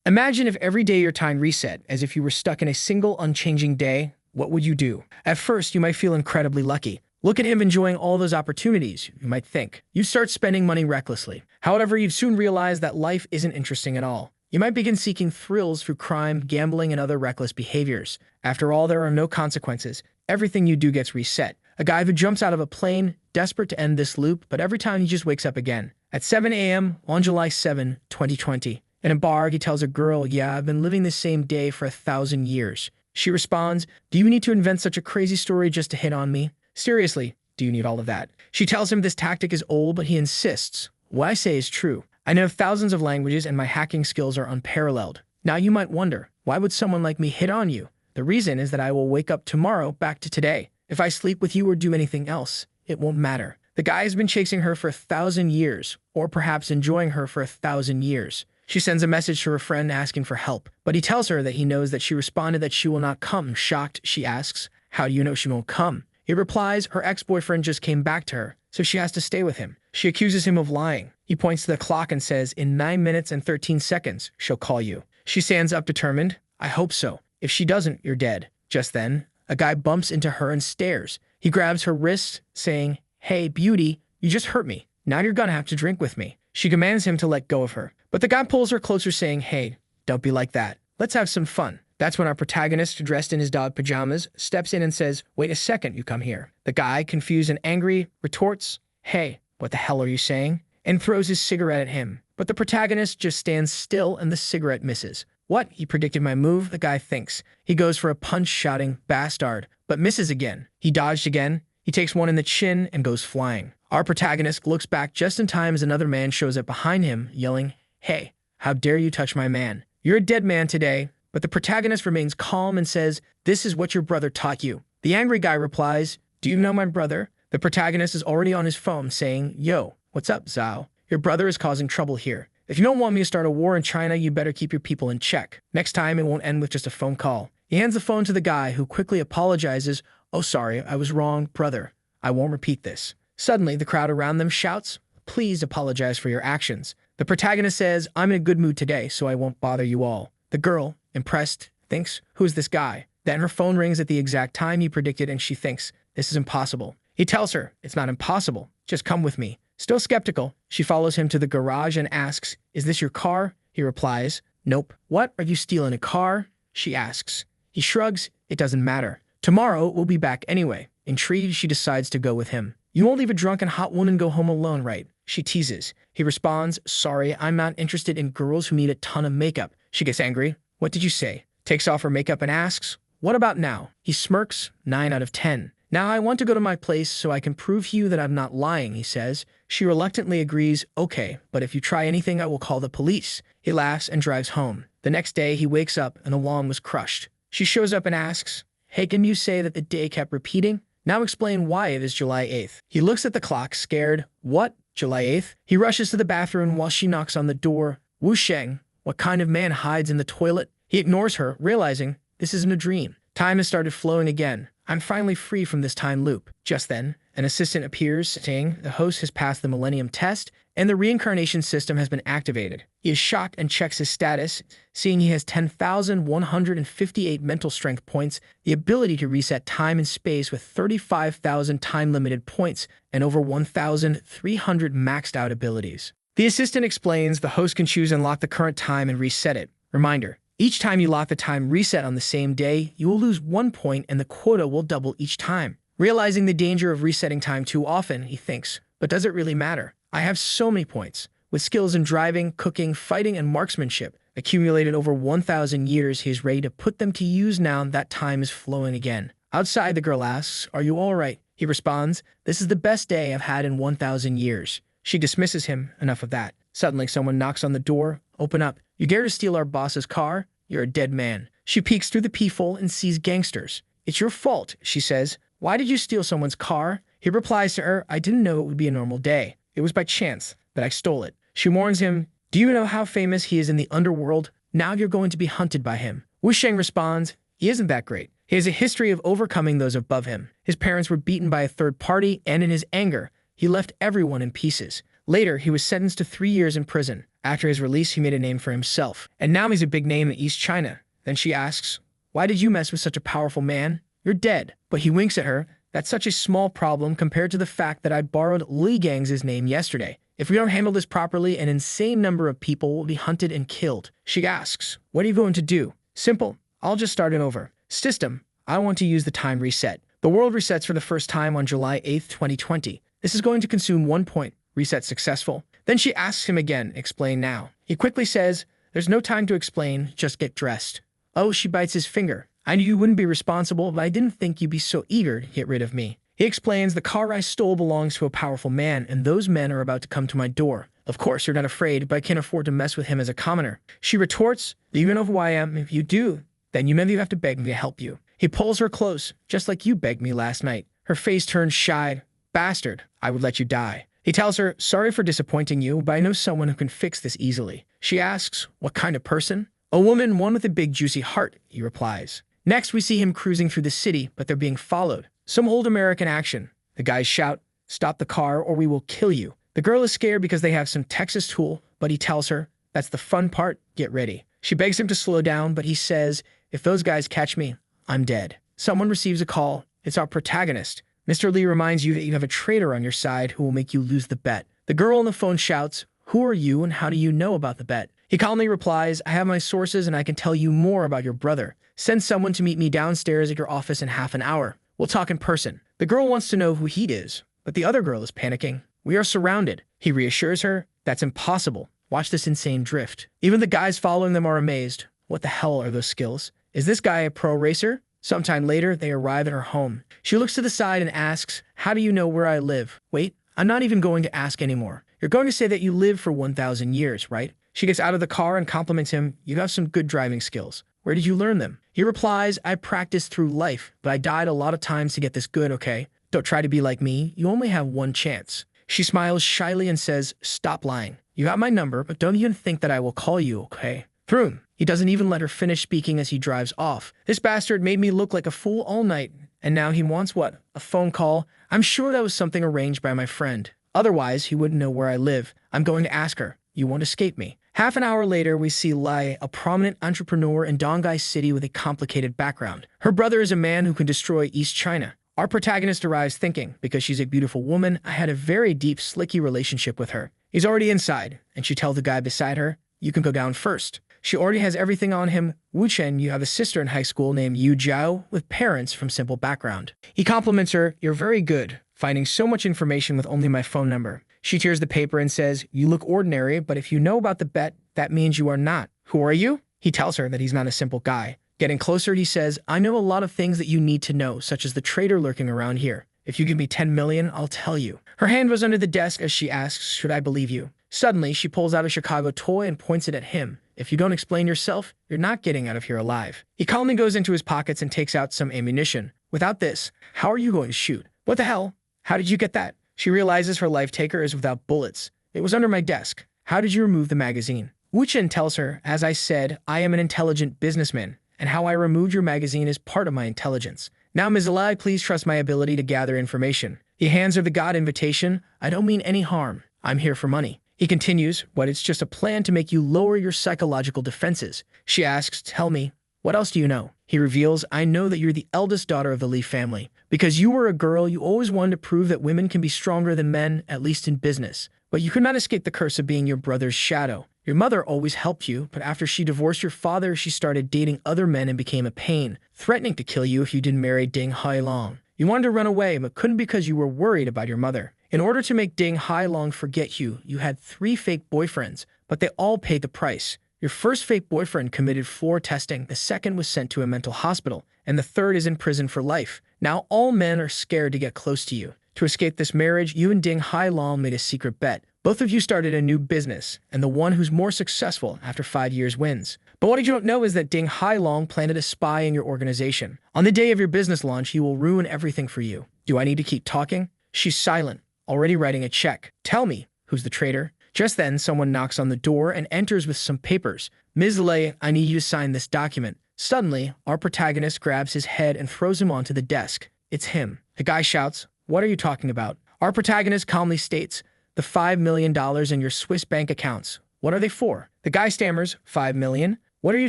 Imagine if every day your time reset, as if you were stuck in a single unchanging day. What would you do? At first, you might feel incredibly lucky. Look at him enjoying all those opportunities, you might think. You start spending money recklessly. However, you'd soon realize that life isn't interesting at all. You might begin seeking thrills through crime, gambling, and other reckless behaviors. After all, there are no consequences. Everything you do gets reset. A guy who jumps out of a plane, desperate to end this loop, but every time he just wakes up again. At 7 a.m. on July 7, 2020. In a bar, he tells a girl, "Yeah, I've been living the same day for 1,000 years." She responds, "Do you need to invent such a crazy story just to hit on me? Seriously, do you need all of that?" She tells him this tactic is old, but he insists. "What I say is true. I know thousands of languages and my hacking skills are unparalleled." Now you might wonder, why would someone like me hit on you? The reason is that I will wake up tomorrow back to today. If I sleep with you or do anything else, it won't matter. The guy has been chasing her for 1,000 years, or perhaps enjoying her for 1,000 years. She sends a message to her friend asking for help, but he tells her that he knows that she responded that she will not come. Shocked, she asks, "How do you know she won't come?" He replies her ex-boyfriend just came back to her, so she has to stay with him. She accuses him of lying. He points to the clock and says, "In 9 minutes and 13 seconds, she'll call you." She stands up determined. "I hope so. If she doesn't, you're dead." Just then, a guy bumps into her and stares. He grabs her wrist, saying, "Hey, beauty, you just hurt me. Now you're gonna have to drink with me." She commands him to let go of her. But the guy pulls her closer saying, "Hey, don't be like that. Let's have some fun." That's when our protagonist, dressed in his dog pajamas, steps in and says, "Wait a second, you come here." The guy, confused and angry, retorts, "Hey, what the hell are you saying?" and throws his cigarette at him. But the protagonist just stands still and the cigarette misses. "What? He predicted my move," the guy thinks. He goes for a punch, shouting, "Bastard," but misses again. He dodged again. He takes one in the chin and goes flying. Our protagonist looks back just in time as another man shows up behind him, yelling, "Hey, how dare you touch my man? You're a dead man today." But the protagonist remains calm and says, "This is what your brother taught you." The angry guy replies, "Do you know my brother?" The protagonist is already on his phone saying, "Yo, what's up, Zhao? Your brother is causing trouble here. If you don't want me to start a war in China, you better keep your people in check. Next time, it won't end with just a phone call." He hands the phone to the guy, who quickly apologizes. "Oh, sorry, I was wrong, brother. I won't repeat this." Suddenly, the crowd around them shouts, "Please apologize for your actions." The protagonist says, "I'm in a good mood today, so I won't bother you all." The girl, impressed, thinks, "Who's this guy?" Then her phone rings at the exact time he predicted and she thinks, "This is impossible." He tells her, "It's not impossible. Just come with me." Still skeptical, she follows him to the garage and asks, "Is this your car?" He replies, "Nope." "What? Are you stealing a car?" she asks. He shrugs, "It doesn't matter. Tomorrow we'll be back anyway." Intrigued, she decides to go with him. "You won't leave a drunken hot woman go home alone, right?" She teases. He responds, "Sorry, I'm not interested in girls who need a ton of makeup." She gets angry. "What did you say?" Takes off her makeup and asks, "What about now?" He smirks, 9 out of 10. "Now I want to go to my place so I can prove to you that I'm not lying," he says. She reluctantly agrees, "Okay, but if you try anything, I will call the police." He laughs and drives home. The next day, he wakes up and the lawn was crushed. She shows up and asks, "Hey, can you say that the day kept repeating? Now explain why it is July 8th. He looks at the clock, scared. "What? July 8th? He rushes to the bathroom while she knocks on the door. "Wu Sheng, what kind of man hides in the toilet?" He ignores her, realizing this isn't a dream. Time has started flowing again. "I'm finally free from this time loop." Just then, an assistant appears, saying the host has passed the Millennium Test and the reincarnation system has been activated. He is shocked and checks his status, seeing he has 10,158 mental strength points, the ability to reset time and space with 35,000 time-limited points, and over 1,300 maxed-out abilities. The assistant explains the host can choose and lock the current time and reset it. Reminder: each time you lock the time reset on the same day, you will lose 1 point and the quota will double each time. Realizing the danger of resetting time too often, he thinks, but does it really matter? I have so many points. With skills in driving, cooking, fighting, and marksmanship, accumulated over 1,000 years, he is ready to put them to use now that time is flowing again. Outside, the girl asks, "Are you all right?" He responds, "This is the best day I've had in 1,000 years. She dismisses him. Enough of that. Suddenly, someone knocks on the door. "Open up. You dare to steal our boss's car? You're a dead man." She peeks through the peephole and sees gangsters. "It's your fault," she says. "Why did you steal someone's car?" He replies to her, "I didn't know it would be a normal day. It was by chance that I stole it." She warns him, "Do you know how famous he is in the underworld? Now you're going to be hunted by him." Wu Sheng responds, "He isn't that great. He has a history of overcoming those above him. His parents were beaten by a third party, and in his anger, he left everyone in pieces, Later, he was sentenced to 3 years in prison. After his release, he made a name for himself. And now he's a big name in East China. Then she asks, "Why did you mess with such a powerful man? You're dead." But he winks at her. "That's such a small problem compared to the fact that I borrowed Li Gang's name yesterday. If we don't handle this properly, an insane number of people will be hunted and killed." She asks, "What are you going to do?" "Simple. I'll just start it over." "System. I want to use the time reset." The world resets for the first time on July 8th, 2020. This is going to consume 1 point. Reset successful. Then she asks him again, "Explain now." He quickly says, "There's no time to explain, just get dressed." Oh, she bites his finger. "I knew you wouldn't be responsible, but I didn't think you'd be so eager to get rid of me." He explains, "The car I stole belongs to a powerful man, and those men are about to come to my door. Of course, you're not afraid, but I can't afford to mess with him as a commoner." She retorts, "Do you know who I am? If you do, then you maybe have to beg me to help you." He pulls her close, "Just like you begged me last night." Her face turns shy. "Bastard, I would let you die." He tells her, "Sorry for disappointing you, but I know someone who can fix this easily." She asks, "What kind of person?" "A woman, one with a big juicy heart," he replies. Next, we see him cruising through the city, but they're being followed. Some old American action. The guys shout, "Stop the car or we will kill you." The girl is scared because they have some Texas tool, but he tells her, "That's the fun part, get ready." She begs him to slow down, but he says, "If those guys catch me, I'm dead." Someone receives a call. It's our protagonist. Mr. Lee reminds you that you have a traitor on your side who will make you lose the bet. The girl on the phone shouts, "Who are you and how do you know about the bet?" He calmly replies, "I have my sources and I can tell you more about your brother. Send someone to meet me downstairs at your office in half an hour. We'll talk in person." The girl wants to know who he is, but the other girl is panicking. "We are surrounded." He reassures her, "That's impossible. Watch this insane drift." Even the guys following them are amazed. What the hell are those skills? Is this guy a pro racer? Sometime later, they arrive at her home. She looks to the side and asks, "How do you know where I live?" "Wait, I'm not even going to ask anymore. You're going to say that you live for 1,000 years, right?" She gets out of the car and compliments him, "You have some good driving skills. Where did you learn them?" He replies, "I practiced through life, but I died a lot of times to get this good, okay? Don't try to be like me. You only have one chance." She smiles shyly and says, "Stop lying. You got my number, but don't even think that I will call you, okay?" Vroom. He doesn't even let her finish speaking as he drives off. "This bastard made me look like a fool all night, and now he wants what? A phone call? I'm sure that was something arranged by my friend. Otherwise, he wouldn't know where I live. I'm going to ask her. You won't escape me." Half an hour later, we see Lai, a prominent entrepreneur in Donghai City with a complicated background. Her brother is a man who can destroy East China. Our protagonist arrives thinking, because she's a beautiful woman, I had a very deep, slicky relationship with her. He's already inside, and she tells the guy beside her, "You can go down first." She already has everything on him. "Wu Chen, you have a sister in high school named Yu Jiao with parents from simple background." He compliments her, "You're very good, finding so much information with only my phone number." She tears the paper and says, "You look ordinary, but if you know about the bet, that means you are not. Who are you?" He tells her that he's not a simple guy. Getting closer, he says, "I know a lot of things that you need to know, such as the traitor lurking around here. If you give me 10 million, I'll tell you." Her hand was under the desk as she asks, "Should I believe you?" Suddenly, she pulls out a Chicago toy and points it at him. "If you don't explain yourself, you're not getting out of here alive." He calmly goes into his pockets and takes out some ammunition. "Without this, how are you going to shoot?" "What the hell? How did you get that?" She realizes her life taker is without bullets. "It was under my desk. How did you remove the magazine?" Wu Chen tells her, "As I said, I am an intelligent businessman, and how I removed your magazine is part of my intelligence. Now, Ms. Lai, please trust my ability to gather information." He hands her the God invitation. "I don't mean any harm. I'm here for money." He continues, "But it's just a plan to make you lower your psychological defenses." She asks, "Tell me, what else do you know?" He reveals, "I know that you're the eldest daughter of the Lee family. Because you were a girl, you always wanted to prove that women can be stronger than men, at least in business. But you could not escape the curse of being your brother's shadow. Your mother always helped you, but after she divorced your father, she started dating other men and became a pain, threatening to kill you if you didn't marry Ding Hailong. You wanted to run away, but couldn't because you were worried about your mother. In order to make Ding Hailong forget you, you had 3 fake boyfriends, but they all paid the price. Your first fake boyfriend committed floor testing, the second was sent to a mental hospital, and the third is in prison for life. Now all men are scared to get close to you. To escape this marriage, you and Ding Hailong made a secret bet. Both of you started a new business, and the one who's more successful after 5 years wins. But what you don't know is that Ding Hailong planted a spy in your organization. On the day of your business launch, he will ruin everything for you. Do I need to keep talking?" She's silent, already writing a check. "Tell me, who's the traitor?" Just then, someone knocks on the door and enters with some papers. "Ms. Lei, I need you to sign this document." Suddenly, our protagonist grabs his head and throws him onto the desk. It's him. The guy shouts, "What are you talking about?" Our protagonist calmly states, The $5 million in your Swiss bank accounts. What are they for? The guy stammers, 5 million? What are you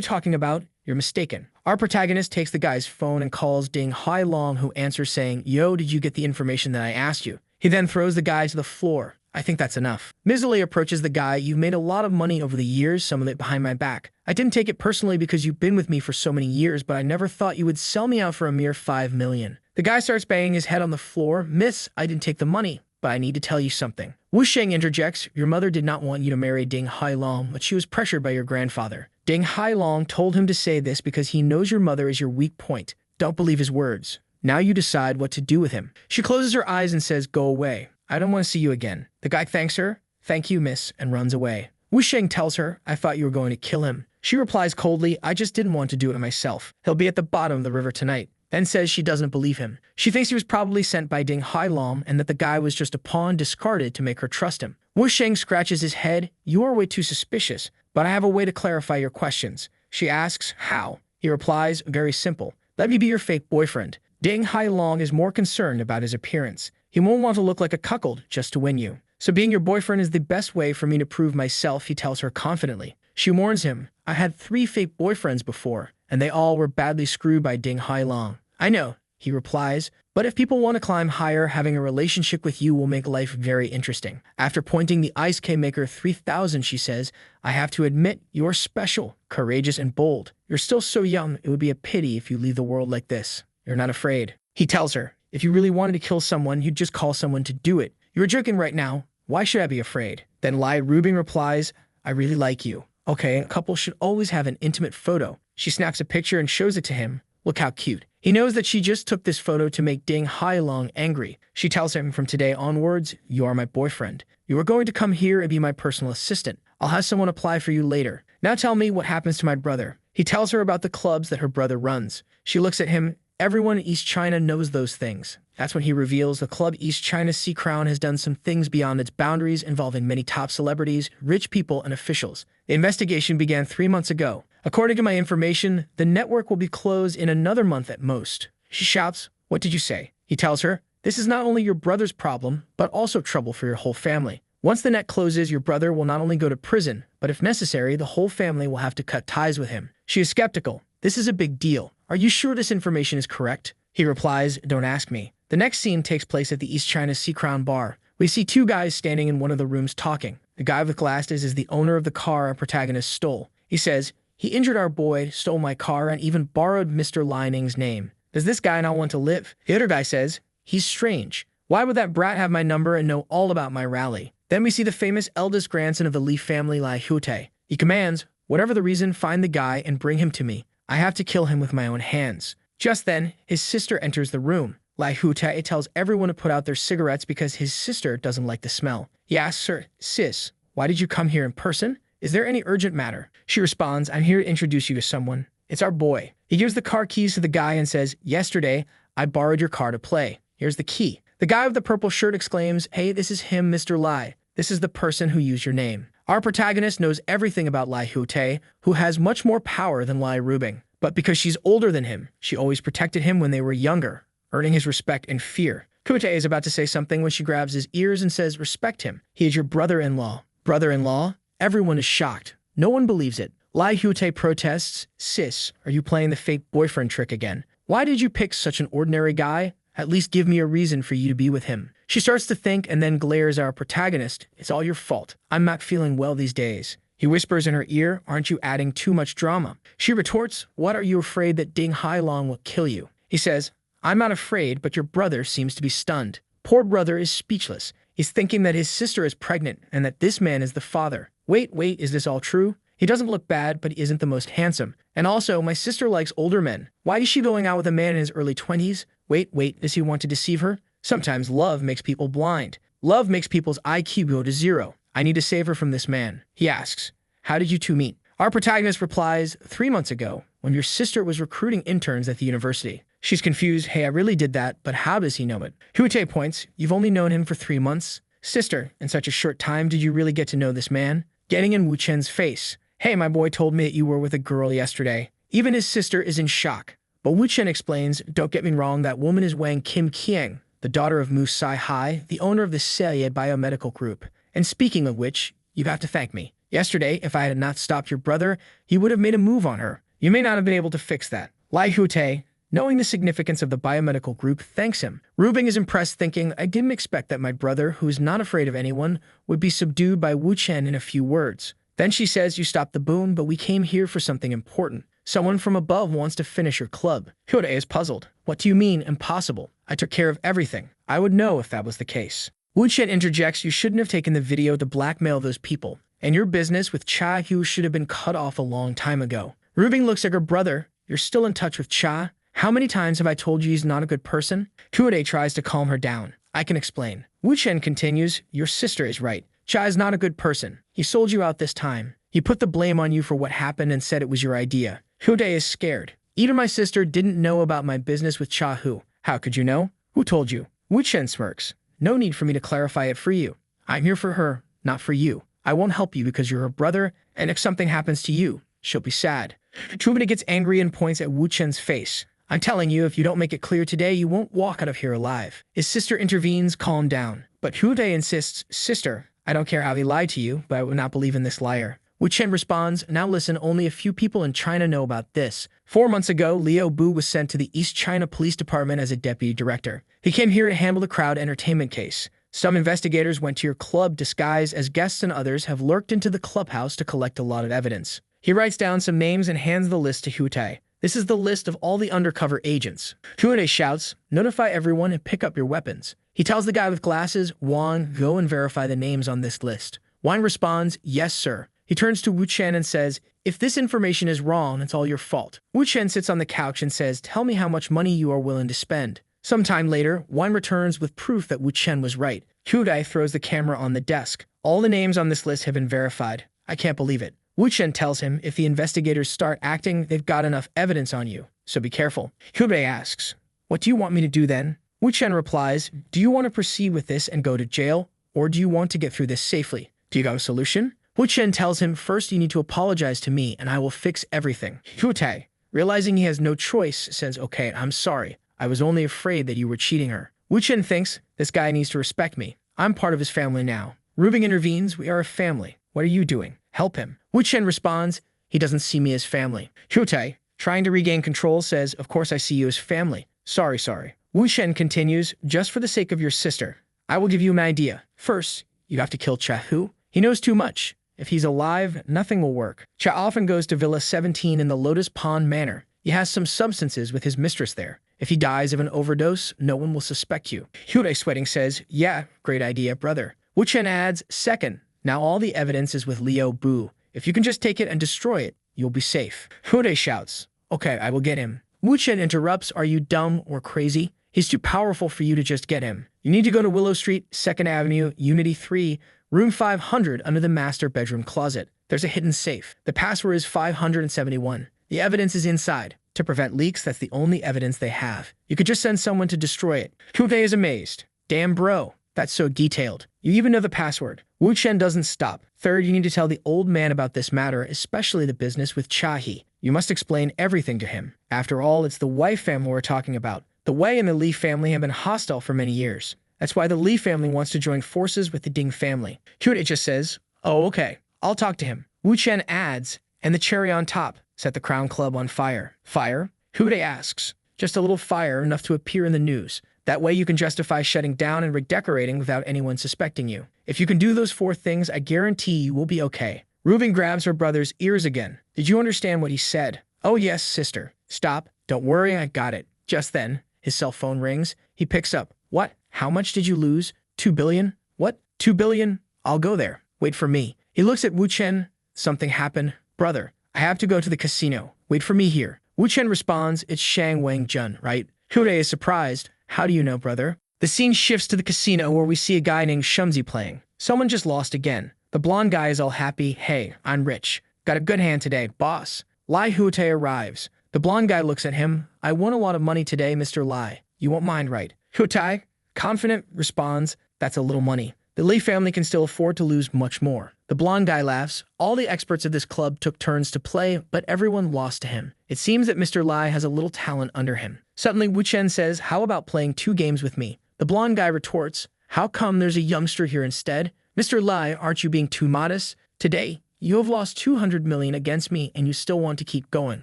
talking about? You're mistaken. Our protagonist takes the guy's phone and calls Ding Hailong, who answers saying, "Yo, did you get the information that I asked you?" He then throws the guy to the floor. I think that's enough. Miserly approaches the guy. You've made a lot of money over the years, some of it behind my back. I didn't take it personally because you've been with me for so many years, but I never thought you would sell me out for a mere 5 million. The guy starts banging his head on the floor. Miss, I didn't take the money, but I need to tell you something. Wu Sheng interjects, your mother did not want you to marry Ding Hailong, but she was pressured by your grandfather. Ding Hailong told him to say this because he knows your mother is your weak point. Don't believe his words. Now you decide what to do with him. She closes her eyes and says, go away. I don't want to see you again. The guy thanks her, thank you, miss, and runs away. Wu Sheng tells her, I thought you were going to kill him. She replies coldly, I just didn't want to do it myself. He'll be at the bottom of the river tonight. Then says she doesn't believe him. She thinks he was probably sent by Ding Hailong and that the guy was just a pawn discarded to make her trust him. Wu Sheng scratches his head. You are way too suspicious, but I have a way to clarify your questions. She asks, how? He replies, very simple. Let me be your fake boyfriend. Ding Hailong is more concerned about his appearance. He won't want to look like a cuckold just to win you. So being your boyfriend is the best way for me to prove myself, he tells her confidently. She warns him, I had 3 fake boyfriends before, and they all were badly screwed by Ding Hailong. I know, he replies, but if people want to climb higher, having a relationship with you will make life very interesting. After pointing the Ice K Maker 3000, she says, I have to admit, you're special, courageous, and bold. You're still so young, it would be a pity if you leave the world like this. You're not afraid. He tells her, if you really wanted to kill someone, you'd just call someone to do it. You're joking right now. Why should I be afraid? Then Lai Rubing replies, I really like you. Okay, a couple should always have an intimate photo. She snaps a picture and shows it to him. Look how cute. He knows that she just took this photo to make Ding Hailong angry. She tells him from today onwards, you are my boyfriend. You are going to come here and be my personal assistant. I'll have someone apply for you later. Now tell me what happens to my brother. He tells her about the clubs that her brother runs. She looks at him. Everyone in East China knows those things. That's when he reveals the club East China Sea Crown has done some things beyond its boundaries involving many top celebrities, rich people, and officials. The investigation began 3 months ago. According to my information, the network will be closed in another month at most. She shouts, what did you say? He tells her, this is not only your brother's problem, but also trouble for your whole family. Once the net closes, your brother will not only go to prison, but if necessary, the whole family will have to cut ties with him. She is skeptical. This is a big deal. Are you sure this information is correct? He replies, don't ask me. The next scene takes place at the East China Sea Crown bar. We see 2 guys standing in one of the rooms talking. The guy with glasses is the owner of the car our protagonist stole. He says, he injured our boy, stole my car, and even borrowed Mr. Lining's name. Does this guy not want to live? The other guy says, he's strange. Why would that brat have my number and know all about my rally? Then we see the famous eldest grandson of the Li family, Lai Hute. He commands, whatever the reason, find the guy and bring him to me. I have to kill him with my own hands. Just then, his sister enters the room. Lai Hute tells everyone to put out their cigarettes because his sister doesn't like the smell. He asks her, sis, why did you come here in person? Is there any urgent matter? She responds, I'm here to introduce you to someone. It's our boy. He gives the car keys to the guy and says, yesterday, I borrowed your car to play. Here's the key. The guy with the purple shirt exclaims, hey, this is him, Mr. Lai. This is the person who used your name. Our protagonist knows everything about Lai Hute, who has much more power than Lai Rubing. But because she's older than him, she always protected him when they were younger, earning his respect and fear. Hute is about to say something when she grabs his ears and says, respect him. He is your brother-in-law. Brother-in-law? Everyone is shocked. No one believes it. Lai Hute protests, sis, are you playing the fake boyfriend trick again? Why did you pick such an ordinary guy? At least give me a reason for you to be with him. She starts to think and then glares at our protagonist. It's all your fault. I'm not feeling well these days. He whispers in her ear, aren't you adding too much drama? She retorts, what are you afraid that Ding Hailong will kill you? He says, I'm not afraid, but your brother seems to be stunned. Poor brother is speechless. He's thinking that his sister is pregnant and that this man is the father. Wait, is this all true? He doesn't look bad, but he isn't the most handsome. And also, my sister likes older men. Why is she going out with a man in his early 20s? Wait, does he want to deceive her? Sometimes love makes people blind. Love makes people's IQ go to 0. I need to save her from this man. He asks, how did you 2 meet? Our protagonist replies, 3 months ago, when your sister was recruiting interns at the university. She's confused, hey, I really did that, but how does he know it? Hute points, you've only known him for 3 months? Sister, in such a short time, did you really get to know this man? Getting in Wu Chen's face. Hey, my boy told me that you were with a girl yesterday. Even his sister is in shock. But Wu Chen explains, don't get me wrong, that woman is Wang Kim Kiang, the daughter of Mu Sai Hai, the owner of the Celia Biomedical Group. And speaking of which, you have to thank me. Yesterday, if I had not stopped your brother, he would have made a move on her. You may not have been able to fix that. Lai Hute, knowing the significance of the biomedical group, thanks him. Rubing is impressed, thinking, I didn't expect that my brother, who is not afraid of anyone, would be subdued by Wu Chen in a few words. Then she says, you stopped the boom, but we came here for something important. Someone from above wants to finish your club. Hyodae is puzzled. What do you mean, impossible? I took care of everything. I would know if that was the case. Wu Chen interjects, you shouldn't have taken the video to blackmail those people. And your business with Cha Hu should have been cut off a long time ago. Rubing looks at her brother. You're still in touch with Cha? How many times have I told you he's not a good person? Hyodae tries to calm her down. I can explain. Wu Chen continues, your sister is right. Cha is not a good person. He sold you out this time. He put the blame on you for what happened and said it was your idea. Hyodae is scared. Even my sister didn't know about my business with Cha Hu. How could you know? Who told you? Wu Chen smirks. No need for me to clarify it for you. I'm here for her, not for you. I won't help you because you're her brother, and if something happens to you, she'll be sad. Hyodae gets angry and points at Wu Chen's face. I'm telling you, if you don't make it clear today, you won't walk out of here alive. His sister intervenes, calm down. But Hyodae insists, sister, I don't care how he lied to you, but I would not believe in this liar. Wu Chen responds, now listen, only a few people in China know about this. 4 months ago, Liu Bu was sent to the East China Police Department as a deputy director. He came here to handle the crowd entertainment case. Some investigators went to your club disguised as guests and others have lurked into the clubhouse to collect a lot of evidence. He writes down some names and hands the list to Hyodae. This is the list of all the undercover agents. Hyodae shouts, notify everyone and pick up your weapons. He tells the guy with glasses, Wang, go and verify the names on this list. Wang responds, yes, sir. He turns to Wu Chen and says, if this information is wrong, it's all your fault. Wu Chen sits on the couch and says, tell me how much money you are willing to spend. Sometime later, Wang returns with proof that Wu Chen was right. Hyodae throws the camera on the desk. All the names on this list have been verified. I can't believe it. Wu Chen tells him if the investigators start acting, they've got enough evidence on you, so be careful. Hyodae asks, what do you want me to do then? Wu Chen replies, do you want to proceed with this and go to jail, or do you want to get through this safely? Do you got a solution? Wu Chen tells him, first you need to apologize to me and I will fix everything. Hyodae, realizing he has no choice, says, okay, I'm sorry. I was only afraid that you were cheating her. Wu Chen thinks, this guy needs to respect me. I'm part of his family now. Rubing intervenes, we are a family. What are you doing? Help him. Wu Chen responds, he doesn't see me as family. Hyodae, trying to regain control, says, of course I see you as family. Sorry. Wu Chen continues, just for the sake of your sister, I will give you an idea. First, you have to kill Cha Hu. He knows too much. If he's alive, nothing will work. Cha often goes to Villa 17 in the Lotus Pond Manor. He has some substances with his mistress there. If he dies of an overdose, no one will suspect you. Hyodae, sweating, says, yeah, great idea, brother. Wu Chen adds, second, now all the evidence is with Liu Bu. If you can just take it and destroy it, you'll be safe. Hyodae shouts, okay, I will get him. Wu Chen interrupts, are you dumb or crazy? He's too powerful for you to just get him. You need to go to Willow Street, 2nd Avenue, Unity 3, room 500 under the master bedroom closet. There's a hidden safe. The password is 571. The evidence is inside. To prevent leaks, that's the only evidence they have. You could just send someone to destroy it. Hyodae is amazed. Damn, bro. That's so detailed. You even know the password. Wu Chen doesn't stop. Third, you need to tell the old man about this matter, especially the business with Cha-hee. You must explain everything to him. After all, it's the Wei family we're talking about. The Wei and the Li family have been hostile for many years. That's why the Li family wants to join forces with the Ding family. Hyodae just says, oh, okay. I'll talk to him. Wu Chen adds, and the cherry on top, set the Crown Club on fire. Fire? Hyodae asks. Just a little fire, enough to appear in the news. That way you can justify shutting down and redecorating without anyone suspecting you. If you can do those 4 things, I guarantee you will be okay. Rubin grabs her brother's ears again. Did you understand what he said? Oh yes, sister. Stop. Don't worry, I got it. Just then, his cell phone rings. He picks up. What? How much did you lose? 2 billion? What? 2 billion? I'll go there. Wait for me. He looks at Wu Chen. Something happened. Brother, I have to go to the casino. Wait for me here. Wu Chen responds, it's Shang Wang Jun, right? Hyodae is surprised. How do you know, brother? The scene shifts to the casino where we see a guy named Shumzi playing. Someone just lost again. The blonde guy is all happy. Hey, I'm rich. Got a good hand today, boss. Lai Hyodae arrives. The blonde guy looks at him. I won a lot of money today, Mr. Lai. You won't mind, right? Hyodae, confident, responds, that's a little money. The Li family can still afford to lose much more. The blonde guy laughs. All the experts of this club took turns to play, but everyone lost to him. It seems that Mr. Lai has a little talent under him. Suddenly, Wu Chen says, how about playing 2 games with me? The blonde guy retorts, how come there's a youngster here instead? Mr. Lai, aren't you being too modest? Today, you have lost 200 million against me and you still want to keep going.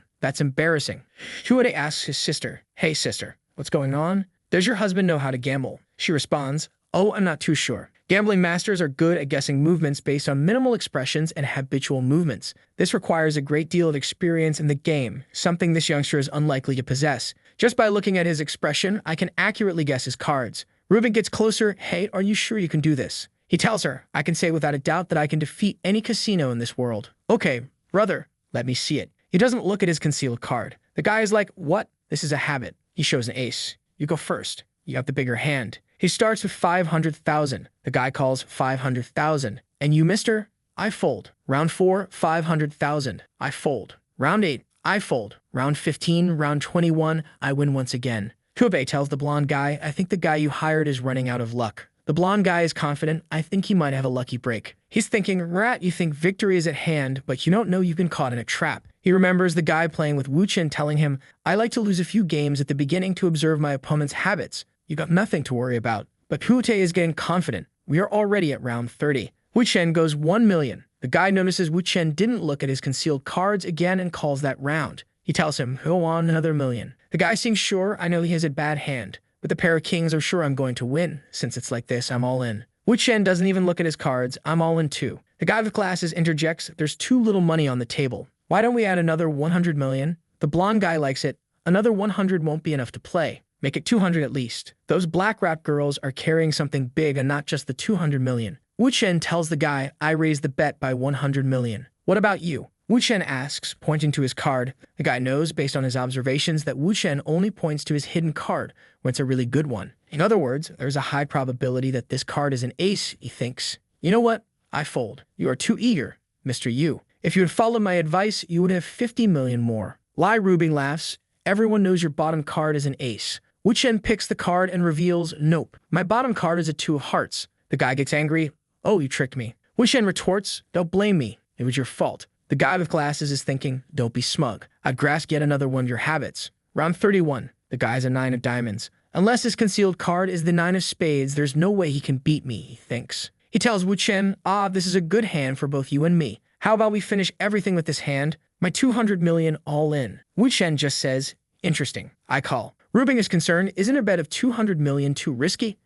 That's embarrassing. Huode asks his sister, hey sister, what's going on? Does your husband know how to gamble? She responds, oh, I'm not too sure. Gambling masters are good at guessing movements based on minimal expressions and habitual movements. This requires a great deal of experience in the game, something this youngster is unlikely to possess. Just by looking at his expression, I can accurately guess his cards. Ruben gets closer. Hey, are you sure you can do this? He tells her, I can say without a doubt that I can defeat any casino in this world. Okay, brother, let me see it. He doesn't look at his concealed card. The guy is like, what? This is a habit. He shows an ace. You go first. You have the bigger hand. He starts with 500,000. The guy calls 500,000. And you, mister? I fold. Round 4, 500,000. I fold. Round 8, I fold. Round 15, round 21, I win once again. Kube tells the blonde guy, I think the guy you hired is running out of luck. The blonde guy is confident, I think he might have a lucky break. He's thinking, rat, you think victory is at hand, but you don't know you've been caught in a trap. He remembers the guy playing with Wu Chen telling him, I like to lose a few games at the beginning to observe my opponent's habits. You got nothing to worry about. But Hute is getting confident. We are already at round 30. Wu Chen goes 1 million. The guy notices Wu Chen didn't look at his concealed cards again and calls that round. He tells him, go on another million. The guy seems sure, I know he has a bad hand. With the pair of kings, I'm sure I'm going to win. Since it's like this, I'm all in. Wu Chen doesn't even look at his cards. I'm all in too. The guy with glasses interjects, there's too little money on the table. Why don't we add another 100 million? The blonde guy likes it. Another 100 won't be enough to play. Make it 200 at least. Those black rap girls are carrying something big and not just the 200 million. Wu Chen tells the guy, I raised the bet by 100 million. What about you? Wu Chen asks, pointing to his card. The guy knows, based on his observations, that Wu Chen only points to his hidden card when it's a really good one. In other words, there's a high probability that this card is an ace, he thinks. You know what? I fold. You are too eager, Mr. Yu. If you had followed my advice, you would have 50 million more. Lai Rubing laughs. Everyone knows your bottom card is an ace. Wu Chen picks the card and reveals, nope. My bottom card is a 2 of hearts. The guy gets angry. Oh, you tricked me. Wu Chen retorts, don't blame me. It was your fault. The guy with glasses is thinking, don't be smug. I'd grasp yet another one of your habits. Round 31. The guy's a 9 of diamonds. Unless his concealed card is the 9 of spades, there's no way he can beat me, he thinks. He tells Wu Chen, this is a good hand for both you and me. How about we finish everything with this hand? My 200 million all in. Wu Chen just says, interesting. I call. Rubing is concerned, isn't a bet of 200 million too risky?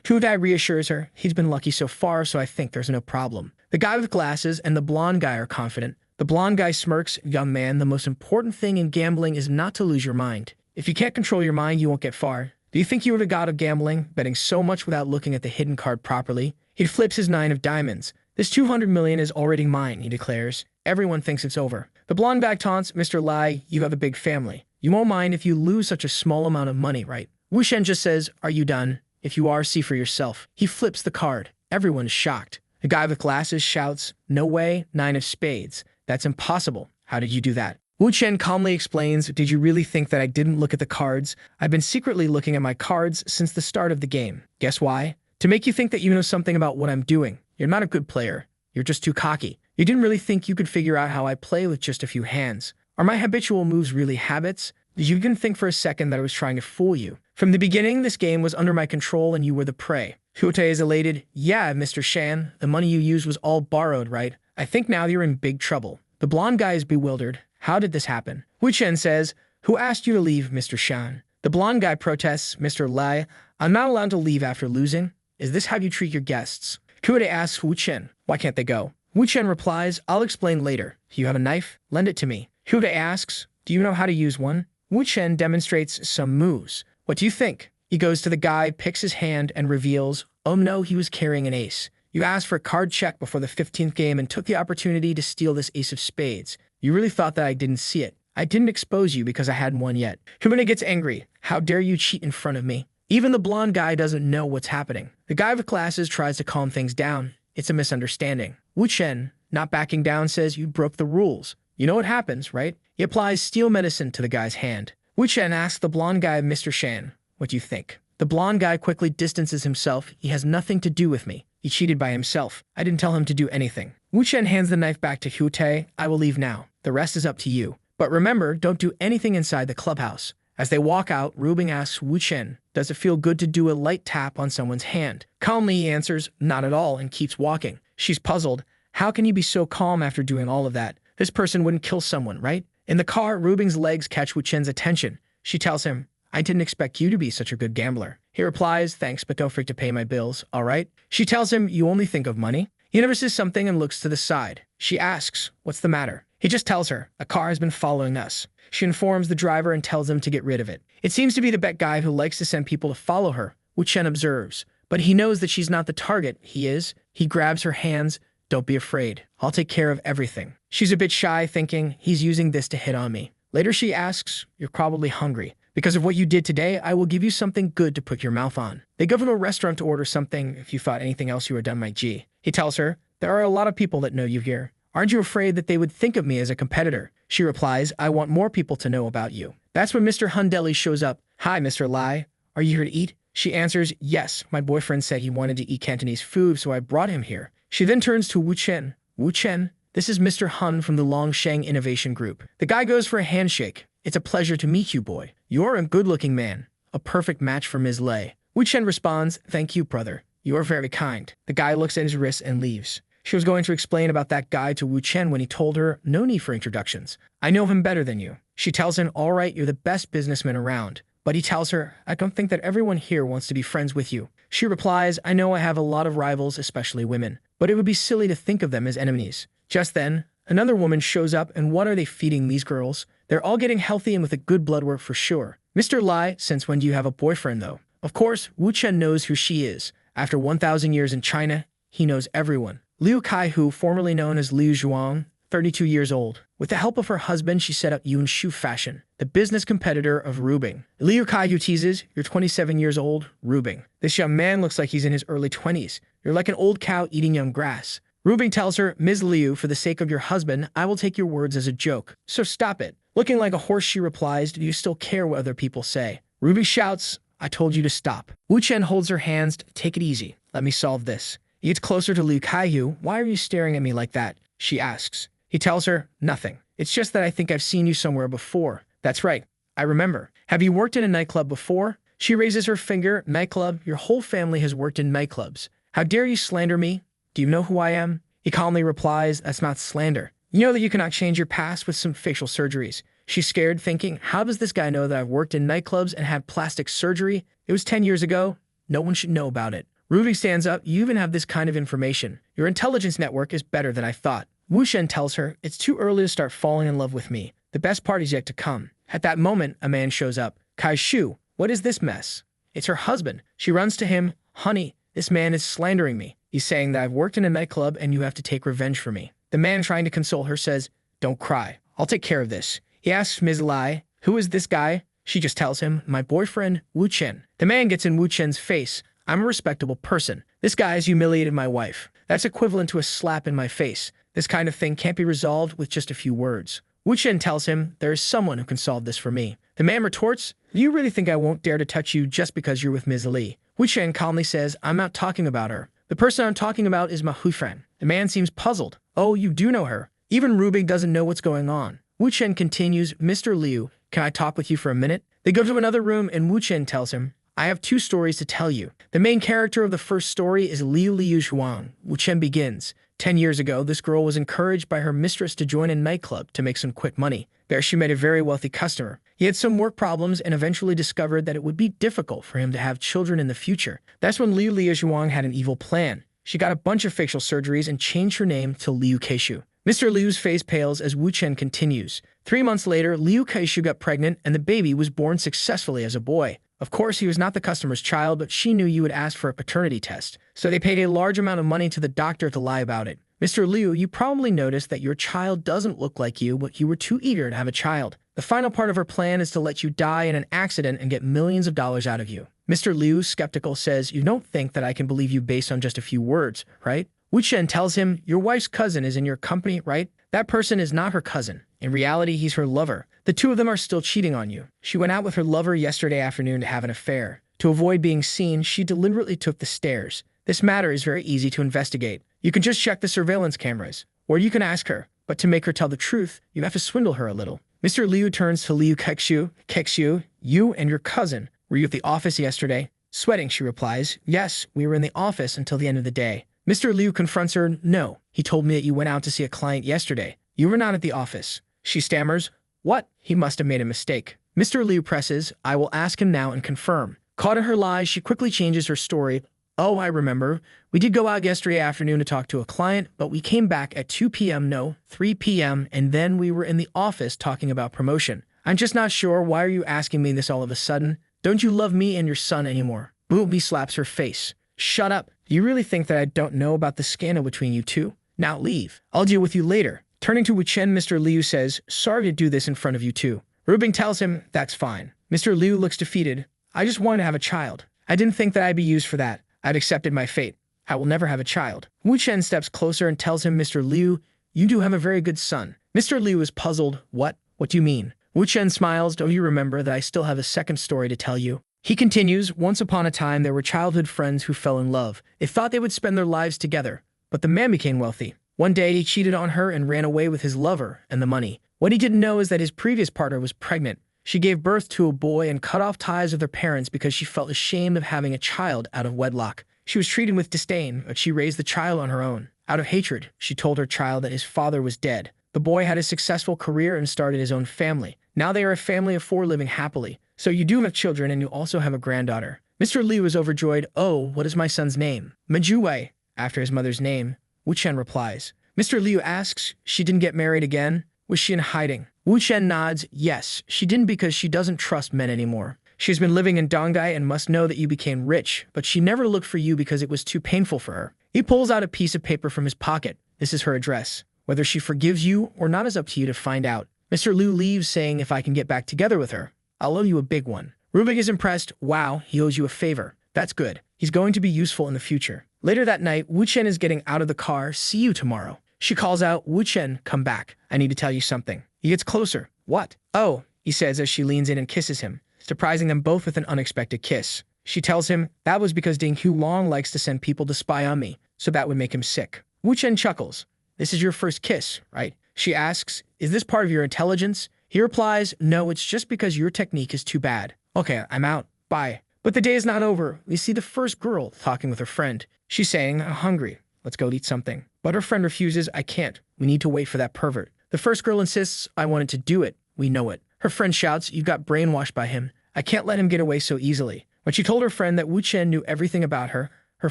Hudai reassures her, he's been lucky so far, so I think there's no problem. The guy with glasses and the blonde guy are confident. The blonde guy smirks, young man, the most important thing in gambling is not to lose your mind. If you can't control your mind, you won't get far. Do you think you were the god of gambling, betting so much without looking at the hidden card properly? He flips his 9 of diamonds. This 200 million is already mine, he declares. Everyone thinks it's over. The blonde guy taunts, Mr. Lai, you have a big family. You won't mind if you lose such a small amount of money, right? Wu Shen just says, are you done? If you are, see for yourself. He flips the card. Everyone is shocked. The guy with glasses shouts, no way, 9 of spades. That's impossible. How did you do that? Wu Chen calmly explains, did you really think that I didn't look at the cards? I've been secretly looking at my cards since the start of the game. Guess why? To make you think that you know something about what I'm doing. You're not a good player. You're just too cocky. You didn't really think you could figure out how I play with just a few hands. Are my habitual moves really habits? Did you even think for a second that I was trying to fool you? From the beginning, this game was under my control and you were the prey. Hute is elated. Yeah, Mr. Shan, the money you used was all borrowed, right? I think now you're in big trouble. The blonde guy is bewildered. How did this happen? Wu Chen says, who asked you to leave, Mr. Shan? The blonde guy protests, Mr. Lai, I'm not allowed to leave after losing. Is this how you treat your guests? Kude asks Wu Chen, why can't they go? Wu Chen replies, I'll explain later. You have a knife? Lend it to me. Hude asks, do you know how to use one? Wu Chen demonstrates some moves. What do you think? He goes to the guy, picks his hand, and reveals, oh no, he was carrying an ace. You asked for a card check before the 15th game and took the opportunity to steal this ace of spades. You really thought that I didn't see it. I didn't expose you because I hadn't won yet. Humana gets angry. How dare you cheat in front of me? Even the blonde guy doesn't know what's happening. The guy with glasses tries to calm things down. It's a misunderstanding. Wu Chen, not backing down, says you broke the rules. You know what happens, right? He applies steel medicine to the guy's hand. Wu Chen asks the blonde guy, Mr. Shan, what do you think? The blonde guy quickly distances himself. He has nothing to do with me. He cheated by himself. I didn't tell him to do anything. Wu Chen hands the knife back to Hute. I will leave now. The rest is up to you. But remember, don't do anything inside the clubhouse. As they walk out, Rubing asks Wu Chen, does it feel good to do a light tap on someone's hand? Calmly, he answers, not at all, and keeps walking. She's puzzled. How can you be so calm after doing all of that? This person wouldn't kill someone, right? In the car, Rubing's legs catch Wu Chen's attention. She tells him, I didn't expect you to be such a good gambler. He replies, thanks, but don't forget to pay my bills, all right? She tells him, you only think of money? He notices something and looks to the side. She asks, what's the matter? He just tells her, a car has been following us. She informs the driver and tells him to get rid of it. It seems to be the bet guy who likes to send people to follow her, Wu Chen observes. But he knows that she's not the target. He is. He grabs her hands. Don't be afraid. I'll take care of everything. She's a bit shy, thinking, he's using this to hit on me. Later she asks, you're probably hungry. Because of what you did today, I will give you something good to put your mouth on. They go to a restaurant to order something. If you thought anything else you were done, my G. He tells her, there are a lot of people that know you here. Aren't you afraid that they would think of me as a competitor? She replies, I want more people to know about you. That's when Mr. Hundeli shows up. Hi, Mr. Lai. Are you here to eat? She answers, yes, my boyfriend said he wanted to eat Cantonese food, so I brought him here. She then turns to Wu Chen. Wu Chen, this is Mr. Hun from the Longsheng Innovation Group. The guy goes for a handshake. It's a pleasure to meet you, boy. You're a good-looking man. A perfect match for Ms. Lei. Wu Chen responds, thank you, brother. You are very kind. The guy looks at his wrist and leaves. She was going to explain about that guy to Wu Chen when he told her, no need for introductions. I know him better than you. She tells him, all right, you're the best businessman around. But he tells her, I don't think that everyone here wants to be friends with you. She replies, I know I have a lot of rivals, especially women, but it would be silly to think of them as enemies. Just then, another woman shows up, and what are they feeding these girls? They're all getting healthy and with a good blood work for sure. Mr. Lai, since when do you have a boyfriend, though? Of course, Wu Chen knows who she is. After 1,000 years in China, he knows everyone. Liu Kaihu, formerly known as Liu Zhuang, 32 years old. With the help of her husband, she set up Yun Shu Fashion, the business competitor of Rubing. Liu Kaihu teases, you're 27 years old, Rubing. This young man looks like he's in his early 20s. You're like an old cow eating young grass. Rubing tells her, Ms. Liu, for the sake of your husband, I will take your words as a joke. So stop it. Looking like a horse, she replies, do you still care what other people say? Rubing shouts, I told you to stop. Wu Chen holds her hands, take it easy. Let me solve this. He gets closer to Liu Kaihu. Why are you staring at me like that? She asks. He tells her, nothing. It's just that I think I've seen you somewhere before. That's right. I remember. Have you worked in a nightclub before? She raises her finger. Nightclub? Your whole family has worked in nightclubs. How dare you slander me? Do you know who I am? He calmly replies, that's not slander. You know that you cannot change your past with some facial surgeries. She's scared, thinking, how does this guy know that I've worked in nightclubs and had plastic surgery? It was 10 years ago. No one should know about it. Rubing stands up. You even have this kind of information. Your intelligence network is better than I thought. Wu Shen tells her, it's too early to start falling in love with me. The best part is yet to come. At that moment, a man shows up. Kai Shu, what is this mess? It's her husband. She runs to him. Honey, this man is slandering me. He's saying that I've worked in a nightclub and you have to take revenge for me. The man, trying to console her, says, don't cry. I'll take care of this. He asks Ms. Lai, who is this guy? She just tells him, my boyfriend, Wu Chen. The man gets in Wu Chen's face. I'm a respectable person. This guy has humiliated my wife. That's equivalent to a slap in my face. This kind of thing can't be resolved with just a few words. Wu Chen tells him, there is someone who can solve this for me. The man retorts, do you really think I won't dare to touch you just because you're with Ms. Li? Wu Chen calmly says, I'm not talking about her. The person I'm talking about is my Huifan. The man seems puzzled. Oh, you do know her. Even Rubing doesn't know what's going on. Wu Chen continues, Mr. Liu, can I talk with you for a minute? They go to another room and Wu Chen tells him, I have 2 stories to tell you. The main character of the first story is Liu Zhuang. Wu Chen begins. 10 years ago, this girl was encouraged by her mistress to join a nightclub to make some quick money. There she met a very wealthy customer. He had some work problems and eventually discovered that it would be difficult for him to have children in the future. That's when Liu Zhuang had an evil plan. She got a bunch of facial surgeries and changed her name to Liu Keishu. Mr. Liu's face pales as Wu Chen continues. 3 months later, Liu Keishu got pregnant and the baby was born successfully as a boy. Of course, he was not the customer's child, but she knew you would ask for a paternity test. So they paid a large amount of money to the doctor to lie about it. Mr. Liu, you probably noticed that your child doesn't look like you, but you were too eager to have a child. The final part of her plan is to let you die in an accident and get millions of dollars out of you. Mr. Liu, skeptical, says, you don't think that I can believe you based on just a few words, right? Wu Chen tells him, your wife's cousin is in your company, right? That person is not her cousin. In reality, he's her lover. The 2 of them are still cheating on you. She went out with her lover yesterday afternoon to have an affair. To avoid being seen, she deliberately took the stairs. This matter is very easy to investigate. You can just check the surveillance cameras, or you can ask her. But to make her tell the truth, you have to swindle her a little. Mr. Liu turns to Liu Keishu. Keishu, You and your cousin. Were you at the office yesterday? Sweating, she replies. Yes, we were in the office until the end of the day. Mr. Liu confronts her. No, he told me that you went out to see a client yesterday. You were not at the office. She stammers. What? He must have made a mistake. Mr. Liu presses. I will ask him now and confirm. Caught in her lies, she quickly changes her story. Oh, I remember. We did go out yesterday afternoon to talk to a client, but we came back at 2 p.m., no, 3 p.m., and then we were in the office talking about promotion. I'm just not sure. Why are you asking me this all of a sudden? Don't you love me and your son anymore? Booby slaps her face. Shut up. Do you really think that I don't know about the scandal between you two? Now leave. I'll deal with you later. Turning to Wu Chen, Mr. Liu says, sorry to do this in front of you two. Rubing tells him, that's fine. Mr. Liu looks defeated. I just wanted to have a child. I didn't think that I'd be used for that. I'd accepted my fate. I will never have a child. Wu Chen steps closer and tells him, Mr. Liu, you do have a very good son. Mr. Liu is puzzled. What? What do you mean? Wu Chen smiles. Don't you remember that I still have a second story to tell you? He continues, once upon a time there were childhood friends who fell in love. They thought they would spend their lives together. But the man became wealthy. One day he cheated on her and ran away with his lover and the money. What he didn't know is that his previous partner was pregnant. She gave birth to a boy and cut off ties with her parents because she felt ashamed of having a child out of wedlock. She was treated with disdain, but she raised the child on her own. Out of hatred, she told her child that his father was dead. The boy had a successful career and started his own family. Now they are a family of 4 living happily. So you do have children and you also have a granddaughter. Mr. Liu is overjoyed. Oh, what is my son's name? Majuwei, after his mother's name. Wu Chen replies. Mr. Liu asks, she didn't get married again? Was she in hiding? Wu Chen nods. Yes, she didn't because she doesn't trust men anymore. She has been living in Donghai and must know that you became rich, but she never looked for you because it was too painful for her. He pulls out a piece of paper from his pocket. This is her address. Whether she forgives you or not is up to you to find out. Mr. Liu leaves saying if I can get back together with her, I'll owe you a big one. Rubik is impressed. Wow, he owes you a favor. That's good. He's going to be useful in the future. Later that night, Wu Chen is getting out of the car. See you tomorrow. She calls out, Wu Chen, come back. I need to tell you something. He gets closer. What? Oh, he says as she leans in and kisses him, surprising them both with an unexpected kiss. She tells him, that was because Ding Hulong likes to send people to spy on me, so that would make him sick. Wu Chen chuckles. This is your first kiss, right? She asks, is this part of your intelligence? He replies, no, it's just because your technique is too bad. Okay, I'm out. Bye. But the day is not over. We see the first girl talking with her friend. She's saying, I'm hungry. Let's go eat something. But her friend refuses. I can't. We need to wait for that pervert. The first girl insists, I wanted to do it. We know it. Her friend shouts, you've got brainwashed by him. I can't let him get away so easily. When she told her friend that Wu Chen knew everything about her, her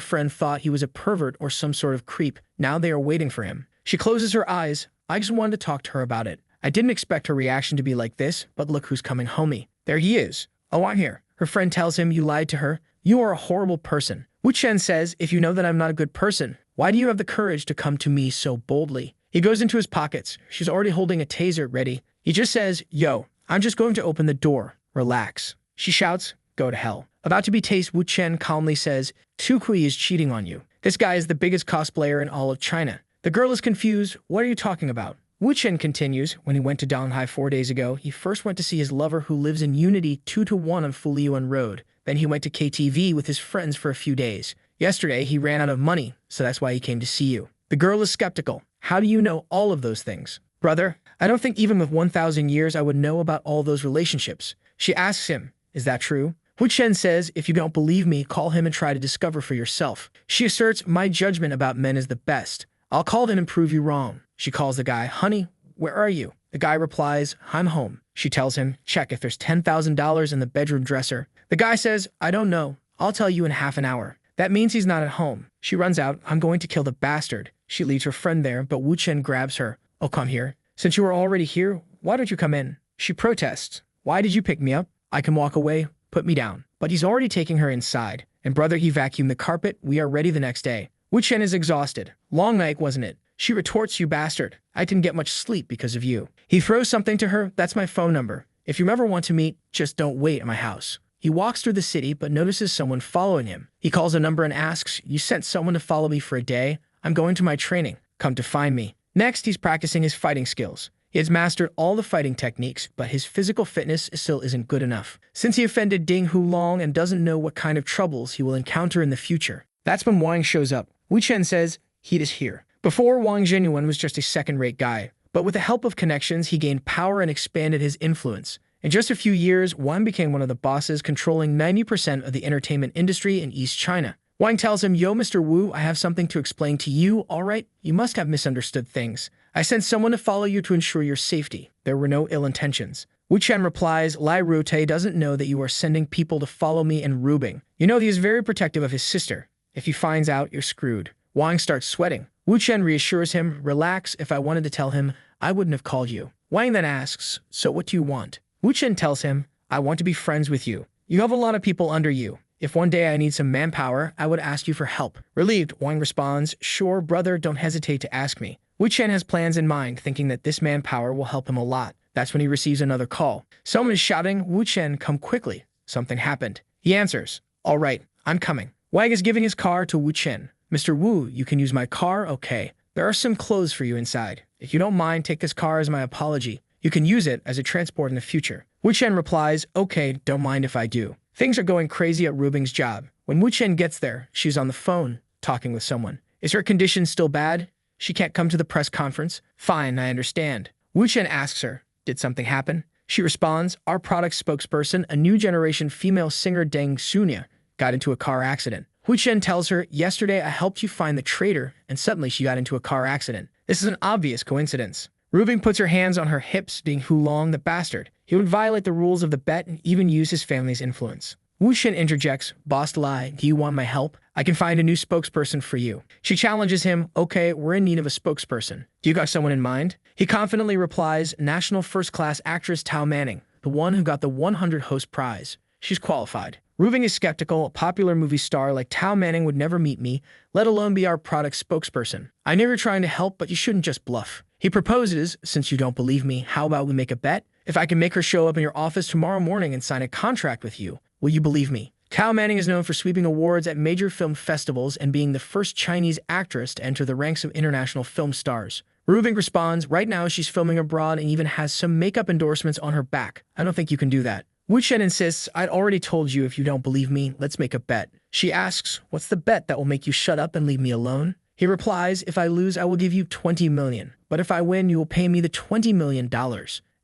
friend thought he was a pervert or some sort of creep. Now they are waiting for him. She closes her eyes. I just wanted to talk to her about it. I didn't expect her reaction to be like this, but look who's coming, homie. There he is. Oh, I'm here. Her friend tells him, you lied to her. You are a horrible person. Wu Chen says, if you know that I'm not a good person, why do you have the courage to come to me so boldly? He goes into his pockets. She's already holding a taser ready. He just says, yo, I'm just going to open the door. Relax. She shouts, go to hell. About to be tased, Wu Chen calmly says, Tu Kui is cheating on you. This guy is the biggest cosplayer in all of China. The girl is confused. What are you talking about? Wu Chen continues, when he went to Donghai 4 days ago, he first went to see his lover who lives in Unity 2-1 on Fuliyuan Road. Then he went to KTV with his friends for a few days. Yesterday, he ran out of money, so that's why he came to see you. The girl is skeptical. How do you know all of those things? Brother, I don't think even with 1,000 years I would know about all those relationships. She asks him, is that true? Wu Chen says, if you don't believe me, call him and try to discover for yourself. She asserts, my judgment about men is the best. I'll call them and prove you wrong. She calls the guy, honey, where are you? The guy replies, I'm home. She tells him, check if there's $10,000 in the bedroom dresser. The guy says, I don't know. I'll tell you in half an hour. That means he's not at home. She runs out, I'm going to kill the bastard. She leaves her friend there, but Wu Chen grabs her. Oh, come here. Since you are already here, why don't you come in? She protests. Why did you pick me up? I can walk away. Put me down. But he's already taking her inside. And brother, he vacuumed the carpet. We are ready the next day. Wu Chen is exhausted. Long night, wasn't it? She retorts, you bastard. I didn't get much sleep because of you. He throws something to her. That's my phone number. If you ever want to meet, just don't wait at my house. He walks through the city, but notices someone following him. He calls a number and asks, you sent someone to follow me for a day? I'm going to my training. Come to find me. Next, he's practicing his fighting skills. He has mastered all the fighting techniques, but his physical fitness still isn't good enough. Since he offended Ding Hulong and doesn't know what kind of troubles he will encounter in the future. That's when Wang shows up. Wu Chen says, he is here. Before, Wang Genuine was just a second-rate guy, but with the help of connections, he gained power and expanded his influence. In just a few years, Wang became one of the bosses controlling 90% of the entertainment industry in East China. Wang tells him, "Yo, Mr. Wu, I have something to explain to you, all right? You must have misunderstood things. I sent someone to follow you to ensure your safety. There were no ill intentions." Wu Chen replies, "Lai Rute doesn't know that you are sending people to follow me and Rubing. You know he is very protective of his sister. If he finds out, you're screwed." Wang starts sweating. Wu Chen reassures him, "Relax, if I wanted to tell him, I wouldn't have called you." Wang then asks, "So what do you want?" Wu Chen tells him, "I want to be friends with you. You have a lot of people under you. If one day I need some manpower, I would ask you for help." Relieved, Wang responds, "Sure, brother, don't hesitate to ask me." Wu Chen has plans in mind, thinking that this manpower will help him a lot. That's when he receives another call. Someone is shouting, "Wu Chen, come quickly. Something happened." He answers, "All right, I'm coming." Wang is giving his car to Wu Chen. "Mr. Wu, you can use my car, okay? There are some clothes for you inside. If you don't mind, take this car as my apology. You can use it as a transport in the future." Wu Chen replies, "Okay, don't mind if I do." Things are going crazy at Rubing's job. When Wu Chen gets there, she's on the phone, talking with someone. Is her condition still bad? She can't come to the press conference? Fine, I understand. Wu Chen asks her, "Did something happen?" She responds, "Our product spokesperson, a new generation female singer Deng Sunya, got into a car accident." Wu Chen tells her, "Yesterday I helped you find the traitor, and suddenly she got into a car accident. This is an obvious coincidence." Rubing puts her hands on her hips, being Hulong the bastard. He would violate the rules of the bet and even use his family's influence. Wu Chen interjects, "Boss Lai, do you want my help? I can find a new spokesperson for you." She challenges him, "Okay, we're in need of a spokesperson. Do you got someone in mind?" He confidently replies, "National first-class actress Tao Manning, the one who got the 100 host prize. She's qualified." Rubing is skeptical. A popular movie star like Tao Manning would never meet me, let alone be our product spokesperson. "I know you're trying to help, but you shouldn't just bluff." He proposes, "Since you don't believe me, how about we make a bet? If I can make her show up in your office tomorrow morning and sign a contract with you, will you believe me?" Tao Manning is known for sweeping awards at major film festivals and being the first Chinese actress to enter the ranks of international film stars. Rubing responds, "Right now she's filming abroad and even has some makeup endorsements on her back. I don't think you can do that." Wu Chen insists, "I'd already told you if you don't believe me, let's make a bet." She asks, "What's the bet that will make you shut up and leave me alone?" He replies, "If I lose, I will give you 20 million. But if I win, you will pay me the $20 million.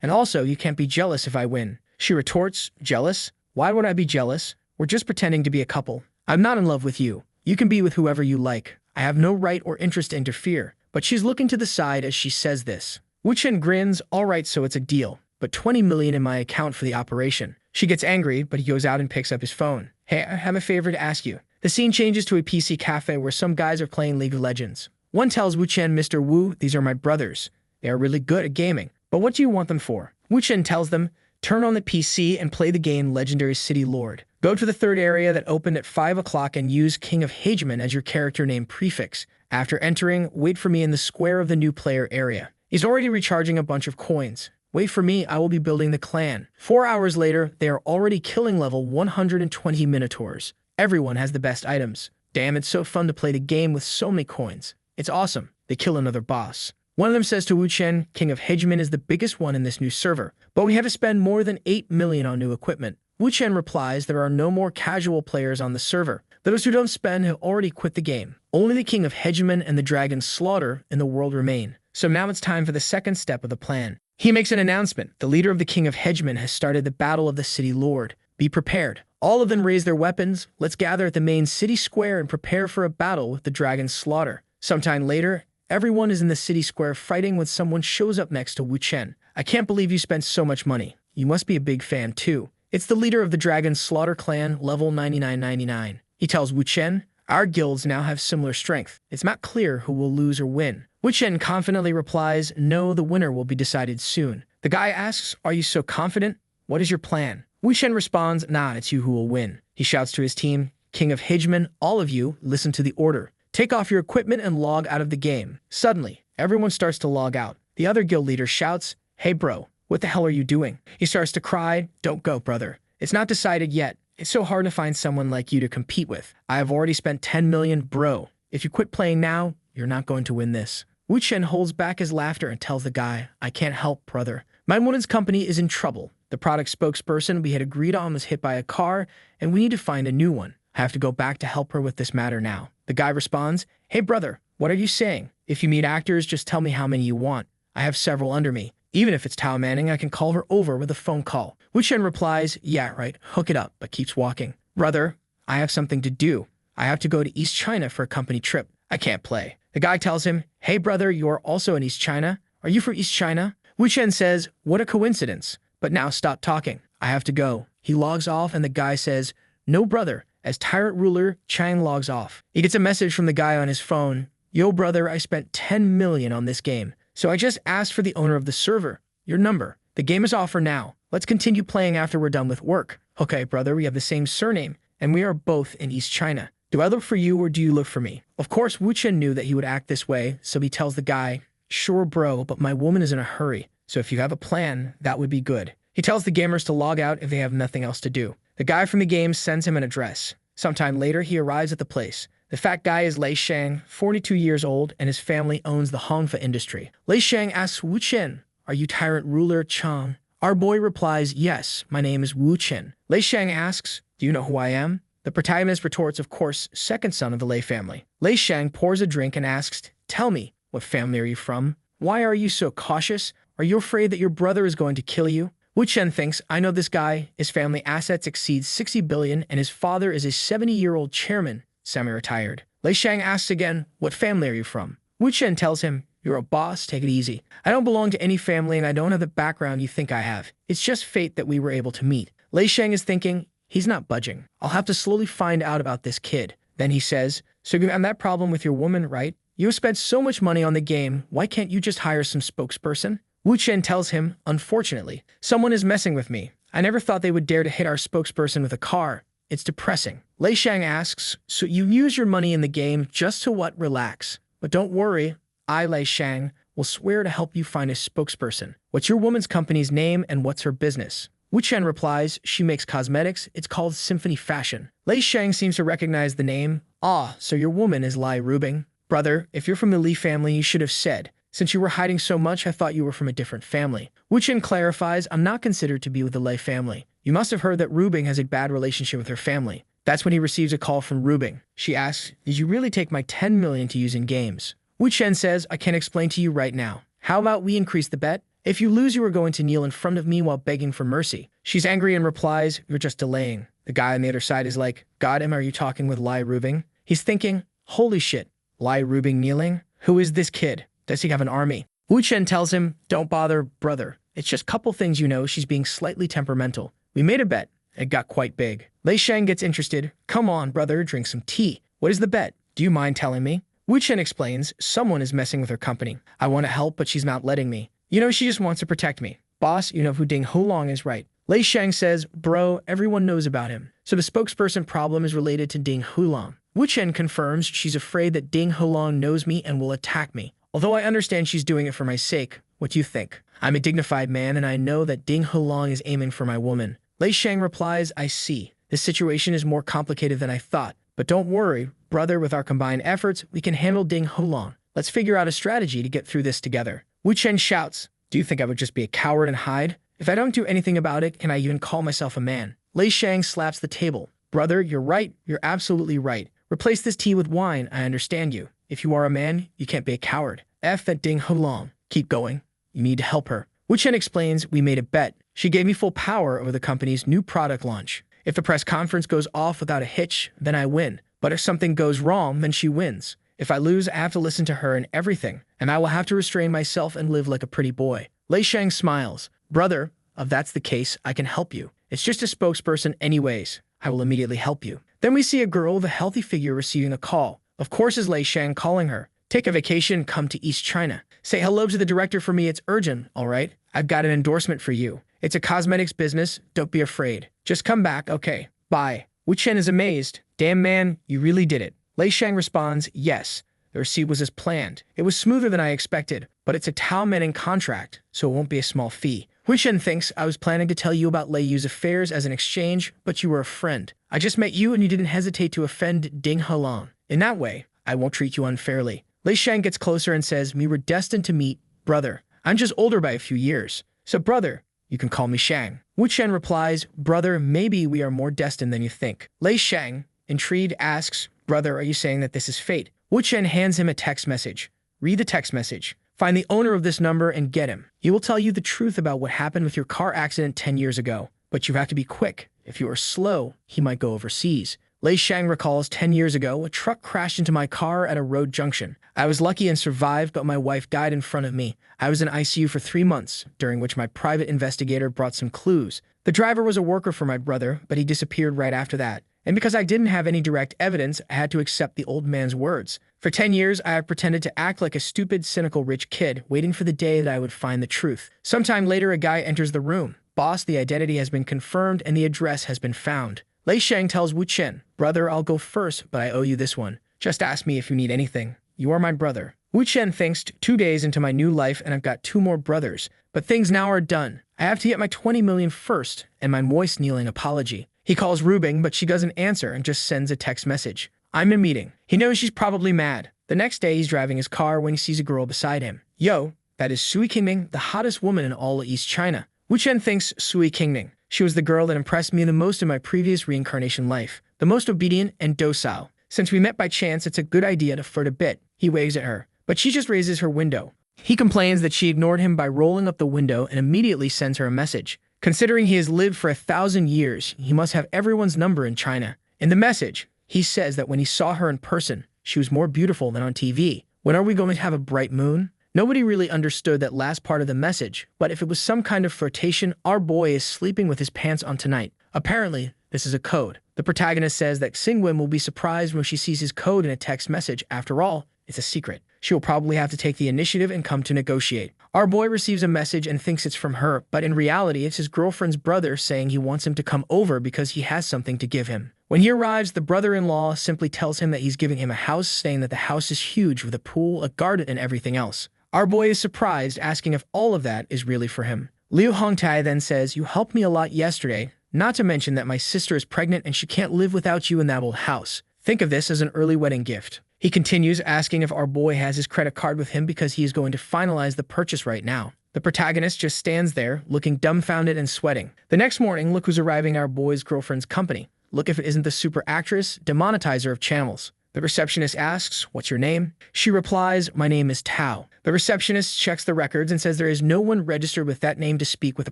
And also, you can't be jealous if I win." She retorts, "Jealous? Why would I be jealous? We're just pretending to be a couple. I'm not in love with you. You can be with whoever you like. I have no right or interest to interfere." But she's looking to the side as she says this. Wu Chen grins, "All right, so it's a deal. But 20 million in my account for the operation." She gets angry, but he goes out and picks up his phone. "Hey, I have a favor to ask you." The scene changes to a PC cafe where some guys are playing League of Legends. One tells Wu Chen, "Mr. Wu, these are my brothers. They are really good at gaming. But what do you want them for?" Wu Chen tells them, "Turn on the PC and play the game Legendary City Lord. Go to the third area that opened at 5 o'clock and use King of Hegemon as your character name prefix. After entering, wait for me in the square of the new player area." He's already recharging a bunch of coins. "Wait for me, I will be building the clan." 4 hours later, they are already killing level 120 Minotaurs. Everyone has the best items. Damn, it's so fun to play the game with so many coins. It's awesome. They kill another boss. One of them says to Wu Chen, "King of Hegemon is the biggest one in this new server, but we have to spend more than 8 million on new equipment." Wu Chen replies, "There are no more casual players on the server. Those who don't spend have already quit the game. Only the King of Hegemon and the Dragon Slaughter in the world remain. So now it's time for the second step of the plan." He makes an announcement. The leader of the King of Hegemon has started the Battle of the City Lord. Be prepared. All of them raise their weapons. Let's gather at the main city square and prepare for a battle with the Dragon Slaughter. Sometime later, everyone is in the city square fighting when someone shows up next to Wu Chen. "I can't believe you spent so much money. You must be a big fan too." It's the leader of the Dragon Slaughter clan, level 9999. He tells Wu Chen, "Our guilds now have similar strength. It's not clear who will lose or win." Wu Chen confidently replies, "No, the winner will be decided soon." The guy asks, "Are you so confident? What is your plan?" Wu Chen responds, "Nah, it's you who will win." He shouts to his team, "King of Hegemon, all of you, listen to the order. Take off your equipment and log out of the game." Suddenly, everyone starts to log out. The other guild leader shouts, "Hey bro, what the hell are you doing?" He starts to cry, "Don't go, brother. It's not decided yet. It's so hard to find someone like you to compete with. I have already spent 10 million, bro. If you quit playing now, you're not going to win this." Wu Chen holds back his laughter and tells the guy, "I can't help, brother. My woman's company is in trouble. The product spokesperson we had agreed on was hit by a car, and we need to find a new one. I have to go back to help her with this matter now." The guy responds, "Hey brother, what are you saying? If you meet actors, just tell me how many you want. I have several under me. Even if it's Tao Manning, I can call her over with a phone call." Wu Chen replies, yeah, right, hook it up, but keeps walking. Brother, I have something to do. I have to go to East China for a company trip. I can't play. The guy tells him, hey brother, you're also in East China? Are you from East China? Wu Chen says, what a coincidence. But now stop talking. I have to go. He logs off and the guy says, no brother. As tyrant ruler, Chang logs off. He gets a message from the guy on his phone. Yo brother, I spent 10 million on this game. So I just asked for the owner of the server. Your number. The game is off for now. Let's continue playing after we're done with work. Okay brother, we have the same surname and we are both in East China. Do I look for you or do you look for me? Of course, Wu Chen knew that he would act this way, so he tells the guy, sure bro, but my woman is in a hurry. So if you have a plan, that would be good. He tells the gamers to log out if they have nothing else to do. The guy from the game sends him an address. Sometime later, he arrives at the place. The fat guy is Lei Shang, 42 years old, and his family owns the Hongfa industry. Lei Shang asks Wu Chen, are you tyrant ruler Chang? Our boy replies, yes, my name is Wu Chen. Lei Shang asks, do you know who I am? The protagonist retorts, of course, second son of the Lei family. Lei Shang pours a drink and asks, tell me, what family are you from? Why are you so cautious? Are you afraid that your brother is going to kill you? Wu Chen thinks, I know this guy. His family assets exceed 60 billion and his father is a 70-year-old chairman, semi-retired. Lei Shang asks again, what family are you from? Wu Chen tells him, you're a boss, take it easy. I don't belong to any family and I don't have the background you think I have. It's just fate that we were able to meet. Lei Shang is thinking, he's not budging. I'll have to slowly find out about this kid. Then he says, so you have that problem with your woman, right? You have spent so much money on the game, why can't you just hire some spokesperson? Wu Chen tells him, unfortunately, someone is messing with me. I never thought they would dare to hit our spokesperson with a car. It's depressing. Lei Shang asks, so you use your money in the game just to what? Relax. But don't worry, I, Lei Shang, will swear to help you find a spokesperson. What's your woman's company's name and what's her business? Wu Chen replies, she makes cosmetics. It's called Symphony Fashion. Lei Shang seems to recognize the name. Ah, so your woman is Lai Rubing. Brother, if you're from the Li family, you should have said. Since you were hiding so much, I thought you were from a different family. Wu Chen clarifies, I'm not considered to be with the Lei family. You must have heard that Rubing has a bad relationship with her family. That's when he receives a call from Rubing. She asks, did you really take my 10 million to use in games? Wu Chen says, I can't explain to you right now. How about we increase the bet? If you lose, you are going to kneel in front of me while begging for mercy. She's angry and replies, you're just delaying. The guy on the other side is like, God, are you talking with Lai Rubing? He's thinking, holy shit, Lai Rubing kneeling? Who is this kid? Does he have an army? Wu Chen tells him, don't bother, brother. It's just couple things you know, she's being slightly temperamental. We made a bet. It got quite big. Lei Shang gets interested. Come on, brother, drink some tea. What is the bet? Do you mind telling me? Wu Chen explains, someone is messing with her company. I want to help, but she's not letting me. You know, she just wants to protect me. Boss, you know who Ding Hulong is, right? Lei Shang says, bro, everyone knows about him. So the spokesperson problem is related to Ding Hulong. Wu Chen confirms she's afraid that Ding Hulong knows me and will attack me. Although I understand she's doing it for my sake, what do you think? I'm a dignified man and I know that Ding Hulong is aiming for my woman. Lei Shang replies, I see. This situation is more complicated than I thought. But don't worry, brother, with our combined efforts, we can handle Ding Hulong. Let's figure out a strategy to get through this together. Wu Chen shouts, do you think I would just be a coward and hide? If I don't do anything about it, can I even call myself a man? Lei Shang slaps the table. Brother, you're right. You're absolutely right. Replace this tea with wine. I understand you. If you are a man, you can't be a coward. F that Ding Hulong. Keep going. You need to help her. Wu Chen explains, we made a bet. She gave me full power over the company's new product launch. If the press conference goes off without a hitch, then I win. But if something goes wrong, then she wins. If I lose, I have to listen to her and everything, and I will have to restrain myself and live like a pretty boy. Lei Shang smiles. Brother, if that's the case, I can help you. It's just a spokesperson anyways. I will immediately help you. Then we see a girl with a healthy figure receiving a call. Of course is Lei Shang calling her. Take a vacation, come to East China. Say hello to the director for me, it's urgent, all right? I've got an endorsement for you. It's a cosmetics business, don't be afraid. Just come back, okay? Bye. Wu Chen is amazed. Damn man, you really did it. Lei Shang responds, yes. The receipt was as planned. It was smoother than I expected, but it's a Tao Menning contract, so it won't be a small fee. Wu Chen thinks I was planning to tell you about Lei Yu's affairs as an exchange, but you were a friend. I just met you and you didn't hesitate to offend Ding Hulong. In that way, I won't treat you unfairly. Lei Shang gets closer and says, we were destined to meet, brother. I'm just older by a few years. So brother, you can call me Shang. Wu Chen replies, brother, maybe we are more destined than you think. Lei Shang, intrigued, asks, brother, are you saying that this is fate? Wu Chen hands him a text message. Read the text message. Find the owner of this number and get him. He will tell you the truth about what happened with your car accident 10 years ago. but you have to be quick. If you are slow, he might go overseas. Lei Shang recalls 10 years ago, a truck crashed into my car at a road junction. I was lucky and survived, but my wife died in front of me. I was in ICU for 3 months, during which my private investigator brought some clues. The driver was a worker for my brother, but he disappeared right after that. And because I didn't have any direct evidence, I had to accept the old man's words. For 10 years, I have pretended to act like a stupid, cynical rich kid, waiting for the day that I would find the truth. Sometime later, a guy enters the room. Boss, the identity has been confirmed and the address has been found. Lei Shang tells Wu Chen, "Brother, I'll go first, but I owe you this one. Just ask me if you need anything. You are my brother." Wu Chen thinks 2 days into my new life and I've got 2 more brothers. But things now are done. I have to get my 20 million first, and my moist kneeling apology. He calls Rubing, but she doesn't answer and just sends a text message. I'm in meeting. He knows she's probably mad. The next day, he's driving his car when he sees a girl beside him. Yo, that is Sui Qingming, the hottest woman in all of East China. Wu Chen thinks Sui Qingming. She was the girl that impressed me the most in my previous reincarnation life, the most obedient and docile. Since we met by chance, it's a good idea to flirt a bit. He waves at her, but she just raises her window. He complains that she ignored him by rolling up the window and immediately sends her a message. Considering he has lived for 1,000 years, he must have everyone's number in China. In the message, he says that when he saw her in person, she was more beautiful than on TV. When are we going to have a bright moon? Nobody really understood that last part of the message, but if it was some kind of flirtation, our boy is sleeping with his pants on tonight. Apparently, this is a code. The protagonist says that Xingwen will be surprised when she sees his code in a text message. After all, it's a secret. She will probably have to take the initiative and come to negotiate. Our boy receives a message and thinks it's from her, but in reality, it's his girlfriend's brother saying he wants him to come over because he has something to give him. When he arrives, the brother-in-law simply tells him that he's giving him a house, saying that the house is huge with a pool, a garden, and everything else. Our boy is surprised, asking if all of that is really for him. Liu Hongtai then says, "You helped me a lot yesterday, not to mention that my sister is pregnant and she can't live without you in that old house. Think of this as an early wedding gift." He continues, asking if our boy has his credit card with him because he is going to finalize the purchase right now. The protagonist just stands there, looking dumbfounded and sweating. The next morning, look who's arriving at our boy's girlfriend's company. Look if it isn't the super actress, demonetizer of channels. The receptionist asks, "What's your name?" She replies, "My name is Tao." The receptionist checks the records and says there is no one registered with that name to speak with the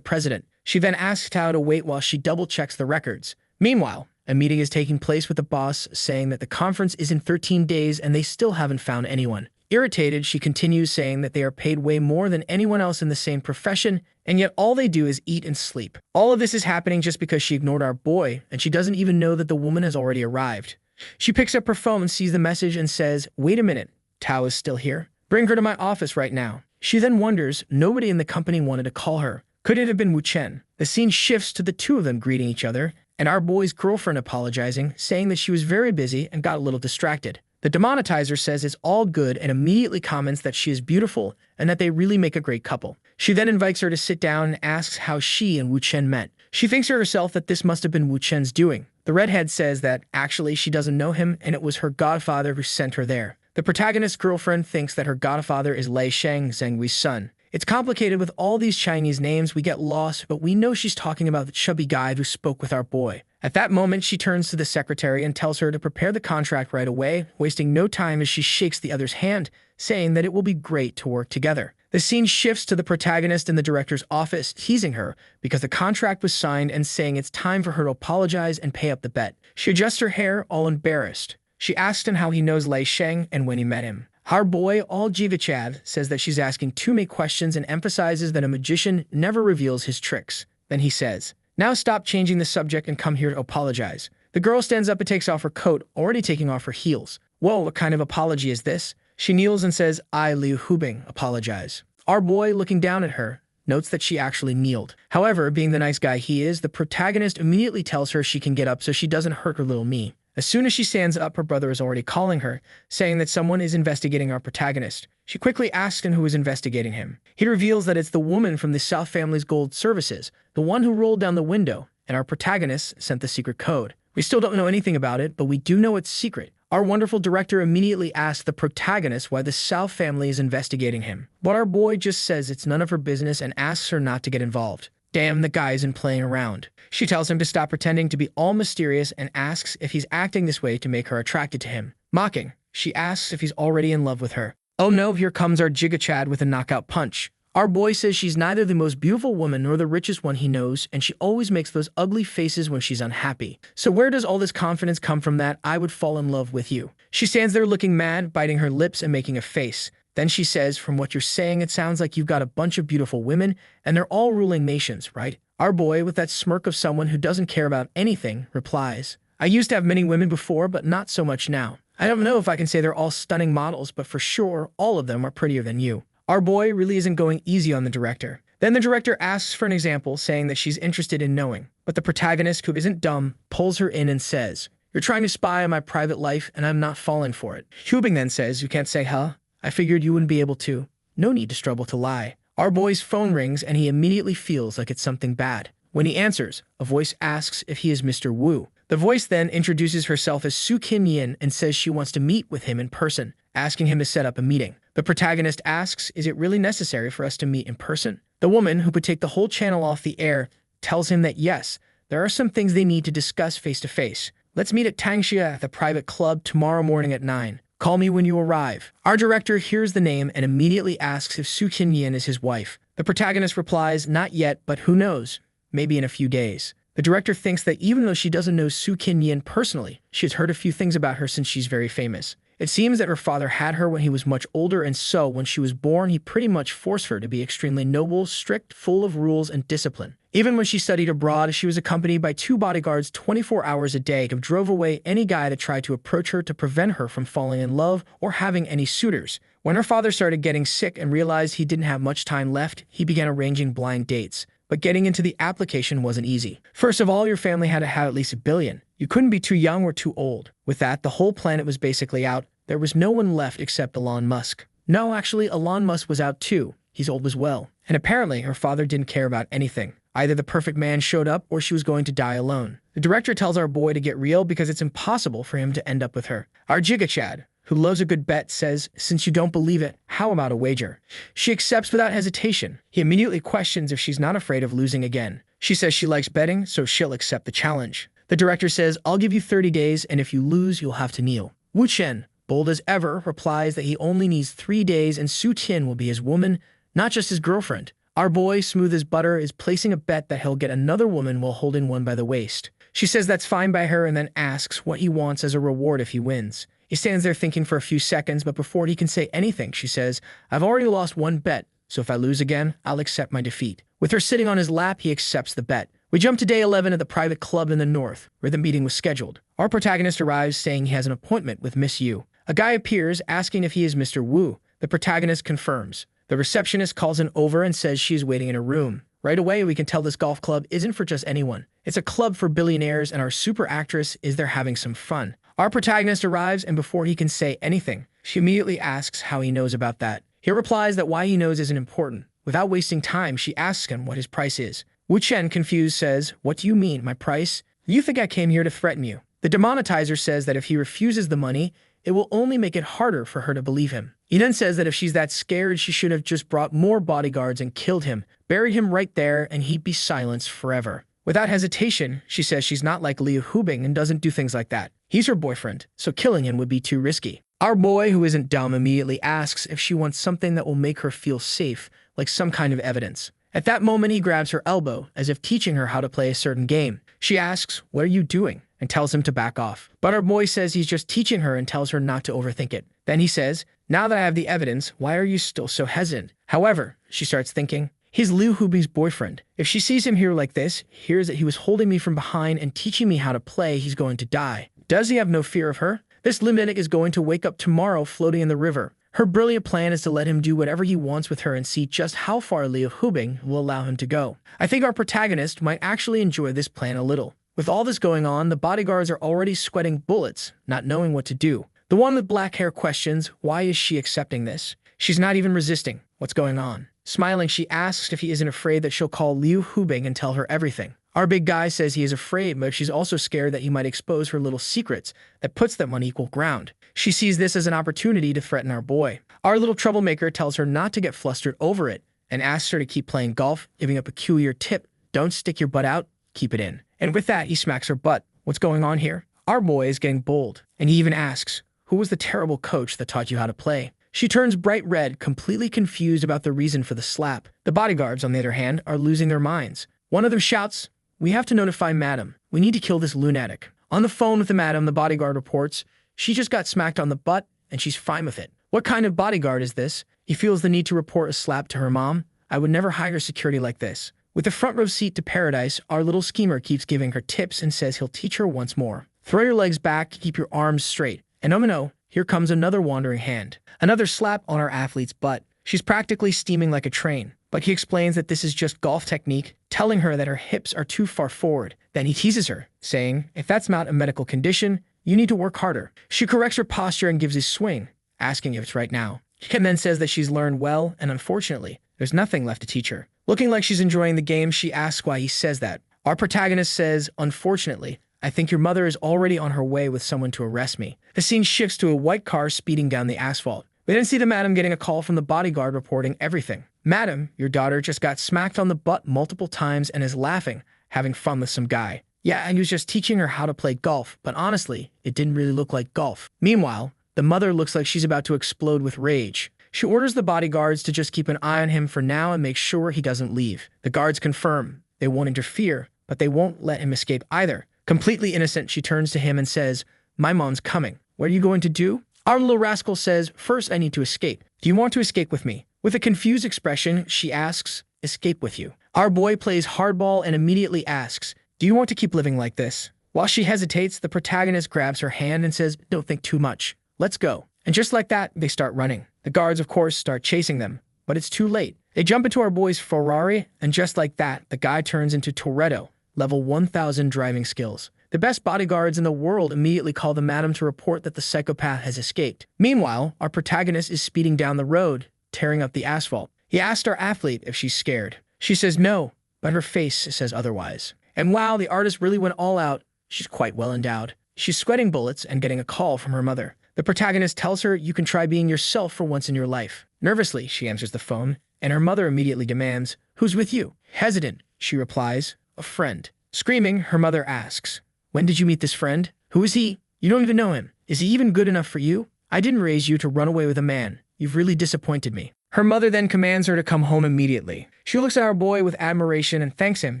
president. She then asks Tao to wait while she double-checks the records. Meanwhile, a meeting is taking place with the boss, saying that the conference is in 13 days and they still haven't found anyone. Irritated, she continues saying that they are paid way more than anyone else in the same profession, and yet all they do is eat and sleep. All of this is happening just because she ignored our boy, and she doesn't even know that the woman has already arrived. She picks up her phone and sees the message and says, "Wait a minute, Tao is still here? Bring her to my office right now." She then wonders, nobody in the company wanted to call her. Could it have been Wu Chen? The scene shifts to the two of them greeting each other, and our boy's girlfriend apologizing, saying that she was very busy and got a little distracted. The demonetizer says it's all good and immediately comments that she is beautiful and that they really make a great couple. She then invites her to sit down and asks how she and Wu Chen met. She thinks to herself that this must have been Wu Chen's doing. The redhead says that actually she doesn't know him and it was her godfather who sent her there. The protagonist's girlfriend thinks that her godfather is Lei Shang, Zhenghui's son. It's complicated with all these Chinese names, we get lost, but we know she's talking about the chubby guy who spoke with our boy. At that moment, she turns to the secretary and tells her to prepare the contract right away, wasting no time as she shakes the other's hand, saying that it will be great to work together. The scene shifts to the protagonist in the director's office, teasing her because the contract was signed and saying it's time for her to apologize and pay up the bet. She adjusts her hair, all embarrassed. She asks him how he knows Lei Sheng and when he met him. Our boy, all Jivichad, says that she's asking too many questions and emphasizes that a magician never reveals his tricks. Then he says, "Now stop changing the subject and come here to apologize." The girl stands up and takes off her coat, already taking off her heels. Whoa, what kind of apology is this? She kneels and says, "I, Liu Hubing, apologize." Our boy, looking down at her, notes that she actually kneeled. However, being the nice guy he is, the protagonist immediately tells her she can get up so she doesn't hurt her little me. As soon as she stands up, her brother is already calling her, saying that someone is investigating our protagonist. She quickly asks him who is investigating him. He reveals that it's the woman from the South Family's Gold Services, the one who rolled down the window, and our protagonist sent the secret code. We still don't know anything about it, but we do know it's secret. Our wonderful director immediately asks the protagonist why the South family is investigating him. But our boy just says it's none of her business and asks her not to get involved. Damn, the guy isn't playing around. She tells him to stop pretending to be all mysterious and asks if he's acting this way to make her attracted to him. Mocking, she asks if he's already in love with her. Oh no, here comes our Giga Chad with a knockout punch. Our boy says she's neither the most beautiful woman nor the richest one he knows, and she always makes those ugly faces when she's unhappy. So where does all this confidence come from that I would fall in love with you? She stands there looking mad, biting her lips and making a face. Then she says, from what you're saying, it sounds like you've got a bunch of beautiful women, and they're all ruling nations, right? Our boy, with that smirk of someone who doesn't care about anything, replies, I used to have many women before, but not so much now. I don't know if I can say they're all stunning models, but for sure, all of them are prettier than you. Our boy really isn't going easy on the director. Then the director asks for an example, saying that she's interested in knowing. But the protagonist, who isn't dumb, pulls her in and says, you're trying to spy on my private life, and I'm not falling for it. Hubing then says, you can't say, huh? I figured you wouldn't be able to. No need to struggle to lie. Our boy's phone rings, and he immediately feels like it's something bad. When he answers, a voice asks if he is Mr. Wu. The voice then introduces herself as Soo Kim Yin and says she wants to meet with him in person, asking him to set up a meeting. The protagonist asks, is it really necessary for us to meet in person? The woman, who could take the whole channel off the air, tells him that yes, there are some things they need to discuss face to face. Let's meet at Tangxia at the private club tomorrow morning at 9. Call me when you arrive. Our director hears the name and immediately asks if Soo Kim Yin is his wife. The protagonist replies, not yet, but who knows? Maybe in a few days. The director thinks that even though she doesn't know Soo Kim Yin personally, she has heard a few things about her since she's very famous. It seems that her father had her when he was much older, and so when she was born, he pretty much forced her to be extremely noble, strict, full of rules and discipline. Even when she studied abroad, she was accompanied by 2 bodyguards 24 hours a day who drove away any guy that tried to approach her to prevent her from falling in love or having any suitors. When her father started getting sick and realized he didn't have much time left, he began arranging blind dates. But getting into the application wasn't easy. First of all, your family had to have at least $1 billion. You couldn't be too young or too old. With that, the whole planet was basically out. There was no one left except Elon Musk. No, actually, Elon Musk was out too. He's old as well. And apparently, her father didn't care about anything. Either the perfect man showed up or she was going to die alone. The director tells our boy to get real because it's impossible for him to end up with her. Our Giga Chad, who loves a good bet, says, since you don't believe it, how about a wager? She accepts without hesitation. He immediately questions if she's not afraid of losing again. She says she likes betting, so she'll accept the challenge. The director says, I'll give you 30 days, and if you lose, you'll have to kneel. Wu Chen, bold as ever, replies that he only needs 3 days and Soo Tin will be his woman, not just his girlfriend. Our boy, smooth as butter, is placing a bet that he'll get another woman while holding one by the waist. She says that's fine by her and then asks what he wants as a reward if he wins. He stands there thinking for a few seconds, but before he can say anything, she says, I've already lost 1 bet, so if I lose again, I'll accept my defeat. With her sitting on his lap, he accepts the bet. We jump to day 11 at the private club in the north, where the meeting was scheduled. Our protagonist arrives saying he has an appointment with Miss Yu. A guy appears asking if he is Mr. Wu. The protagonist confirms. The receptionist calls him over and says she is waiting in her room. Right away, we can tell this golf club isn't for just anyone. It's a club for billionaires, and our super actress is there having some fun. Our protagonist arrives, and before he can say anything, she immediately asks how he knows about that. He replies that why he knows isn't important. Without wasting time, she asks him what his price is. Wu Chen, confused, says, what do you mean, my price? You think I came here to threaten you? The demonetizer says that if he refuses the money, it will only make it harder for her to believe him. He then says that if she's that scared, she should have just brought more bodyguards and killed him, buried him right there, and he'd be silenced forever. Without hesitation, she says she's not like Liu Hubing and doesn't do things like that. He's her boyfriend, so killing him would be too risky. Our boy, who isn't dumb, immediately asks if she wants something that will make her feel safe, like some kind of evidence. At that moment, he grabs her elbow, as if teaching her how to play a certain game. She asks, what are you doing? And tells him to back off. But our boy says he's just teaching her and tells her not to overthink it. Then he says, now that I have the evidence, why are you still so hesitant? However, she starts thinking, he's Liu Hubing's boyfriend. If she sees him here like this, hears that he was holding me from behind and teaching me how to play, he's going to die. Does he have no fear of her? This lunatic is going to wake up tomorrow floating in the river. Her brilliant plan is to let him do whatever he wants with her and see just how far Liu Hubing will allow him to go. I think our protagonist might actually enjoy this plan a little. With all this going on, the bodyguards are already sweating bullets, not knowing what to do. The one with black hair questions, why is she accepting this? She's not even resisting. What's going on? Smiling, she asks if he isn't afraid that she'll call Liu Hubing and tell her everything. Our big guy says he is afraid, but she's also scared that he might expose her little secrets that puts them on equal ground. She sees this as an opportunity to threaten our boy. Our little troublemaker tells her not to get flustered over it and asks her to keep playing golf, giving a peculiar tip. Don't stick your butt out, keep it in. And with that, he smacks her butt. What's going on here? Our boy is getting bold, and he even asks, who was the terrible coach that taught you how to play? She turns bright red, completely confused about the reason for the slap. The bodyguards, on the other hand, are losing their minds. One of them shouts, "We have to notify Madam. We need to kill this lunatic." On the phone with the Madam, the bodyguard reports, "She just got smacked on the butt, and she's fine with it." What kind of bodyguard is this? He feels the need to report a slap to her mom. I would never hire security like this. With the front row seat to paradise, our little schemer keeps giving her tips and says he'll teach her once more. Throw your legs back, keep your arms straight. And oh no, here comes another wandering hand. Another slap on our athlete's butt. She's practically steaming like a train. But he explains that this is just golf technique, telling her that her hips are too far forward. Then he teases her, saying, if that's not a medical condition, you need to work harder. She corrects her posture and gives a swing, asking if it's right now. He then says that she's learned well, and unfortunately, there's nothing left to teach her. Looking like she's enjoying the game, she asks why he says that. Our protagonist says, unfortunately, I think your mother is already on her way with someone to arrest me. The scene shifts to a white car speeding down the asphalt. We then see the madam getting a call from the bodyguard reporting everything. Madam, your daughter just got smacked on the butt multiple times and is laughing, having fun with some guy. Yeah, he was just teaching her how to play golf, but honestly, it didn't really look like golf. Meanwhile, the mother looks like she's about to explode with rage. She orders the bodyguards to just keep an eye on him for now and make sure he doesn't leave. The guards confirm they won't interfere, but they won't let him escape either. Completely innocent, she turns to him and says, my mom's coming. What are you going to do? Our little rascal says, first I need to escape. Do you want to escape with me? With a confused expression, she asks, escape with you. Our boy plays hardball and immediately asks, do you want to keep living like this? While she hesitates, the protagonist grabs her hand and says, don't think too much. Let's go. And just like that, they start running. The guards, of course, start chasing them, but it's too late. They jump into our boy's Ferrari, and just like that, the guy turns into Toretto, level 1000 driving skills. The best bodyguards in the world immediately call the madam to report that the psychopath has escaped. Meanwhile, our protagonist is speeding down the road, tearing up the asphalt. He asked our athlete if she's scared. She says no, but her face says otherwise. And wow, the artist really went all out. She's quite well endowed. She's sweating bullets and getting a call from her mother. The protagonist tells her you can try being yourself for once in your life. Nervously, she answers the phone, and her mother immediately demands, who's with you? Hesitant, she replies, a friend. Screaming, her mother asks, when did you meet this friend? Who is he? You don't even know him. Is he even good enough for you? I didn't raise you to run away with a man. You've really disappointed me. Her mother then commands her to come home immediately. She looks at our boy with admiration and thanks him,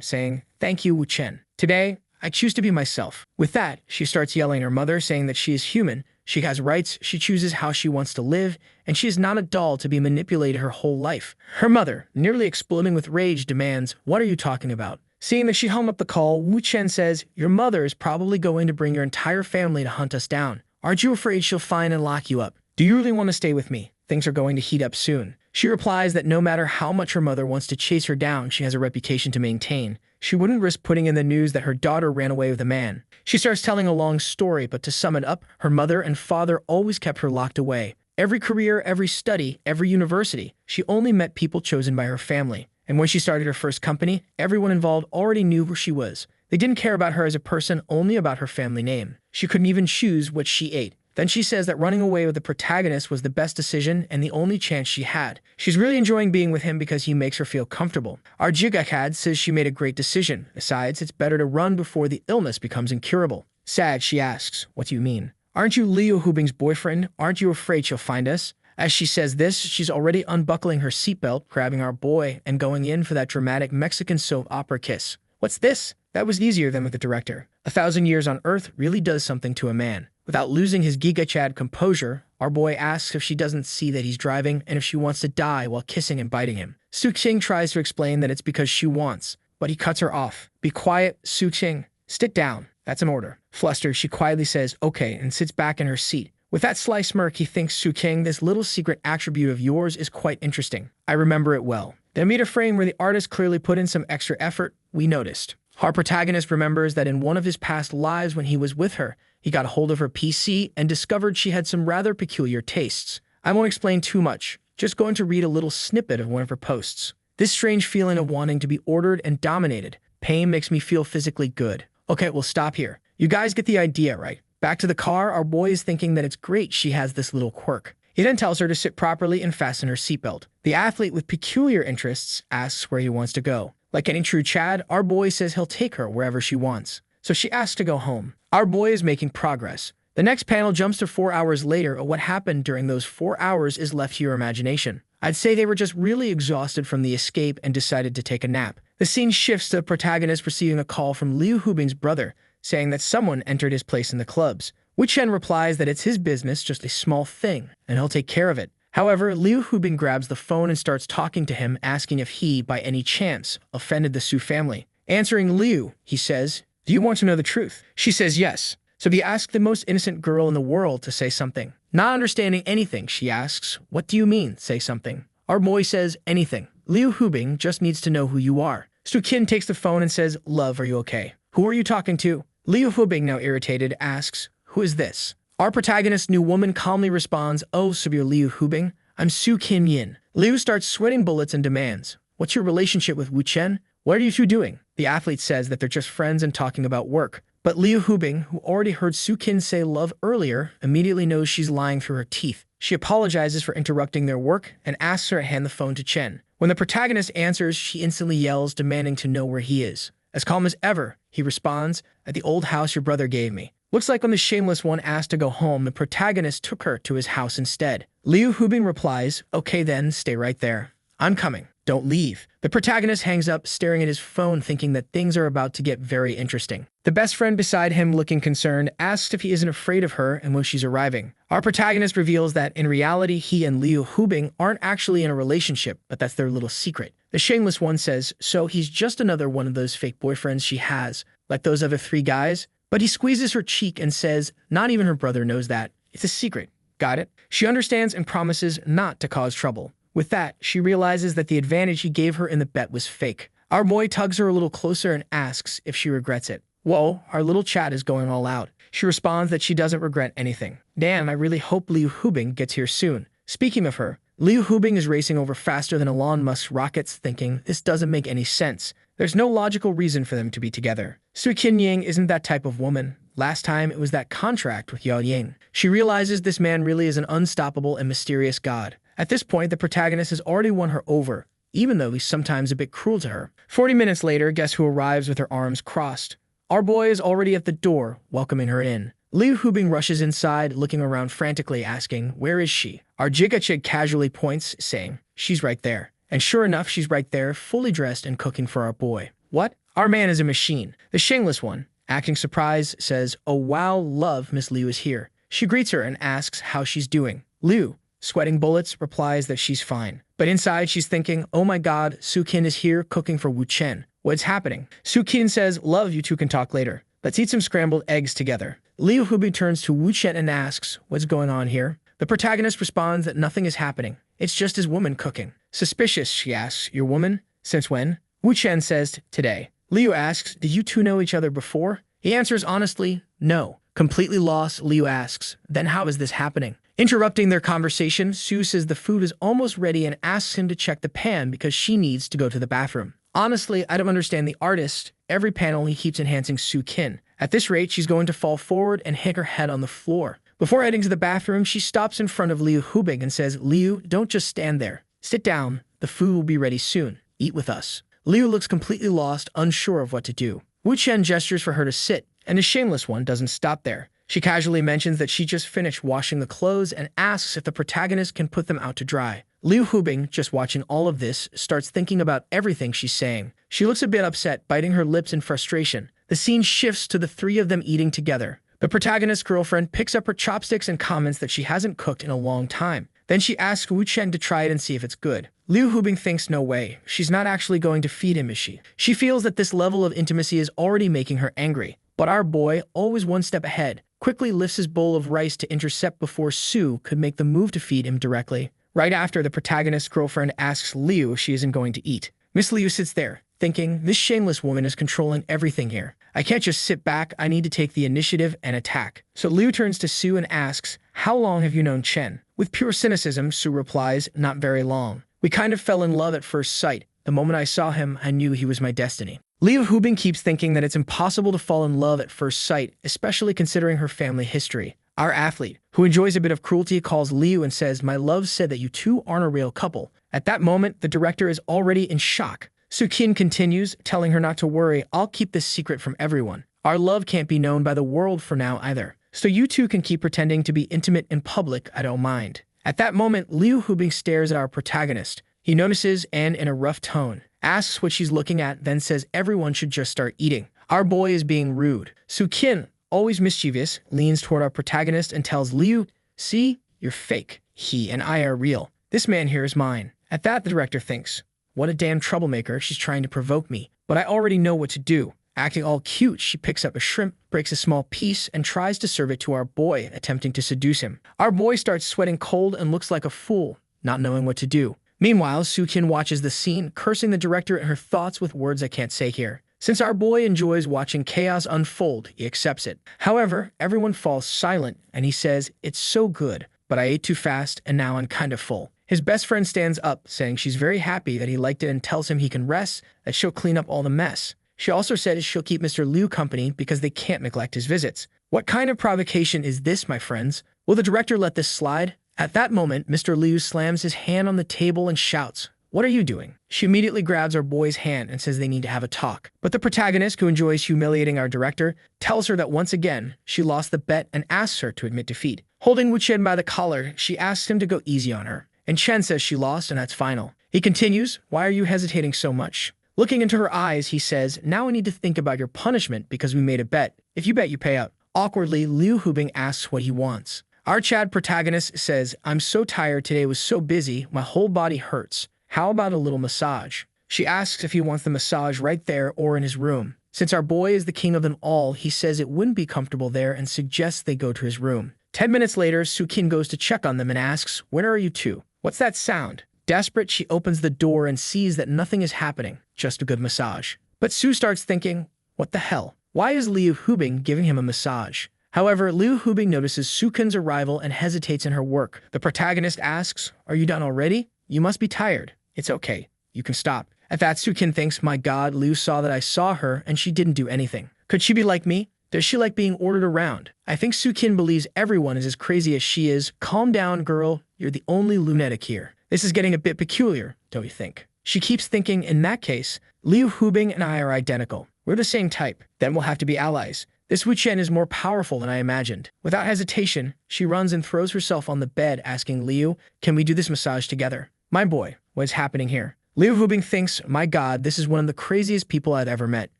saying, thank you, Wu Chen. Today, I choose to be myself. With that, she starts yelling at her mother, saying that she is human, she has rights, she chooses how she wants to live, and she is not a doll to be manipulated her whole life. Her mother, nearly exploding with rage, demands, what are you talking about? Seeing that she hung up the call, Wu Chen says, your mother is probably going to bring your entire family to hunt us down. Aren't you afraid she'll find and lock you up? Do you really want to stay with me? Things are going to heat up soon. She replies that no matter how much her mother wants to chase her down, she has a reputation to maintain. She wouldn't risk putting in the news that her daughter ran away with a man. She starts telling a long story, but to sum it up, her mother and father always kept her locked away. Every career, every study, every university, she only met people chosen by her family. And when she started her first company, everyone involved already knew who she was. They didn't care about her as a person, only about her family name. She couldn't even choose what she ate. Then she says that running away with the protagonist was the best decision and the only chance she had. She's really enjoying being with him because he makes her feel comfortable. Our Jigakad says she made a great decision. Besides, it's better to run before the illness becomes incurable. Sad, she asks, what do you mean? Aren't you Liu Hubing's boyfriend? Aren't you afraid she'll find us? As she says this, she's already unbuckling her seatbelt, grabbing our boy, and going in for that dramatic Mexican soap opera kiss. What's this? That was easier than with the director. 1,000 years on Earth really does something to a man. Without losing his Giga Chad composure, our boy asks if she doesn't see that he's driving and if she wants to die while kissing and biting him. Su Qing tries to explain that it's because she wants, but he cuts her off. Be quiet, Su Qing. Sit down. That's an order. Flustered, she quietly says, okay, and sits back in her seat. With that sly smirk, he thinks, Su Qing, this little secret attribute of yours is quite interesting. I remember it well. Then meet a frame where the artist clearly put in some extra effort. We noticed. Our protagonist remembers that in one of his past lives when he was with her, he got a hold of her PC and discovered she had some rather peculiar tastes. I won't explain too much, just going to read a little snippet of one of her posts. This strange feeling of wanting to be ordered and dominated. Pain makes me feel physically good. Okay, we'll stop here. You guys get the idea, right? Back to the car, our boy is thinking that it's great she has this little quirk. He then tells her to sit properly and fasten her seatbelt. The athlete with peculiar interests asks where he wants to go. Like any true Chad, our boy says he'll take her wherever she wants. So she asks to go home. Our boy is making progress. The next panel jumps to 4 hours later, and what happened during those 4 hours is left to your imagination. I'd say they were just really exhausted from the escape and decided to take a nap. The scene shifts to the protagonist receiving a call from Liu Hubing's brother, saying that someone entered his place in the clubs. Wu Chen replies that it's his business, just a small thing, and he'll take care of it. However, Liu Hubing grabs the phone and starts talking to him, asking if he, by any chance, offended the Su family. Answering Liu, he says, "Do you want to know the truth?" She says yes. So he asks the most innocent girl in the world to say something. Not understanding anything, she asks, "What do you mean, say something?" Our boy says, "Anything. Liu Hubing just needs to know who you are." Su Qin takes the phone and says, "Love, are you okay? Who are you talking to?" Liu Hubing, now irritated, asks, "Who is this?" Our protagonist's new woman calmly responds, "Oh, so you're Liu Hubing? I'm Su Qin Yin." Liu starts sweating bullets and demands, "What's your relationship with Wu Chen? What are you two doing?" The athlete says that they're just friends and talking about work. But Liu Hubing, who already heard Su Qin say love earlier, immediately knows she's lying through her teeth. She apologizes for interrupting their work and asks her to hand the phone to Chen. When the protagonist answers, she instantly yells, demanding to know where he is. As calm as ever, he responds, "At the old house your brother gave me." Looks like when the shameless one asked to go home, the protagonist took her to his house instead. Liu Hubing replies, "Okay then, stay right there. I'm coming. Don't leave." The protagonist hangs up, staring at his phone, thinking that things are about to get very interesting. The best friend beside him, looking concerned, asks if he isn't afraid of her and when she's arriving. Our protagonist reveals that, in reality, he and Liu Hubing aren't actually in a relationship, but that's their little secret. The shameless one says, so he's just another one of those fake boyfriends she has, like those other 3 guys? But he squeezes her cheek and says, not even her brother knows that. It's a secret. Got it? She understands and promises not to cause trouble. With that, she realizes that the advantage he gave her in the bet was fake. Our boy tugs her a little closer and asks if she regrets it. Whoa, our little chat is going all out. She responds that she doesn't regret anything. Damn, I really hope Liu Hubing gets here soon. Speaking of her, Liu Hubing is racing over faster than Elon Musk's rockets, thinking this doesn't make any sense. There's no logical reason for them to be together. Su Qinying isn't that type of woman. Last time, it was that contract with Yao Ying. She realizes this man really is an unstoppable and mysterious god. At this point, the protagonist has already won her over, even though he's sometimes a bit cruel to her. 40 minutes later, guess who arrives with her arms crossed? Our boy is already at the door, welcoming her in. Liu Hubing rushes inside, looking around frantically, asking, where is she? Our Jigga casually points, saying, she's right there. And sure enough, she's right there, fully dressed and cooking for our boy. What? Our man is a machine. The shameless one, acting surprised, says, oh wow, love, Miss Liu is here. She greets her and asks how she's doing. Liu, sweating bullets, replies that she's fine. But inside, she's thinking, oh my god, Su Qin is here cooking for Wu Chen. What's happening? Su Qin says, love, you two can talk later. Let's eat some scrambled eggs together. Liu Hubing turns to Wu Chen and asks, what's going on here? The protagonist responds that nothing is happening. It's just his woman cooking. Suspicious, she asks, your woman? Since when? Wu Chen says, today. Liu asks, did you two know each other before? He answers honestly, no. Completely lost, Liu asks, then how is this happening? Interrupting their conversation, Su says the food is almost ready and asks him to check the pan because she needs to go to the bathroom. Honestly, I don't understand the artist. Every panel he keeps enhancing Su Qin. At this rate, she's going to fall forward and hit her head on the floor. Before heading to the bathroom, she stops in front of Liu Hubing and says, Liu, don't just stand there. Sit down. The food will be ready soon. Eat with us. Liu looks completely lost, unsure of what to do. Wu Chen gestures for her to sit, and the shameless one doesn't stop there. She casually mentions that she just finished washing the clothes and asks if the protagonist can put them out to dry. Liu Hubing, just watching all of this, starts thinking about everything she's saying. She looks a bit upset, biting her lips in frustration. The scene shifts to the 3 of them eating together. The protagonist's girlfriend picks up her chopsticks and comments that she hasn't cooked in a long time. Then she asks Wu Chen to try it and see if it's good. Liu Hubing thinks no way. She's not actually going to feed him, is she? She feels that this level of intimacy is already making her angry. But our boy, always one step ahead, quickly lifts his bowl of rice to intercept before Su could make the move to feed him directly. Right after, the protagonist's girlfriend asks Liu if she isn't going to eat. Miss Liu sits there, thinking, this shameless woman is controlling everything here. I can't just sit back, I need to take the initiative and attack. So Liu turns to Su and asks, how long have you known Chen? With pure cynicism, Su replies, not very long. We kind of fell in love at first sight. The moment I saw him, I knew he was my destiny. Liu Hubing keeps thinking that it's impossible to fall in love at first sight, especially considering her family history. Our athlete, who enjoys a bit of cruelty, calls Liu and says, my love said that you two aren't a real couple. At that moment, the director is already in shock. Su Qin continues, telling her not to worry, I'll keep this secret from everyone. Our love can't be known by the world for now either. So you two can keep pretending to be intimate in public, I don't mind. At that moment, Liu Hubing stares at our protagonist. He notices and, in a rough tone, asks what she's looking at, then says everyone should just start eating. Our boy is being rude. Su-kin, always mischievous, leans toward our protagonist and tells Liu, "See, you're fake. He and I are real. This man here is mine." At that, the director thinks, what a damn troublemaker, she's trying to provoke me. But I already know what to do. Acting all cute, she picks up a shrimp, breaks a small piece, and tries to serve it to our boy, attempting to seduce him. Our boy starts sweating cold and looks like a fool, not knowing what to do. Meanwhile, Su-kin watches the scene, cursing the director and her thoughts with words I can't say here. Since our boy enjoys watching chaos unfold, he accepts it. However, everyone falls silent, and he says, "It's so good, but I ate too fast, and now I'm kind of full." His best friend stands up, saying she's very happy that he liked it and tells him he can rest, that she'll clean up all the mess. She also says she'll keep Mr. Liu company because they can't neglect his visits. What kind of provocation is this, my friends? Will the director let this slide? At that moment, Mr. Liu slams his hand on the table and shouts, "What are you doing?" She immediately grabs our boy's hand and says they need to have a talk. But the protagonist, who enjoys humiliating our director, tells her that once again, she lost the bet and asks her to admit defeat. Holding Wu Chen by the collar, she asks him to go easy on her. And Chen says she lost and that's final. He continues, "Why are you hesitating so much?" Looking into her eyes, he says, "Now I need to think about your punishment because we made a bet. If you bet, you pay out." Awkwardly, Liu Hubing asks what he wants. Our Chad protagonist says, "I'm so tired today, was so busy, my whole body hurts. How about a little massage?" She asks if he wants the massage right there or in his room. Since our boy is the king of them all, he says it wouldn't be comfortable there and suggests they go to his room. 10 minutes later, Su-kin goes to check on them and asks, "Where are you two? What's that sound?" Desperate, she opens the door and sees that nothing is happening, just a good massage. But Su starts thinking, what the hell? Why is Liu Hubing giving him a massage? However, Liu Hubing notices Su-kin's arrival and hesitates in her work. The protagonist asks, "Are you done already? You must be tired." "It's okay. You can stop." At that, Su-kin thinks, my God, Liu saw that I saw her and she didn't do anything. Could she be like me? Does she like being ordered around? I think Su-kin believes everyone is as crazy as she is. Calm down, girl. You're the only lunatic here. This is getting a bit peculiar, don't you think? She keeps thinking, in that case, Liu Hubing and I are identical. We're the same type. Then we'll have to be allies. This Wu Chen is more powerful than I imagined. Without hesitation, she runs and throws herself on the bed, asking Liu, "Can we do this massage together?" My boy, what is happening here? Liu Hubing thinks, my God, this is one of the craziest people I've ever met.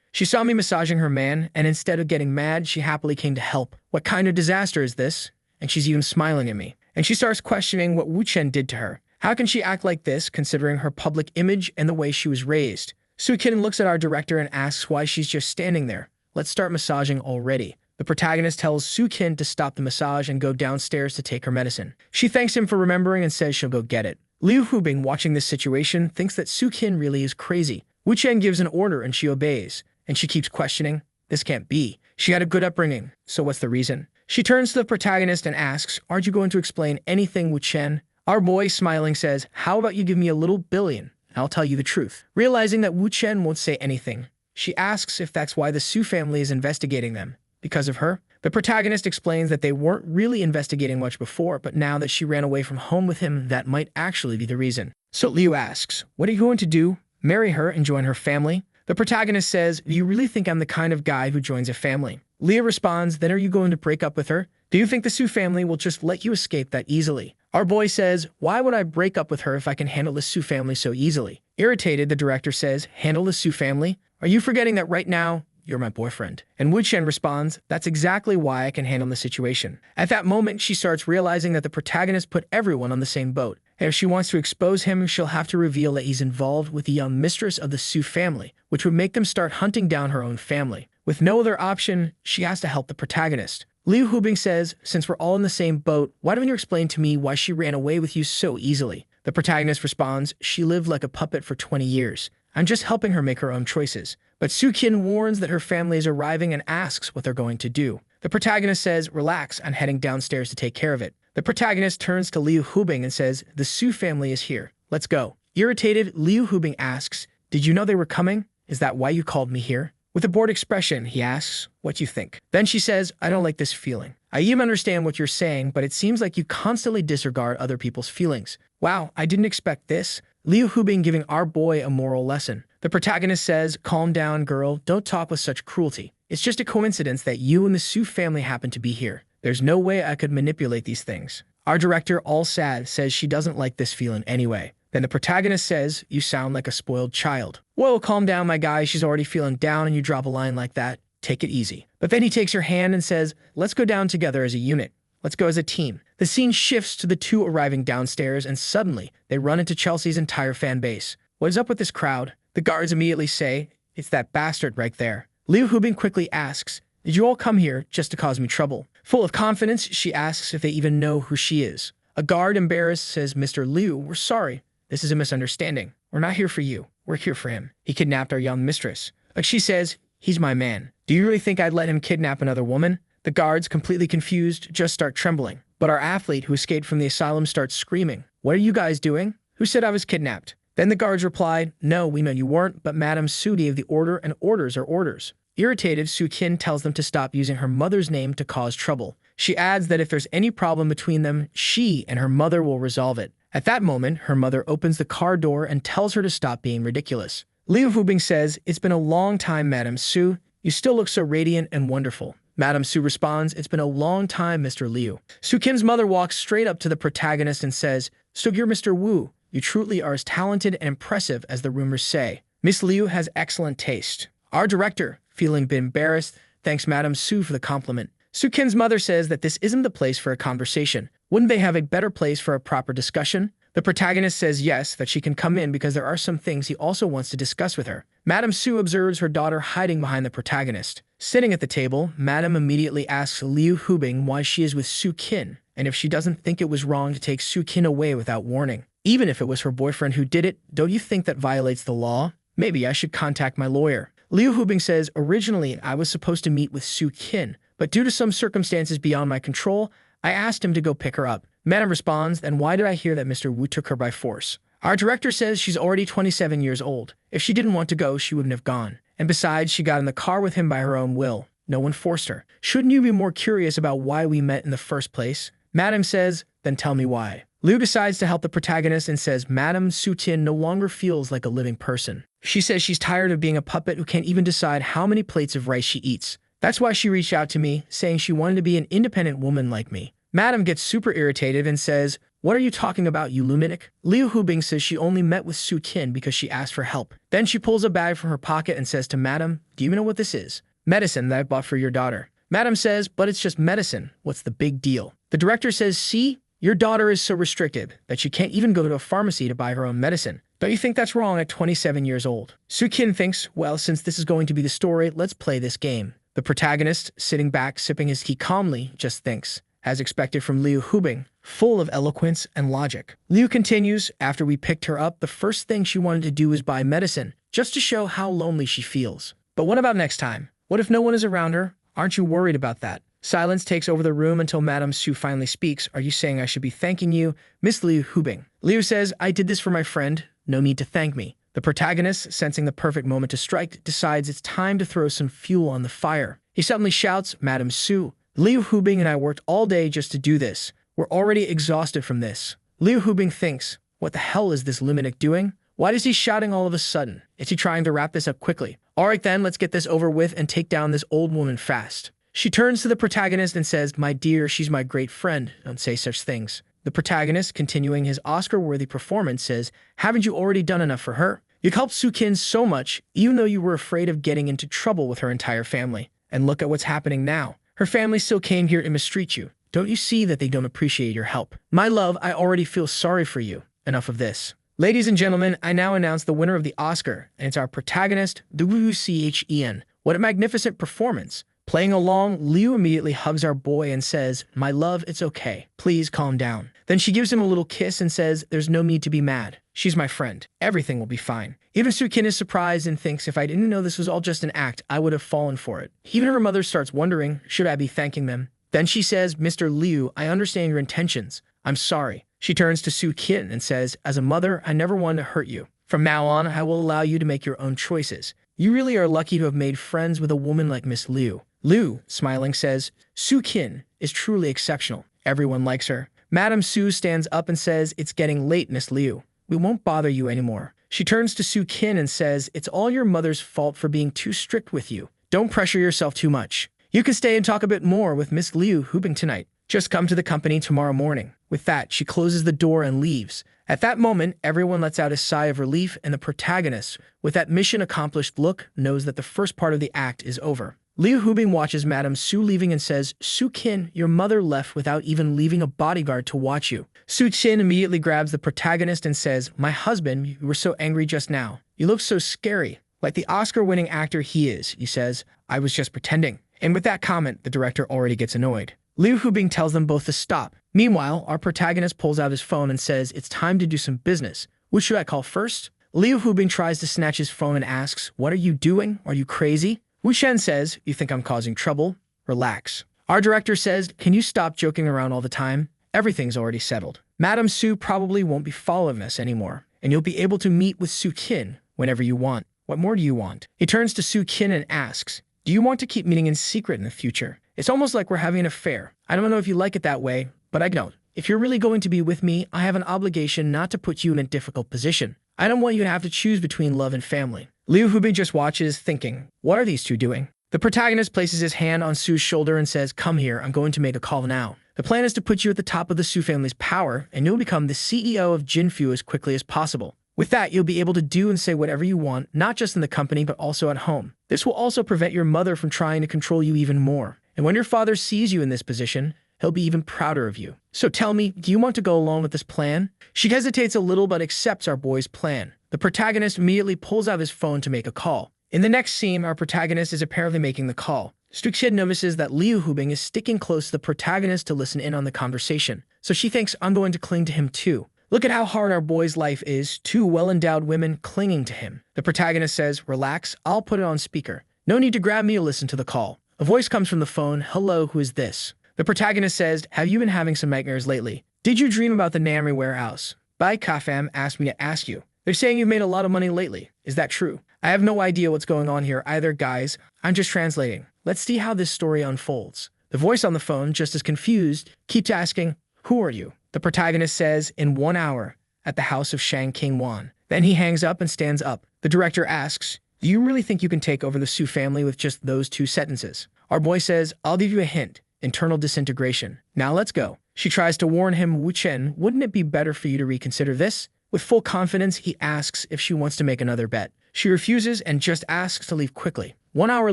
She saw me massaging her man, and instead of getting mad, she happily came to help. What kind of disaster is this? And she's even smiling at me. And she starts questioning what Wu Chen did to her. How can she act like this, considering her public image and the way she was raised? Su-kin looks at our director and asks why she's just standing there. Let's start massaging already. The protagonist tells Su-kin to stop the massage and go downstairs to take her medicine. She thanks him for remembering and says she'll go get it. Liu Hubing, watching this situation, thinks that Su-kin really is crazy. Wu Chen gives an order and she obeys. And she keeps questioning, this can't be. She had a good upbringing, so what's the reason? She turns to the protagonist and asks, aren't you going to explain anything, Wu Chen? Our boy, smiling, says, how about you give me a little billion? I'll tell you the truth. Realizing that Wu Chen won't say anything, she asks if that's why the Su family is investigating them. Because of her? The protagonist explains that they weren't really investigating much before, but now that she ran away from home with him, that might actually be the reason. So Liu asks, what are you going to do? Marry her and join her family? The protagonist says, do you really think I'm the kind of guy who joins a family? Leah responds, then are you going to break up with her? Do you think the Su family will just let you escape that easily? Our boy says, why would I break up with her if I can handle the Su family so easily? Irritated, the director says, handle the Su family? Are you forgetting that right now, you're my boyfriend? And Wu Chen responds, that's exactly why I can handle the situation. At that moment, she starts realizing that the protagonist put everyone on the same boat. And if she wants to expose him, she'll have to reveal that he's involved with the young mistress of the Su family, which would make them start hunting down her own family. With no other option, she has to help the protagonist. Liu Hubing says, since we're all in the same boat, why don't you explain to me why she ran away with you so easily? The protagonist responds, she lived like a puppet for 20 years. I'm just helping her make her own choices. But Su-kin warns that her family is arriving and asks what they're going to do. The protagonist says, relax, I'm heading downstairs to take care of it. The protagonist turns to Liu Hubing and says, the Su family is here. Let's go. Irritated, Liu Hubing asks, did you know they were coming? Is that why you called me here? With a bored expression, he asks, what do you think? Then she says, I don't like this feeling. I even understand what you're saying, but it seems like you constantly disregard other people's feelings. Wow, I didn't expect this. Liu Hubing giving our boy a moral lesson. The protagonist says, calm down, girl. Don't talk with such cruelty. It's just a coincidence that you and the Su family happen to be here. There's no way I could manipulate these things. Our director, all sad, says she doesn't like this feeling anyway. Then the protagonist says, you sound like a spoiled child. Whoa, calm down, my guy. She's already feeling down and you drop a line like that. Take it easy. But then he takes her hand and says, let's go down together as a unit. Let's go as a team. The scene shifts to the two arriving downstairs and suddenly they run into Chelsea's entire fan base. What is up with this crowd? The guards immediately say, it's that bastard right there. Liu Hubing quickly asks, did you all come here just to cause me trouble? Full of confidence, she asks if they even know who she is. A guard, embarrassed, says, Mr. Liu, we're sorry. This is a misunderstanding. We're not here for you. We're here for him. He kidnapped our young mistress. Like she says, he's my man. Do you really think I'd let him kidnap another woman? The guards, completely confused, just start trembling. But our athlete who escaped from the asylum starts screaming. What are you guys doing? Who said I was kidnapped? Then the guards replied, no, we know you weren't, but Madame Su gave the order and orders are orders. Irritated, Su Qin tells them to stop using her mother's name to cause trouble. She adds that if there's any problem between them, she and her mother will resolve it. At that moment, her mother opens the car door and tells her to stop being ridiculous. Liu Hubing says, it's been a long time, Madame Su. You still look so radiant and wonderful. Madame Su responds, it's been a long time, Mr. Liu. Su Qin's mother walks straight up to the protagonist and says, so you're Mr. Wu. You truly are as talented and impressive as the rumors say. Miss Liu has excellent taste. Our director, feeling a bit embarrassed, thanks Madame Su for the compliment. Su Qin's mother says that this isn't the place for a conversation. Wouldn't they have a better place for a proper discussion? The protagonist says yes, that she can come in because there are some things he also wants to discuss with her. Madame Su observes her daughter hiding behind the protagonist. Sitting at the table, Madame immediately asks Liu Hubing why she is with Su Qin, and if she doesn't think it was wrong to take Su Qin away without warning. Even if it was her boyfriend who did it, don't you think that violates the law? Maybe I should contact my lawyer. Liu Hubing says, originally I was supposed to meet with Su Qin, but due to some circumstances beyond my control, I asked him to go pick her up. Madame responds, then why did I hear that Mr. Wu took her by force? Our director says she's already 27 years old. If she didn't want to go, she wouldn't have gone. And besides, she got in the car with him by her own will. No one forced her. Shouldn't you be more curious about why we met in the first place? Madame says, then tell me why. Liu decides to help the protagonist and says Madame Su Qin no longer feels like a living person. She says she's tired of being a puppet who can't even decide how many plates of rice she eats. That's why she reached out to me, saying she wanted to be an independent woman like me. Madame gets super irritated and says, what are you talking about, you lunatic? Liu Hubing says she only met with Su Qin because she asked for help. Then she pulls a bag from her pocket and says to Madame, do you know what this is? Medicine that I bought for your daughter. Madame says, but it's just medicine. What's the big deal? The director says, see? Your daughter is so restricted that she can't even go to a pharmacy to buy her own medicine. Don't you think that's wrong at 27 years old? Su Qin thinks, well, since this is going to be the story, let's play this game. The protagonist, sitting back, sipping his tea calmly, just thinks, as expected from Liu Hubing, full of eloquence and logic. Liu continues, after we picked her up, the first thing she wanted to do was buy medicine, just to show how lonely she feels. But what about next time? What if no one is around her? Aren't you worried about that? Silence takes over the room until Madame Su finally speaks. Are you saying I should be thanking you, Miss Liu Hubing? Liu says, I did this for my friend. No need to thank me. The protagonist, sensing the perfect moment to strike, decides it's time to throw some fuel on the fire. He suddenly shouts, Madame Su, Liu Hubing and I worked all day just to do this. We're already exhausted from this. Liu Hubing thinks, what the hell is this lunatic doing? Why is he shouting all of a sudden? Is he trying to wrap this up quickly? Alright then, let's get this over with and take down this old woman fast. She turns to the protagonist and says, my dear, she's my great friend. Don't say such things. The protagonist, continuing his Oscar-worthy performance, says, haven't you already done enough for her? You've helped Su Qin so much, even though you were afraid of getting into trouble with her entire family. And look at what's happening now. Her family still came here to mistreat you. Don't you see that they don't appreciate your help? My love, I already feel sorry for you. Enough of this. Ladies and gentlemen, I now announce the winner of the Oscar, and it's our protagonist, Wu Chen. What a magnificent performance. Playing along, Liu immediately hugs our boy and says, my love, it's okay. Please calm down. Then she gives him a little kiss and says, there's no need to be mad. She's my friend. Everything will be fine. Even Su Qin is surprised and thinks if I didn't know this was all just an act, I would have fallen for it. Even her mother starts wondering, should I be thanking them? Then she says, Mr. Liu, I understand your intentions. I'm sorry. She turns to Su Qin and says, as a mother, I never wanted to hurt you. From now on, I will allow you to make your own choices. You really are lucky to have made friends with a woman like Miss Liu. Liu, smiling, says, Su Qin is truly exceptional. Everyone likes her. Madame Su stands up and says, it's getting late, Miss Liu. We won't bother you anymore. She turns to Su Qin and says, it's all your mother's fault for being too strict with you. Don't pressure yourself too much. You can stay and talk a bit more with Miss Liu Hubing tonight. Just come to the company tomorrow morning. With that, she closes the door and leaves. At that moment, everyone lets out a sigh of relief, and the protagonist, with that mission accomplished look, knows that the first part of the act is over. Liu Hubing watches Madame Su leaving and says, Su Qin, your mother left without even leaving a bodyguard to watch you. Su Qin immediately grabs the protagonist and says, my husband, you were so angry just now. You look so scary. Like the Oscar-winning actor he is, he says, I was just pretending. And with that comment, the director already gets annoyed. Liu Hubing tells them both to stop. Meanwhile, our protagonist pulls out his phone and says, it's time to do some business. Which should I call first? Liu Hubing tries to snatch his phone and asks, what are you doing? Are you crazy? Wu Shen says, you think I'm causing trouble? Relax. Our director says, can you stop joking around all the time? Everything's already settled. Madame Su probably won't be following us anymore, and you'll be able to meet with Su Qin whenever you want. What more do you want? He turns to Su Qin and asks, do you want to keep meeting in secret in the future? It's almost like we're having an affair. I don't know if you like it that way, but I don't. If you're really going to be with me, I have an obligation not to put you in a difficult position. I don't want you to have to choose between love and family. Liu Hubing just watches, thinking, what are these two doing? The protagonist places his hand on Su's shoulder and says, come here, I'm going to make a call now. The plan is to put you at the top of the Su family's power, and you'll become the CEO of Jinfu as quickly as possible. With that, you'll be able to do and say whatever you want, not just in the company, but also at home. This will also prevent your mother from trying to control you even more. And when your father sees you in this position, he'll be even prouder of you. So tell me, do you want to go along with this plan? She hesitates a little but accepts our boy's plan. The protagonist immediately pulls out his phone to make a call. In the next scene, our protagonist is apparently making the call. Struksid notices that Liu Hubing is sticking close to the protagonist to listen in on the conversation. So she thinks, I'm going to cling to him too. Look at how hard our boy's life is, two well-endowed women clinging to him. The protagonist says, relax, I'll put it on speaker. No need to grab me or listen to the call. A voice comes from the phone, hello, who is this? The protagonist says, have you been having some nightmares lately? Did you dream about the Namri warehouse? Bai Kafam asked me to ask you. They're saying you've made a lot of money lately. Is that true? I have no idea what's going on here either, guys. I'm just translating. Let's see how this story unfolds. The voice on the phone, just as confused, keeps asking, who are you? The protagonist says, in 1 hour, at the house of Shang King Wan. Then he hangs up and stands up. The director asks, do you really think you can take over the Su family with just those 2 sentences? Our boy says, I'll give you a hint. Internal disintegration. Now let's go. She tries to warn him, Wu Chen, wouldn't it be better for you to reconsider this? With full confidence, he asks if she wants to make another bet. She refuses and just asks to leave quickly. 1 hour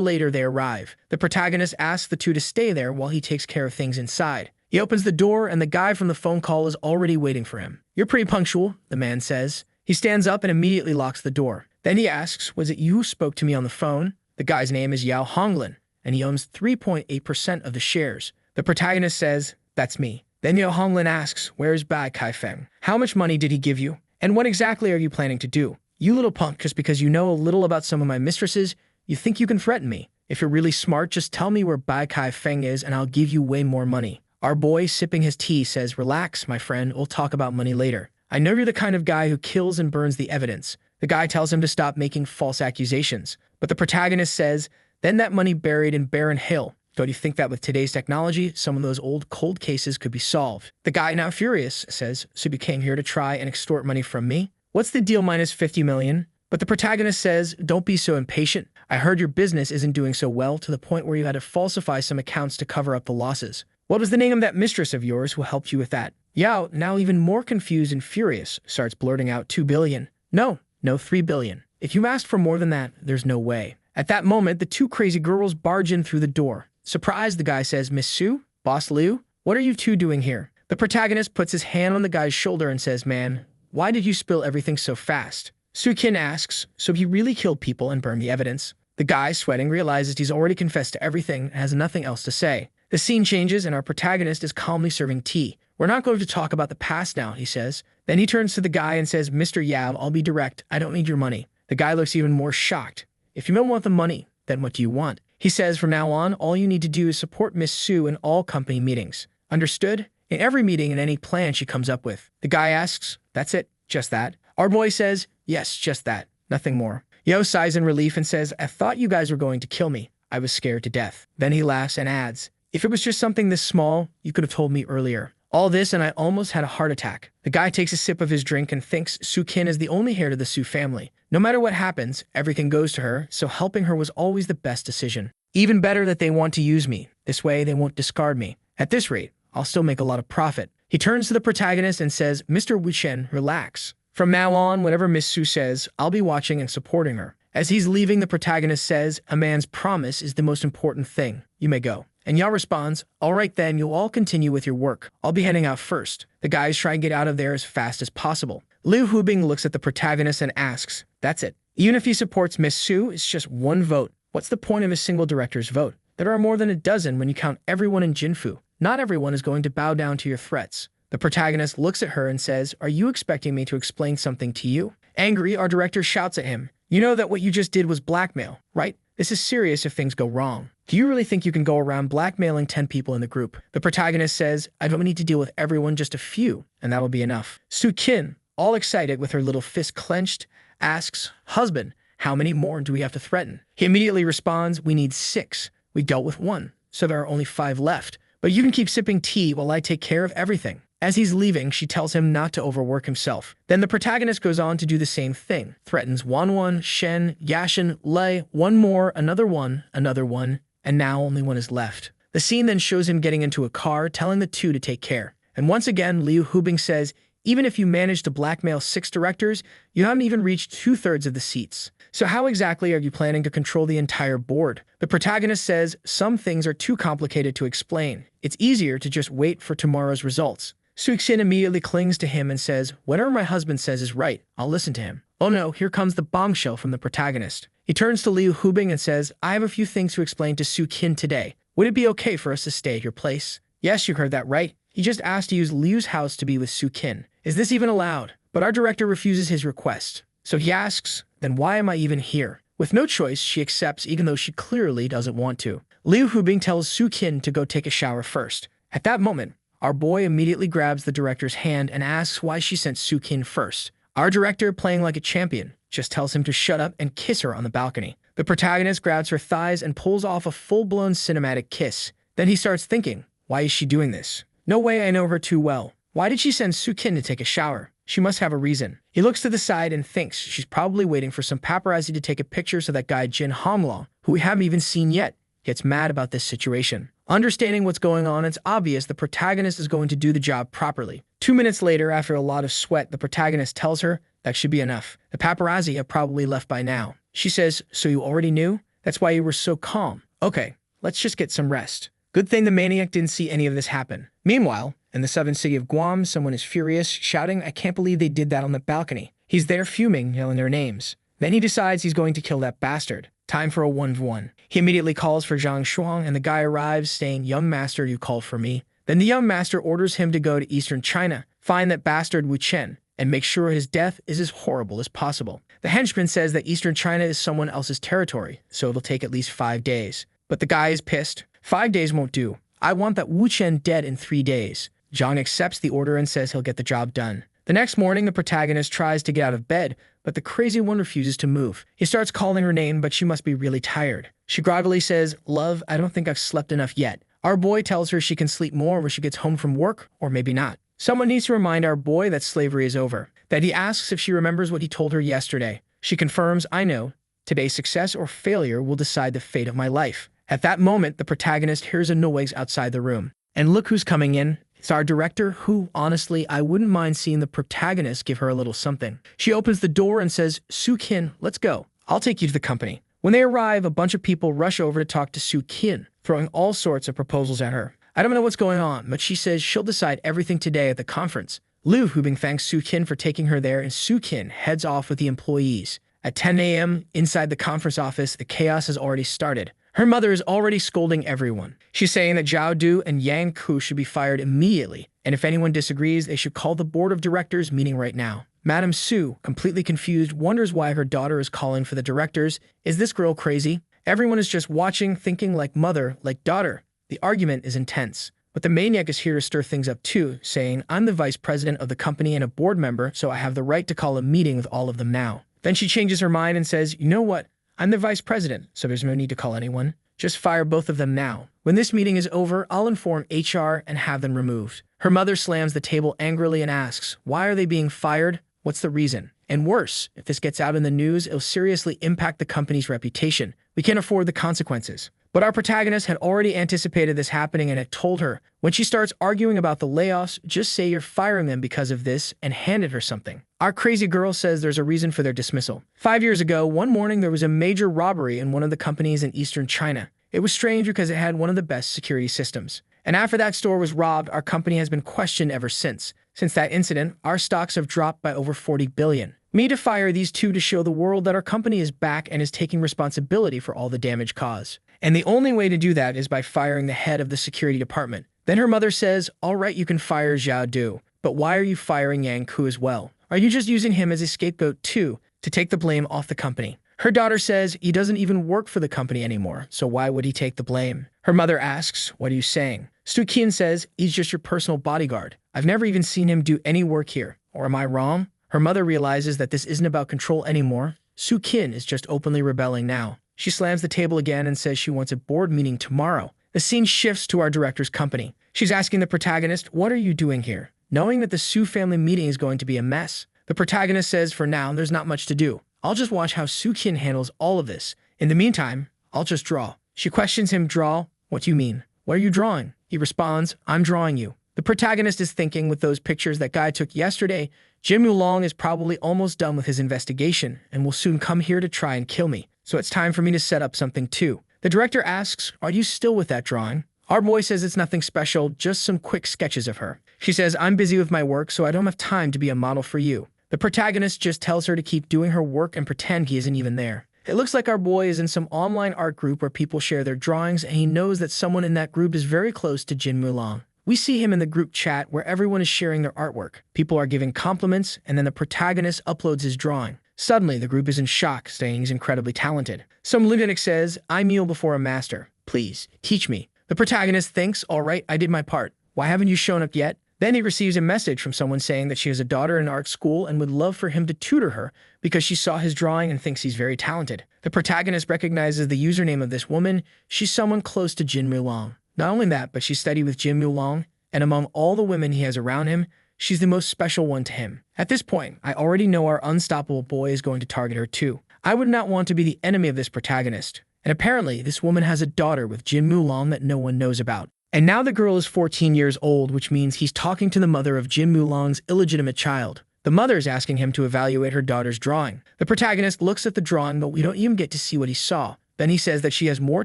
later, they arrive. The protagonist asks the 2 to stay there while he takes care of things inside. He opens the door and the guy from the phone call is already waiting for him. You're pretty punctual, the man says. He stands up and immediately locks the door. Then he asks, was it you who spoke to me on the phone? The guy's name is Yao Honglin, and he owns 3.8% of the shares. The protagonist says, that's me. Then Yao Honglin asks, where's Bai Kaifeng? How much money did he give you? And what exactly are you planning to do? You little punk, just because you know a little about some of my mistresses, you think you can threaten me. If you're really smart, just tell me where Bai Kaifeng is and I'll give you way more money. Our boy, sipping his tea, says, relax, my friend, we'll talk about money later. I know you're the kind of guy who kills and burns the evidence. The guy tells him to stop making false accusations. But the protagonist says, then that money buried in Barren Hill. Don't you think that with today's technology, some of those old cold cases could be solved? The guy, now furious, says, so you came here to try and extort money from me? What's the deal minus 50 million? But the protagonist says, don't be so impatient. I heard your business isn't doing so well to the point where you had to falsify some accounts to cover up the losses. What was the name of that mistress of yours who helped you with that? Yao, now even more confused and furious, starts blurting out 2 billion. No, 3 billion. If you asked for more than that, there's no way. At that moment, the 2 crazy girls barge in through the door. Surprised, the guy says, Miss Su? Boss Liu? What are you 2 doing here? The protagonist puts his hand on the guy's shoulder and says, man, why did you spill everything so fast? Su Qin asks, so he really killed people and burned the evidence? The guy, sweating, realizes he's already confessed to everything and has nothing else to say. The scene changes and our protagonist is calmly serving tea. We're not going to talk about the past now, he says. Then he turns to the guy and says, Mr. Yav, I'll be direct. I don't need your money. The guy looks even more shocked. If you don't want the money, then what do you want? He says, from now on, all you need to do is support Miss Su in all company meetings. Understood? In every meeting and any plan she comes up with. The guy asks, that's it? Just that? Our boy says, yes, just that. Nothing more. Yo sighs in relief and says, I thought you guys were going to kill me. I was scared to death. Then he laughs and adds, if it was just something this small, you could have told me earlier. All this and I almost had a heart attack. The guy takes a sip of his drink and thinks Su Qin is the only heir to the Su family. No matter what happens, everything goes to her, so helping her was always the best decision. Even better that they want to use me. This way, they won't discard me. At this rate, I'll still make a lot of profit. He turns to the protagonist and says, Mr. Wuchen, relax. From now on, whatever Miss Su says, I'll be watching and supporting her. As he's leaving, the protagonist says, a man's promise is the most important thing. You may go. And Ya responds, all right then, you'll all continue with your work. I'll be heading out first. The guys try and get out of there as fast as possible. Liu Hubing looks at the protagonist and asks, that's it. Even if he supports Miss Su, it's just one vote. What's the point of a single director's vote? There are more than a dozen when you count everyone in Jinfu. Not everyone is going to bow down to your threats. The protagonist looks at her and says, are you expecting me to explain something to you? Angry, our director shouts at him, you know that what you just did was blackmail, right? This is serious if things go wrong. Do you really think you can go around blackmailing 10 people in the group? The protagonist says, I don't need to deal with everyone, just a few, and that'll be enough. Su Qin, all excited with her little fist clenched, asks, husband, how many more do we have to threaten? He immediately responds, we need 6. We dealt with 1, so there are only 5 left. But you can keep sipping tea while I take care of everything. As he's leaving, she tells him not to overwork himself. Then the protagonist goes on to do the same thing, threatens Wanwan, Shen, Yashin, Lei, 1 more, another one, and now only 1 is left. The scene then shows him getting into a car, telling the 2 to take care. And once again, Liu Hubing says, even if you manage to blackmail 6 directors, you haven't even reached 2/3 of the seats. So how exactly are you planning to control the entire board? The protagonist says, some things are too complicated to explain. It's easier to just wait for tomorrow's results. Su Xin immediately clings to him and says, whatever my husband says is right, I'll listen to him. Oh no, here comes the bombshell from the protagonist. He turns to Liu Hubing and says, I have a few things to explain to Su Qin today. Would it be okay for us to stay at your place? Yes, you heard that right. He just asked to use Liu's house to be with Su Qin. Is this even allowed? But our director refuses his request. So he asks, then why am I even here? With no choice, she accepts even though she clearly doesn't want to. Liu Hubing tells Su Qin to go take a shower first. At that moment, our boy immediately grabs the director's hand and asks why she sent Su Qin first. Our director, playing like a champion, just tells him to shut up and kiss her on the balcony. The protagonist grabs her thighs and pulls off a full-blown cinematic kiss. Then he starts thinking, why is she doing this? No way, I know her too well. Why did she send Su Qin to take a shower? She must have a reason. He looks to the side and thinks she's probably waiting for some paparazzi to take a picture so that guy Jin Hamlong, who we haven't even seen yet, gets mad about this situation. Understanding what's going on, it's obvious the protagonist is going to do the job properly. 2 minutes later, after a lot of sweat, the protagonist tells her that should be enough. The paparazzi have probably left by now. She says, so you already knew? That's why you were so calm. Okay, let's just get some rest. Good thing the maniac didn't see any of this happen. Meanwhile, in the southern city of Guam, someone is furious, shouting, I can't believe they did that on the balcony. He's there fuming, yelling their names. Then he decides he's going to kill that bastard. Time for a 1v1. He immediately calls for Zhang Shuang, and the guy arrives, saying, young master, you called for me. Then the young master orders him to go to eastern China, find that bastard Wu Chen, and make sure his death is as horrible as possible. The henchman says that eastern China is someone else's territory, so it'll take at least 5 days. But the guy is pissed. 5 days won't do. I want that Wu Chen dead in 3 days. Zhang accepts the order and says he'll get the job done. The next morning, the protagonist tries to get out of bed, but the crazy one refuses to move. He starts calling her name, but she must be really tired. She groggily says, love, I don't think I've slept enough yet. Our boy tells her she can sleep more when she gets home from work, or maybe not. Someone needs to remind our boy that slavery is over. That he asks if she remembers what he told her yesterday. She confirms, I know. Today's success or failure will decide the fate of my life. At that moment, the protagonist hears a noise outside the room. And look who's coming in. It's our director who, honestly, I wouldn't mind seeing the protagonist give her a little something. She opens the door and says, Su Qin, let's go. I'll take you to the company. When they arrive, a bunch of people rush over to talk to Su Qin, throwing all sorts of proposals at her. I don't know what's going on, but she says she'll decide everything today at the conference. Liu Hubing thanks Su Qin for taking her there, and Su Qin heads off with the employees. At 10 a.m., inside the conference office, the chaos has already started. Her mother is already scolding everyone. She's saying that Zhao Du and Yang Ku should be fired immediately, and if anyone disagrees, they should call the board of directors meeting right now. Madame Su, completely confused, wonders why her daughter is calling for the directors. Is this girl crazy? Everyone is just watching, thinking like mother, like daughter. The argument is intense. But the maniac is here to stir things up too, saying, I'm the vice president of the company and a board member, so I have the right to call a meeting with all of them now. Then she changes her mind and says, you know what? I'm the vice president, so there's no need to call anyone. Just fire both of them now. When this meeting is over, I'll inform HR and have them removed. Her mother slams the table angrily and asks, why are they being fired? What's the reason? And worse, if this gets out in the news, it'll seriously impact the company's reputation. We can't afford the consequences. But our protagonist had already anticipated this happening and had told her, when she starts arguing about the layoffs, just say you're firing them because of this and handed her something. Our crazy girl says there's a reason for their dismissal. 5 years ago, one morning there was a major robbery in one of the companies in eastern China. It was strange because it had one of the best security systems. And after that store was robbed, our company has been questioned ever since. Since that incident, our stocks have dropped by over 40 billion. Me to fire these two to show the world that our company is back and is taking responsibility for all the damage caused. And the only way to do that is by firing the head of the security department. Then her mother says, all right, you can fire Xiao Du, but why are you firing Yang Ku as well? Are you just using him as a scapegoat too, to take the blame off the company? Her daughter says he doesn't even work for the company anymore, so why would he take the blame? Her mother asks, what are you saying? Stu Kian says, he's just your personal bodyguard. I've never even seen him do any work here. Or am I wrong? Her mother realizes that this isn't about control anymore. Su Kin is just openly rebelling now. She slams the table again and says she wants a board meeting tomorrow. The scene shifts to our director's company. She's asking the protagonist, what are you doing here? Knowing that the Su family meeting is going to be a mess. The protagonist says for now, there's not much to do. I'll just watch how Su Kin handles all of this. In the meantime, I'll just draw. She questions him, draw? What do you mean? What are you drawing? He responds, I'm drawing you. The protagonist is thinking with those pictures that guy took yesterday, Jin Mulong is probably almost done with his investigation and will soon come here to try and kill me. So it's time for me to set up something too. The director asks, are you still with that drawing? Our boy says it's nothing special, just some quick sketches of her. She says, I'm busy with my work, so I don't have time to be a model for you. The protagonist just tells her to keep doing her work and pretend he isn't even there. It looks like our boy is in some online art group where people share their drawings, and he knows that someone in that group is very close to Jin Mulong. We see him in the group chat where everyone is sharing their artwork. People are giving compliments, and then the protagonist uploads his drawing. Suddenly, the group is in shock, saying he's incredibly talented. Some lunatic says, I kneel before a master. Please, teach me. The protagonist thinks, all right, I did my part. Why haven't you shown up yet? Then he receives a message from someone saying that she has a daughter in art school and would love for him to tutor her because she saw his drawing and thinks he's very talented. The protagonist recognizes the username of this woman. She's someone close to Jin Mulong. Not only that, but she studied with Jin Mulong, and among all the women he has around him, she's the most special one to him. At this point, I already know our unstoppable boy is going to target her too. I would not want to be the enemy of this protagonist. And apparently, this woman has a daughter with Jin Mulong that no one knows about. And now the girl is 14 years old, which means he's talking to the mother of Jin Mulong's illegitimate child. The mother is asking him to evaluate her daughter's drawing. The protagonist looks at the drawing, but we don't even get to see what he saw. Then he says that she has more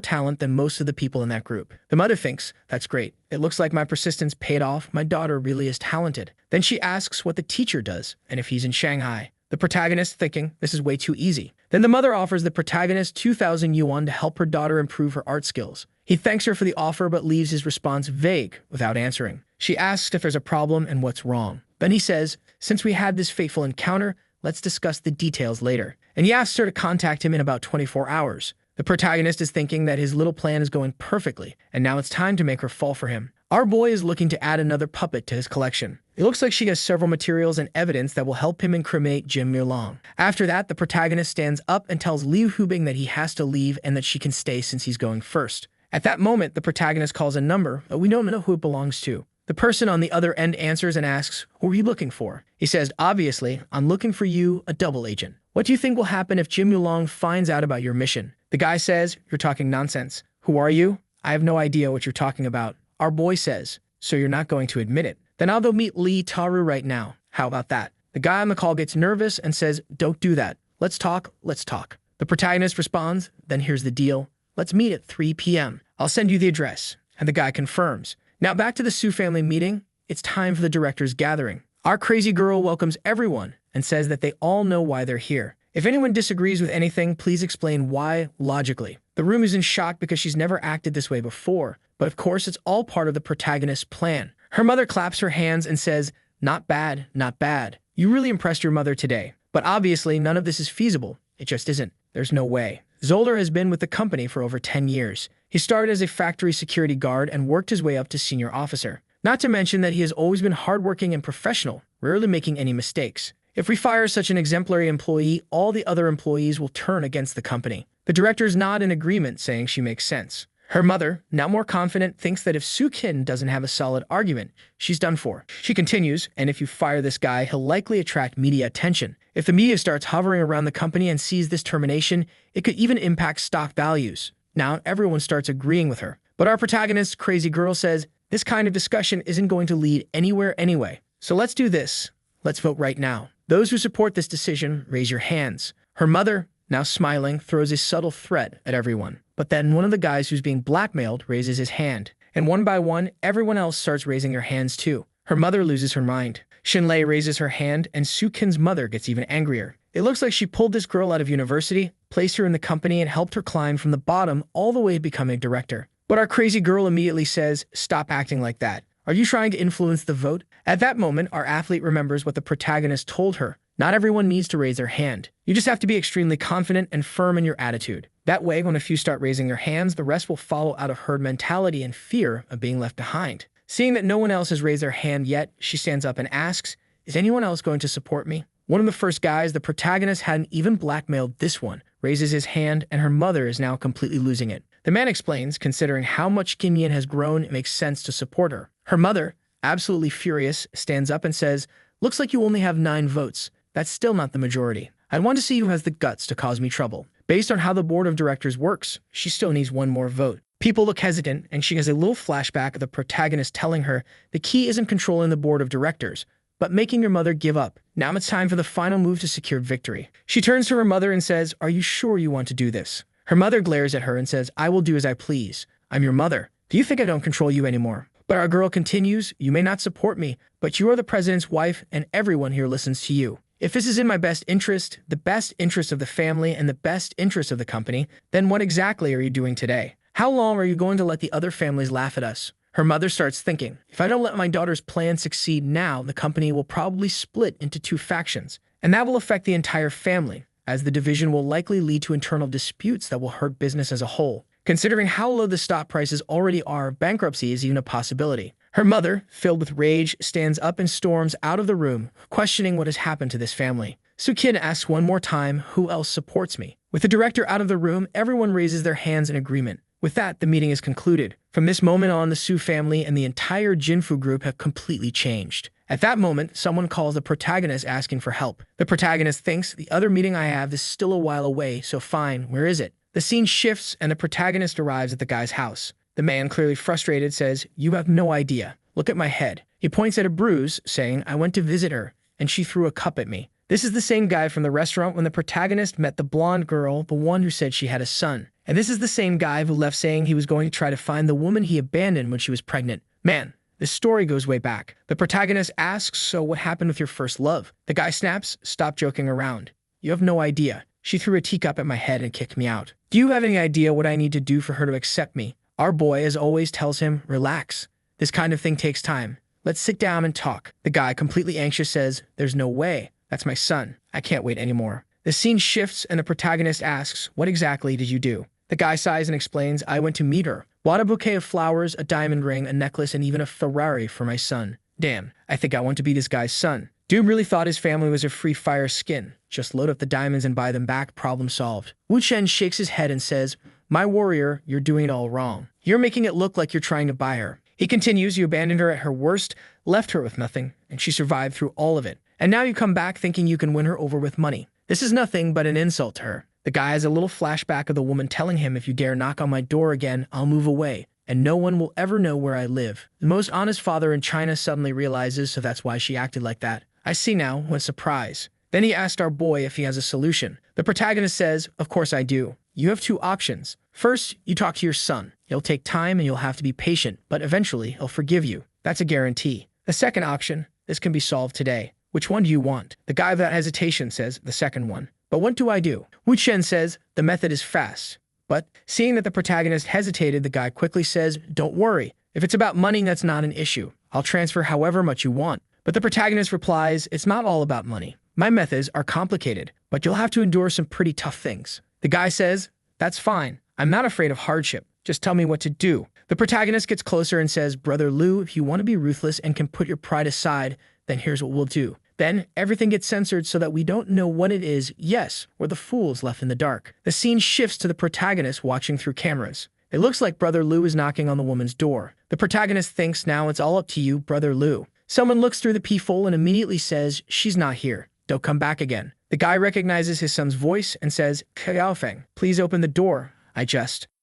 talent than most of the people in that group. The mother thinks, that's great. It looks like my persistence paid off. My daughter really is talented. Then she asks what the teacher does and if he's in Shanghai. The protagonist thinking, this is way too easy. Then the mother offers the protagonist 2,000 yuan to help her daughter improve her art skills. He thanks her for the offer but leaves his response vague without answering. She asks if there's a problem and what's wrong. Then he says, since we had this fateful encounter, let's discuss the details later. And he asks her to contact him in about 24 hours. The protagonist is thinking that his little plan is going perfectly, and now it's time to make her fall for him. Our boy is looking to add another puppet to his collection. It looks like she has several materials and evidence that will help him incriminate Jin Mulong. After that, the protagonist stands up and tells Liu Hubing that he has to leave and that she can stay since he's going first. At that moment, the protagonist calls a number, but we don't know who it belongs to. The person on the other end answers and asks, who are you looking for? He says, obviously, I'm looking for you, a double agent. What do you think will happen if Jin Mulong finds out about your mission? The guy says, you're talking nonsense. Who are you? I have no idea what you're talking about. Our boy says, so you're not going to admit it. Then I'll go meet Li Taru right now. How about that? The guy on the call gets nervous and says, don't do that. Let's talk, let's talk. The protagonist responds, then here's the deal. Let's meet at 3 p.m. I'll send you the address. And the guy confirms. Now back to the Su family meeting. It's time for the director's gathering. Our crazy girl welcomes everyone and says that they all know why they're here. If anyone disagrees with anything, please explain why logically. The room is in shock because she's never acted this way before, but of course it's all part of the protagonist's plan. Her mother claps her hands and says, not bad, not bad. You really impressed your mother today. But obviously none of this is feasible. It just isn't. There's no way. Zolder has been with the company for over 10 years. He started as a factory security guard and worked his way up to senior officer. Not to mention that he has always been hardworking and professional, rarely making any mistakes. If we fire such an exemplary employee, all the other employees will turn against the company. The directors nod in agreement, saying she makes sense. Her mother, now more confident, thinks that if Su Kin doesn't have a solid argument, she's done for. She continues, and if you fire this guy, he'll likely attract media attention. If the media starts hovering around the company and sees this termination, it could even impact stock values. Now everyone starts agreeing with her. But our protagonist, Crazy Girl, says, this kind of discussion isn't going to lead anywhere anyway. So let's do this. Let's vote right now. Those who support this decision, raise your hands. Her mother, now smiling, throws a subtle threat at everyone. But then one of the guys who's being blackmailed raises his hand. And one by one, everyone else starts raising their hands too. Her mother loses her mind. Shinlei raises her hand, and Sukin's mother gets even angrier. It looks like she pulled this girl out of university, placed her in the company, and helped her climb from the bottom all the way to becoming a director. But our Crazy Girl immediately says, stop acting like that. Are you trying to influence the vote? At that moment, our athlete remembers what the protagonist told her. Not everyone needs to raise their hand. You just have to be extremely confident and firm in your attitude. That way, when a few start raising their hands, the rest will follow out of herd mentality and fear of being left behind. Seeing that no one else has raised their hand yet, she stands up and asks, is anyone else going to support me? One of the first guys, the protagonist hadn't even blackmailed this one, raises his hand, and her mother is now completely losing it. The man explains, considering how much Kim Yin has grown, it makes sense to support her. Her mother, absolutely furious, stands up and says, looks like you only have 9 votes. That's still not the majority. I'd want to see who has the guts to cause me trouble. Based on how the board of directors works, she still needs one more vote. People look hesitant, and she has a little flashback of the protagonist telling her the key isn't controlling the board of directors, but making your mother give up. Now it's time for the final move to secure victory. She turns to her mother and says, are you sure you want to do this? Her mother glares at her and says, I will do as I please. I'm your mother. Do you think I don't control you anymore? But our girl continues, you may not support me, but you are the president's wife and everyone here listens to you. If this is in my best interest, the best interest of the family, and the best interest of the company, then what exactly are you doing today? How long are you going to let the other families laugh at us? Her mother starts thinking, if I don't let my daughter's plan succeed now, the company will probably split into 2 factions, and that will affect the entire family, as the division will likely lead to internal disputes that will hurt business as a whole. Considering how low the stock prices already are, bankruptcy is even a possibility. Her mother, filled with rage, stands up and storms out of the room, questioning what has happened to this family. Sukin asks one more time, who else supports me? With the director out of the room, everyone raises their hands in agreement. With that, the meeting is concluded. From this moment on, the Su family and the entire Jinfu group have completely changed. At that moment, someone calls the protagonist asking for help. The protagonist thinks, the other meeting I have is still a while away, so fine, where is it? The scene shifts and the protagonist arrives at the guy's house. The man, clearly frustrated, says, you have no idea. Look at my head. He points at a bruise, saying, I went to visit her, and she threw a cup at me. This is the same guy from the restaurant when the protagonist met the blonde girl, the one who said she had a son. And this is the same guy who left saying he was going to try to find the woman he abandoned when she was pregnant. Man, this story goes way back. The protagonist asks, so what happened with your first love? The guy snaps, stop joking around. You have no idea. She threw a teacup at my head and kicked me out. Do you have any idea what I need to do for her to accept me? Our boy, as always, tells him, relax. This kind of thing takes time. Let's sit down and talk. The guy, completely anxious, says, there's no way. That's my son. I can't wait anymore. The scene shifts and the protagonist asks, what exactly did you do? The guy sighs and explains, I went to meet her. Bought a bouquet of flowers, a diamond ring, a necklace, and even a Ferrari for my son. Damn, I think I want to be this guy's son. Dude really thought his family was a free fire skin. Just load up the diamonds and buy them back, problem solved. Wu Chen shakes his head and says, my warrior, you're doing it all wrong. You're making it look like you're trying to buy her. He continues, you abandoned her at her worst, left her with nothing, and she survived through all of it. And now you come back thinking you can win her over with money. This is nothing but an insult to her. The guy has a little flashback of the woman telling him, if you dare knock on my door again, I'll move away, and no one will ever know where I live. The most honest father in China suddenly realizes, so that's why she acted like that. I see now, what surprise. Then he asked our boy if he has a solution. The protagonist says, of course I do. You have 2 options. First, you talk to your son. It'll take time and you'll have to be patient, but eventually he'll forgive you. That's a guarantee. The second option, this can be solved today. Which one do you want? The guy without hesitation says, the second one. But what do I do? Wu Chen says, the method is fast. But seeing that the protagonist hesitated, the guy quickly says, don't worry. If it's about money, that's not an issue. I'll transfer however much you want. But the protagonist replies, it's not all about money. My methods are complicated, but you'll have to endure some pretty tough things. The guy says, that's fine. I'm not afraid of hardship. Just tell me what to do. The protagonist gets closer and says, Brother Liu, if you want to be ruthless and can put your pride aside, then here's what we'll do. Then everything gets censored so that we don't know what it is. Yes, we're the fools left in the dark. The scene shifts to the protagonist watching through cameras. It looks like Brother Liu is knocking on the woman's door. The protagonist thinks, now it's all up to you, Brother Liu. Someone looks through the peephole and immediately says, she's not here. Don't come back again. The guy recognizes his son's voice and says, Xiaofeng, please open the door.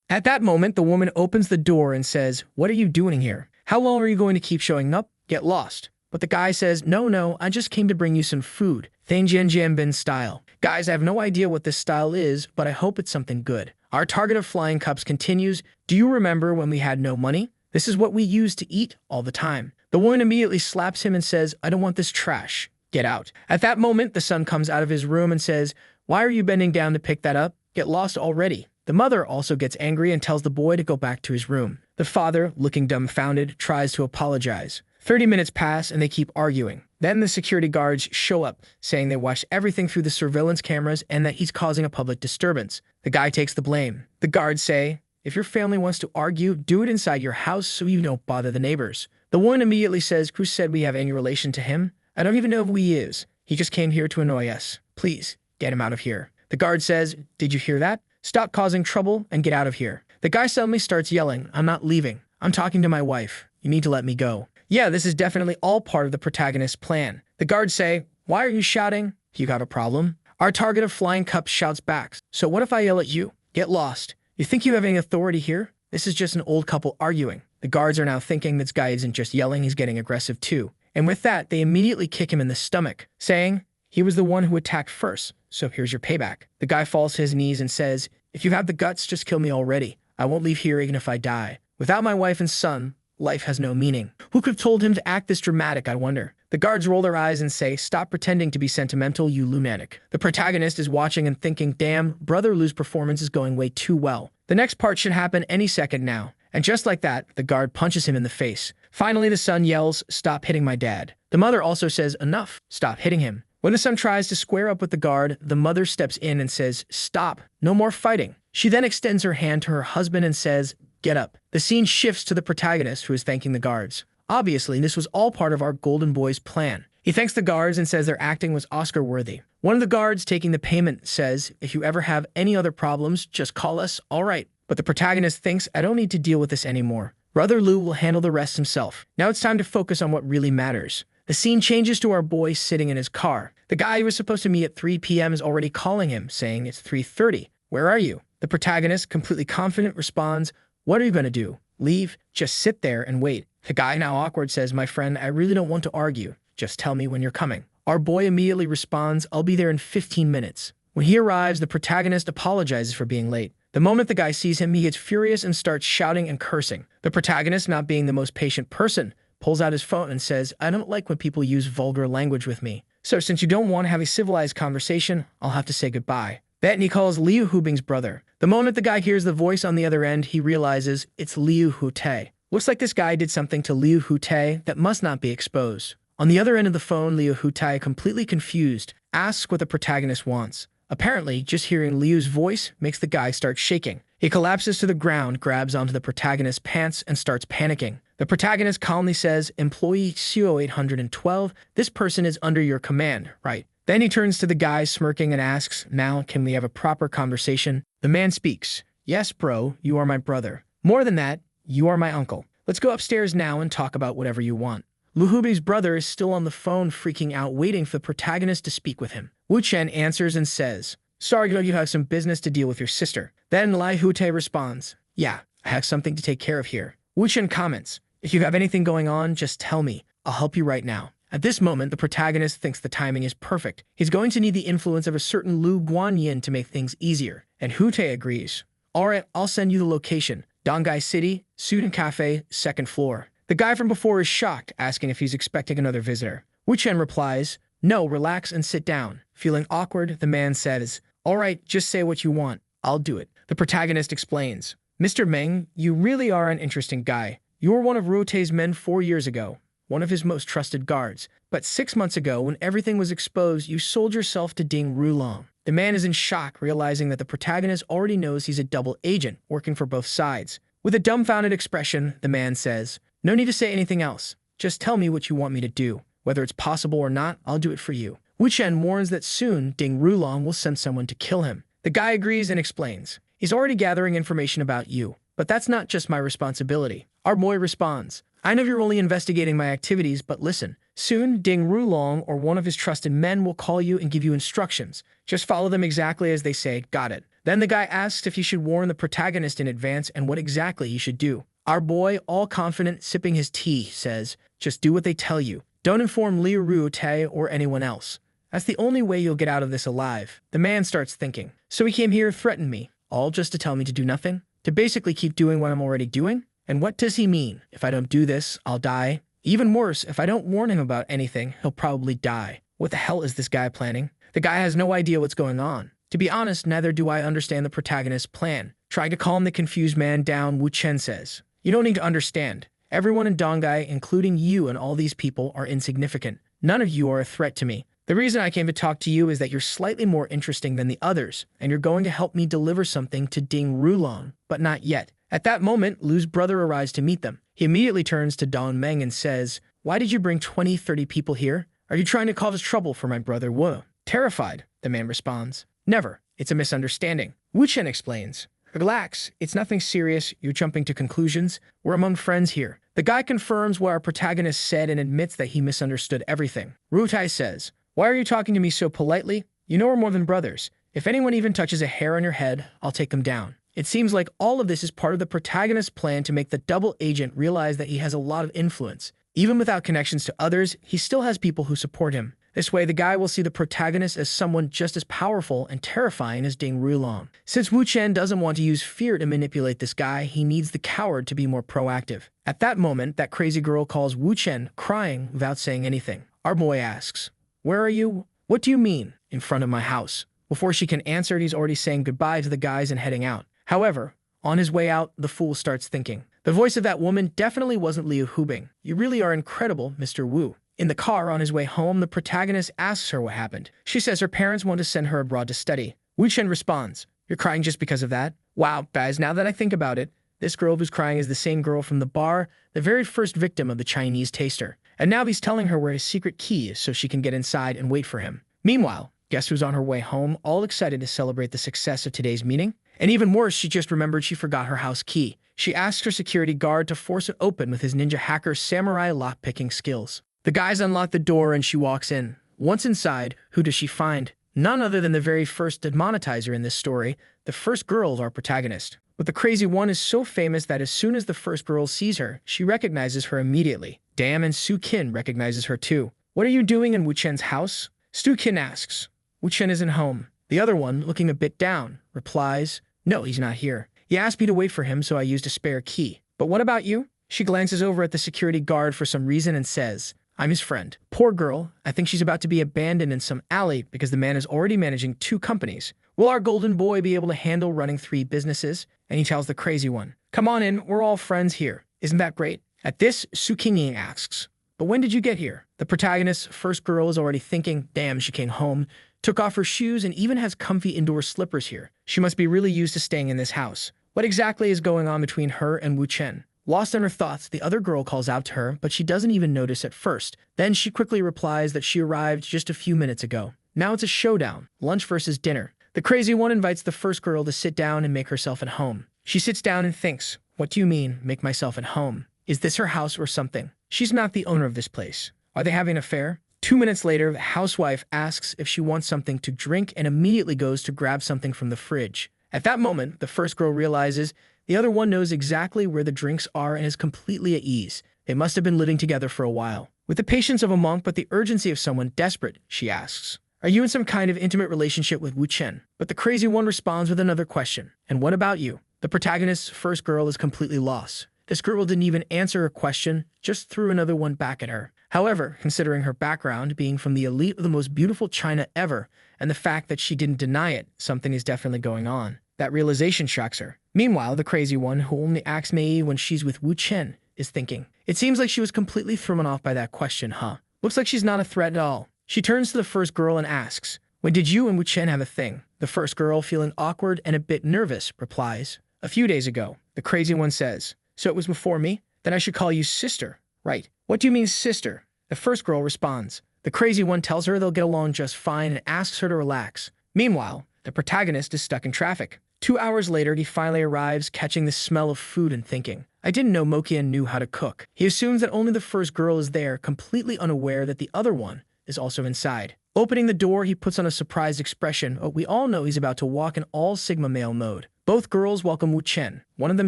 At that moment, the woman opens the door and says, "What are you doing here? How long are you going to keep showing up? Get lost." But the guy says, "No, I just came to bring you some food. Bin style." Guys, I have no idea what this style is, but I hope it's something good. Our target of flying cups continues. "Do you remember when we had no money? This is what we used to eat all the time." The woman immediately slaps him and says, "I don't want this trash. Get out." At that moment, the son comes out of his room and says, "Why are you bending down to pick that up? Get lost already." The mother also gets angry and tells the boy to go back to his room. The father, looking dumbfounded, tries to apologize. 30 minutes pass and they keep arguing. Then the security guards show up, saying they watched everything through the surveillance cameras and that he's causing a public disturbance. The guy takes the blame. The guards say, "If your family wants to argue, do it inside your house so you don't bother the neighbors." The woman immediately says, "Who said we have any relation to him? I don't even know who he is. He just came here to annoy us. Please, get him out of here." The guard says, "Did you hear that? Stop causing trouble and get out of here." The guy suddenly starts yelling, "I'm not leaving. I'm talking to my wife. You need to let me go." Yeah, this is definitely all part of the protagonist's plan. The guards say, "Why are you shouting? You got a problem?" Our target of flying cups shouts back, "So what if I yell at you? Get lost. You think you have any authority here? This is just an old couple arguing." The guards are now thinking this guy isn't just yelling, he's getting aggressive too. And with that, they immediately kick him in the stomach, saying, "He was the one who attacked first, so here's your payback." The guy falls to his knees and says, "If you have the guts, just kill me already. I won't leave here even if I die. Without my wife and son, life has no meaning." Who could have told him to act this dramatic, I wonder? The guards roll their eyes and say, "Stop pretending to be sentimental, you lunatic." The protagonist is watching and thinking, "Damn, Brother Lou's performance is going way too well. The next part should happen any second now." And just like that, the guard punches him in the face. Finally, the son yells, "Stop hitting my dad." The mother also says, "Enough, stop hitting him." When the son tries to square up with the guard, the mother steps in and says, "Stop, no more fighting." She then extends her hand to her husband and says, "Get up." The scene shifts to the protagonist, who is thanking the guards. Obviously, this was all part of our Golden Boy's plan. He thanks the guards and says their acting was Oscar-worthy. One of the guards taking the payment says, "If you ever have any other problems, just call us, all right." But the protagonist thinks, "I don't need to deal with this anymore. Brother Lou will handle the rest himself. Now it's time to focus on what really matters." The scene changes to our boy sitting in his car. The guy who was supposed to meet at 3 p.m. is already calling him, saying it's 3:30. "Where are you?" The protagonist, completely confident, responds, "What are you going to do? Leave? Just sit there and wait." The guy, now awkward, says, "My friend, I really don't want to argue. Just tell me when you're coming." Our boy immediately responds, "I'll be there in 15 minutes. When he arrives, the protagonist apologizes for being late. The moment the guy sees him, he gets furious and starts shouting and cursing. The protagonist, not being the most patient person, pulls out his phone and says, "I don't like when people use vulgar language with me. So since you don't want to have a civilized conversation, I'll have to say goodbye." Then he calls Liu Hubing's brother. The moment the guy hears the voice on the other end, he realizes it's Liu Hute. Looks like this guy did something to Liu Hute that must not be exposed. On the other end of the phone, Liu Hute, completely confused, asks what the protagonist wants. Apparently, just hearing Liu's voice makes the guy start shaking. He collapses to the ground, grabs onto the protagonist's pants, and starts panicking. The protagonist calmly says, "Employee CO 812, this person is under your command, right?" Then he turns to the guy, smirking, and asks, "Now, can we have a proper conversation?" The man speaks, "Yes, bro, you are my brother. More than that, you are my uncle. Let's go upstairs now and talk about whatever you want." Liu Hubi's brother is still on the phone, freaking out, waiting for the protagonist to speak with him. Wu Chen answers and says, "Sorry, you have some business to deal with your sister." Then Lai Hute responds, "Yeah, I have something to take care of here." Wu Chen comments, "If you have anything going on, just tell me. I'll help you right now." At this moment, the protagonist thinks the timing is perfect. He's going to need the influence of a certain Lu Guanyin to make things easier. And Hute agrees. "All right, I'll send you the location. Dongai City, Student Cafe, 2nd floor." The guy from before is shocked, asking if he's expecting another visitor. Wu Chen replies, "No, relax and sit down." Feeling awkward, the man says, "All right, just say what you want. I'll do it." The protagonist explains, "Mr. Meng, you really are an interesting guy. You were one of Ruote's men 4 years ago, one of his most trusted guards. But 6 months ago, when everything was exposed, you sold yourself to Ding Rulong." The man is in shock, realizing that the protagonist already knows he's a double agent, working for both sides. With a dumbfounded expression, the man says, "No need to say anything else. Just tell me what you want me to do. Whether it's possible or not, I'll do it for you." Wu Chen warns that soon Ding Rulong will send someone to kill him. The guy agrees and explains, "He's already gathering information about you, but that's not just my responsibility." Our boy responds, "I know you're only investigating my activities, but listen. Soon, Ding Rulong or one of his trusted men will call you and give you instructions. Just follow them exactly as they say. Got it?" Then the guy asks if he should warn the protagonist in advance and what exactly he should do. Our boy, all confident, sipping his tea, says, just do what they tell you. Don't inform Liu Ruotai or anyone else. That's the only way you'll get out of this alive. The man starts thinking. So he came here, threatened me, all just to tell me to do nothing? To basically keep doing what I'm already doing? And what does he mean? If I don't do this, I'll die? Even worse, if I don't warn him about anything, he'll probably die. What the hell is this guy planning? The guy has no idea what's going on. To be honest, neither do I understand the protagonist's plan. Trying to calm the confused man down, Wu Chen says, you don't need to understand. Everyone in Dongai, including you and all these people, are insignificant. None of you are a threat to me. The reason I came to talk to you is that you're slightly more interesting than the others, and you're going to help me deliver something to Ding Rulong, but not yet. At that moment, Lu's brother arrives to meet them. He immediately turns to Don Meng and says, why did you bring 20-30 people here? Are you trying to cause trouble for my brother Wu? Terrified, the man responds. Never. It's a misunderstanding. Wu Chen explains. Relax, it's nothing serious, you're jumping to conclusions. We're among friends here. The guy confirms what our protagonist said and admits that he misunderstood everything. Ruotai says, why are you talking to me so politely? You know we're more than brothers. If anyone even touches a hair on your head, I'll take them down. It seems like all of this is part of the protagonist's plan to make the double agent realize that he has a lot of influence. Even without connections to others, he still has people who support him. This way, the guy will see the protagonist as someone just as powerful and terrifying as Ding Rulong. Since Wu Chen doesn't want to use fear to manipulate this guy, he needs the coward to be more proactive. At that moment, that crazy girl calls Wu Chen, crying without saying anything. Our boy asks, where are you? What do you mean, in front of my house? Before she can answer, he's already saying goodbye to the guys and heading out. However, on his way out, the fool starts thinking. The voice of that woman definitely wasn't Liu Hubing. You really are incredible, Mr. Wu. In the car on his way home, the protagonist asks her what happened. She says her parents want to send her abroad to study. Wu Chen responds, you're crying just because of that? Wow, guys, now that I think about it, this girl who's crying is the same girl from the bar, the very first victim of the Chinese taster. And now he's telling her where his secret key is so she can get inside and wait for him. Meanwhile, guess who's on her way home, all excited to celebrate the success of today's meeting? And even worse, she just remembered she forgot her house key. She asks her security guard to force it open with his ninja hacker samurai lock-picking skills. The guys unlock the door and she walks in. Once inside, who does she find? None other than the very first demonetizer in this story, the first girl, our protagonist. But the crazy one is so famous that as soon as the first girl sees her, she recognizes her immediately. Damn, and Su Qin recognizes her too. What are you doing in Wu Chen's house? Su Qin asks. Wu Chen isn't home. The other one, looking a bit down, replies, no, he's not here. He asked me to wait for him, so I used a spare key. But what about you? She glances over at the security guard for some reason and says, I'm his friend. Poor girl, I think she's about to be abandoned in some alley because the man is already managing 2 companies. Will our golden boy be able to handle running 3 businesses? And he tells the crazy one, come on in, we're all friends here. Isn't that great? At this, Su Qingying asks, but when did you get here? The protagonist's first girl is already thinking, damn, she came home, took off her shoes, and even has comfy indoor slippers here. She must be really used to staying in this house. What exactly is going on between her and Wu Chen? Lost in her thoughts, the other girl calls out to her, but she doesn't even notice at first. Then she quickly replies that she arrived just a few minutes ago. Now it's a showdown, lunch versus dinner. The crazy one invites the first girl to sit down and make herself at home. She sits down and thinks, what do you mean, make myself at home? Is this her house or something? She's not the owner of this place. Are they having an affair? 2 minutes later, the housewife asks if she wants something to drink and immediately goes to grab something from the fridge. At that moment, the first girl realizes the other one knows exactly where the drinks are and is completely at ease. They must have been living together for a while. With the patience of a monk but the urgency of someone desperate, she asks, are you in some kind of intimate relationship with Wu Chen? But the crazy one responds with another question. And what about you? The protagonist's first girl is completely lost. This girl didn't even answer her question, just threw another one back at her. However, considering her background, being from the elite of the most beautiful China ever, and the fact that she didn't deny it, something is definitely going on. That realization shocks her. Meanwhile, the crazy one, who only acts Mei when she's with Wu Chen, is thinking, it seems like she was completely thrown off by that question, huh? Looks like she's not a threat at all. She turns to the first girl and asks, when did you and Wu Chen have a thing? The first girl, feeling awkward and a bit nervous, replies, a few days ago. The crazy one says, so it was before me? Then I should call you sister. Right. What do you mean sister? The first girl responds. The crazy one tells her they'll get along just fine and asks her to relax. Meanwhile, the protagonist is stuck in traffic. 2 hours later, he finally arrives, catching the smell of food and thinking, I didn't know Mokian knew how to cook. He assumes that only the first girl is there, completely unaware that the other one is also inside. Opening the door, he puts on a surprised expression, but we all know he's about to walk in all Sigma male mode. Both girls welcome Wu Chen. One of them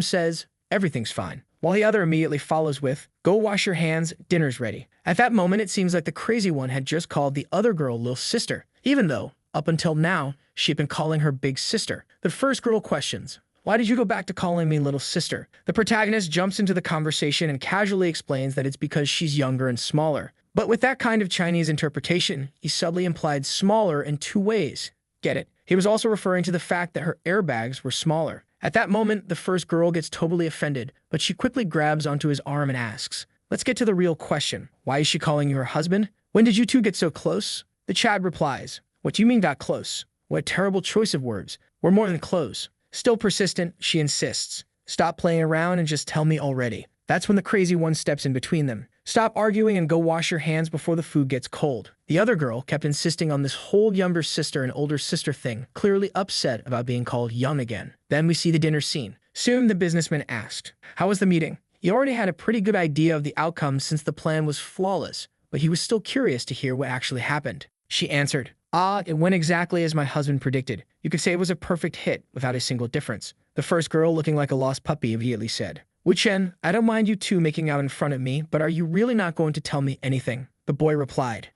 says, "Everything's fine," while the other immediately follows with, "Go wash your hands, dinner's ready." At that moment, it seems like the crazy one had just called the other girl little sister, even though, up until now, she'd been calling her big sister. The first girl questions, "Why did you go back to calling me little sister?" The protagonist jumps into the conversation and casually explains that it's because she's younger and smaller. But with that kind of Chinese interpretation, he subtly implied smaller in two ways. Get it? He was also referring to the fact that her airbags were smaller. At that moment, the first girl gets totally offended, but she quickly grabs onto his arm and asks, "Let's get to the real question. Why is she calling you her husband? When did you two get so close?" The Chad replies, "What do you mean got close? What a terrible choice of words. We're more than close." Still persistent, she insists, "Stop playing around and just tell me already." That's when the crazy one steps in between them. "Stop arguing and go wash your hands before the food gets cold." The other girl kept insisting on this whole younger sister and older sister thing, clearly upset about being called young again. Then we see the dinner scene. Soon the businessman asked, "How was the meeting?" He already had a pretty good idea of the outcome since the plan was flawless, but he was still curious to hear what actually happened. She answered, It went exactly as my husband predicted. You could say it was a perfect hit without a single difference." The first girl, looking like a lost puppy, immediately said, "Wu Chen, I don't mind you two making out in front of me, but are you really not going to tell me anything?" The boy replied,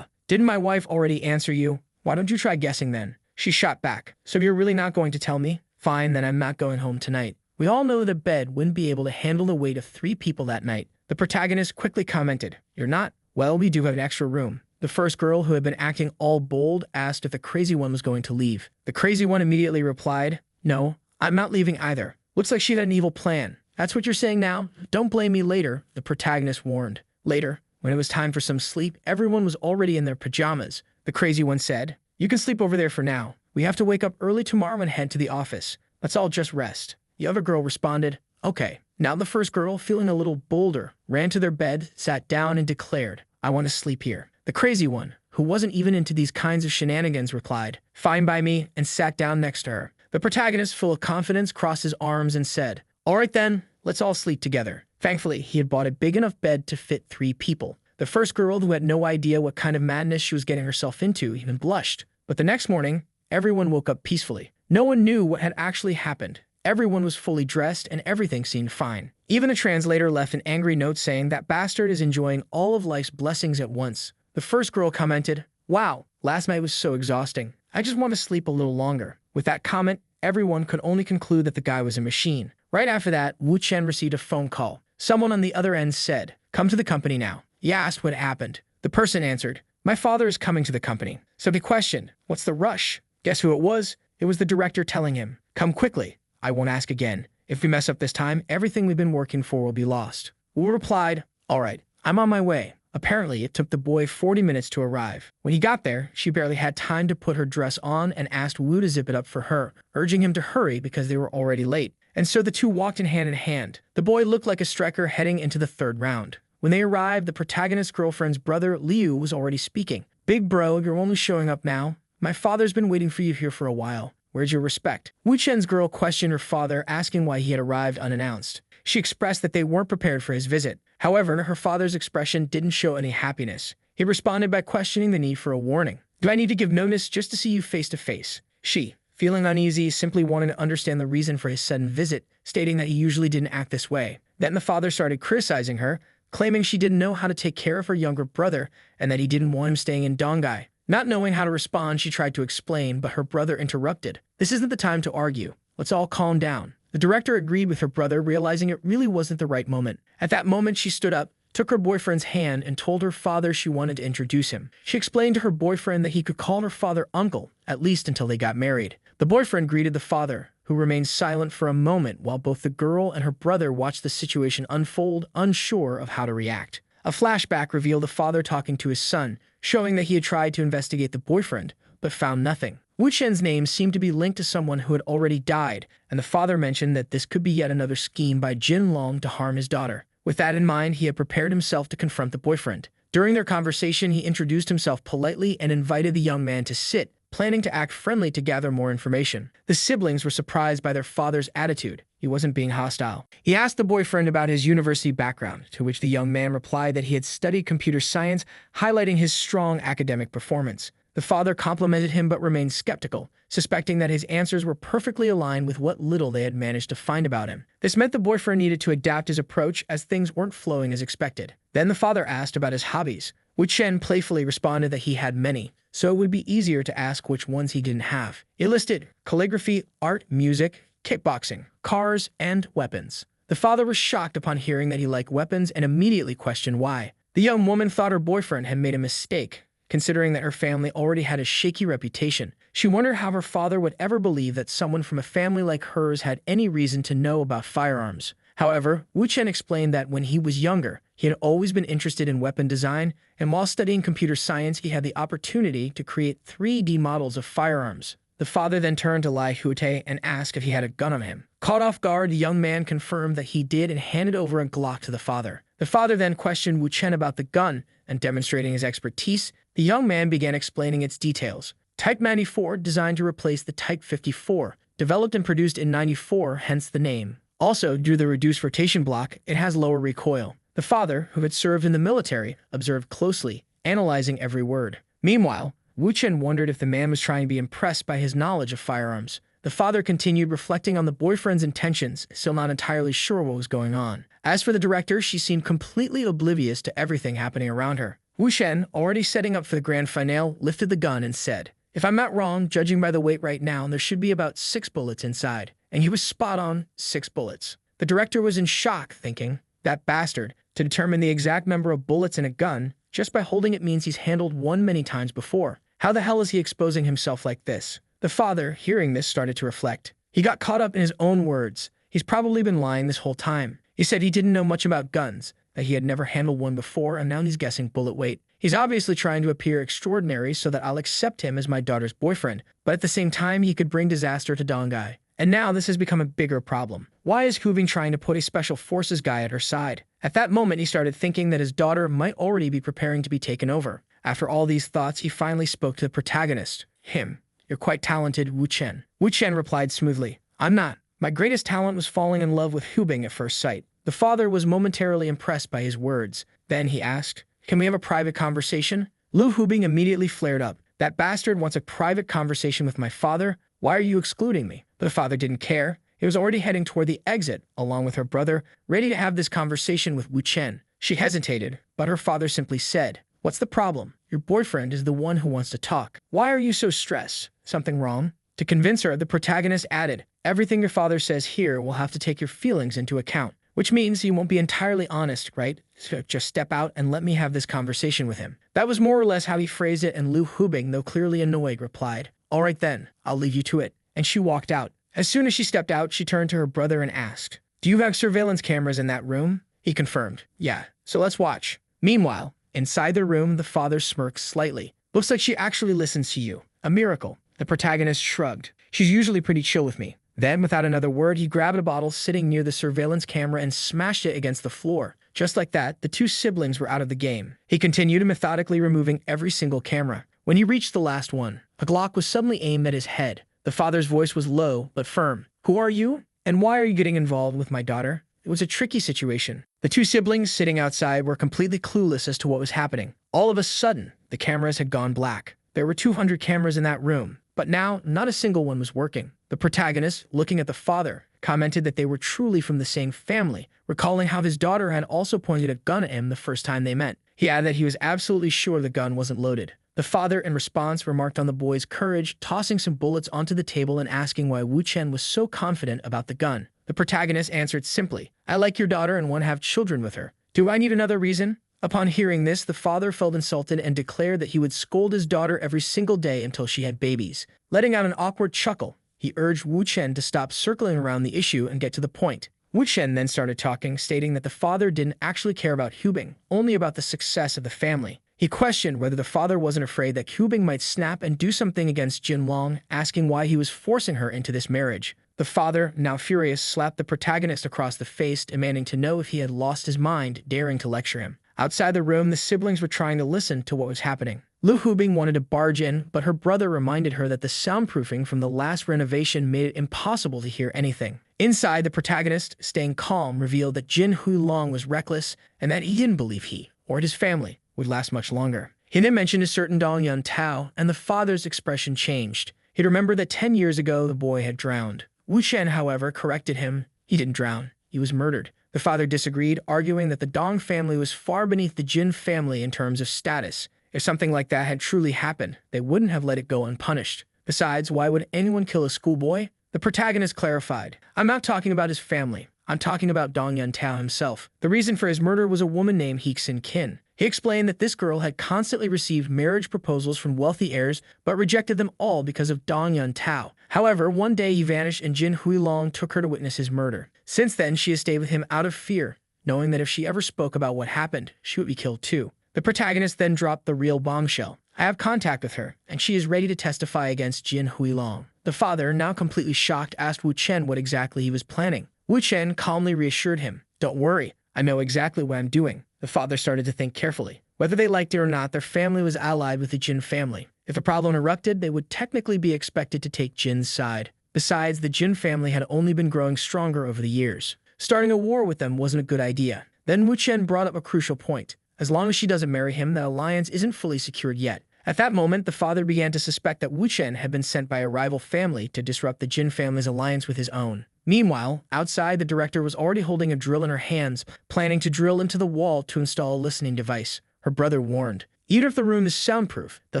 Didn't my wife already answer you? Why don't you try guessing then?" She shot back, "So you're really not going to tell me? Fine, then I'm not going home tonight." We all know that a bed wouldn't be able to handle the weight of 3 people that night. The protagonist quickly commented, "You're not? Well, we do have an extra room." The first girl, who had been acting all bold, asked if the crazy one was going to leave. The crazy one immediately replied, "No, I'm not leaving either. Looks like she had an evil plan." "That's what you're saying now? Don't blame me later," the protagonist warned. Later, when it was time for some sleep, everyone was already in their pajamas. The crazy one said, "You can sleep over there for now. We have to wake up early tomorrow and head to the office. Let's all just rest." The other girl responded, "Okay." Now the first girl, feeling a little bolder, ran to their bed, sat down, and declared, "I want to sleep here." The crazy one, who wasn't even into these kinds of shenanigans, replied, "Fine by me," and sat down next to her. The protagonist, full of confidence, crossed his arms and said, "All right then, let's all sleep together." Thankfully, he had bought a big enough bed to fit 3 people. The first girl, who had no idea what kind of madness she was getting herself into, even blushed. But the next morning, everyone woke up peacefully. No one knew what had actually happened. Everyone was fully dressed and everything seemed fine. Even the translator left an angry note saying that bastard is enjoying all of life's blessings at once. The first girl commented, "Wow, last night was so exhausting. I just want to sleep a little longer." With that comment, everyone could only conclude that the guy was a machine. Right after that, Wu Chen received a phone call. Someone on the other end said, "Come to the company now." He asked what happened. The person answered, "My father is coming to the company." So he questioned, "What's the rush?" Guess who it was? It was the director telling him, "Come quickly. I won't ask again. If we mess up this time, everything we've been working for will be lost." Wu replied, "All right, I'm on my way." Apparently, it took the boy 40 minutes to arrive. When he got there, she barely had time to put her dress on and asked Wu to zip it up for her, urging him to hurry because they were already late. And so the two walked in hand. The boy looked like a striker heading into the 3rd round. When they arrived, the protagonist's girlfriend's brother, Liu, was already speaking. "Big bro, you're only showing up now. My father's been waiting for you here for a while. Where's your respect?" Wu Chen's girl questioned her father, asking why he had arrived unannounced. She expressed that they weren't prepared for his visit. However, her father's expression didn't show any happiness. He responded by questioning the need for a warning. "Do I need to give notice just to see you face to face?" She, feeling uneasy, simply wanted to understand the reason for his sudden visit, stating that he usually didn't act this way. Then the father started criticizing her, claiming she didn't know how to take care of her younger brother and that he didn't want him staying in Dongai. Not knowing how to respond, she tried to explain, but her brother interrupted. "This isn't the time to argue. Let's all calm down." The director agreed with her brother, realizing it really wasn't the right moment. At that moment, she stood up, took her boyfriend's hand, and told her father she wanted to introduce him. She explained to her boyfriend that he could call her father uncle, at least until they got married. The boyfriend greeted the father, who remained silent for a moment while both the girl and her brother watched the situation unfold, unsure of how to react. A flashback revealed the father talking to his son, showing that he had tried to investigate the boyfriend, but found nothing. Wu Chen's name seemed to be linked to someone who had already died, and the father mentioned that this could be yet another scheme by Jin Long to harm his daughter. With that in mind, he had prepared himself to confront the boyfriend. During their conversation, he introduced himself politely and invited the young man to sit, planning to act friendly to gather more information. The siblings were surprised by their father's attitude. He wasn't being hostile. He asked the boyfriend about his university background, to which the young man replied that he had studied computer science, highlighting his strong academic performance. The father complimented him but remained skeptical, suspecting that his answers were perfectly aligned with what little they had managed to find about him. This meant the boyfriend needed to adapt his approach as things weren't flowing as expected. Then the father asked about his hobbies. Wu Chen playfully responded that he had many, so it would be easier to ask which ones he didn't have. It listed calligraphy, art, music, kickboxing, cars, and weapons. The father was shocked upon hearing that he liked weapons and immediately questioned why. The young woman thought her boyfriend had made a mistake, considering that her family already had a shaky reputation. She wondered how her father would ever believe that someone from a family like hers had any reason to know about firearms. However, Wu Chen explained that when he was younger, he had always been interested in weapon design, and while studying computer science, he had the opportunity to create 3D models of firearms. The father then turned to Lai Huite and asked if he had a gun on him. Caught off guard, the young man confirmed that he did and handed over a Glock to the father. The father then questioned Wu Chen about the gun, and demonstrating his expertise, the young man began explaining its details. Type 94, designed to replace the Type 54, developed and produced in 94, hence the name. Also, due to the reduced rotation block, it has lower recoil. The father, who had served in the military, observed closely, analyzing every word. Meanwhile, Wu Chen wondered if the man was trying to be impressed by his knowledge of firearms. The father continued reflecting on the boyfriend's intentions, still not entirely sure what was going on. As for the director, she seemed completely oblivious to everything happening around her. Wu Chen, already setting up for the grand finale, lifted the gun and said, "If I'm not wrong, judging by the weight right now, there should be about 6 bullets inside." And he was spot on, 6 bullets. The director was in shock, thinking, that bastard, to determine the exact number of bullets in a gun, just by holding it means he's handled one many times before. How the hell is he exposing himself like this? The father, hearing this, started to reflect. He got caught up in his own words. He's probably been lying this whole time. He said he didn't know much about guns, that he had never handled one before, and now he's guessing bullet weight. He's obviously trying to appear extraordinary so that I'll accept him as my daughter's boyfriend, but at the same time, he could bring disaster to Dongai. And now this has become a bigger problem. Why is Hubing trying to put a special forces guy at her side? At that moment, he started thinking that his daughter might already be preparing to be taken over. After all these thoughts, he finally spoke to the protagonist. Him. "You're quite talented, Wu Chen." Wu Chen replied smoothly, "I'm not. My greatest talent was falling in love with Hubing at first sight." The father was momentarily impressed by his words. Then he asked, "Can we have a private conversation?" Lu Hubing immediately flared up. "That bastard wants a private conversation with my father? Why are you excluding me?" But the father didn't care. He was already heading toward the exit, along with her brother, ready to have this conversation with Wu Chen. She hesitated, but her father simply said, "What's the problem? Your boyfriend is the one who wants to talk. Why are you so stressed? Something wrong?" To convince her, the protagonist added, "Everything your father says here will have to take your feelings into account, which means you won't be entirely honest, right? So just step out and let me have this conversation with him." That was more or less how he phrased it, and Lu Hubing, though clearly annoyed, replied, "All right then, I'll leave you to it." And she walked out. As soon as she stepped out, she turned to her brother and asked, "Do you have surveillance cameras in that room?" He confirmed, "Yeah, so let's watch." Meanwhile, inside the room, the father smirked slightly. "Looks like she actually listens to you. A miracle." The protagonist shrugged. "She's usually pretty chill with me." Then, without another word, he grabbed a bottle sitting near the surveillance camera and smashed it against the floor. Just like that, the two siblings were out of the game. He continued methodically removing every single camera. When he reached the last one, a Glock was suddenly aimed at his head. The father's voice was low but firm. "Who are you? And why are you getting involved with my daughter?" It was a tricky situation. The two siblings sitting outside were completely clueless as to what was happening. All of a sudden, the cameras had gone black. There were 200 cameras in that room, but now not a single one was working. The protagonist, looking at the father, commented that they were truly from the same family, recalling how his daughter had also pointed a gun at him the first time they met. He added that he was absolutely sure the gun wasn't loaded. The father, in response, remarked on the boy's courage, tossing some bullets onto the table and asking why Wu Chen was so confident about the gun. The protagonist answered simply, "I like your daughter and want to have children with her. Do I need another reason?" Upon hearing this, the father felt insulted and declared that he would scold his daughter every single day until she had babies. Letting out an awkward chuckle, he urged Wu Chen to stop circling around the issue and get to the point. Wu Chen then started talking, stating that the father didn't actually care about Hubing, only about the success of the family. He questioned whether the father wasn't afraid that Hubing might snap and do something against Jin Long, asking why he was forcing her into this marriage. The father, now furious, slapped the protagonist across the face, demanding to know if he had lost his mind, daring to lecture him. Outside the room, the siblings were trying to listen to what was happening. Lu Hubing wanted to barge in, but her brother reminded her that the soundproofing from the last renovation made it impossible to hear anything. Inside, the protagonist, staying calm, revealed that Jin Hui Long was reckless and that he didn't believe he, or his family, would last much longer. He then mentioned a certain Dong Yun Tao, and the father's expression changed. He'd remembered that 10 years ago the boy had drowned. Wu Chen, however, corrected him. He didn't drown. He was murdered. The father disagreed, arguing that the Dong family was far beneath the Jin family in terms of status. If something like that had truly happened, they wouldn't have let it go unpunished. Besides, why would anyone kill a schoolboy? The protagonist clarified, I'm not talking about his family. I'm talking about Dong Yun Tao himself. The reason for his murder was a woman named Hixin Qin. He explained that this girl had constantly received marriage proposals from wealthy heirs, but rejected them all because of Dong Yun Tao. However, one day he vanished and Jin Huilong took her to witness his murder. Since then, she has stayed with him out of fear, knowing that if she ever spoke about what happened, she would be killed too. The protagonist then dropped the real bombshell. I have contact with her, and she is ready to testify against Jin Huilong. The father, now completely shocked, asked Wu Chen what exactly he was planning. Wu Chen calmly reassured him, Don't worry, I know exactly what I'm doing. The father started to think carefully. Whether they liked it or not, their family was allied with the Jin family. If a problem erupted, they would technically be expected to take Jin's side. Besides, the Jin family had only been growing stronger over the years. Starting a war with them wasn't a good idea. Then Wu Chen brought up a crucial point. As long as she doesn't marry him, the alliance isn't fully secured yet. At that moment, the father began to suspect that Wu Chen had been sent by a rival family to disrupt the Jin family's alliance with his own. Meanwhile, outside, the director was already holding a drill in her hands, planning to drill into the wall to install a listening device. Her brother warned, Even if the room is soundproof, they'll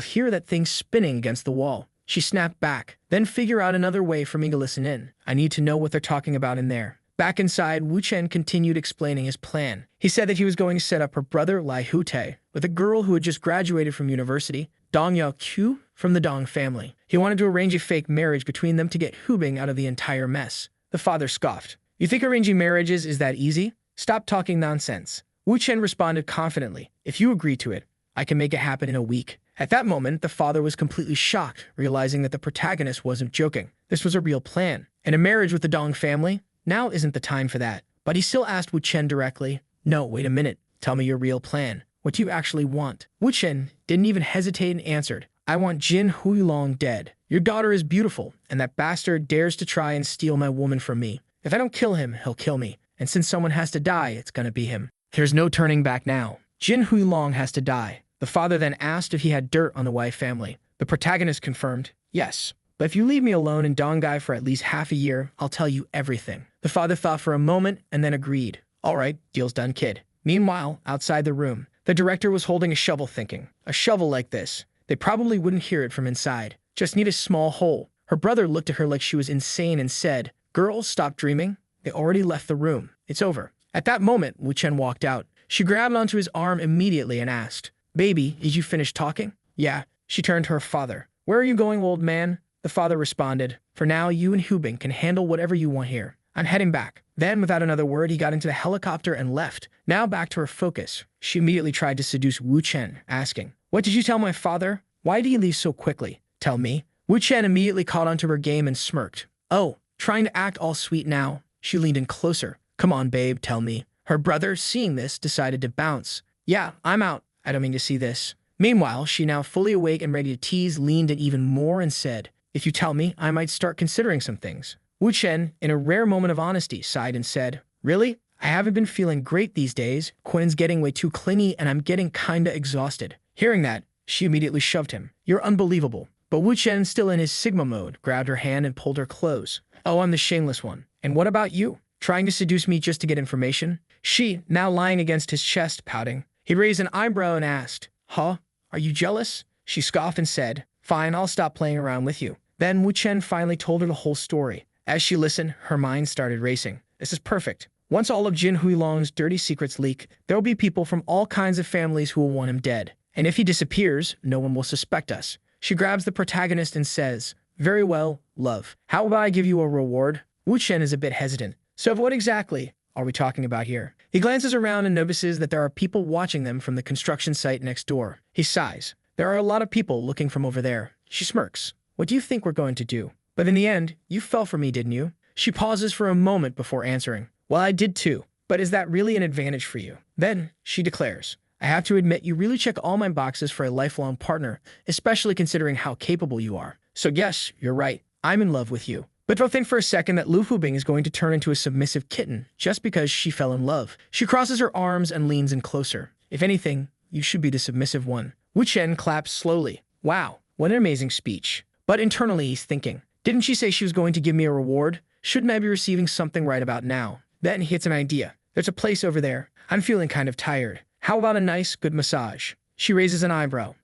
hear that thing spinning against the wall. She snapped back, then figure out another way for me to listen in. I need to know what they're talking about in there. Back inside, Wu Chen continued explaining his plan. He said that he was going to set up her brother Lai Hute with a girl who had just graduated from university, Dong Yao Qiu, from the Dong family. He wanted to arrange a fake marriage between them to get Hu Bing out of the entire mess. The father scoffed. You think arranging marriages is that easy? Stop talking nonsense. Wu Chen responded confidently. If you agree to it, I can make it happen in a week. At that moment, the father was completely shocked, realizing that the protagonist wasn't joking. This was a real plan. And a marriage with the Dong family? Now isn't the time for that. But he still asked Wu Chen directly, No, wait a minute. Tell me your real plan. What do you actually want? Wu Chen didn't even hesitate and answered, I want Jin Huilong dead. Your daughter is beautiful, and that bastard dares to try and steal my woman from me. If I don't kill him, he'll kill me. And since someone has to die, it's gonna be him. There's no turning back now. Jin Huilong has to die. The father then asked if he had dirt on the Wei family. The protagonist confirmed, yes. But if you leave me alone in Dongai for at least half a year, I'll tell you everything. The father thought for a moment and then agreed. All right, deal's done, kid. Meanwhile, outside the room, the director was holding a shovel thinking, a shovel like this. They probably wouldn't hear it from inside. Just need a small hole. Her brother looked at her like she was insane and said, Girls, stop dreaming. They already left the room. It's over. At that moment, Wu Chen walked out. She grabbed onto his arm immediately and asked, Baby, did you finish talking? Yeah. She turned to her father. Where are you going, old man? The father responded, For now, you and Hubing can handle whatever you want here. I'm heading back. Then, without another word, he got into the helicopter and left. Now back to her focus. She immediately tried to seduce Wu Chen, asking, What did you tell my father? Why did he leave so quickly? Tell me. Wu Chen immediately caught onto her game and smirked. Oh, trying to act all sweet now. She leaned in closer. Come on, babe, tell me. Her brother, seeing this, decided to bounce. Yeah, I'm out. I don't mean to see this. Meanwhile, she now fully awake and ready to tease, leaned in even more and said, If you tell me, I might start considering some things. Wu Chen, in a rare moment of honesty, sighed and said, Really? I haven't been feeling great these days. Quinn's getting way too clingy and I'm getting kinda exhausted. Hearing that, she immediately shoved him. You're unbelievable. But Wu Chen, still in his Sigma mode, grabbed her hand and pulled her close. Oh, I'm the shameless one. And what about you? Trying to seduce me just to get information? She, now lying against his chest, pouting. He raised an eyebrow and asked, Huh? Are you jealous? She scoffed and said, Fine, I'll stop playing around with you. Then Wu Chen finally told her the whole story. As she listened, her mind started racing. This is perfect. Once all of Jin Huilong's dirty secrets leak, there will be people from all kinds of families who will want him dead. And if he disappears, no one will suspect us. She grabs the protagonist and says, Very well, love. How about I give you a reward? Wu Chen is a bit hesitant. So what exactly are we talking about here? He glances around and notices that there are people watching them from the construction site next door. He sighs. There are a lot of people looking from over there. She smirks. What do you think we're going to do? But in the end, you fell for me, didn't you? She pauses for a moment before answering. Well, I did too. But is that really an advantage for you? Then she declares, I have to admit you really check all my boxes for a lifelong partner, especially considering how capable you are. So yes, you're right. I'm in love with you. But don't think for a second that Lu Fubing is going to turn into a submissive kitten just because she fell in love. She crosses her arms and leans in closer. If anything, you should be the submissive one. Wu Chen claps slowly. Wow, what an amazing speech. But internally he's thinking, didn't she say she was going to give me a reward? Shouldn't I be receiving something right about now? Then he hits an idea. There's a place over there. I'm feeling kind of tired. How about a nice, good massage? She raises an eyebrow.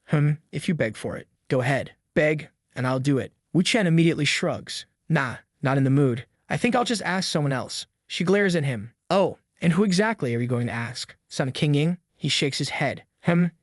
If you beg for it. Go ahead. Beg, and I'll do it. Wu Chen immediately shrugs. Nah, not in the mood. I think I'll just ask someone else. She glares at him. Oh, and who exactly are you going to ask? Sun Qingying? He shakes his head.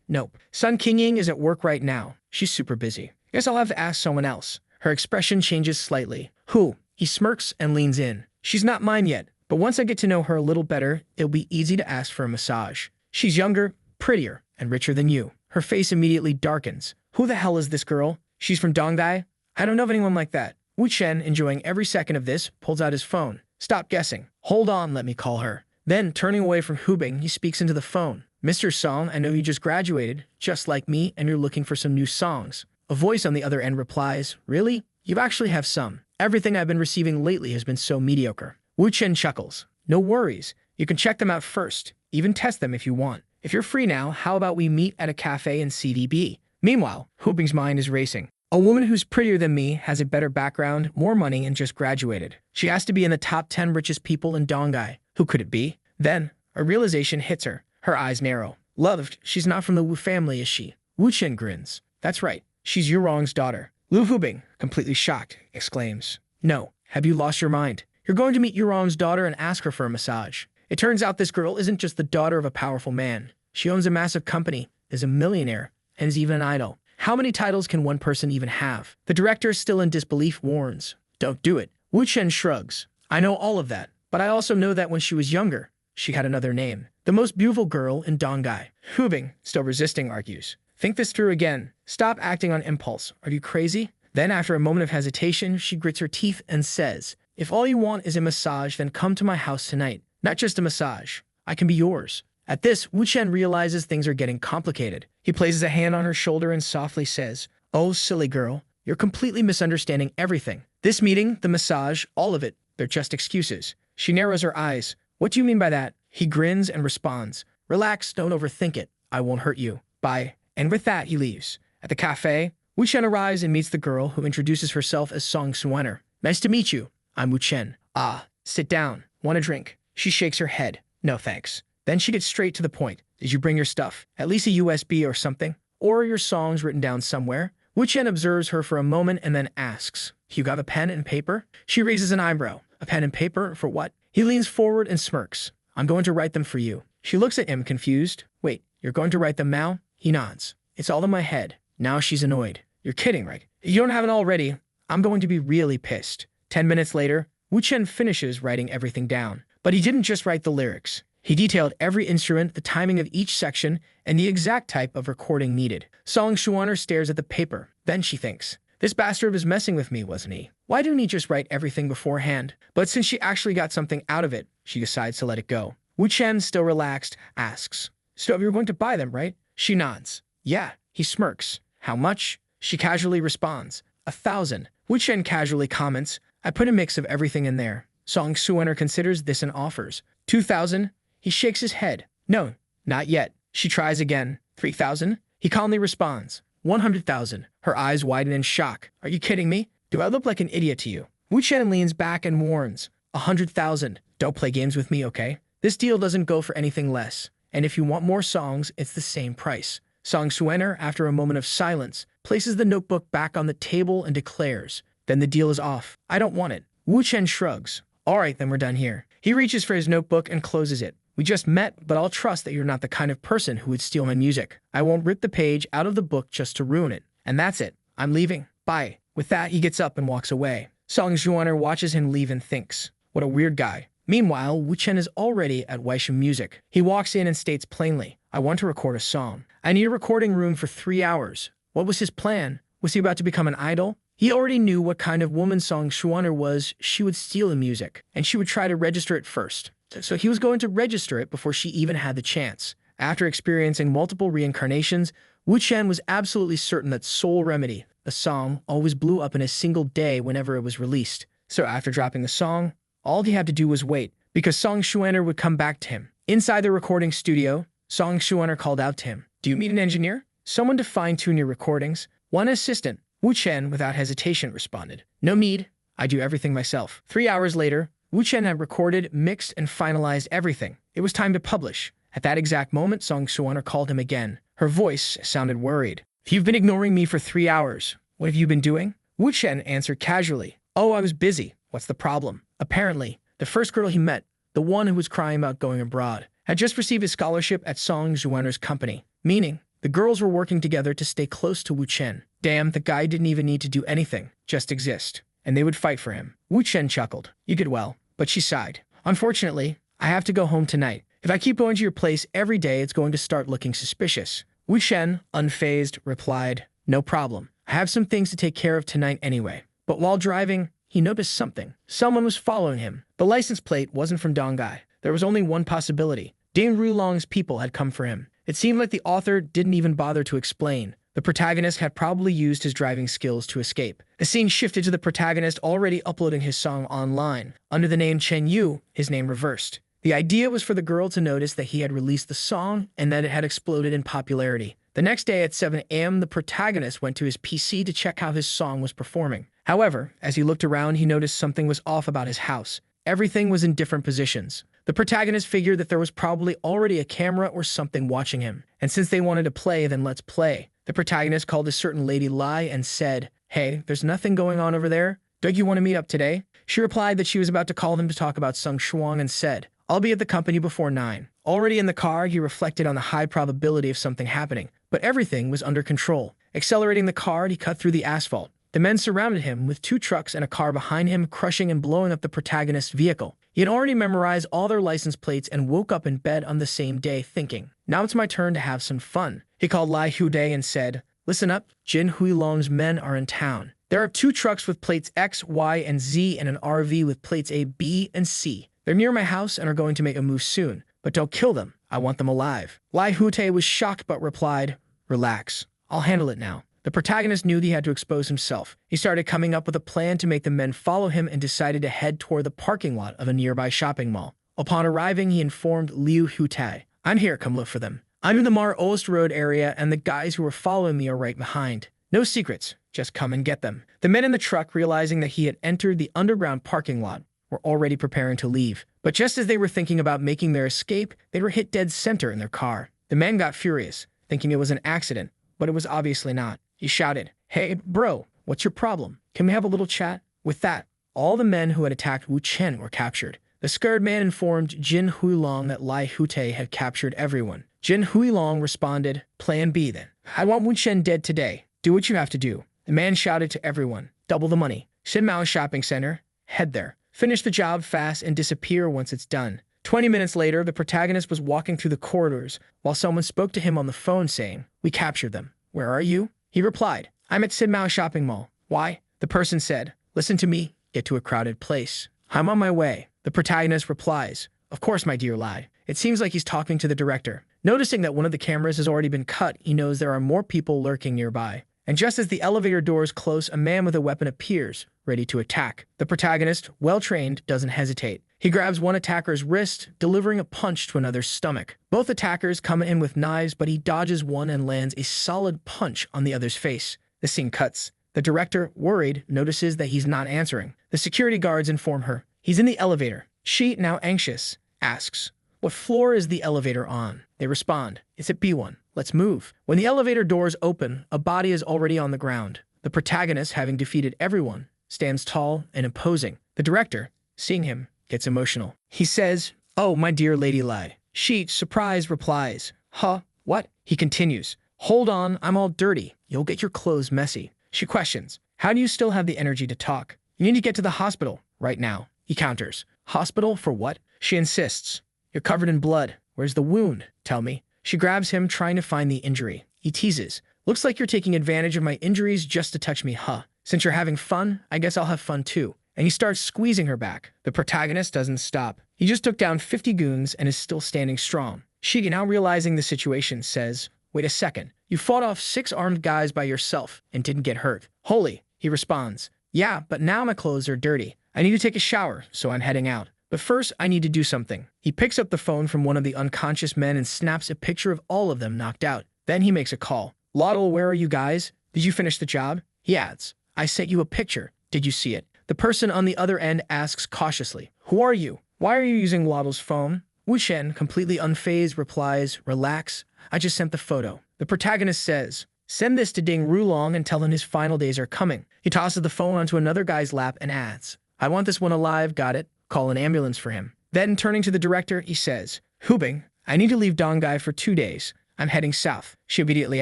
Nope. Sun Qingying is at work right now. She's super busy. Guess I'll have to ask someone else. Her expression changes slightly. Who? He smirks and leans in. She's not mine yet, but once I get to know her a little better, it'll be easy to ask for a massage. She's younger, prettier, and richer than you. Her face immediately darkens. Who the hell is this girl? She's from Donghai? I don't know of anyone like that. Wu Chen, enjoying every second of this, pulls out his phone. Stop guessing. Hold on, let me call her. Then, turning away from Hubing, he speaks into the phone. Mr. Song, I know you just graduated, just like me, and you're looking for some new songs. A voice on the other end replies, Really? You actually have some. Everything I've been receiving lately has been so mediocre. Wu Chen chuckles. No worries. You can check them out first. Even test them if you want. If you're free now, how about we meet at a cafe in CDB? Meanwhile, Hubing's mind is racing. A woman who's prettier than me has a better background, more money, and just graduated. She has to be in the top 10 richest people in Donghai. Who could it be? Then, a realization hits her. Her eyes narrow. Loved, she's not from the Wu family, is she? Wu Chen grins. That's right. She's Yurong's daughter. Lu Hubing, completely shocked, exclaims. No, have you lost your mind? You're going to meet Yurong's daughter and ask her for a massage. It turns out this girl isn't just the daughter of a powerful man. She owns a massive company, is a millionaire, and is even an idol. How many titles can one person even have? The director, still in disbelief, warns. Don't do it. Wu Chen shrugs. I know all of that, but I also know that when she was younger, she had another name. The most beautiful girl in Donghai. Hubing, still resisting, argues. Think this through again. Stop acting on impulse. Are you crazy? Then, after a moment of hesitation, she grits her teeth and says, If all you want is a massage, then come to my house tonight. Not just a massage. I can be yours. At this, Wu Chen realizes things are getting complicated. He places a hand on her shoulder and softly says, Oh, silly girl, you're completely misunderstanding everything. This meeting, the massage, all of it, they're just excuses. She narrows her eyes. What do you mean by that? He grins and responds, Relax, don't overthink it. I won't hurt you. Bye. And with that, he leaves. At the cafe, Wu Chen arrives and meets the girl, who introduces herself as Song Xuener. Nice to meet you. I'm Wu Chen. Ah, sit down. Want a drink? She shakes her head. No, thanks. Then she gets straight to the point. Did you bring your stuff? At least a USB or something? Or your songs written down somewhere? Wu Chen observes her for a moment and then asks, You got a pen and paper? She raises an eyebrow. A pen and paper? For what? He leans forward and smirks. I'm going to write them for you. She looks at him, confused. Wait, you're going to write them now? He nods. It's all in my head. Now she's annoyed. You're kidding, right? If you don't have it already, I'm going to be really pissed. 10 minutes later, Wu Chen finishes writing everything down. But he didn't just write the lyrics. He detailed every instrument, the timing of each section, and the exact type of recording needed. Song Xuener stares at the paper. Then she thinks, This bastard was messing with me, wasn't he? Why didn't he just write everything beforehand? But since she actually got something out of it, she decides to let it go. Wu Chen, still relaxed, asks, So you're going to buy them, right? She nods. Yeah. He smirks. How much? She casually responds. 1,000. Wu Chen casually comments, I put a mix of everything in there. Song Xuener considers this and offers. 2,000? He shakes his head. No, not yet. She tries again. 3,000? He calmly responds. 100,000. Her eyes widen in shock. Are you kidding me? Do I look like an idiot to you? Wu Chen leans back and warns. 100,000. Don't play games with me, okay? This deal doesn't go for anything less. And if you want more songs, it's the same price. Song Xuener, after a moment of silence, places the notebook back on the table and declares, Then the deal is off. I don't want it. Wu Chen shrugs. All right, then we're done here. He reaches for his notebook and closes it. We just met, but I'll trust that you're not the kind of person who would steal my music. I won't rip the page out of the book just to ruin it. And that's it. I'm leaving. Bye. With that, he gets up and walks away. Song Xuener watches him leave and thinks, What a weird guy. Meanwhile, Wu Chen is already at Weisham Music. He walks in and states plainly, I want to record a song. I need a recording room for 3 hours. What was his plan? Was he about to become an idol? He already knew what kind of woman Song Xuener was. She would steal the music, and she would try to register it first. So he was going to register it before she even had the chance. After experiencing multiple reincarnations, Wu Chen was absolutely certain that Soul Remedy, the song, always blew up in a single day whenever it was released. So after dropping the song, all he had to do was wait, because Song Xuener would come back to him. Inside the recording studio, Song Xuener called out to him, Do you need an engineer? Someone to fine-tune your recordings? One assistant, Wu Chen, without hesitation, responded. No need. I do everything myself. 3 hours later, Wu Chen had recorded, mixed, and finalized everything. It was time to publish. At that exact moment, Song Xuaner called him again. Her voice sounded worried. You've been ignoring me for 3 hours. What have you been doing? Wu Chen answered casually. Oh, I was busy. What's the problem? Apparently, the first girl he met, the one who was crying about going abroad, had just received a scholarship at Song Xuaner's company, meaning the girls were working together to stay close to Wu Chen. Damn, the guy didn't even need to do anything, just exist. And they would fight for him. Wu Chen chuckled. You did well. But she sighed. Unfortunately, I have to go home tonight. If I keep going to your place every day, it's going to start looking suspicious. Wu Chen, unfazed, replied, No problem. I have some things to take care of tonight anyway. But while driving, he noticed something. Someone was following him. The license plate wasn't from Dongai. There was only one possibility. Ding Rulong's people had come for him. It seemed like the author didn't even bother to explain. The protagonist had probably used his driving skills to escape. The scene shifted to the protagonist already uploading his song online. Under the name Chen Yu, his name reversed. The idea was for the girl to notice that he had released the song and that it had exploded in popularity. The next day at 7 a.m., the protagonist went to his PC to check how his song was performing. However, as he looked around, he noticed something was off about his house. Everything was in different positions. The protagonist figured that there was probably already a camera or something watching him. And since they wanted to play, then let's play. The protagonist called a certain lady Lai and said, Hey, there's nothing going on over there. Don't you want to meet up today? She replied that she was about to call them to talk about Sung Shuang and said, I'll be at the company before 9. Already in the car, he reflected on the high probability of something happening, but everything was under control. Accelerating the car, he cut through the asphalt. The men surrounded him with 2 trucks and a car behind him, crushing and blowing up the protagonist's vehicle. He had already memorized all their license plates and woke up in bed on the same day thinking, now it's my turn to have some fun. He called Lai Huday and said, Listen up, Jin Huilong's men are in town. There are 2 trucks with plates X, Y, and Z and an RV with plates A, B, and C. They're near my house and are going to make a move soon, but don't kill them. I want them alive. Lai Hute was shocked but replied, Relax, I'll handle it now. The protagonist knew that he had to expose himself. He started coming up with a plan to make the men follow him and decided to head toward the parking lot of a nearby shopping mall. Upon arriving, he informed Liu Hutai, I'm here, come look for them. I'm in the Mar Ost Road area and the guys who were following me are right behind. No secrets, just come and get them. The men in the truck, realizing that he had entered the underground parking lot, were already preparing to leave. But just as they were thinking about making their escape, they were hit dead center in their car. The man got furious, thinking it was an accident, but it was obviously not. He shouted, Hey, bro, what's your problem? Can we have a little chat? With that, all the men who had attacked Wu Chen were captured. The scared man informed Jin Huilong that Lai Hute had captured everyone. Jin Huilong responded, Plan B then. I want Wu Chen dead today. Do what you have to do. The man shouted to everyone, double the money. Xinmao Shopping Center, head there. Finish the job fast and disappear once it's done. 20 minutes later, the protagonist was walking through the corridors while someone spoke to him on the phone saying, We captured them. Where are you? He replied, I'm at Xinmao Shopping Mall. Why? The person said, Listen to me, get to a crowded place. I'm on my way. The protagonist replies, Of course, my dear Lai. It seems like he's talking to the director. Noticing that one of the cameras has already been cut, he knows there are more people lurking nearby. And just as the elevator doors close, a man with a weapon appears, ready to attack. The protagonist, well-trained, doesn't hesitate. He grabs one attacker's wrist, delivering a punch to another's stomach. Both attackers come in with knives, but he dodges one and lands a solid punch on the other's face. The scene cuts. The director, worried, notices that he's not answering. The security guards inform her. He's in the elevator. She, now anxious, asks, What floor is the elevator on? They respond, It's at B1. Let's move. When the elevator doors open, a body is already on the ground. The protagonist, having defeated everyone, stands tall and imposing. The director, seeing him, gets emotional. He says, Oh, my dear Lady Lai. She, surprised, replies, Huh? What? He continues, Hold on, I'm all dirty. You'll get your clothes messy. She questions, How do you still have the energy to talk? You need to get to the hospital right now. He counters, Hospital for what? She insists, You're covered in blood. Where's the wound? Tell me. She grabs him, trying to find the injury. He teases, Looks like you're taking advantage of my injuries just to touch me, huh? Since you're having fun, I guess I'll have fun too. And he starts squeezing her back. The protagonist doesn't stop. He just took down 50 goons and is still standing strong. Shigi, now realizing the situation, says, Wait a second. You fought off 6 armed guys by yourself and didn't get hurt. Holy, he responds. Yeah, but now my clothes are dirty. I need to take a shower, so I'm heading out. But first, I need to do something. He picks up the phone from one of the unconscious men and snaps a picture of all of them knocked out. Then he makes a call. Laudel, where are you guys? Did you finish the job? He adds, I sent you a picture. Did you see it? The person on the other end asks cautiously, who are you? Why are you using Laudel's phone? Wu Chen, completely unfazed, replies, relax, I just sent the photo. The protagonist says, send this to Ding Rulong and tell him his final days are coming. He tosses the phone onto another guy's lap and adds, I want this one alive, got it? Call an ambulance for him. Then, turning to the director, he says, Hubing, I need to leave Dongai for 2 days. I'm heading south. She immediately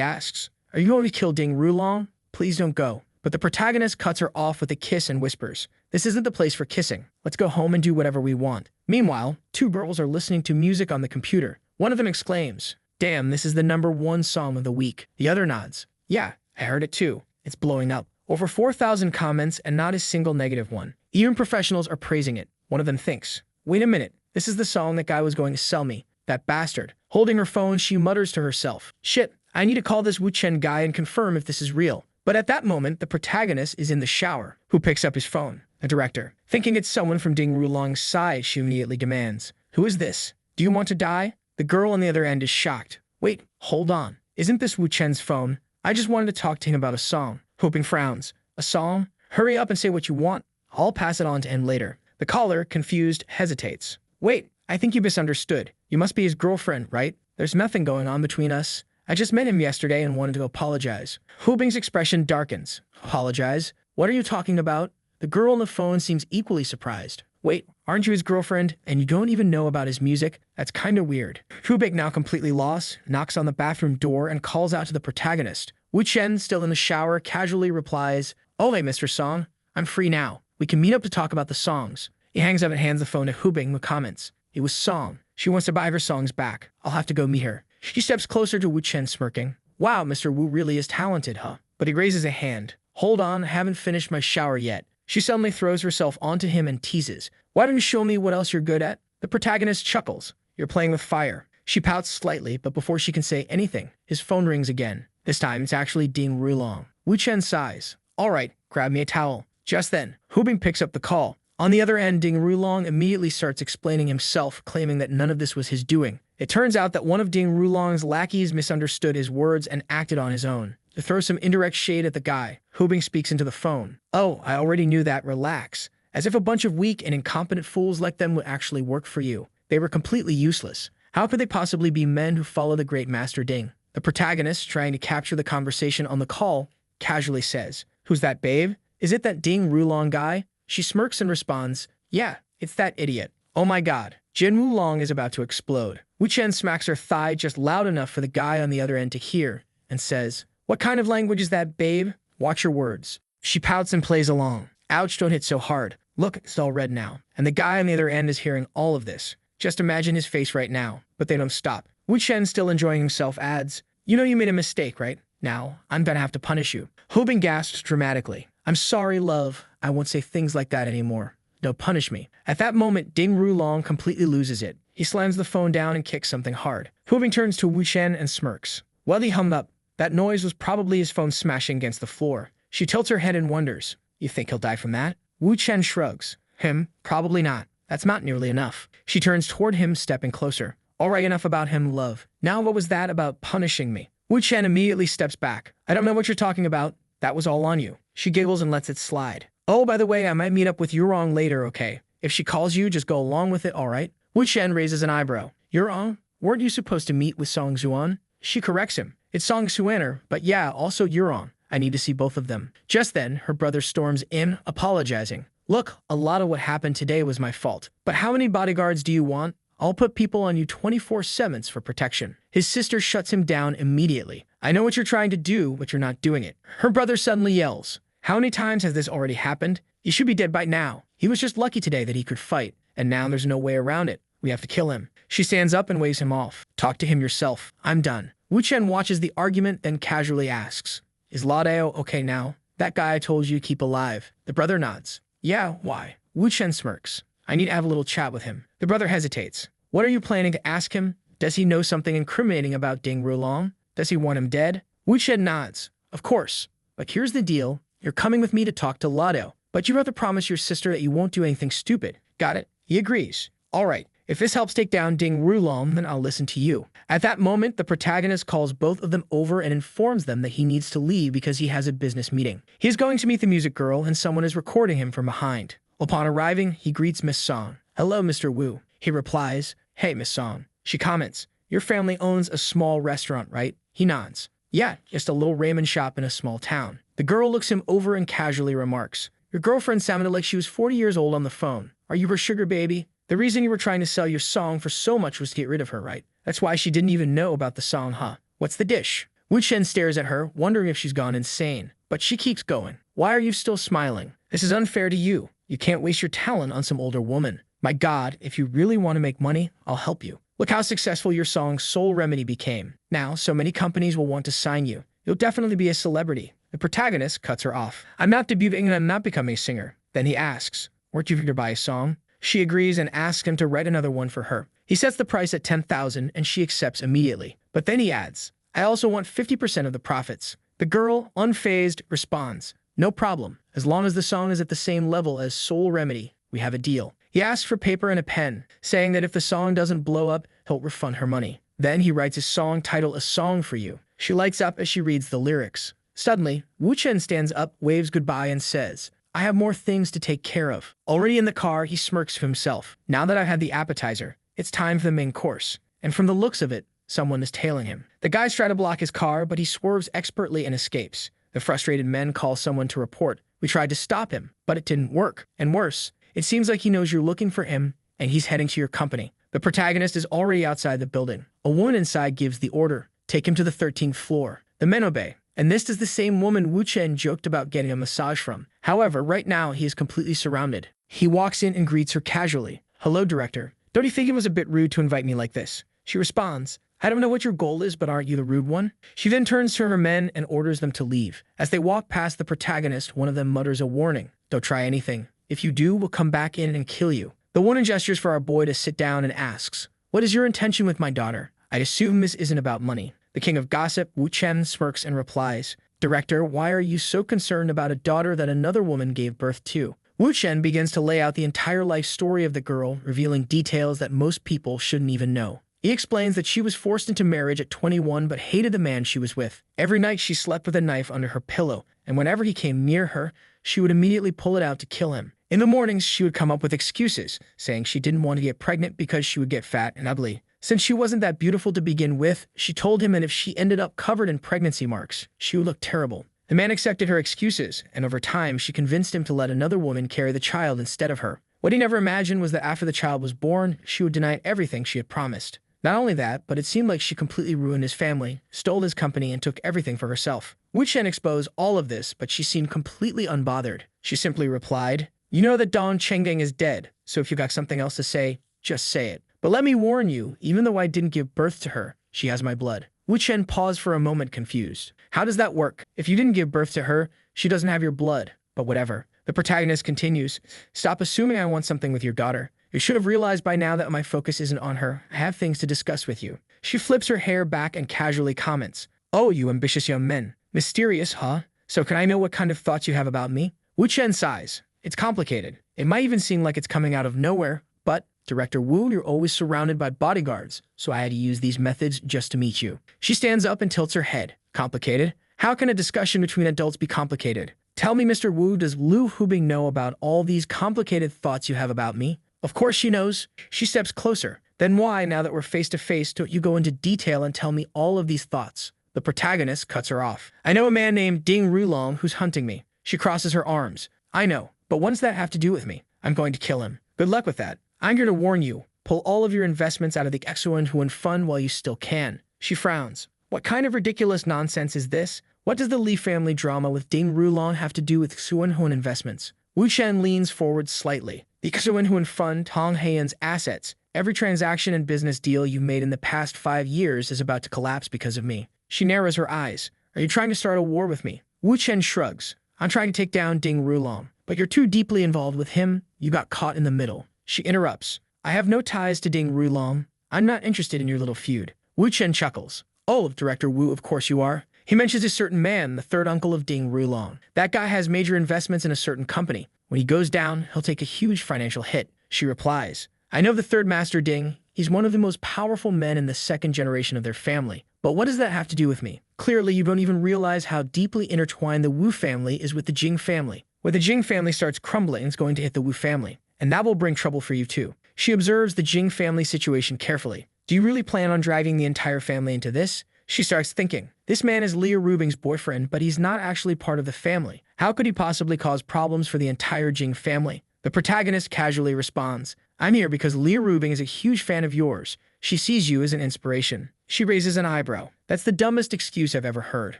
asks, are you going to kill Ding Rulong? Please don't go. But the protagonist cuts her off with a kiss and whispers, this isn't the place for kissing. Let's go home and do whatever we want. Meanwhile, 2 girls are listening to music on the computer. One of them exclaims, damn, this is the #1 song of the week. The other nods, yeah, I heard it too. It's blowing up. Over 4,000 comments and not a single negative one. Even professionals are praising it. One of them thinks, wait a minute, this is the song that guy was going to sell me. That bastard. Holding her phone, she mutters to herself, shit, I need to call this Wu Chen guy and confirm if this is real. But at that moment, the protagonist is in the shower. Who picks up his phone? The director. Thinking it's someone from Ding Rulong's side, she immediately demands, who is this? Do you want to die? The girl on the other end is shocked. Wait, hold on. Isn't this Wu Chen's phone? I just wanted to talk to him about a song. Hoping frowns. A song? Hurry up and say what you want. I'll pass it on to him later. The caller, confused, hesitates. Wait, I think you misunderstood. You must be his girlfriend, right? There's nothing going on between us. I just met him yesterday and wanted to apologize. Hubing's expression darkens. Apologize? What are you talking about? The girl on the phone seems equally surprised. Wait, aren't you his girlfriend and you don't even know about his music? That's kinda weird. Hubing, now completely lost, knocks on the bathroom door and calls out to the protagonist. Wu Chen, still in the shower, casually replies, oh hey, Mr. Song, I'm free now. We can meet up to talk about the songs. He hangs up and hands the phone to Hubing with comments. It was Song. She wants to buy her songs back. I'll have to go meet her. She steps closer to Wu Chen, smirking. Wow, Mr. Wu really is talented, huh? But he raises a hand. Hold on, I haven't finished my shower yet. She suddenly throws herself onto him and teases. Why don't you show me what else you're good at? The protagonist chuckles. You're playing with fire. She pouts slightly, but before she can say anything, his phone rings again. This time, it's actually Ding Rulong. Wu Chen sighs. All right, grab me a towel. Just then, Hubing picks up the call. On the other end, Ding Rulong immediately starts explaining himself, claiming that none of this was his doing. It turns out that one of Ding Rulong's lackeys misunderstood his words and acted on his own. To throw some indirect shade at the guy, Hubing speaks into the phone. Oh, I already knew that, relax. As if a bunch of weak and incompetent fools like them would actually work for you. They were completely useless. How could they possibly be men who follow the great Master Ding? The protagonist, trying to capture the conversation on the call, casually says, who's that, babe? Is it that Ding Rulong guy? She smirks and responds, yeah, it's that idiot. Oh my god. Jin Wulong is about to explode. Wu Chen smacks her thigh just loud enough for the guy on the other end to hear, and says, what kind of language is that, babe? Watch your words. She pouts and plays along. Ouch, don't hit so hard. Look, it's all red now. And the guy on the other end is hearing all of this. Just imagine his face right now. But they don't stop. Wu Chen, still enjoying himself, adds, you know you made a mistake, right? Now, I'm gonna have to punish you. Hubing gasps dramatically. I'm sorry, love. I won't say things like that anymore. No, punish me. At that moment, Ding Rulong completely loses it. He slams the phone down and kicks something hard. Hubing turns to Wu Chen and smirks. Well, he hummed up. That noise was probably his phone smashing against the floor. She tilts her head and wonders, you think he'll die from that? Wu Chen shrugs. Him? Probably not. That's not nearly enough. She turns toward him, stepping closer. All right, enough about him, love. Now what was that about punishing me? Wu Chen immediately steps back. I don't know what you're talking about. That was all on you. She giggles and lets it slide. Oh, by the way, I might meet up with Yurong later, okay? If she calls you, just go along with it, all right? Wu Chen raises an eyebrow. Yurong? Weren't you supposed to meet with Song Xuan? She corrects him. It's Song Xuaner, but yeah, also Yurong. I need to see both of them. Just then, her brother storms in, apologizing. Look, a lot of what happened today was my fault. But how many bodyguards do you want? I'll put people on you 24/7 for protection. His sister shuts him down immediately. I know what you're trying to do, but you're not doing it. Her brother suddenly yells. How many times has this already happened? You should be dead by now. He was just lucky today that he could fight, and now there's no way around it. We have to kill him. She stands up and waves him off. Talk to him yourself. I'm done. Wu Chen watches the argument, then casually asks, is Ladeo okay now? That guy I told you to keep alive. The brother nods. Yeah, why? Wu Chen smirks. I need to have a little chat with him. The brother hesitates. What are you planning to ask him? Does he know something incriminating about Ding Rulong? Does he want him dead? Wu Chen nods. Of course. But here's the deal. You're coming with me to talk to Ladeo. But you have to promise your sister that you won't do anything stupid. Got it? He agrees. All right. If this helps take down Ding Rulong, then I'll listen to you. At that moment, the protagonist calls both of them over and informs them that he needs to leave because he has a business meeting. He is going to meet the music girl and someone is recording him from behind. Upon arriving, he greets Miss Song. "Hello, Mr. Wu." He replies, "Hey, Miss Song." She comments, "Your family owns a small restaurant, right?" He nods. "Yeah, just a little ramen shop in a small town." The girl looks him over and casually remarks, "Your girlfriend sounded like she was 40 years old on the phone. Are you her sugar baby? The reason you were trying to sell your song for so much was to get rid of her, right? That's why she didn't even know about the song, huh? What's the dish?" Wu Chen stares at her, wondering if she's gone insane. But she keeps going. "Why are you still smiling? This is unfair to you. You can't waste your talent on some older woman. My God, if you really want to make money, I'll help you. Look how successful your song Soul Remedy became. Now, so many companies will want to sign you. You'll definitely be a celebrity." The protagonist cuts her off. "I'm not debuting and I'm not becoming a singer." Then he asks, "Weren't you here to buy a song?" She agrees and asks him to write another one for her. He sets the price at 10,000 and she accepts immediately. But then he adds, "I also want 50% of the profits." The girl, unfazed, responds, "No problem. As long as the song is at the same level as Soul Remedy, we have a deal." He asks for paper and a pen, saying that if the song doesn't blow up, he'll refund her money. Then he writes his song titled "A Song for You." She lights up as she reads the lyrics. Suddenly, Wu Chen stands up, waves goodbye, and says, "I have more things to take care of." Already in the car, he smirks to himself. "Now that I've had the appetizer, it's time for the main course." And from the looks of it, someone is tailing him. The guys try to block his car, but he swerves expertly and escapes. The frustrated men call someone to report. "We tried to stop him, but it didn't work. And worse, it seems like he knows you're looking for him, and he's heading to your company." The protagonist is already outside the building. A woman inside gives the order, "Take him to the 13th floor." The men obey. And this is the same woman Wu Chen joked about getting a massage from. However, right now, he is completely surrounded. He walks in and greets her casually. "Hello, director. Don't you think it was a bit rude to invite me like this?" She responds, "I don't know what your goal is, but aren't you the rude one?" She then turns to her men and orders them to leave. As they walk past the protagonist, one of them mutters a warning. "Don't try anything. If you do, we'll come back in and kill you." The woman gestures for our boy to sit down and asks, "What is your intention with my daughter? I'd assume this isn't about money." The king of gossip, Wu Chen, smirks and replies, "Director, why are you so concerned about a daughter that another woman gave birth to?" Wu Chen begins to lay out the entire life story of the girl, revealing details that most people shouldn't even know. He explains that she was forced into marriage at 21 but hated the man she was with. Every night she slept with a knife under her pillow, and whenever he came near her, she would immediately pull it out to kill him. In the mornings, she would come up with excuses, saying she didn't want to get pregnant because she would get fat and ugly. Since she wasn't that beautiful to begin with, she told him that if she ended up covered in pregnancy marks, she would look terrible. The man accepted her excuses, and over time, she convinced him to let another woman carry the child instead of her. What he never imagined was that after the child was born, she would deny everything she had promised. Not only that, but it seemed like she completely ruined his family, stole his company, and took everything for herself. Wu Chen exposed all of this, but she seemed completely unbothered. She simply replied, "You know that Dong Chenggang is dead, so if you got something else to say, just say it. But let me warn you, even though I didn't give birth to her, she has my blood." Wu Chen paused for a moment confused. "How does that work? If you didn't give birth to her, she doesn't have your blood. But whatever." The protagonist continues, "Stop assuming I want something with your daughter. You should have realized by now that my focus isn't on her. I have things to discuss with you." She flips her hair back and casually comments, "Oh, you ambitious young men. Mysterious, huh? So can I know what kind of thoughts you have about me?" Wu Chen sighs. "It's complicated. It might even seem like it's coming out of nowhere, but Director Wu, you're always surrounded by bodyguards, so I had to use these methods just to meet you." She stands up and tilts her head. "Complicated? How can a discussion between adults be complicated? Tell me, Mr. Wu, does Lu Hubing know about all these complicated thoughts you have about me?" Of course she knows. She steps closer. "Then why, now that we're face to face, don't you go into detail and tell me all of these thoughts?" The protagonist cuts her off. "I know a man named Ding Rulong who's hunting me." She crosses her arms. "I know, but what does that have to do with me? I'm going to kill him. Good luck with that. I'm here to warn you. Pull all of your investments out of the Xuan Huan Fund while you still can." She frowns. "What kind of ridiculous nonsense is this? What does the Li family drama with Ding Rulong have to do with Xuan Huan investments?" Wu Chen leans forward slightly. "The Xuan Huan Fund, Tong Heian's assets. Every transaction and business deal you've made in the past 5 years is about to collapse because of me." She narrows her eyes. "Are you trying to start a war with me?" Wu Chen shrugs. "I'm trying to take down Ding Rulong. But you're too deeply involved with him. You got caught in the middle." She interrupts. "I have no ties to Ding Rulong. I'm not interested in your little feud." Wu Chen chuckles. "Oh, Director Wu, of course you are." He mentions a certain man, the third uncle of Ding Rulong. "That guy has major investments in a certain company. When he goes down, he'll take a huge financial hit." She replies, I know the third Master Ding. He's one of the most powerful men in the second generation of their family. But what does that have to do with me? Clearly, you don't even realize how deeply intertwined the Wu family is with the Jing family. When the Jing family starts crumbling, it's going to hit the Wu family, and that will bring trouble for you too. She observes the Jing family situation carefully. Do you really plan on dragging the entire family into this? She starts thinking. This man is Leah Rubing's boyfriend, but he's not actually part of the family. How could he possibly cause problems for the entire Jing family? The protagonist casually responds, I'm here because Leah Rubing is a huge fan of yours. She sees you as an inspiration. She raises an eyebrow. That's the dumbest excuse I've ever heard.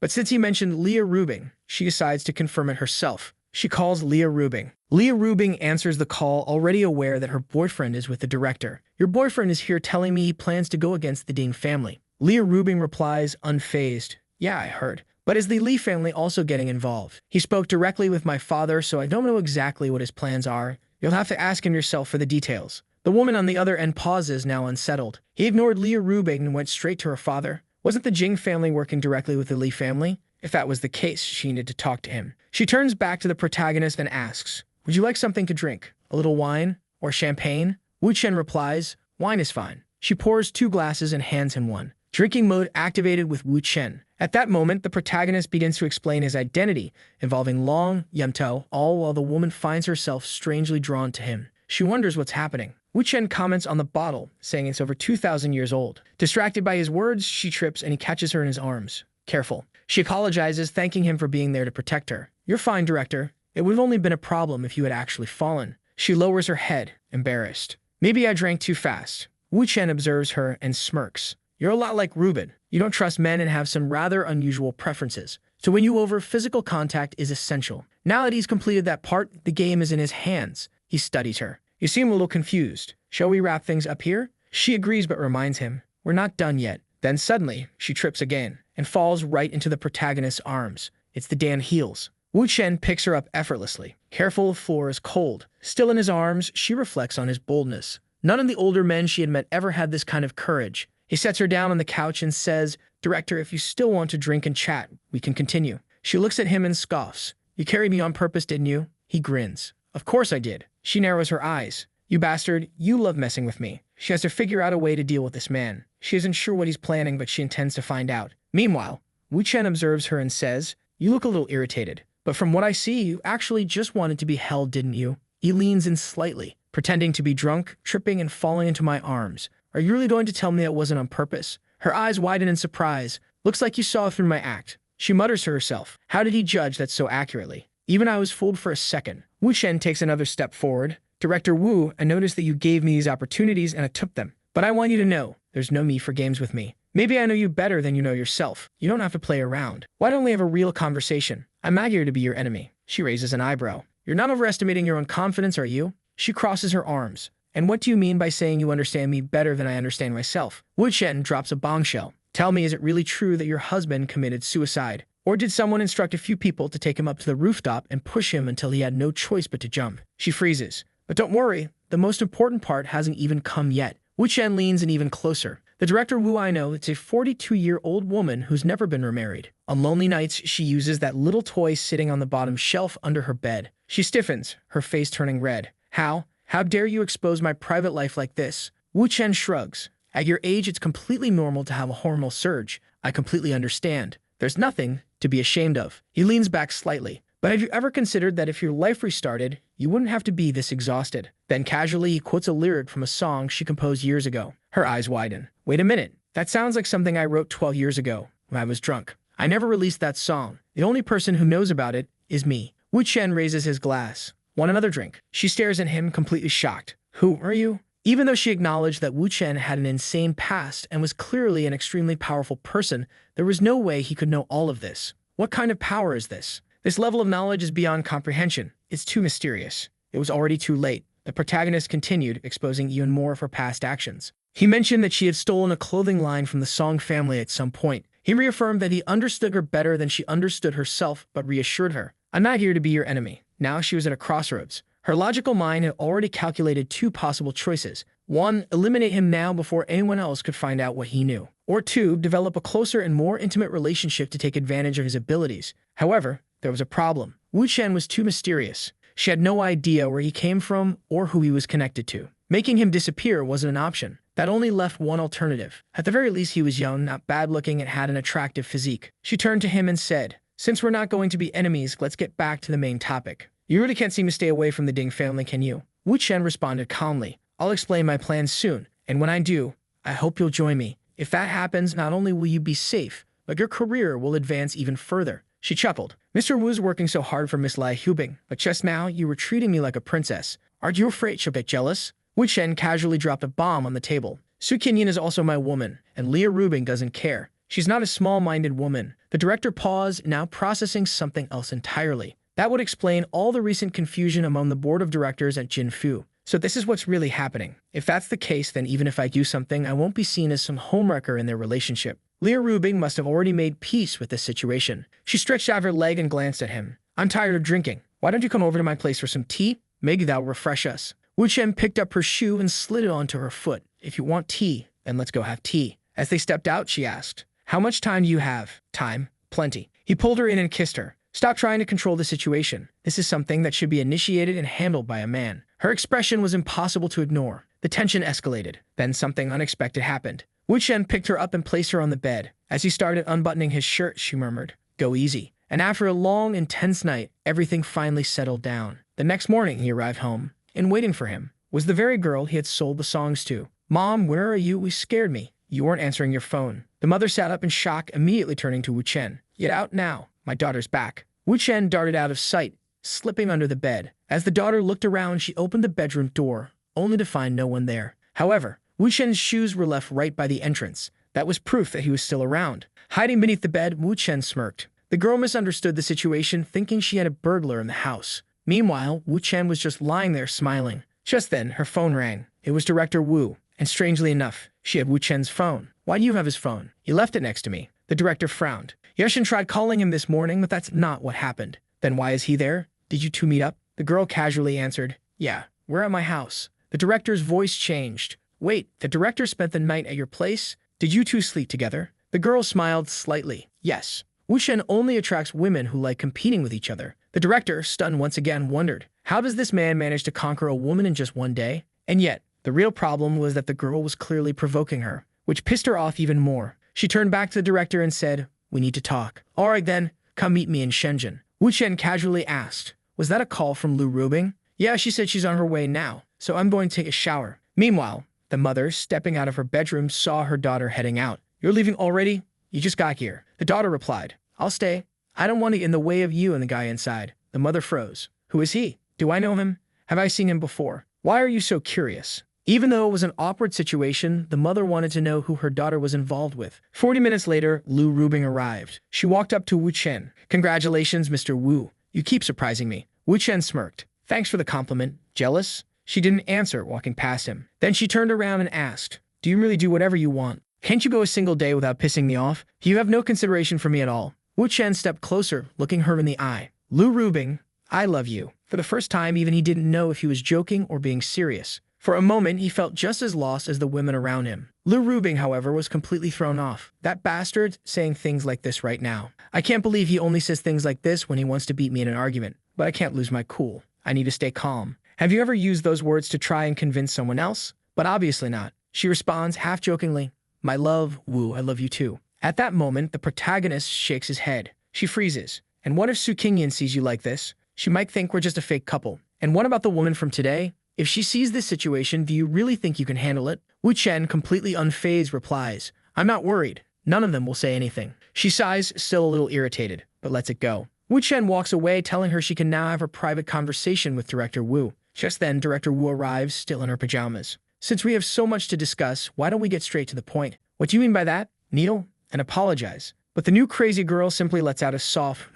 But since he mentioned Leah Rubing, she decides to confirm it herself. She calls Leah Rubing. Leah Rubing answers the call, already aware that her boyfriend is with the director. Your boyfriend is here telling me he plans to go against the Ding family. Leah Rubing replies, unfazed. Yeah, I heard. But is the Li family also getting involved? He spoke directly with my father, so I don't know exactly what his plans are. You'll have to ask him yourself for the details. The woman on the other end pauses, now unsettled. He ignored Leah Rubing and went straight to her father. Wasn't the Jing family working directly with the Li family? If that was the case, she needed to talk to him. She turns back to the protagonist and asks, would you like something to drink? A little wine? Or champagne? Wu Chen replies, wine is fine. She pours 2 glasses and hands him one. Drinking mode activated with Wu Chen. At that moment, the protagonist begins to explain his identity, involving Long, Yemtou, all while the woman finds herself strangely drawn to him. She wonders what's happening. Wu Chen comments on the bottle, saying it's over 2,000 years old. Distracted by his words, she trips and he catches her in his arms. Careful. She apologizes, thanking him for being there to protect her. You're fine, director. It would have only been a problem if you had actually fallen. She lowers her head, embarrassed. Maybe I drank too fast. Wu Chen observes her and smirks. You're a lot like Ruben. You don't trust men and have some rather unusual preferences. To win you over, physical contact is essential. Now that he's completed that part, the game is in his hands. He studies her. You seem a little confused. Shall we wrap things up here? She agrees but reminds him, we're not done yet. Then suddenly, she trips again and falls right into the protagonist's arms. It's the damn heels. Wu Chen picks her up effortlessly. Careful, the floor is cold. Still in his arms, she reflects on his boldness. None of the older men she had met ever had this kind of courage. He sets her down on the couch and says, Director, if you still want to drink and chat, we can continue. She looks at him and scoffs. You carried me on purpose, didn't you? He grins. Of course I did. She narrows her eyes. You bastard, you love messing with me. She has to figure out a way to deal with this man. She isn't sure what he's planning, but she intends to find out. Meanwhile, Wu Chen observes her and says, You look a little irritated. But from what I see, you actually just wanted to be held, didn't you? He leans in slightly, pretending to be drunk, tripping and falling into my arms. Are you really going to tell me it wasn't on purpose? Her eyes widen in surprise. Looks like you saw through my act. She mutters to herself. How did he judge that so accurately? Even I was fooled for a second. Wu Chen takes another step forward. Director Wu, I noticed that you gave me these opportunities and I took them. But I want you to know, there's no need for games with me. Maybe I know you better than you know yourself. You don't have to play around. Why don't we have a real conversation? I'm not here to be your enemy. She raises an eyebrow. You're not overestimating your own confidence, are you? She crosses her arms. And what do you mean by saying you understand me better than I understand myself? Wu Chen drops a bombshell. Tell me, is it really true that your husband committed suicide? Or did someone instruct a few people to take him up to the rooftop and push him until he had no choice but to jump? She freezes. But don't worry, the most important part hasn't even come yet. Wu Chen leans in even closer. The director Wu I know, it's a 42-year-old woman who's never been remarried. On lonely nights, she uses that little toy sitting on the bottom shelf under her bed. She stiffens, her face turning red. How? How dare you expose my private life like this? Wu Chen shrugs. At your age, it's completely normal to have a hormonal surge. I completely understand. There's nothing to be ashamed of. He leans back slightly. But have you ever considered that if your life restarted, you wouldn't have to be this exhausted? Then casually, he quotes a lyric from a song she composed years ago. Her eyes widen. Wait a minute. That sounds like something I wrote 12 years ago when I was drunk. I never released that song. The only person who knows about it is me. Wu Chen raises his glass. Want another drink? She stares at him, completely shocked. Who are you? Even though she acknowledged that Wu Chen had an insane past and was clearly an extremely powerful person, there was no way he could know all of this. What kind of power is this? This level of knowledge is beyond comprehension. It's too mysterious. It was already too late. The protagonist continued, exposing even more of her past actions. He mentioned that she had stolen a clothing line from the Song family at some point. He reaffirmed that he understood her better than she understood herself, but reassured her. I'm not here to be your enemy. Now she was at a crossroads. Her logical mind had already calculated 2 possible choices. 1, eliminate him now before anyone else could find out what he knew. Or 2, develop a closer and more intimate relationship to take advantage of his abilities. However, there was a problem. Wu Chen was too mysterious. She had no idea where he came from or who he was connected to. Making him disappear wasn't an option. That only left one alternative. At the very least, he was young, not bad-looking, and had an attractive physique. She turned to him and said, "Since we're not going to be enemies, let's get back to the main topic. You really can't seem to stay away from the Ding family, can you?" Wu Chen responded calmly, "I'll explain my plans soon, and when I do, I hope you'll join me. If that happens, not only will you be safe, but your career will advance even further." She chuckled. "Mr. Wu's working so hard for Miss Lai Hubing, but just now you were treating me like a princess. Aren't you afraid she'll get jealous?" Wu Chen casually dropped a bomb on the table. "Su Qinyan is also my woman, and Leah Rubing doesn't care. She's not a small-minded woman." The director paused, now processing something else entirely. That would explain all the recent confusion among the board of directors at Jinfu. So this is what's really happening. If that's the case, then even if I do something, I won't be seen as some homewrecker in their relationship. Leah Rubing must have already made peace with this situation. She stretched out her leg and glanced at him. "I'm tired of drinking. Why don't you come over to my place for some tea? Maybe that'll refresh us." Wu Chen picked up her shoe and slid it onto her foot. "If you want tea, then let's go have tea." As they stepped out, she asked, "How much time do you have?" "Time? Plenty." He pulled her in and kissed her. "Stop trying to control the situation. This is something that should be initiated and handled by a man." Her expression was impossible to ignore. The tension escalated. Then something unexpected happened. Wu Chen picked her up and placed her on the bed. As he started unbuttoning his shirt, she murmured, "Go easy." And after a long, intense night, everything finally settled down. The next morning, he arrived home, and waiting for him was the very girl he had sold the songs to. "Mom, where are you? You scared me. You weren't answering your phone." The mother sat up in shock, immediately turning to Wu Chen. "Get out now. My daughter's back." Wu Chen darted out of sight, slipping under the bed. As the daughter looked around, she opened the bedroom door, only to find no one there. However, Wu Chen's shoes were left right by the entrance. That was proof that he was still around. Hiding beneath the bed, Wu Chen smirked. The girl misunderstood the situation, thinking she had a burglar in the house. Meanwhile, Wu Chen was just lying there smiling. Just then, her phone rang. It was Director Wu, and strangely enough, she had Wu Chen's phone. "Why do you have his phone?" "He left it next to me." The director frowned. "Yeshin tried calling him this morning, but that's not what happened." "Then why is he there? Did you two meet up?" The girl casually answered, "Yeah, we're at my house." The director's voice changed. "Wait, the director spent the night at your place? Did you two sleep together?" The girl smiled slightly. "Yes." Wu Chen only attracts women who like competing with each other. The director, stunned once again, wondered, how does this man manage to conquer a woman in just one day? And yet, the real problem was that the girl was clearly provoking her, which pissed her off even more. She turned back to the director and said, "We need to talk." "All right then, come meet me in Shenzhen." Wu Chen casually asked, "Was that a call from Lu Rubing?" "Yeah, she said she's on her way now, so I'm going to take a shower." Meanwhile, the mother, stepping out of her bedroom, saw her daughter heading out. "You're leaving already? You just got here." The daughter replied, "I'll stay. I don't want to get in the way of you and the guy inside." The mother froze. "Who is he? Do I know him? Have I seen him before? Why are you so curious?" Even though it was an awkward situation, the mother wanted to know who her daughter was involved with. 40 minutes later, Lu Rubing arrived. She walked up to Wu Chen. "Congratulations, Mr. Wu. You keep surprising me." Wu Chen smirked. "Thanks for the compliment. Jealous?" She didn't answer, walking past him. Then she turned around and asked, "Do you really do whatever you want? Can't you go a single day without pissing me off? You have no consideration for me at all." Wu Chen stepped closer, looking her in the eye. "Lu Rubing, I love you." For the first time, even he didn't know if he was joking or being serious. For a moment, he felt just as lost as the women around him. Lu Rubing, however, was completely thrown off. That bastard saying things like this right now. I can't believe he only says things like this when he wants to beat me in an argument. But I can't lose my cool. I need to stay calm. Have you ever used those words to try and convince someone else? But obviously not. She responds, half-jokingly, "My love, Wu, I love you too." At that moment, the protagonist shakes his head. She freezes. "And what if Su Qingyan sees you like this? She might think we're just a fake couple. And what about the woman from today? If she sees this situation, do you really think you can handle it?" Wu Chen, completely unfazed, replies, "I'm not worried. None of them will say anything." She sighs, still a little irritated, but lets it go. Wu Chen walks away, telling her she can now have a private conversation with Director Wu. Just then, Director Wu arrives, still in her pajamas. "Since we have so much to discuss, why don't we get straight to the point?" "What do you mean by that?" "Needle?" "And apologize." But the new crazy girl simply lets out a soft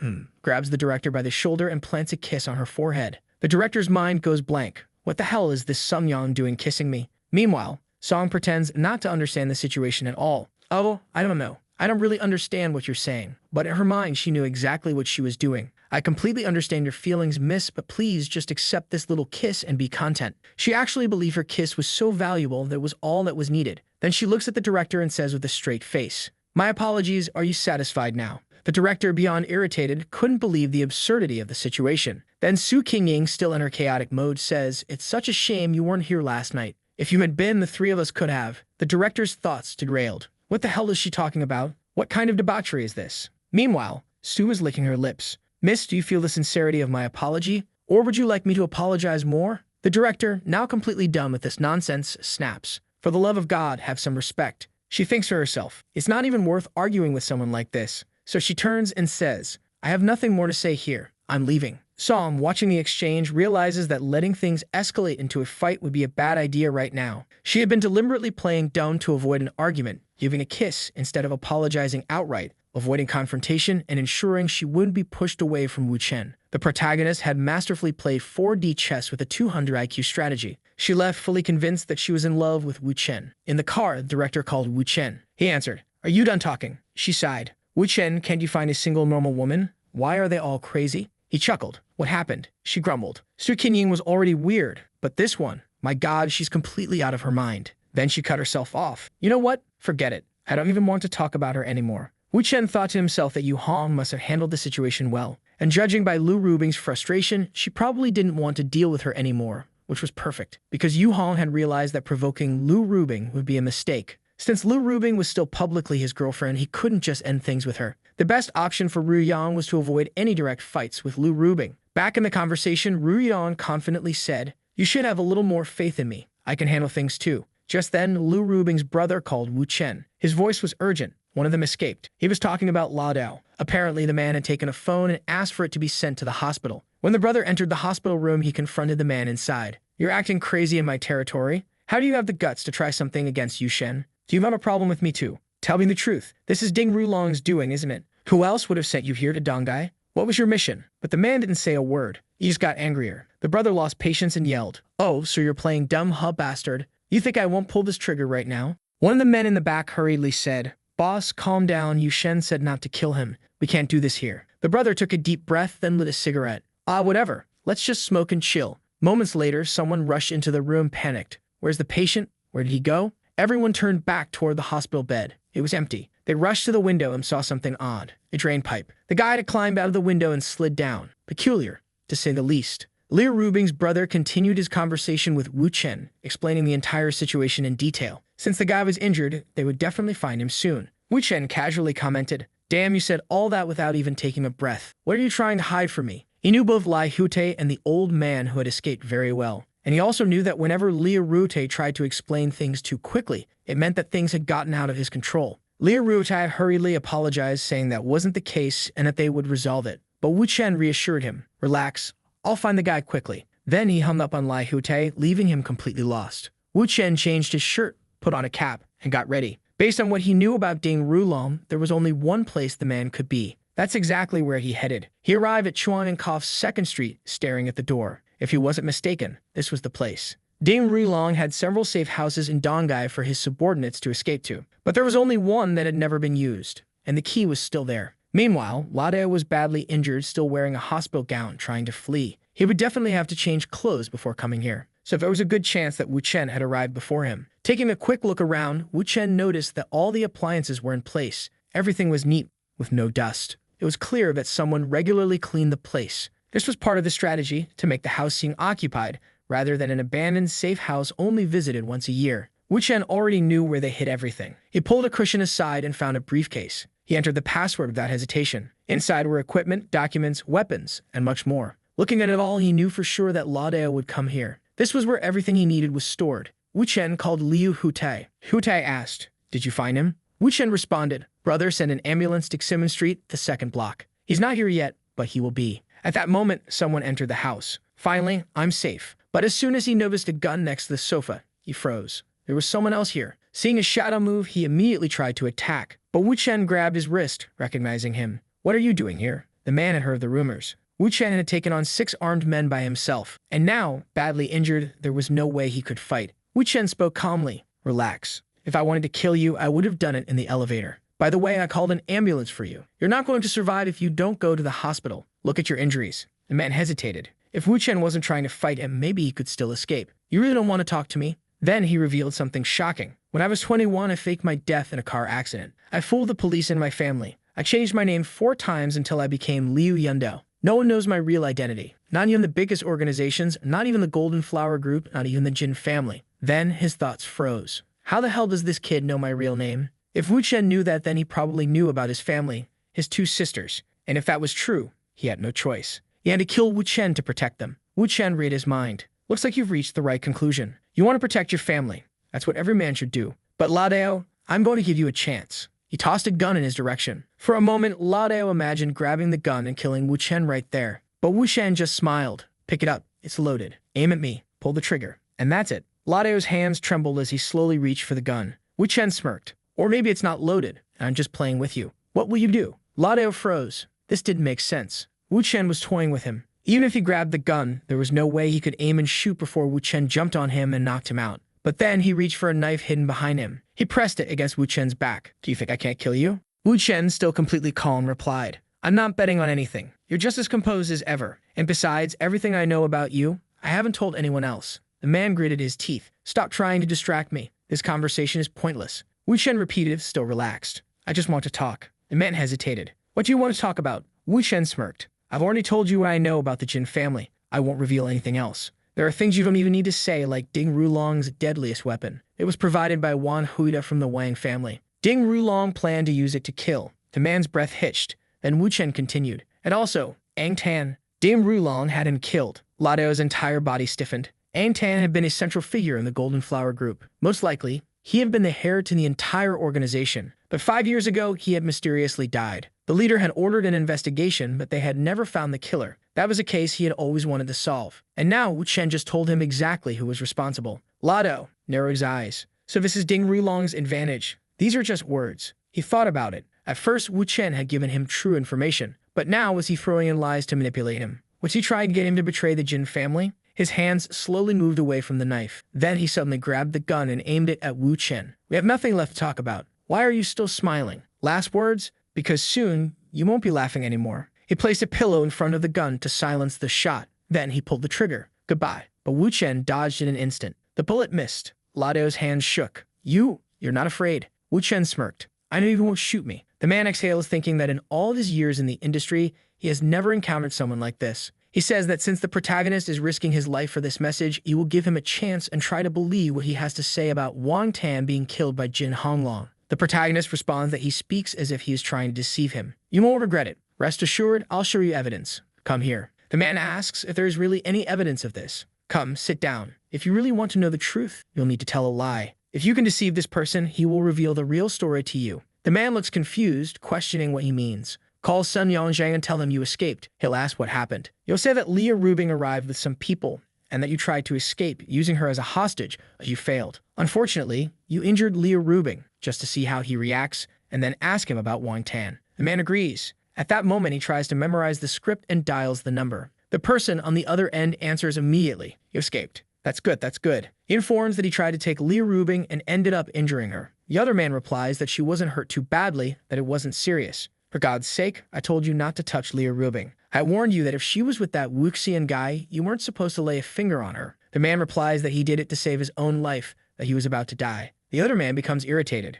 grabs the director by the shoulder and plants a kiss on her forehead. The director's mind goes blank. What the hell is this Sung Yang doing kissing me? Meanwhile, Song pretends not to understand the situation at all. "Oh, I don't know. I don't really understand what you're saying." But in her mind, she knew exactly what she was doing. "I completely understand your feelings, miss, but please just accept this little kiss and be content." She actually believed her kiss was so valuable that it was all that was needed. Then she looks at the director and says with a straight face, "My apologies, are you satisfied now?" The director, beyond irritated, couldn't believe the absurdity of the situation. Then Su Qingying, still in her chaotic mode, says, "It's such a shame you weren't here last night. If you had been, the three of us could have. The director's thoughts derailed. What the hell is she talking about? What kind of debauchery is this? Meanwhile, Sue was licking her lips. Miss, do you feel the sincerity of my apology? Or would you like me to apologize more? The director, now completely done with this nonsense, snaps. For the love of God, have some respect. She thinks to herself, it's not even worth arguing with someone like this. So she turns and says, I have nothing more to say here. I'm leaving. Som, watching the exchange, realizes that letting things escalate into a fight would be a bad idea right now. She had been deliberately playing dumb to avoid an argument, giving a kiss instead of apologizing outright, avoiding confrontation and ensuring she wouldn't be pushed away from Wu Chen. The protagonist had masterfully played 4D chess with a 200 IQ strategy. She left fully convinced that she was in love with Wu Chen. In the car, the director called Wu Chen. He answered, Are you done talking? She sighed. Wu Chen, can't you find a single normal woman? Why are they all crazy? He chuckled. What happened? She grumbled. Su Qingying was already weird, but this one, my God, she's completely out of her mind. Then she cut herself off. You know what? Forget it. I don't even want to talk about her anymore. Wu Chen thought to himself that Yu Hong must have handled the situation well, and judging by Lu Rubing's frustration, she probably didn't want to deal with her anymore, which was perfect, because Yu Hong had realized that provoking Lu Rubing would be a mistake. Since Lu Rubing was still publicly his girlfriend, he couldn't just end things with her. The best option for Ru Yang was to avoid any direct fights with Lu Rubing. Back in the conversation, Ru Yang confidently said, You should have a little more faith in me. I can handle things too. Just then, Lu Rubing's brother called Wu Chen. His voice was urgent. One of them escaped. He was talking about La Dao. Apparently, the man had taken a phone and asked for it to be sent to the hospital. When the brother entered the hospital room, he confronted the man inside. You're acting crazy in my territory. How do you have the guts to try something against Yu Shen? Do you have a problem with me too? Tell me the truth. This is Ding Rulong's doing, isn't it? Who else would have sent you here to Donghai? What was your mission? But the man didn't say a word. He just got angrier. The brother lost patience and yelled, Oh, so you're playing dumb, huh, bastard? You think I won't pull this trigger right now? One of the men in the back hurriedly said, Boss, calm down. Yu Shen said not to kill him. We can't do this here. The brother took a deep breath, then lit a cigarette. Whatever. Let's just smoke and chill. Moments later, someone rushed into the room panicked. Where's the patient? Where did he go? Everyone turned back toward the hospital bed. It was empty. They rushed to the window and saw something odd. A drain pipe. The guy had climbed out of the window and slid down. Peculiar, to say the least. Liu Rubing's brother continued his conversation with Wu Chen, explaining the entire situation in detail. Since the guy was injured, they would definitely find him soon. Wu Chen casually commented, Damn, you said all that without even taking a breath. What are you trying to hide from me? He knew both Lai Hute and the old man who had escaped very well. And he also knew that whenever Liu Rute tried to explain things too quickly, it meant that things had gotten out of his control. Liu Rute hurriedly apologized, saying that wasn't the case and that they would resolve it. But Wu Chen reassured him, Relax, I'll find the guy quickly. Then he hung up on Lai Hute, leaving him completely lost. Wu Chen changed his shirt, put on a cap, and got ready. Based on what he knew about Ding Rulong, there was only one place the man could be. That's exactly where he headed. He arrived at Chuan and Kauf's 2nd Street, staring at the door. If he wasn't mistaken, this was the place. Ding Rulong had several safe houses in Donghai for his subordinates to escape to, but there was only one that had never been used, and the key was still there. Meanwhile, Lade was badly injured, still wearing a hospital gown, trying to flee. He would definitely have to change clothes before coming here, so there was a good chance that Wu Chen had arrived before him. Taking a quick look around, Wu Chen noticed that all the appliances were in place. Everything was neat, with no dust. It was clear that someone regularly cleaned the place. This was part of the strategy to make the house seem occupied, rather than an abandoned, safe house only visited once a year. Wu Chen already knew where they hid everything. He pulled a cushion aside and found a briefcase. He entered the password without hesitation. Inside were equipment, documents, weapons, and much more. Looking at it all, he knew for sure that Ladeo would come here. This was where everything he needed was stored. Wu Chen called Liu Hutai. Hutai asked, Did you find him? Wu Chen responded, Brother, send an ambulance to Ximon Street, the 2nd block. He's not here yet, but he will be. At that moment, someone entered the house. Finally, I'm safe. But as soon as he noticed a gun next to the sofa, he froze. There was someone else here. Seeing a shadow move, he immediately tried to attack. But Wu Chen grabbed his wrist, recognizing him. What are you doing here? The man had heard the rumors. Wu Chen had taken on 6 armed men by himself, and now, badly injured, there was no way he could fight. Wu Chen spoke calmly. Relax. If I wanted to kill you, I would have done it in the elevator. By the way, I called an ambulance for you. You're not going to survive if you don't go to the hospital. Look at your injuries. The man hesitated. If Wu Chen wasn't trying to fight him, maybe he could still escape. You really don't want to talk to me? Then he revealed something shocking. When I was 21, I faked my death in a car accident. I fooled the police and my family. I changed my name 4 times until I became Liu Yundao. No one knows my real identity. Not even the biggest organizations, not even the Golden Flower Group, not even the Jin family. Then his thoughts froze. How the hell does this kid know my real name? If Wu Chen knew that, then he probably knew about his family, his two sisters. And if that was true, he had no choice. He had to kill Wu Chen to protect them. Wu Chen read his mind. Looks like you've reached the right conclusion. You want to protect your family. That's what every man should do. But Ladeo, I'm going to give you a chance. He tossed a gun in his direction. For a moment, Ladeo imagined grabbing the gun and killing Wu Chen right there. But Wu Chen just smiled. Pick it up. It's loaded. Aim at me. Pull the trigger. And that's it. Ladeo's hands trembled as he slowly reached for the gun. Wu Chen smirked. Or maybe it's not loaded, and I'm just playing with you. What will you do? Ladeo froze. This didn't make sense. Wu Chen was toying with him. Even if he grabbed the gun, there was no way he could aim and shoot before Wu Chen jumped on him and knocked him out. But then he reached for a knife hidden behind him. He pressed it against Wu Chen's back. Do you think I can't kill you? Wu Chen, still completely calm, replied, I'm not betting on anything. You're just as composed as ever. And besides, everything I know about you, I haven't told anyone else. The man gritted his teeth. Stop trying to distract me. This conversation is pointless. Wu Chen repeated, still relaxed. I just want to talk. The man hesitated. What do you want to talk about? Wu Chen smirked. I've already told you what I know about the Jin family. I won't reveal anything else. There are things you don't even need to say, like Ding Rulong's deadliest weapon. It was provided by Wan Huida from the Wang family. Ding Rulong planned to use it to kill. The man's breath hitched. Then Wu Chen continued. And also, Ang Tan. Ding Rulong had him killed. Ladeo's entire body stiffened. Ang Tan had been a central figure in the Golden Flower Group. Most likely, he had been the heir to the entire organization. But 5 years ago, he had mysteriously died. The leader had ordered an investigation, but they had never found the killer. That was a case he had always wanted to solve. And now Wu Chen just told him exactly who was responsible. Ladeo narrowed his eyes. So this is Ding Rulong's advantage. These are just words. He thought about it. At first, Wu Chen had given him true information. But now was he throwing in lies to manipulate him? Was he trying to get him to betray the Jin family? His hands slowly moved away from the knife. Then he suddenly grabbed the gun and aimed it at Wu Chen. We have nothing left to talk about. Why are you still smiling? Last words? Because soon, you won't be laughing anymore. He placed a pillow in front of the gun to silence the shot. Then he pulled the trigger. Goodbye. But Wu Chen dodged in an instant. The bullet missed. Ladeo's hands shook. You're not afraid. Wu Chen smirked. I know you won't shoot me. The man exhales, thinking that in all of his years in the industry, he has never encountered someone like this. He says that since the protagonist is risking his life for this message, he will give him a chance and try to believe what he has to say about Wang Tan being killed by Jin Honglong. The protagonist responds that he speaks as if he is trying to deceive him. You won't regret it. Rest assured, I'll show you evidence. Come here. The man asks if there is really any evidence of this. Come, sit down. If you really want to know the truth, you'll need to tell a lie. If you can deceive this person, he will reveal the real story to you. The man looks confused, questioning what he means. Call Sun Yongzhang and tell him you escaped. He'll ask what happened. You'll say that Leah Rubing arrived with some people and that you tried to escape, using her as a hostage, but you failed. Unfortunately, you injured Leah Rubing just to see how he reacts and then ask him about Wang Tan. The man agrees. At that moment, he tries to memorize the script and dials the number. The person on the other end answers immediately. You escaped. That's good, that's good. He informs that he tried to take Leah Rubing and ended up injuring her. The other man replies that she wasn't hurt too badly, that it wasn't serious. For God's sake, I told you not to touch Leah Rubing. I warned you that if she was with that Wuxian guy, you weren't supposed to lay a finger on her. The man replies that he did it to save his own life, that he was about to die. The other man becomes irritated.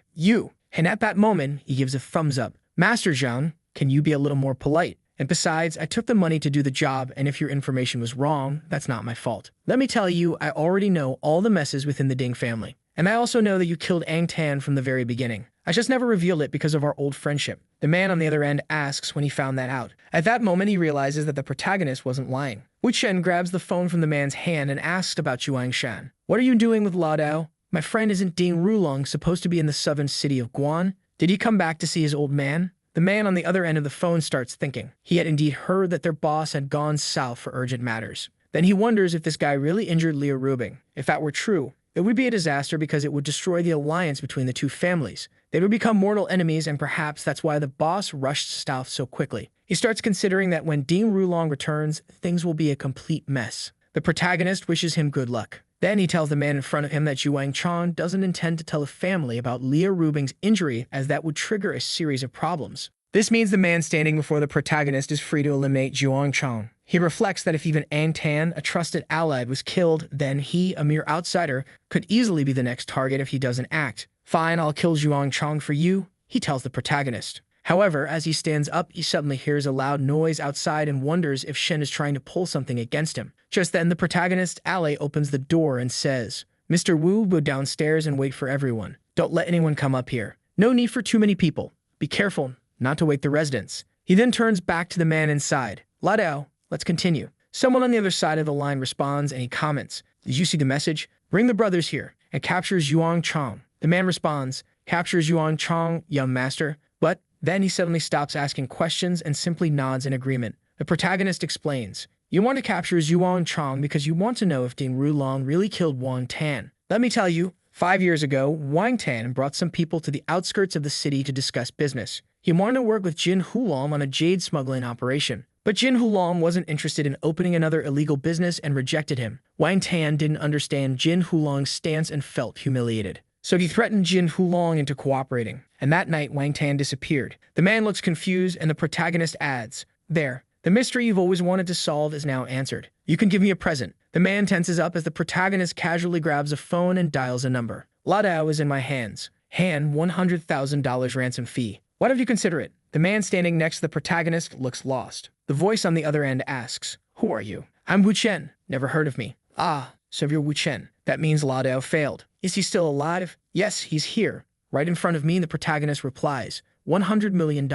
And at that moment, he gives a thumbs up. Master Zhang, can you be a little more polite? And besides, I took the money to do the job, and if your information was wrong, that's not my fault. Let me tell you, I already know all the messes within the Ding family. And I also know that you killed Ang Tan from the very beginning. I just never revealed it because of our old friendship. The man on the other end asks when he found that out. At that moment, he realizes that the protagonist wasn't lying. Wu Chen grabs the phone from the man's hand and asks about Zhuang Shan. What are you doing with Ladeo? My friend, isn't Ding Rulong supposed to be in the southern city of Guan? Did he come back to see his old man? The man on the other end of the phone starts thinking. He had indeed heard that their boss had gone south for urgent matters. Then he wonders if this guy really injured Leah Rubing. If that were true, it would be a disaster because it would destroy the alliance between the two families. They would become mortal enemies, and perhaps that's why the boss rushed south so quickly. He starts considering that when Ding Rulong returns, things will be a complete mess. The protagonist wishes him good luck. Then he tells the man in front of him that Zhuang Chan doesn't intend to tell the family about Leah Rubing's injury, as that would trigger a series of problems. This means the man standing before the protagonist is free to eliminate Zhuang Chan. He reflects that if even Ang Tan, a trusted ally, was killed, then he, a mere outsider, could easily be the next target if he doesn't act. Fine, I'll kill Zhuang Chan for you, he tells the protagonist. However, as he stands up, he suddenly hears a loud noise outside and wonders if Shen is trying to pull something against him. Just then, the protagonist's ally opens the door and says, Mr. Wu, go downstairs and wait for everyone. Don't let anyone come up here. No need for too many people. Be careful not to wake the residents. He then turns back to the man inside. Ladao, let's continue. Someone on the other side of the line responds and he comments, did you see the message? Bring the brothers here, and captures Yuan Chong. The man responds, captures Yuan Chong, young master. But then he suddenly stops asking questions and simply nods in agreement. The protagonist explains, you want to capture Yuan Chong because you want to know if Ding Rulong really killed Wang Tan. Let me tell you, 5 years ago, Wang Tan brought some people to the outskirts of the city to discuss business. He wanted to work with Jin Hulong on a jade smuggling operation. But Jin Hulong wasn't interested in opening another illegal business and rejected him. Wang Tan didn't understand Jin Hulong's stance and felt humiliated. So he threatened Jin Hulong into cooperating. And that night, Wang Tan disappeared. The man looks confused and the protagonist adds, there, the mystery you've always wanted to solve is now answered. You can give me a present. The man tenses up as the protagonist casually grabs a phone and dials a number. Ladao is in my hands. Han, $100,000 ransom fee. Why don't you consider it? The man standing next to the protagonist looks lost. The voice on the other end asks, who are you? I'm Wu Chen. Never heard of me. Ah, so you're Wu Chen. That means Ladao failed. Is he still alive? Yes, he's here. Right in front of me, the protagonist replies, $100 million?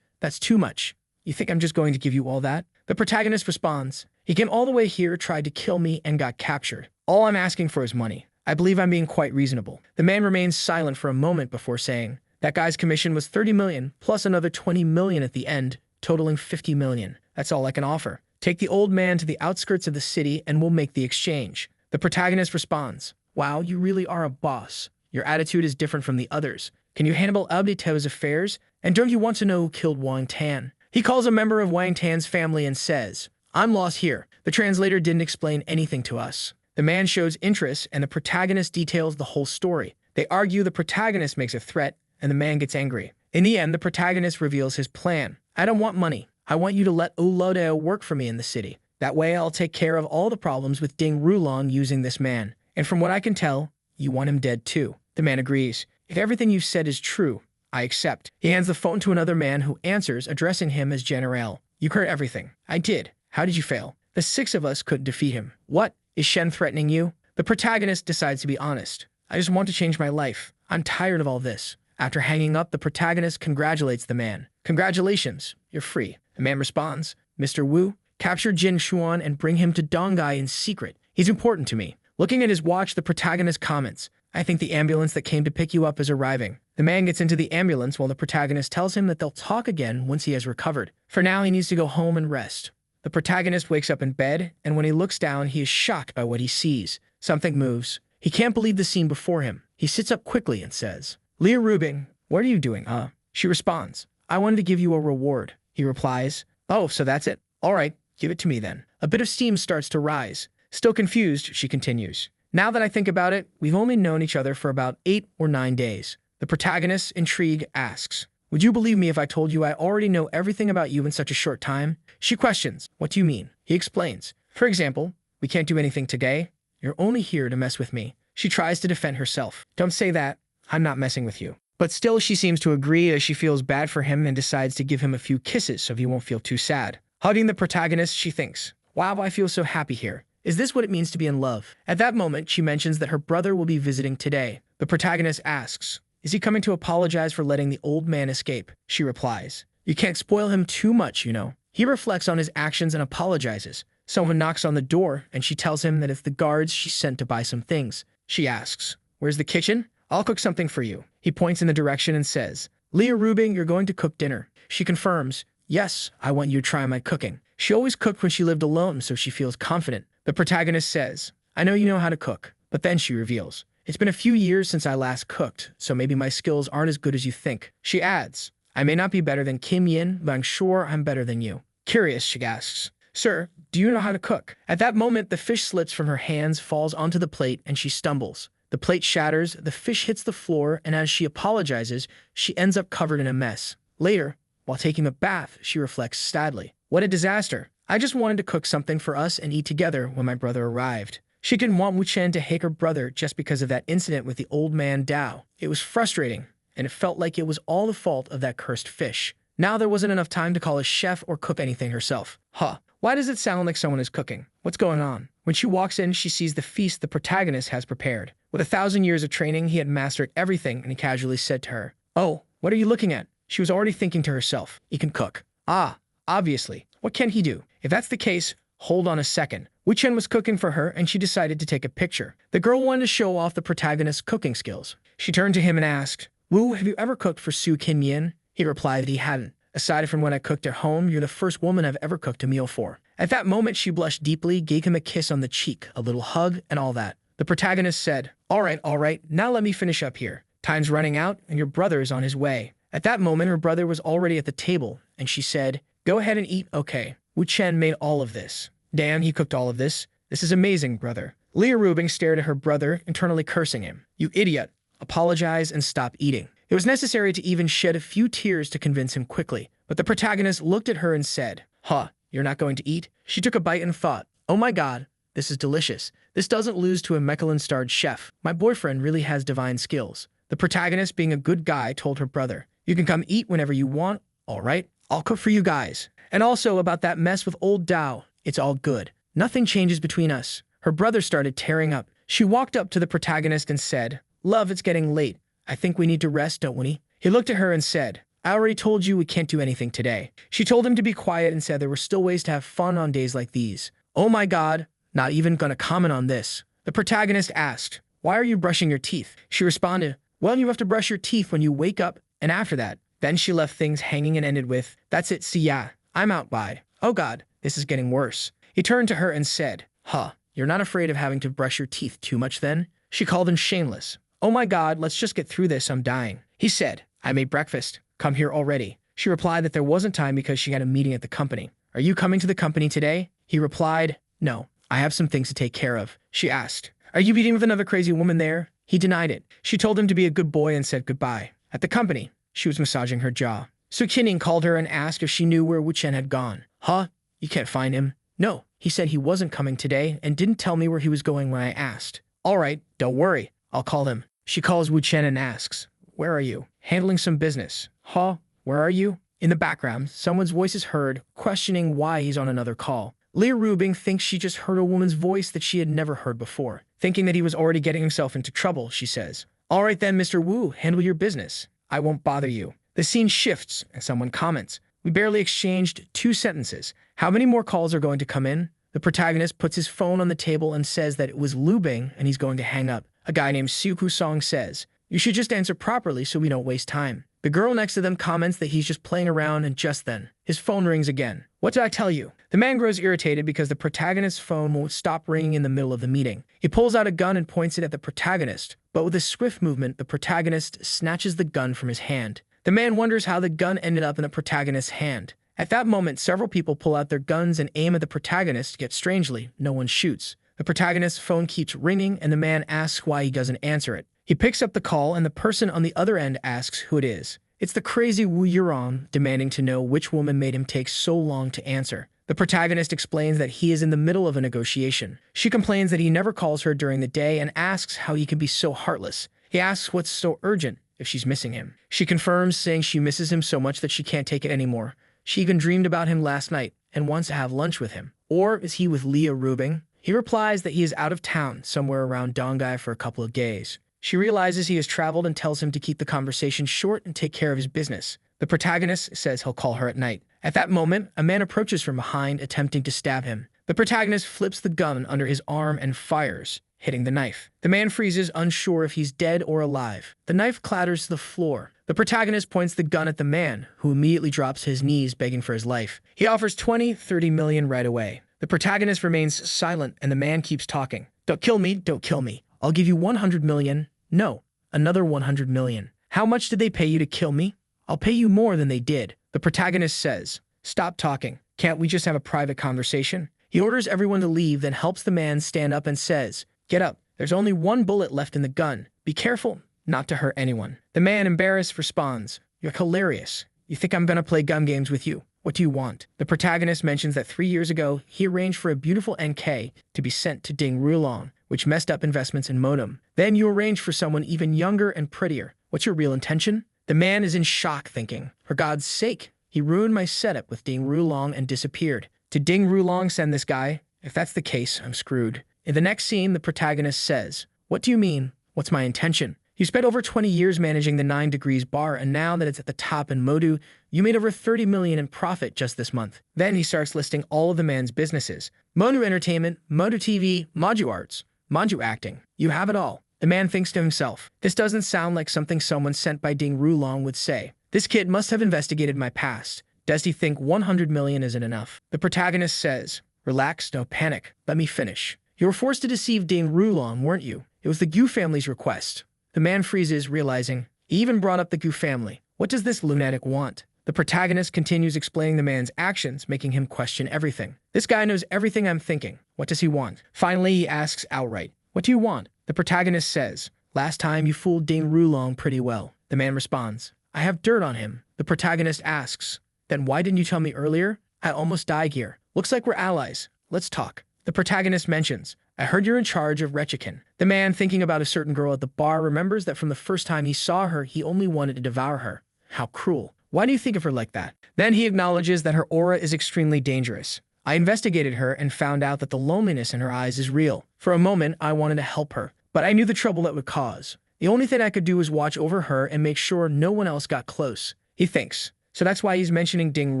That's too much. You think I'm just going to give you all that? The protagonist responds, he came all the way here, tried to kill me, and got captured. All I'm asking for is money. I believe I'm being quite reasonable. The man remains silent for a moment before saying, that guy's commission was 30 million, plus another 20 million at the end, totaling 50 million. That's all I can offer. Take the old man to the outskirts of the city and we'll make the exchange. The protagonist responds, wow, you really are a boss. Your attitude is different from the others. Can you handle Abdito's affairs? And don't you want to know who killed Wang Tan? He calls a member of Wang Tan's family and says, I'm lost here. The translator didn't explain anything to us. The man shows interest and the protagonist details the whole story. They argue, the protagonist makes a threat and the man gets angry. In the end, the protagonist reveals his plan. I don't want money. I want you to let Ulodeo work for me in the city. That way I'll take care of all the problems with Ding Rulong using this man. And from what I can tell, you want him dead too. The man agrees. If everything you've said is true, I accept. He hands the phone to another man who answers, addressing him as General. You heard everything. I did. How did you fail? The 6 of us couldn't defeat him. What? Is Shen threatening you? The protagonist decides to be honest. I just want to change my life. I'm tired of all this. After hanging up, the protagonist congratulates the man. Congratulations, you're free. The man responds, Mr. Wu, capture Jin Xuan and bring him to Dongai in secret. He's important to me. Looking at his watch, the protagonist comments, I think the ambulance that came to pick you up is arriving. The man gets into the ambulance while the protagonist tells him that they'll talk again once he has recovered. For now, he needs to go home and rest. The protagonist wakes up in bed, and when he looks down, he is shocked by what he sees. Something moves. He can't believe the scene before him. He sits up quickly and says, Leah Rubing, what are you doing, huh? She responds, I wanted to give you a reward. He replies, oh, so that's it. All right, give it to me then. A bit of steam starts to rise. Still confused, she continues. Now that I think about it, we've only known each other for about 8 or 9 days. The protagonist, intrigued, asks, would you believe me if I told you I already know everything about you in such a short time? She questions, what do you mean? He explains, for example, we can't do anything today. You're only here to mess with me. She tries to defend herself. Don't say that. I'm not messing with you. But still, she seems to agree as she feels bad for him and decides to give him a few kisses so he won't feel too sad. Hugging the protagonist, she thinks, wow, I feel so happy here. Is this what it means to be in love? At that moment, she mentions that her brother will be visiting today. The protagonist asks, is he coming to apologize for letting the old man escape? She replies, you can't spoil him too much, you know. He reflects on his actions and apologizes. Someone knocks on the door and she tells him that it's the guards she sent to buy some things. She asks, where's the kitchen? I'll cook something for you. He points in the direction and says, Leah Rubing, you're going to cook dinner. She confirms, yes, I want you to try my cooking. She always cooked when she lived alone, so she feels confident. The protagonist says, I know you know how to cook, but then she reveals, it's been a few years since I last cooked, so maybe my skills aren't as good as you think. She adds, I may not be better than Kim Yin, but I'm sure I'm better than you. Curious, she asks, sir, do you know how to cook? At that moment, the fish slips from her hands, falls onto the plate, and she stumbles. The plate shatters, the fish hits the floor, and as she apologizes, she ends up covered in a mess. Later, while taking a bath, she reflects sadly, what a disaster. I just wanted to cook something for us and eat together when my brother arrived. She didn't want Wu Chen to hate her brother just because of that incident with the old man Dao. It was frustrating, and it felt like it was all the fault of that cursed fish. Now there wasn't enough time to call a chef or cook anything herself. Huh, why does it sound like someone is cooking? What's going on? When she walks in, she sees the feast the protagonist has prepared. With 1,000 years of training, he had mastered everything, and he casually said to her, "Oh, what are you looking at?" She was already thinking to herself, "He can cook." Ah, obviously. What can he do? If that's the case, hold on a second. Wu Chen was cooking for her, and she decided to take a picture. The girl wanted to show off the protagonist's cooking skills. She turned to him and asked, "Wu, have you ever cooked for Su Kinmian?" He replied that he hadn't. "Aside from when I cooked at home, you're the first woman I've ever cooked a meal for." At that moment, she blushed deeply, gave him a kiss on the cheek, a little hug, and all that. The protagonist said, all right, now let me finish up here. Time's running out, and your brother is on his way." At that moment, her brother was already at the table, and she said, "Go ahead and eat, okay." Wu Chen made all of this. Damn, he cooked all of this. This is amazing, brother. Leah Rubing stared at her brother, internally cursing him. "You idiot. Apologize and stop eating." It was necessary to even shed a few tears to convince him quickly, but the protagonist looked at her and said, "Huh, you're not going to eat?" She took a bite and thought, "Oh my god, this is delicious. This doesn't lose to a Michelin-starred chef. My boyfriend really has divine skills." The protagonist, being a good guy, told her brother, "You can come eat whenever you want, all right? I'll cook for you guys. And also about that mess with old Dao, it's all good. Nothing changes between us." Her brother started tearing up. She walked up to the protagonist and said, "Love, it's getting late. I think we need to rest, don't we?" He looked at her and said, "I already told you we can't do anything today." She told him to be quiet and said there were still ways to have fun on days like these. "Oh my god, not even gonna comment on this." The protagonist asked, "Why are you brushing your teeth?" She responded, "Well, you have to brush your teeth when you wake up, and after that." Then she left things hanging and ended with, "That's it, see ya. I'm out, bye." Oh god, this is getting worse. He turned to her and said, "Huh, you're not afraid of having to brush your teeth too much then?" She called him shameless. "Oh my god, let's just get through this, I'm dying." He said, "I made breakfast. Come here already." She replied that there wasn't time because she had a meeting at the company. "Are you coming to the company today?" He replied, "No, I have some things to take care of." She asked, "Are you meeting with another crazy woman there?" He denied it. She told him to be a good boy and said goodbye. At the company, she was massaging her jaw. Su Qining called her and asked if she knew where Wu Chen had gone. "Huh? You can't find him?" "No, he said he wasn't coming today and didn't tell me where he was going when I asked." "All right, don't worry. I'll call him." She calls Wu Chen and asks, "Where are you?" "Handling some business." "Huh? Where are you?" In the background, someone's voice is heard, questioning why he's on another call. Leah Rubing thinks she just heard a woman's voice that she had never heard before. Thinking that he was already getting himself into trouble, she says, "All right then, Mr. Wu, handle your business. I won't bother you." The scene shifts, and someone comments, "We barely exchanged 2 sentences. How many more calls are going to come in?" The protagonist puts his phone on the table and says that it was Lu Bing and he's going to hang up. A guy named Siu Kusong says, "You should just answer properly so we don't waste time." The girl next to them comments that he's just playing around, and just then, his phone rings again. "What did I tell you?" The man grows irritated because the protagonist's phone won't stop ringing in the middle of the meeting. He pulls out a gun and points it at the protagonist, but with a swift movement, the protagonist snatches the gun from his hand. The man wonders how the gun ended up in the protagonist's hand. At that moment, several people pull out their guns and aim at the protagonist, yet strangely, no one shoots. The protagonist's phone keeps ringing, and the man asks why he doesn't answer it. He picks up the call, and the person on the other end asks who it is. It's the crazy Wu Yuron, demanding to know which woman made him take so long to answer. The protagonist explains that he is in the middle of a negotiation. She complains that he never calls her during the day and asks how he can be so heartless. He asks what's so urgent if she's missing him. She confirms, saying she misses him so much that she can't take it anymore. She even dreamed about him last night and wants to have lunch with him. Or is he with Leah Rubing? He replies that he is out of town, somewhere around Dongai for a couple of days. She realizes he has traveled and tells him to keep the conversation short and take care of his business. The protagonist says he'll call her at night. At that moment, a man approaches from behind, attempting to stab him. The protagonist flips the gun under his arm and fires, hitting the knife. The man freezes, unsure if he's dead or alive. The knife clatters to the floor. The protagonist points the gun at the man, who immediately drops to his knees, begging for his life. He offers 20-30 million right away. The protagonist remains silent, and the man keeps talking. "Don't kill me, don't kill me. I'll give you 100 million. No, another 100 million. How much did they pay you to kill me? I'll pay you more than they did." The protagonist says, "Stop talking. Can't we just have a private conversation?" He orders everyone to leave, then helps the man stand up and says, "Get up. There's only 1 bullet left in the gun. Be careful not to hurt anyone." The man, embarrassed, responds, "You're hilarious. You think I'm gonna play gun games with you? What do you want?" The protagonist mentions that 3 years ago, he arranged for a beautiful NK to be sent to Ding Rulong, which messed up investments in modem. Then you arranged for someone even younger and prettier. What's your real intention? The man is in shock, thinking, for God's sake, he ruined my setup with Ding Rulong and disappeared. Did Ding Rulong send this guy? If that's the case, I'm screwed. In the next scene, the protagonist says, "What do you mean? What's my intention? You spent over 20 years managing the 9 Degrees bar, and now that it's at the top in Modu, you made over 30 million in profit just this month." Then he starts listing all of the man's businesses. Modu Entertainment, Modu TV, Maju Arts, Maju Acting. You have it all. The man thinks to himself, this doesn't sound like something someone sent by Ding Rulong would say. This kid must have investigated my past. Does he think 100 million isn't enough? The protagonist says, "Relax, no panic. Let me finish. You were forced to deceive Ding Rulong, weren't you? It was the Gu family's request." The man freezes, realizing he even brought up the Gu family. What does this lunatic want? The protagonist continues explaining the man's actions, making him question everything. This guy knows everything I'm thinking. What does he want? Finally, he asks outright, "What do you want?" The protagonist says, "Last time you fooled Ding Rulong pretty well." The man responds, "I have dirt on him." The protagonist asks, "Then why didn't you tell me earlier? I almost died here. Looks like we're allies. Let's talk." The protagonist mentions, "I heard you're in charge of Rechikin." The man, thinking about a certain girl at the bar, remembers that from the first time he saw her, he only wanted to devour her. How cruel. Why do you think of her like that? Then he acknowledges that her aura is extremely dangerous. I investigated her and found out that the loneliness in her eyes is real. For a moment, I wanted to help her, but I knew the trouble that would cause. The only thing I could do was watch over her and make sure no one else got close. He thinks. So that's why he's mentioning Ding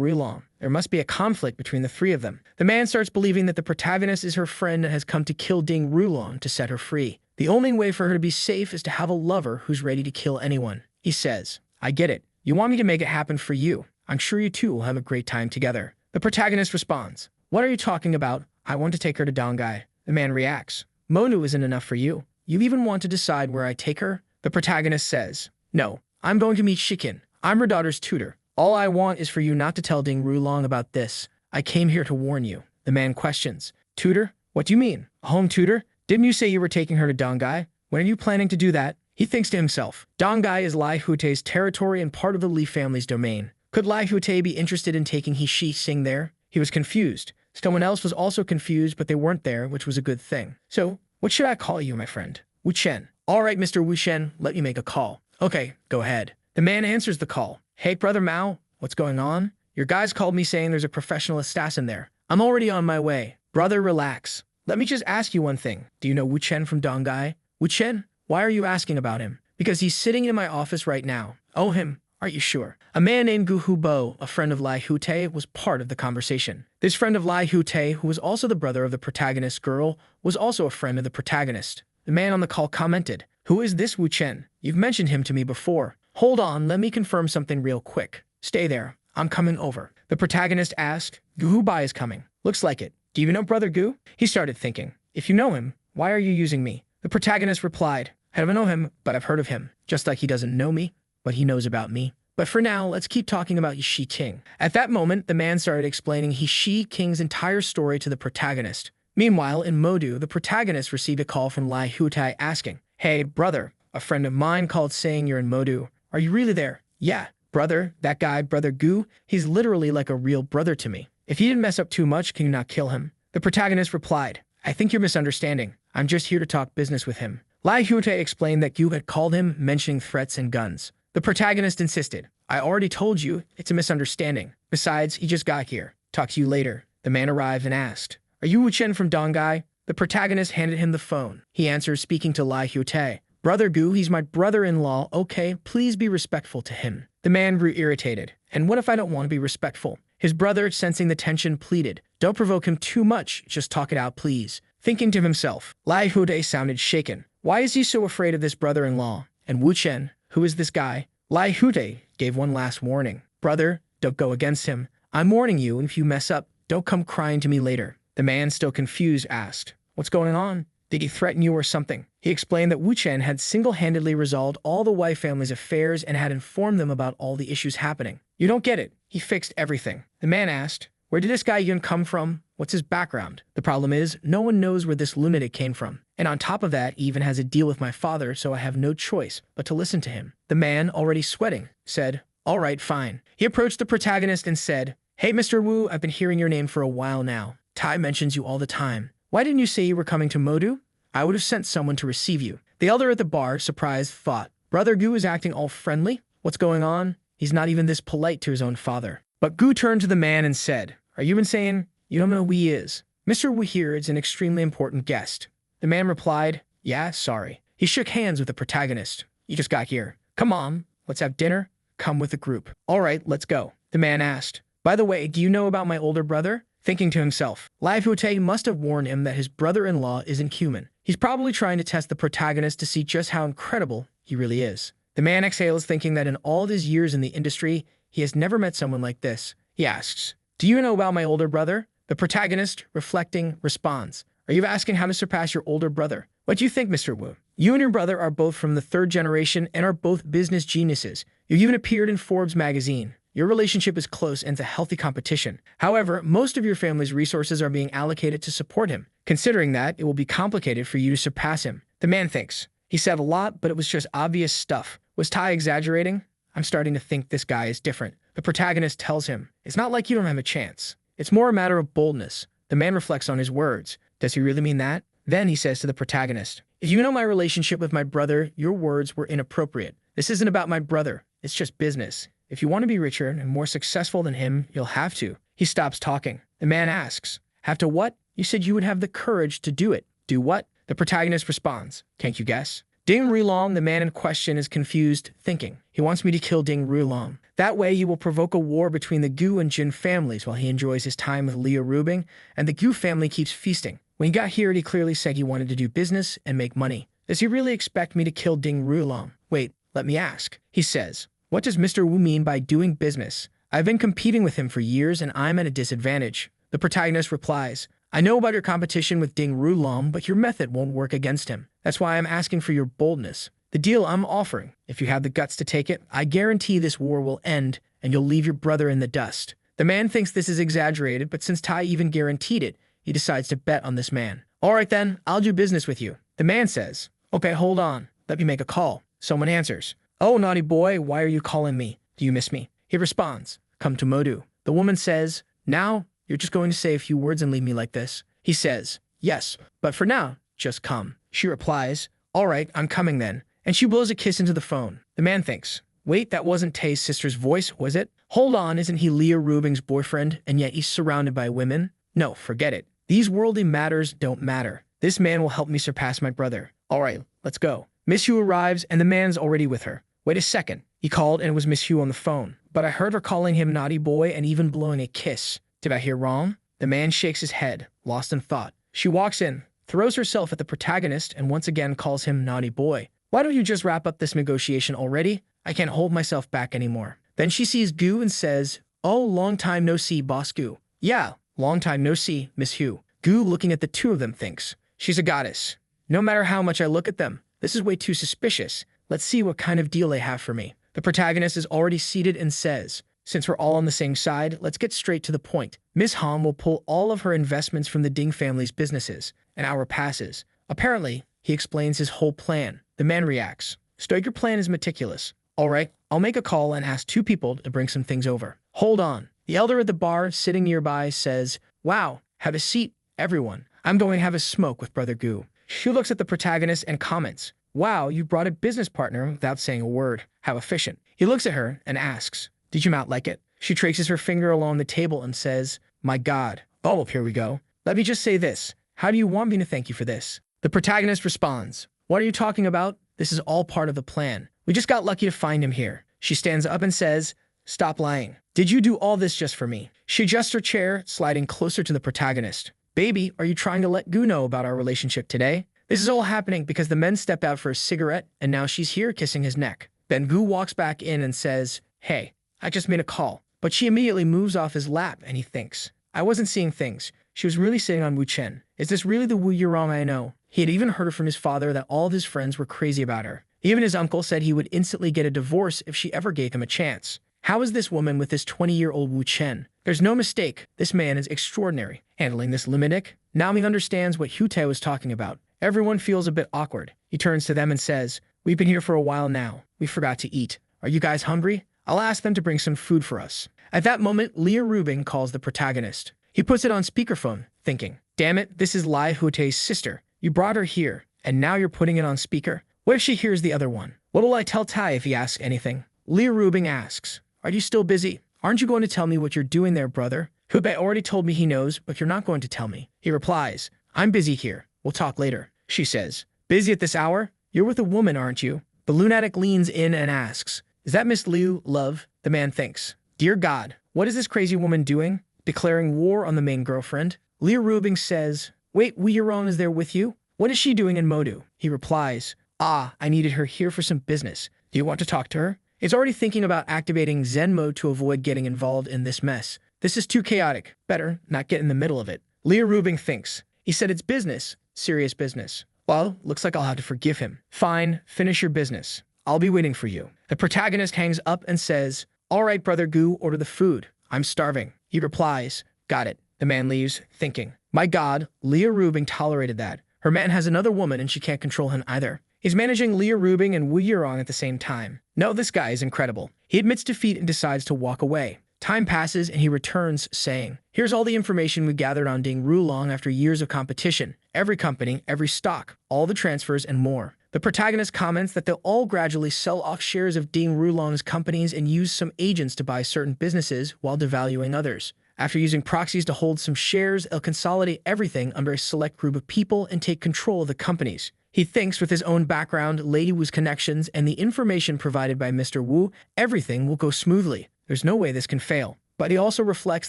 Rulong. There must be a conflict between the three of them. The man starts believing that the protagonist is her friend and has come to kill Ding Rulong to set her free. The only way for her to be safe is to have a lover who's ready to kill anyone. He says, "I get it. You want me to make it happen for you. I'm sure you two will have a great time together." The protagonist responds, "What are you talking about? I want to take her to Dongai." The man reacts, "Monu isn't enough for you. You even want to decide where I take her?" The protagonist says, "No, I'm going to meet Shikin. I'm her daughter's tutor. All I want is for you not to tell Ding Rulong about this. I came here to warn you." The man questions, "Tutor? What do you mean? A home tutor? Didn't you say you were taking her to Dongai? When are you planning to do that?" He thinks to himself, Dongai is Lai Hute's territory and part of the Li family's domain. Could Lai Hute be interested in taking He Sing there? He was confused. Someone else was also confused, but they weren't there, which was a good thing. "So, what should I call you, my friend?" "Wu Chen." "All right, Mr. Wu Chen, let me make a call." "Okay, go ahead." The man answers the call. "Hey, Brother Mao, what's going on? Your guys called me saying there's a professional assassin there. I'm already on my way." "Brother, relax. Let me just ask you one thing. Do you know Wu Chen from Dongai?" "Wu Chen? Why are you asking about him?" "Because he's sitting in my office right now." "Oh, him? Are you sure?" A man named Gu Hubo, a friend of Lai Hute, was part of the conversation. This friend of Lai Hute, who was also the brother of the protagonist's girl, was also a friend of the protagonist. The man on the call commented, "Who is this Wu Chen? You've mentioned him to me before." "Hold on, let me confirm something real quick. Stay there. I'm coming over." The protagonist asked, "Gu Hubai is coming." "Looks like it. Do you know Brother Gu?" He started thinking, "If you know him, why are you using me?" The protagonist replied, "I don't know him, but I've heard of him. Just like he doesn't know me, but he knows about me. But for now, let's keep talking about Shi King." At that moment, the man started explaining Shi King's entire story to the protagonist. Meanwhile, in Modu, the protagonist received a call from Lai Hutai asking, "Hey, brother, a friend of mine called saying you're in Modu. Are you really there?" "Yeah, brother, that guy, Brother Gu, he's literally like a real brother to me. If he didn't mess up too much, can you not kill him?" The protagonist replied, "I think you're misunderstanding. I'm just here to talk business with him." Lai Hutai explained that Gu had called him, mentioning threats and guns. The protagonist insisted, "I already told you, it's a misunderstanding. Besides, he just got here. Talk to you later." The man arrived and asked, "Are you Wu Chen from Dongai?" The protagonist handed him the phone. He answers, speaking to Lai Hute, "Brother Gu, he's my brother-in-law. Okay, please be respectful to him." The man grew irritated. "And what if I don't want to be respectful?" His brother, sensing the tension, pleaded, "Don't provoke him too much. Just talk it out, please." Thinking to himself, Lai Hute sounded shaken. Why is he so afraid of this brother-in-law? And Wu Chen, who is this guy? Lai Hute gave one last warning. "Brother, don't go against him. I'm warning you, and if you mess up, don't come crying to me later." The man, still confused, asked, "What's going on? Did he threaten you or something?" He explained that Wu Chen had single-handedly resolved all the Wei family's affairs and had informed them about all the issues happening. "You don't get it. He fixed everything." The man asked, "Where did this guy even come from? What's his background?" "The problem is, no one knows where this lunatic came from. And on top of that, he even has a deal with my father, so I have no choice but to listen to him." The man, already sweating, said, "All right, fine." He approached the protagonist and said, "Hey, Mr. Wu, I've been hearing your name for a while now. Tai mentions you all the time. Why didn't you say you were coming to Modu? I would have sent someone to receive you." The elder at the bar, surprised, thought, "Brother Gu is acting all friendly? What's going on? He's not even this polite to his own father." But Gu turned to the man and said, "Are you insane? You don't know who he is. Mr. Wu here is an extremely important guest. The man replied, yeah, sorry. He shook hands with the protagonist. You just got here. Come on, let's have dinner. Come with the group. All right, let's go. The man asked, by the way, do you know about my older brother? Thinking to himself, Lai Huotei must have warned him that his brother-in-law isn't human. He's probably trying to test the protagonist to see just how incredible he really is. The man exhales, thinking that in all of his years in the industry, he has never met someone like this. He asks, do you know about my older brother? The protagonist, reflecting, responds, are you asking how to surpass your older brother? What do you think, Mr. Wu? You and your brother are both from the third generation and are both business geniuses. You even appeared in Forbes magazine. Your relationship is close and it's a healthy competition. However, most of your family's resources are being allocated to support him. Considering that, it will be complicated for you to surpass him. The man thinks. He said a lot, but it was just obvious stuff. Was Tai exaggerating? I'm starting to think this guy is different. The protagonist tells him, it's not like you don't have a chance. It's more a matter of boldness. The man reflects on his words. Does he really mean that? Then he says to the protagonist, if you know my relationship with my brother, your words were inappropriate. This isn't about my brother. It's just business. If you want to be richer and more successful than him, you'll have to. He stops talking. The man asks, have to what? You said you would have the courage to do it. Do what? The protagonist responds, can't you guess? Ding Rulong, the man in question, is confused, thinking, he wants me to kill Ding Rulong. That way he will provoke a war between the Gu and Jin families while he enjoys his time with Liu Rubing, and the Gu family keeps feasting. When he got here, he clearly said he wanted to do business and make money. Does he really expect me to kill Ding Rulong? Wait, let me ask. He says, what does Mr. Wu mean by doing business? I've been competing with him for years and I'm at a disadvantage. The protagonist replies, I know about your competition with Ding Rulong, but your method won't work against him. That's why I'm asking for your boldness. The deal I'm offering, if you have the guts to take it, I guarantee this war will end and you'll leave your brother in the dust. The man thinks this is exaggerated, but since Tai even guaranteed it, he decides to bet on this man. All right then, I'll do business with you. The man says, okay, hold on. Let me make a call. Someone answers, oh, naughty boy, why are you calling me? Do you miss me? He responds, come to Modu. The woman says, now, you're just going to say a few words and leave me like this? He says, yes, but for now, just come. She replies, all right, I'm coming then. And she blows a kiss into the phone. The man thinks, wait, that wasn't Tay's sister's voice, was it? Hold on, isn't he Leah Rubing's boyfriend, and yet he's surrounded by women? No, forget it. These worldly matters don't matter. This man will help me surpass my brother. All right, let's go. Miss Hu arrives, and the man's already with her. Wait a second. He called, and it was Miss Hu on the phone. But I heard her calling him naughty boy and even blowing a kiss. Did I hear wrong? The man shakes his head, lost in thought. She walks in, throws herself at the protagonist, and once again calls him naughty boy. Why don't you just wrap up this negotiation already? I can't hold myself back anymore. Then she sees Gu and says, oh, long time no see, boss Gu. Yeah, long time no see, Miss Hu. Gu, looking at the two of them, thinks, she's a goddess. No matter how much I look at them, this is way too suspicious. Let's see what kind of deal they have for me. The protagonist is already seated and says, since we're all on the same side, let's get straight to the point. Miss Han will pull all of her investments from the Ding family's businesses. An hour passes. Apparently, he explains his whole plan. The man reacts. Stoic, your plan is meticulous. All right, I'll make a call and ask two people to bring some things over. Hold on. The elder at the bar, sitting nearby, says, wow, have a seat, everyone. I'm going to have a smoke with Brother Gu. She looks at the protagonist and comments, wow, you brought a business partner without saying a word. How efficient. He looks at her and asks, did you not like it? She traces her finger along the table and says, my God. Oh, here we go. Let me just say this. How do you want me to thank you for this? The protagonist responds, what are you talking about? This is all part of the plan. We just got lucky to find him here. She stands up and says, stop lying. Did you do all this just for me? She adjusts her chair, sliding closer to the protagonist. Baby, are you trying to let Gu know about our relationship today? This is all happening because the men stepped out for a cigarette and now she's here kissing his neck. Then Gu walks back in and says, hey, I just made a call. But she immediately moves off his lap and he thinks, I wasn't seeing things. She was really sitting on Wu Chen. Is this really the Wu Yurong I know? He had even heard from his father that all of his friends were crazy about her. Even his uncle said he would instantly get a divorce if she ever gave him a chance. How is this woman with this 20-year-old Wu Chen? There's no mistake. This man is extraordinary. Handling this limitic, now he understands what Hute was talking about. Everyone feels a bit awkward. He turns to them and says, we've been here for a while now. We forgot to eat. Are you guys hungry? I'll ask them to bring some food for us. At that moment, Leah Rubing calls the protagonist. He puts it on speakerphone, thinking, damn it, this is Lai Hute's sister. You brought her here, and now you're putting it on speaker? What if she hears the other one? What'll I tell Tai if he asks anything? Leah Rubing asks, are you still busy? Aren't you going to tell me what you're doing there, brother? Hubei already told me he knows, but you're not going to tell me. He replies, I'm busy here. We'll talk later. She says, busy at this hour? You're with a woman, aren't you? The lunatic leans in and asks, is that Miss Liu, love? The man thinks, dear God, what is this crazy woman doing? Declaring war on the main girlfriend. Liu Rubing says, wait, Wu Yurong is there with you? What is she doing in Modu? He replies, I needed her here for some business. Do you want to talk to her? He's already thinking about activating Zen mode to avoid getting involved in this mess. This is too chaotic. Better not get in the middle of it. Liu Rubing thinks. He said it's business. Serious business. Well, looks like I'll have to forgive him. Fine, finish your business. I'll be waiting for you. The protagonist hangs up and says, all right, brother Gu, order the food. I'm starving. He replies, got it. The man leaves, thinking, my God, Liu Rubing tolerated that. Her man has another woman and she can't control him either. He's managing Liu Rubing and Wu Yurong at the same time. No, this guy is incredible. He admits defeat and decides to walk away. Time passes and he returns, saying, here's all the information we gathered on Ding Rulong after years of competition. Every company, every stock, all the transfers, and more. The protagonist comments that they'll all gradually sell off shares of Ding Rulong's companies and use some agents to buy certain businesses while devaluing others. After using proxies to hold some shares, they'll consolidate everything under a select group of people and take control of the companies. He thinks with his own background, Lady Wu's connections, and the information provided by Mr. Wu, everything will go smoothly. There's no way this can fail. But he also reflects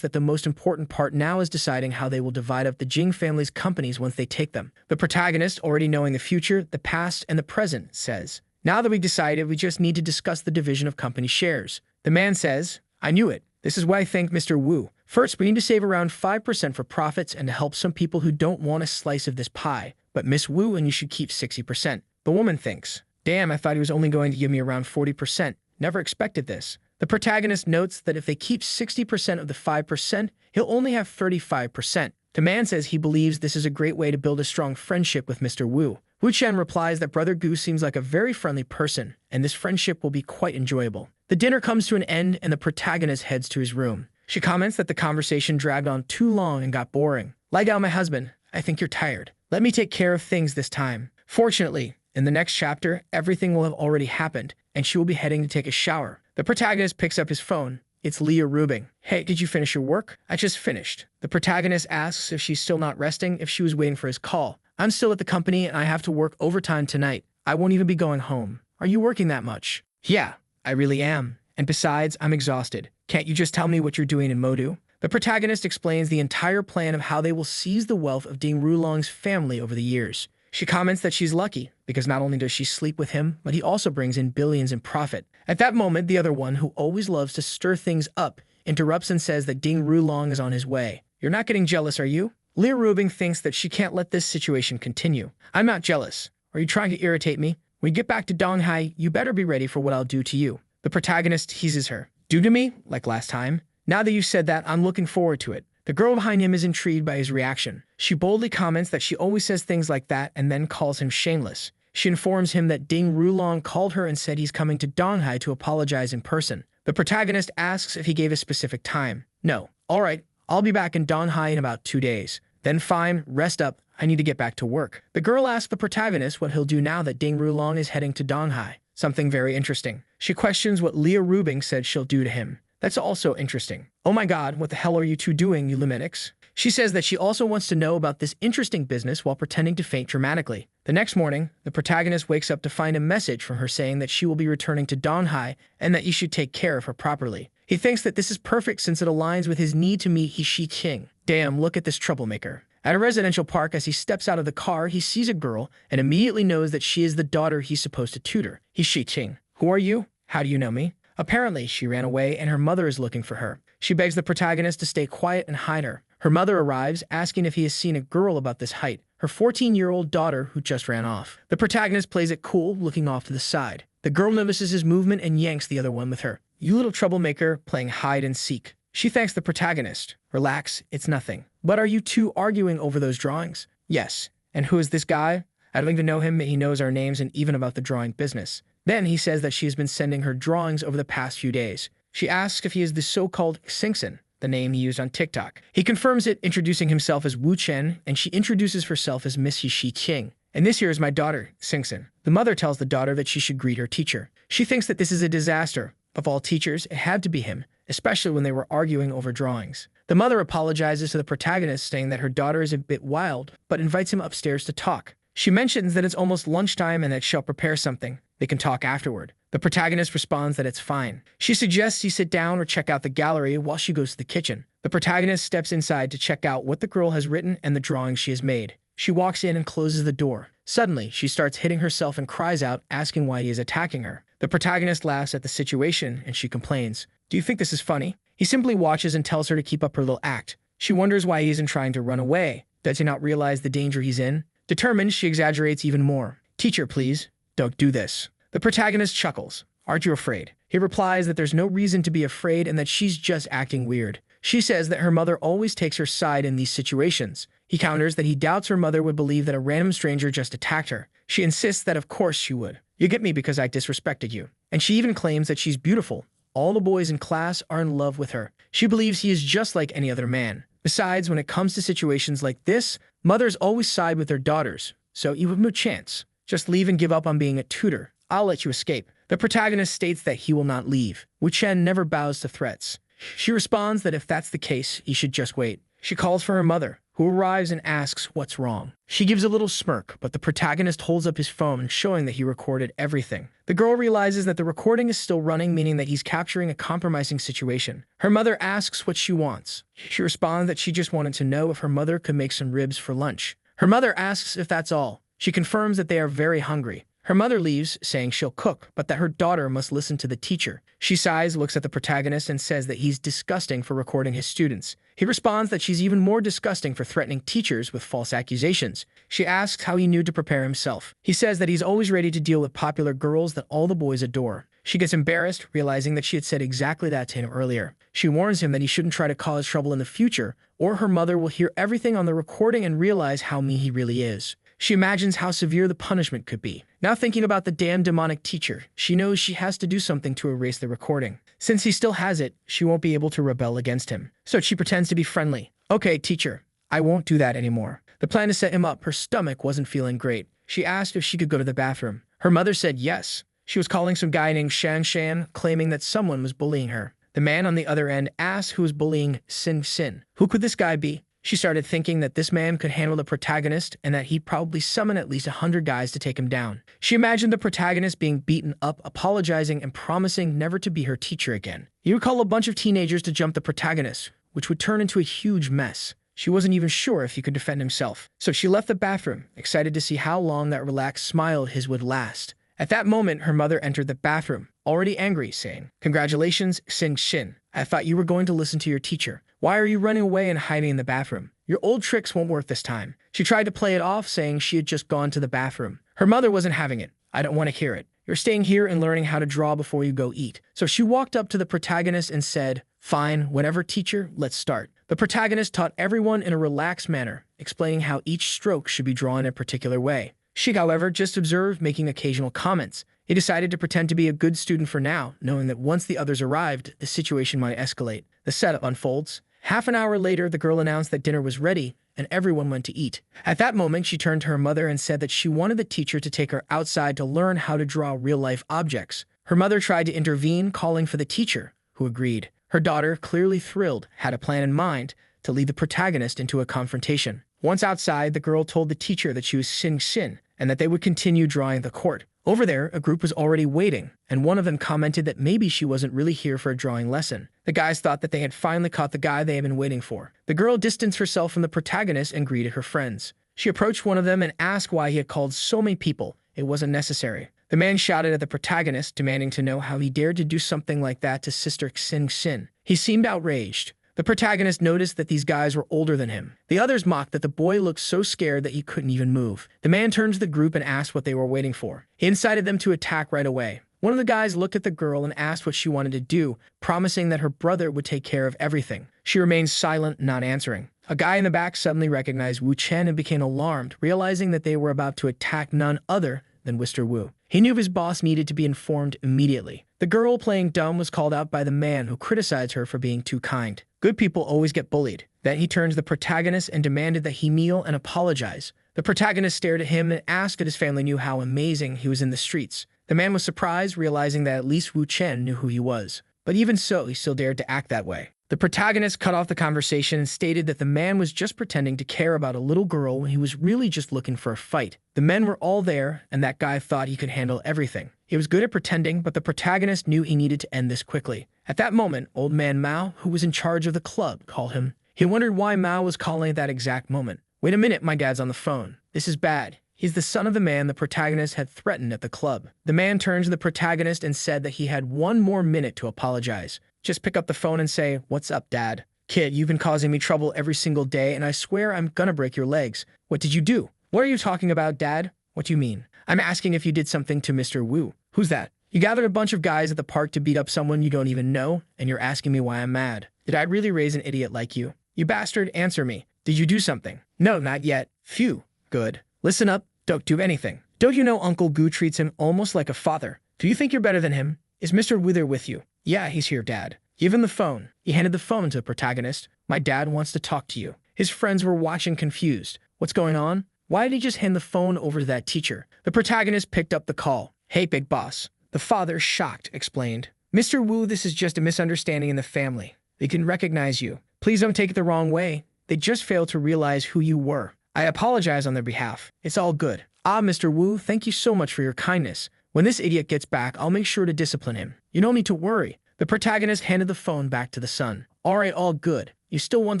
that the most important part now is deciding how they will divide up the Jing family's companies once they take them. The protagonist, already knowing the future, the past, and the present, says, now that we've decided, we just need to discuss the division of company shares. The man says, I knew it. This is why I thanked Mr. Wu. First, we need to save around 5% for profits and to help some people who don't want a slice of this pie. But Miss Wu, and you should keep 60%. The woman thinks, damn, I thought he was only going to give me around 40%. Never expected this. The protagonist notes that if they keep 60% of the 5%, he'll only have 35%. The man says he believes this is a great way to build a strong friendship with Mr. Wu. Wu Chen replies that Brother Gu seems like a very friendly person, and this friendship will be quite enjoyable. The dinner comes to an end, and the protagonist heads to his room. She comments that the conversation dragged on too long and got boring. Lie down, my husband. I think you're tired. Let me take care of things this time. Fortunately, in the next chapter, everything will have already happened, and she will be heading to take a shower. The protagonist picks up his phone. It's Liu Rubing. Hey, did you finish your work? I just finished. The protagonist asks if she's still not resting, if she was waiting for his call. I'm still at the company and I have to work overtime tonight. I won't even be going home. Are you working that much? Yeah, I really am. And besides, I'm exhausted. Can't you just tell me what you're doing in Modu? The protagonist explains the entire plan of how they will seize the wealth of Ding Rulong's family over the years. She comments that she's lucky, because not only does she sleep with him, but he also brings in billions in profit. At that moment, the other one, who always loves to stir things up, interrupts and says that Ding Rulong is on his way. You're not getting jealous, are you? Liu Rubing thinks that she can't let this situation continue. I'm not jealous. Are you trying to irritate me? When you get back to Donghai, you better be ready for what I'll do to you. The protagonist teases her. Do to me? Like last time? Now that you said that, I'm looking forward to it. The girl behind him is intrigued by his reaction. She boldly comments that she always says things like that and then calls him shameless. She informs him that Ding Rulong called her and said he's coming to Donghai to apologize in person. The protagonist asks if he gave a specific time. No. All right, I'll be back in Donghai in about 2 days. Then fine, rest up. I need to get back to work. The girl asks the protagonist what he'll do now that Ding Rulong is heading to Donghai. Something very interesting. She questions what Liu Rubing said she'll do to him. That's also interesting. Oh my God, what the hell are you two doing, you luminics? She says that she also wants to know about this interesting business while pretending to faint dramatically. The next morning, the protagonist wakes up to find a message from her saying that she will be returning to Donghai and that you should take care of her properly. He thinks that this is perfect since it aligns with his need to meet Shi Qing. Damn, look at this troublemaker. At a residential park, as he steps out of the car, he sees a girl and immediately knows that she is the daughter he's supposed to tutor. Shi Qing. Who are you? How do you know me? Apparently, she ran away and her mother is looking for her. She begs the protagonist to stay quiet and hide her. Her mother arrives, asking if he has seen a girl about this height, her 14-year-old daughter who just ran off. The protagonist plays it cool, looking off to the side. The girl notices his movement and yanks the other one with her. You little troublemaker, playing hide and seek. She thanks the protagonist. Relax, it's nothing. But are you two arguing over those drawings? Yes. And who is this guy? I don't even know him, but he knows our names and even about the drawing business. Then he says that she has been sending her drawings over the past few days. She asks if he is the so-called Xingxin, the name he used on TikTok. He confirms it, introducing himself as Wu Chen, and she introduces herself as Miss Shi Qing. And this here is my daughter, Xingxin. The mother tells the daughter that she should greet her teacher. She thinks that this is a disaster. Of all teachers, it had to be him, especially when they were arguing over drawings. The mother apologizes to the protagonist, saying that her daughter is a bit wild, but invites him upstairs to talk. She mentions that it's almost lunchtime and that she'll prepare something. They can talk afterward. The protagonist responds that it's fine. She suggests he sit down or check out the gallery while she goes to the kitchen. The protagonist steps inside to check out what the girl has written and the drawings she has made. She walks in and closes the door. Suddenly, she starts hitting herself and cries out, asking why he is attacking her. The protagonist laughs at the situation and she complains. Do you think this is funny? He simply watches and tells her to keep up her little act. She wonders why he isn't trying to run away. Does he not realize the danger he's in? Determined, she exaggerates even more. Teacher, please, don't do this. The protagonist chuckles. Aren't you afraid? He replies that there's no reason to be afraid and that she's just acting weird. She says that her mother always takes her side in these situations. He counters that he doubts her mother would believe that a random stranger just attacked her. She insists that of course she would. You get me because I disrespected you. And she even claims that she's beautiful. All the boys in class are in love with her. She believes he is just like any other man. Besides, when it comes to situations like this, mothers always side with their daughters. So you have no chance. Just leave and give up on being a tutor. I'll let you escape. The protagonist states that he will not leave. Wu Chen never bows to threats. She responds that if that's the case, he should just wait. She calls for her mother, who arrives and asks what's wrong. She gives a little smirk, but the protagonist holds up his phone, showing that he recorded everything. The girl realizes that the recording is still running, meaning that he's capturing a compromising situation. Her mother asks what she wants. She responds that she just wanted to know if her mother could make some ribs for lunch. Her mother asks if that's all. She confirms that they are very hungry. Her mother leaves, saying she'll cook, but that her daughter must listen to the teacher. She sighs, looks at the protagonist, and says that he's disgusting for recording his students. He responds that she's even more disgusting for threatening teachers with false accusations. She asks how he knew to prepare himself. He says that he's always ready to deal with popular girls that all the boys adore. She gets embarrassed, realizing that she had said exactly that to him earlier. She warns him that he shouldn't try to cause trouble in the future, or her mother will hear everything on the recording and realize how mean he really is. She imagines how severe the punishment could be. Now thinking about the damn demonic teacher, she knows she has to do something to erase the recording. Since he still has it, she won't be able to rebel against him. So she pretends to be friendly. Okay, teacher, I won't do that anymore. The plan to set him up, her stomach wasn't feeling great. She asked if she could go to the bathroom. Her mother said yes. She was calling some guy named Shan Shan, claiming that someone was bullying her. The man on the other end asked who was bullying Sin Sin. Who could this guy be? She started thinking that this man could handle the protagonist and that he'd probably summon at least 100 guys to take him down. She imagined the protagonist being beaten up, apologizing, and promising never to be her teacher again. He would call a bunch of teenagers to jump the protagonist, which would turn into a huge mess. She wasn't even sure if he could defend himself. So she left the bathroom, excited to see how long that relaxed smile of his would last. At that moment, her mother entered the bathroom, already angry, saying, "Congratulations, Sin Shin. I thought you were going to listen to your teacher. Why are you running away and hiding in the bathroom? Your old tricks won't work this time." She tried to play it off, saying she had just gone to the bathroom. Her mother wasn't having it. "I don't want to hear it. You're staying here and learning how to draw before you go eat." So she walked up to the protagonist and said, "Fine, whatever, teacher, let's start." The protagonist taught everyone in a relaxed manner, explaining how each stroke should be drawn in a particular way. She, however, just observed, making occasional comments. He decided to pretend to be a good student for now, knowing that once the others arrived, the situation might escalate. The setup unfolds. Half an hour later, the girl announced that dinner was ready, and everyone went to eat. At that moment, she turned to her mother and said that she wanted the teacher to take her outside to learn how to draw real-life objects. Her mother tried to intervene, calling for the teacher, who agreed. Her daughter, clearly thrilled, had a plan in mind to lead the protagonist into a confrontation. Once outside, the girl told the teacher that she was Sin Sin, and that they would continue drawing the court. Over there, a group was already waiting, and one of them commented that maybe she wasn't really here for a drawing lesson. The guys thought that they had finally caught the guy they had been waiting for. The girl distanced herself from the protagonist and greeted her friends. She approached one of them and asked why he had called so many people. It wasn't necessary. The man shouted at the protagonist, demanding to know how he dared to do something like that to Sister Xin Xin. He seemed outraged. The protagonist noticed that these guys were older than him. The others mocked that the boy looked so scared that he couldn't even move. The man turned to the group and asked what they were waiting for. He incited them to attack right away. One of the guys looked at the girl and asked what she wanted to do, promising that her brother would take care of everything. She remained silent, not answering. A guy in the back suddenly recognized Wu Chen and became alarmed, realizing that they were about to attack none other than Mr. Wu. He knew his boss needed to be informed immediately. The girl playing dumb was called out by the man, who criticized her for being too kind. Good people always get bullied. Then he turned to the protagonist and demanded that he kneel and apologize. The protagonist stared at him and asked if his family knew how amazing he was in the streets. The man was surprised, realizing that at least Wu Chen knew who he was. But even so, he still dared to act that way. The protagonist cut off the conversation and stated that the man was just pretending to care about a little girl when he was really just looking for a fight. The men were all there, and that guy thought he could handle everything. He was good at pretending, but the protagonist knew he needed to end this quickly. At that moment, old man Mao, who was in charge of the club, called him. He wondered why Mao was calling at that exact moment. "Wait a minute, my dad's on the phone. This is bad. He's the son of the man the protagonist had threatened at the club." The man turned to the protagonist and said that he had one more minute to apologize. "Just pick up the phone and say, 'What's up, Dad?' Kid, you've been causing me trouble every single day, and I swear I'm gonna break your legs." "What did you do?" "What are you talking about, Dad?" "What do you mean?" "I'm asking if you did something to Mr. Wu." "Who's that?" "You gathered a bunch of guys at the park to beat up someone you don't even know, and you're asking me why I'm mad. Did I really raise an idiot like you? You bastard, answer me. Did you do something?" "No, not yet." "Phew. Good. Listen up. Don't do anything. Don't you know Uncle Gu treats him almost like a father? Do you think you're better than him? Is Mr. Wu there with you?" "Yeah, he's here, Dad." "Give him the phone." He handed the phone to the protagonist. "My dad wants to talk to you." His friends were watching confused. "What's going on? Why did he just hand the phone over to that teacher?" The protagonist picked up the call. "Hey, big boss." The father, shocked, explained. "Mr. Wu, this is just a misunderstanding in the family. They can recognize you. Please don't take it the wrong way. They just failed to realize who you were. I apologize on their behalf. It's all good." "Ah, Mr. Wu, thank you so much for your kindness. When this idiot gets back, I'll make sure to discipline him. You don't need to worry." The protagonist handed the phone back to the son. "All right, all good. You still want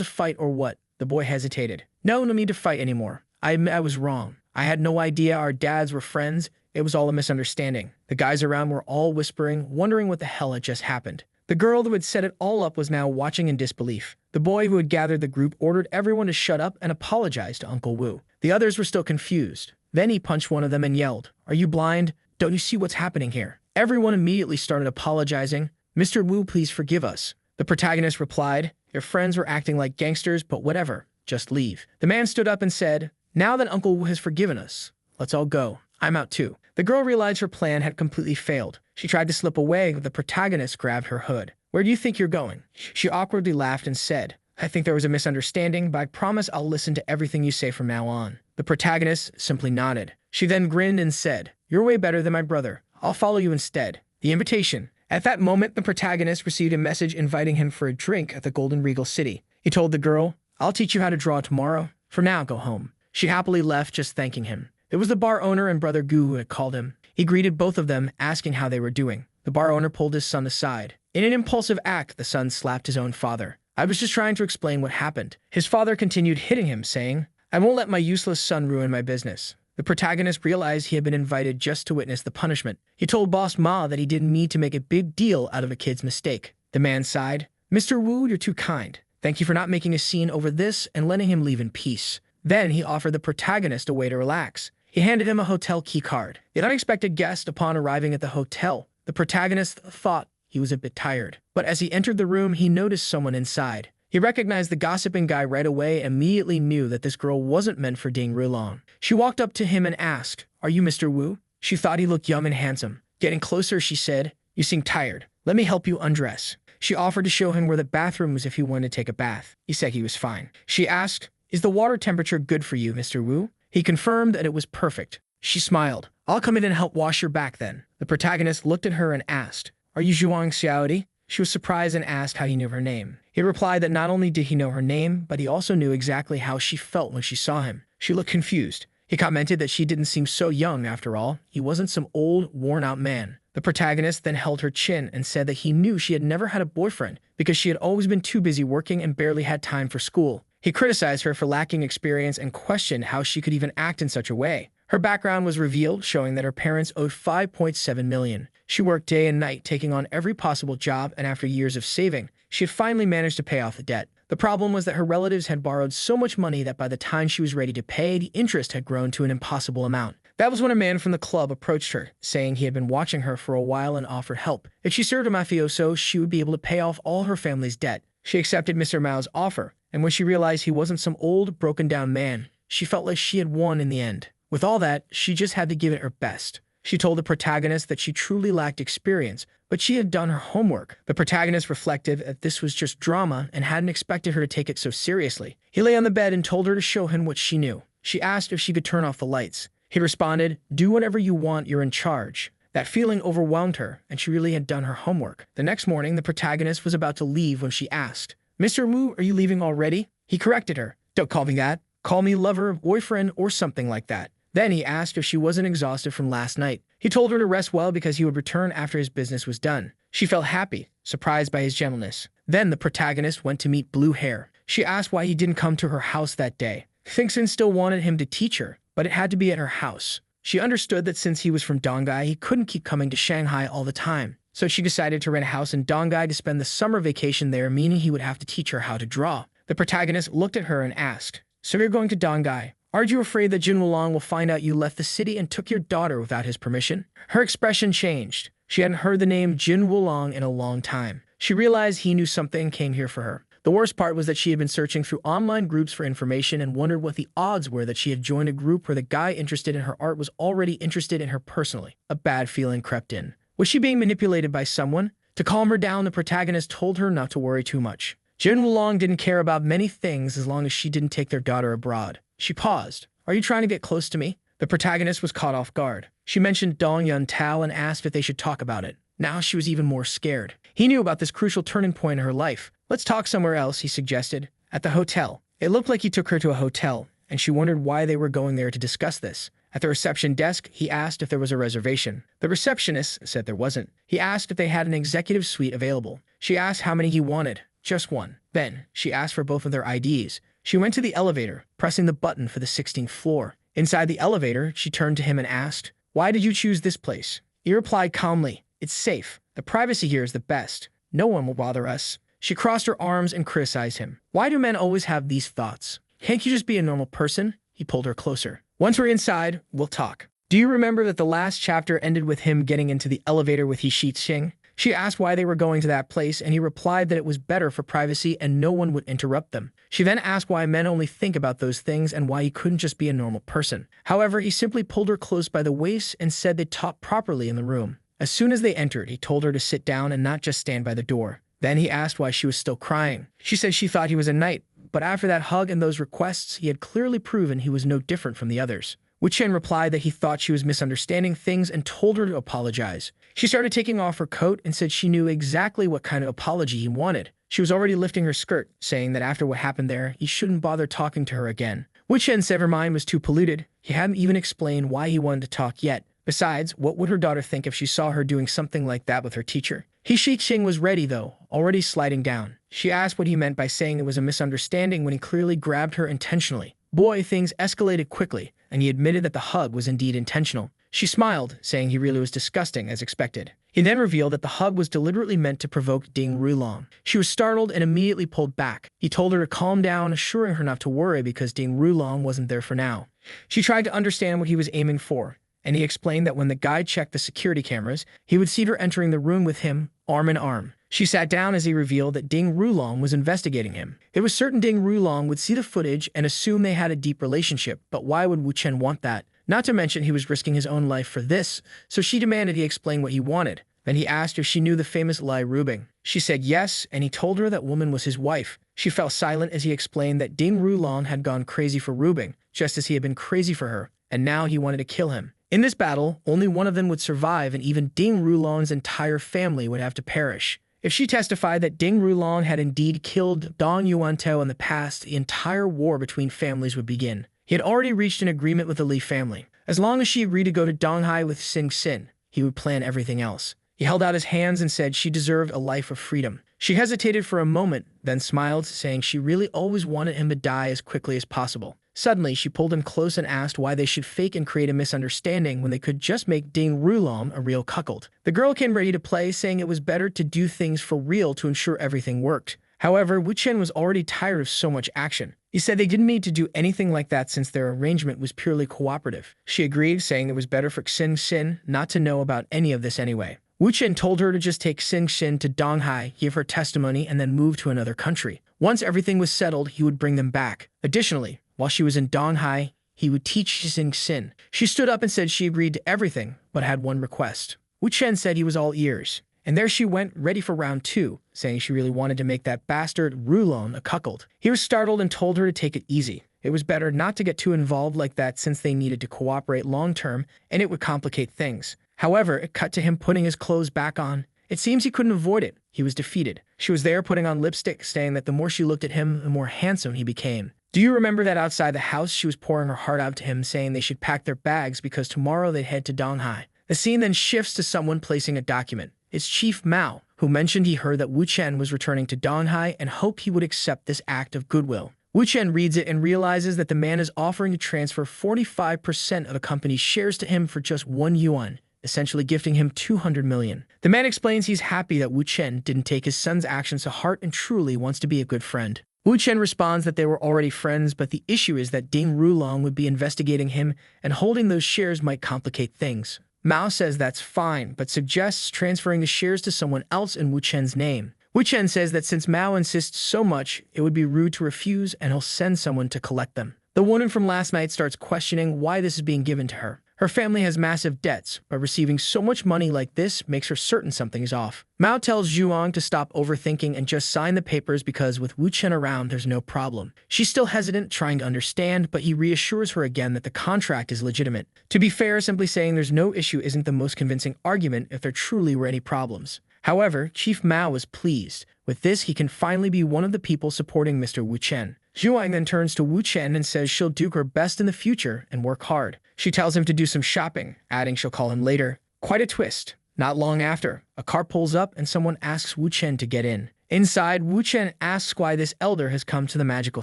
to fight or what?" The boy hesitated. "No need to fight anymore. I admit I was wrong. I had no idea our dads were friends. It was all a misunderstanding." The guys around were all whispering, wondering what the hell had just happened. The girl who had set it all up was now watching in disbelief. The boy who had gathered the group ordered everyone to shut up and apologize to Uncle Wu. The others were still confused. Then he punched one of them and yelled, "Are you blind? Don't you see what's happening here?" Everyone immediately started apologizing. "Mr. Wu, please forgive us." The protagonist replied, "Your friends were acting like gangsters, but whatever. Just leave." The man stood up and said, "Now that Uncle Wu has forgiven us, let's all go. I'm out too." The girl realized her plan had completely failed. She tried to slip away, but the protagonist grabbed her hood. "Where do you think you're going?" She awkwardly laughed and said, "I think there was a misunderstanding, but I promise I'll listen to everything you say from now on." The protagonist simply nodded. She then grinned and said, "You're way better than my brother. I'll follow you instead." The invitation. At that moment, the protagonist received a message inviting him for a drink at the Golden Regal City. He told the girl, "I'll teach you how to draw tomorrow. For now, go home." She happily left, just thanking him. It was the bar owner and brother Gu who had called him. He greeted both of them, asking how they were doing. The bar owner pulled his son aside. In an impulsive act, the son slapped his own father. "I was just trying to explain what happened." His father continued hitting him, saying, "I won't let my useless son ruin my business." The protagonist realized he had been invited just to witness the punishment. He told Boss Ma that he didn't need to make a big deal out of a kid's mistake. The man sighed. "Mr. Wu, you're too kind. Thank you for not making a scene over this and letting him leave in peace." Then he offered the protagonist a way to relax. He handed him a hotel key card. An unexpected guest upon arriving at the hotel. The protagonist thought he was a bit tired, but as he entered the room, he noticed someone inside. He recognized the gossiping guy right away and immediately knew that this girl wasn't meant for Ding Rulong. She walked up to him and asked, "Are you Mr. Wu?" She thought he looked young and handsome. Getting closer, she said, "You seem tired. Let me help you undress." She offered to show him where the bathroom was if he wanted to take a bath. He said he was fine. She asked, "Is the water temperature good for you, Mr. Wu?" He confirmed that it was perfect. She smiled. "I'll come in and help wash your back then." The protagonist looked at her and asked, "Are you Zhuang Xiaodi?" She was surprised and asked how he knew her name. He replied that not only did he know her name, but he also knew exactly how she felt when she saw him. She looked confused. He commented that she didn't seem so young after all. He wasn't some old, worn-out man. The protagonist then held her chin and said that he knew she had never had a boyfriend because she had always been too busy working and barely had time for school. He criticized her for lacking experience and questioned how she could even act in such a way. Her background was revealed, showing that her parents owed 5.7 million. She worked day and night, taking on every possible job, and after years of saving, she had finally managed to pay off the debt. The problem was that her relatives had borrowed so much money that by the time she was ready to pay, the interest had grown to an impossible amount. That was when a man from the club approached her, saying he had been watching her for a while and offered help. If she served a mafioso, she would be able to pay off all her family's debt. She accepted Mr. Mao's offer, and when she realized he wasn't some old, broken-down man, she felt like she had won in the end. With all that, she just had to give it her best. She told the protagonist that she truly lacked experience, but she had done her homework. The protagonist reflected that this was just drama and hadn't expected her to take it so seriously. He lay on the bed and told her to show him what she knew. She asked if she could turn off the lights. He responded, "Do whatever you want, you're in charge." That feeling overwhelmed her, and she really had done her homework. The next morning, the protagonist was about to leave when she asked, "Mr. Wu, are you leaving already?" He corrected her. "Don't call me that. Call me lover, boyfriend, or something like that." Then he asked if she wasn't exhausted from last night. He told her to rest well because he would return after his business was done. She felt happy, surprised by his gentleness. Then the protagonist went to meet Blue Hair. She asked why he didn't come to her house that day. Fingsin still wanted him to teach her, but it had to be at her house. She understood that since he was from Donghai, he couldn't keep coming to Shanghai all the time. So she decided to rent a house in Donghai to spend the summer vacation there, meaning he would have to teach her how to draw. The protagonist looked at her and asked, "So you're going to Donghai? Aren't you afraid that Jin Wulong will find out you left the city and took your daughter without his permission?" Her expression changed. She hadn't heard the name Jin Wulong in a long time. She realized he knew something came here for her. The worst part was that she had been searching through online groups for information and wondered what the odds were that she had joined a group where the guy interested in her art was already interested in her personally. A bad feeling crept in. Was she being manipulated by someone? To calm her down, the protagonist told her not to worry too much. Jin Wulong didn't care about many things as long as she didn't take their daughter abroad. She paused. "Are you trying to get close to me?" The protagonist was caught off guard. She mentioned Dong Yun Tao and asked if they should talk about it. Now she was even more scared. He knew about this crucial turning point in her life. "Let's talk somewhere else," he suggested. At the hotel. It looked like he took her to a hotel, and she wondered why they were going there to discuss this. At the reception desk, he asked if there was a reservation. The receptionist said there wasn't. He asked if they had an executive suite available. She asked how many he wanted. Just one. Then, she asked for both of their IDs. She went to the elevator, pressing the button for the 16th floor. Inside the elevator, she turned to him and asked, "Why did you choose this place?" He replied calmly, "It's safe. The privacy here is the best. No one will bother us." She crossed her arms and criticized him. "Why do men always have these thoughts? Can't you just be a normal person?" He pulled her closer. "Once we're inside, we'll talk. Do you remember that the last chapter ended with him getting into the elevator with Xing?" She asked why they were going to that place, and he replied that it was better for privacy and no one would interrupt them. She then asked why men only think about those things and why he couldn't just be a normal person. However, he simply pulled her close by the waist and said they'd talk properly in the room. As soon as they entered, he told her to sit down and not just stand by the door. Then he asked why she was still crying. She said she thought he was a knight, but after that hug and those requests, he had clearly proven he was no different from the others. Wu Chen replied that he thought she was misunderstanding things and told her to apologize. She started taking off her coat and said she knew exactly what kind of apology he wanted. She was already lifting her skirt, saying that after what happened there, he shouldn't bother talking to her again. Wu Chen said her mind was too polluted. He hadn't even explained why he wanted to talk yet. Besides, what would her daughter think if she saw her doing something like that with her teacher? Xing was ready, though, already sliding down. She asked what he meant by saying it was a misunderstanding when he clearly grabbed her intentionally. Boy, things escalated quickly, and he admitted that the hug was indeed intentional. She smiled, saying he really was disgusting, as expected. He then revealed that the hug was deliberately meant to provoke Ding Rulong. She was startled and immediately pulled back. He told her to calm down, assuring her not to worry because Ding Rulong wasn't there for now. She tried to understand what he was aiming for, and he explained that when the guy checked the security cameras, he would see her entering the room with him, arm in arm. She sat down as he revealed that Ding Rulong was investigating him. It was certain Ding Rulong would see the footage and assume they had a deep relationship, but why would Wu Chen want that? Not to mention he was risking his own life for this, so she demanded he explain what he wanted. Then he asked if she knew the famous Lai Rubing. She said yes, and he told her that woman was his wife. She fell silent as he explained that Ding Rulong had gone crazy for Rubing, just as he had been crazy for her, and now he wanted to kill him. In this battle, only one of them would survive, and even Ding Rulong's entire family would have to perish. If she testified that Ding Rulong had indeed killed Dong Yuantao in the past, the entire war between families would begin. He had already reached an agreement with the Li family. As long as she agreed to go to Donghai with Xin, he would plan everything else. He held out his hands and said she deserved a life of freedom. She hesitated for a moment, then smiled, saying she really always wanted him to die as quickly as possible. Suddenly, she pulled him close and asked why they should fake and create a misunderstanding when they could just make Ding Rulong a real cuckold. The girl came ready to play, saying it was better to do things for real to ensure everything worked. However, Wu Chen was already tired of so much action. He said they didn't need to do anything like that since their arrangement was purely cooperative. She agreed, saying it was better for Xin not to know about any of this anyway. Wu Chen told her to just take Xin to Donghai, give her testimony, and then move to another country. Once everything was settled, he would bring them back. Additionally, while she was in Donghai, he would teach Xin. She stood up and said she agreed to everything, but had one request. Wu Chen said he was all ears. And there she went, ready for round 2, saying she really wanted to make that bastard Rulong a cuckold. He was startled and told her to take it easy. It was better not to get too involved like that since they needed to cooperate long-term, and it would complicate things. However, it cut to him putting his clothes back on. It seems he couldn't avoid it. He was defeated. She was there putting on lipstick, saying that the more she looked at him, the more handsome he became. Do you remember that outside the house she was pouring her heart out to him, saying they should pack their bags because tomorrow they'd head to Donghai? The scene then shifts to someone placing a document. It's Chief Mao, who mentioned he heard that Wu Chen was returning to Donghai and hoped he would accept this act of goodwill. Wu Chen reads it and realizes that the man is offering to transfer 45% of the company's shares to him for just 1 yuan, essentially gifting him 200 million. The man explains he's happy that Wu Chen didn't take his son's actions to heart and truly wants to be a good friend. Wu Chen responds that they were already friends, but the issue is that Ding Rulong would be investigating him, and holding those shares might complicate things. Mao says that's fine, but suggests transferring the shares to someone else in Wu Chen's name. Wu Chen says that since Mao insists so much, it would be rude to refuse, and he'll send someone to collect them. The woman from last night starts questioning why this is being given to her. Her family has massive debts, but receiving so much money like this makes her certain something is off. Mao tells Zhuang to stop overthinking and just sign the papers because with Wu Chen around, there's no problem. She's still hesitant, trying to understand, but he reassures her again that the contract is legitimate. To be fair, simply saying there's no issue isn't the most convincing argument if there truly were any problems. However, Chief Mao is pleased. With this, he can finally be one of the people supporting Mr. Wu Chen. Zhuang then turns to Wu Chen and says she'll do her best in the future and work hard. She tells him to do some shopping, adding she'll call him later. Quite a twist. Not long after, a car pulls up and someone asks Wu Chen to get in. Inside, Wu Chen asks why this elder has come to the magical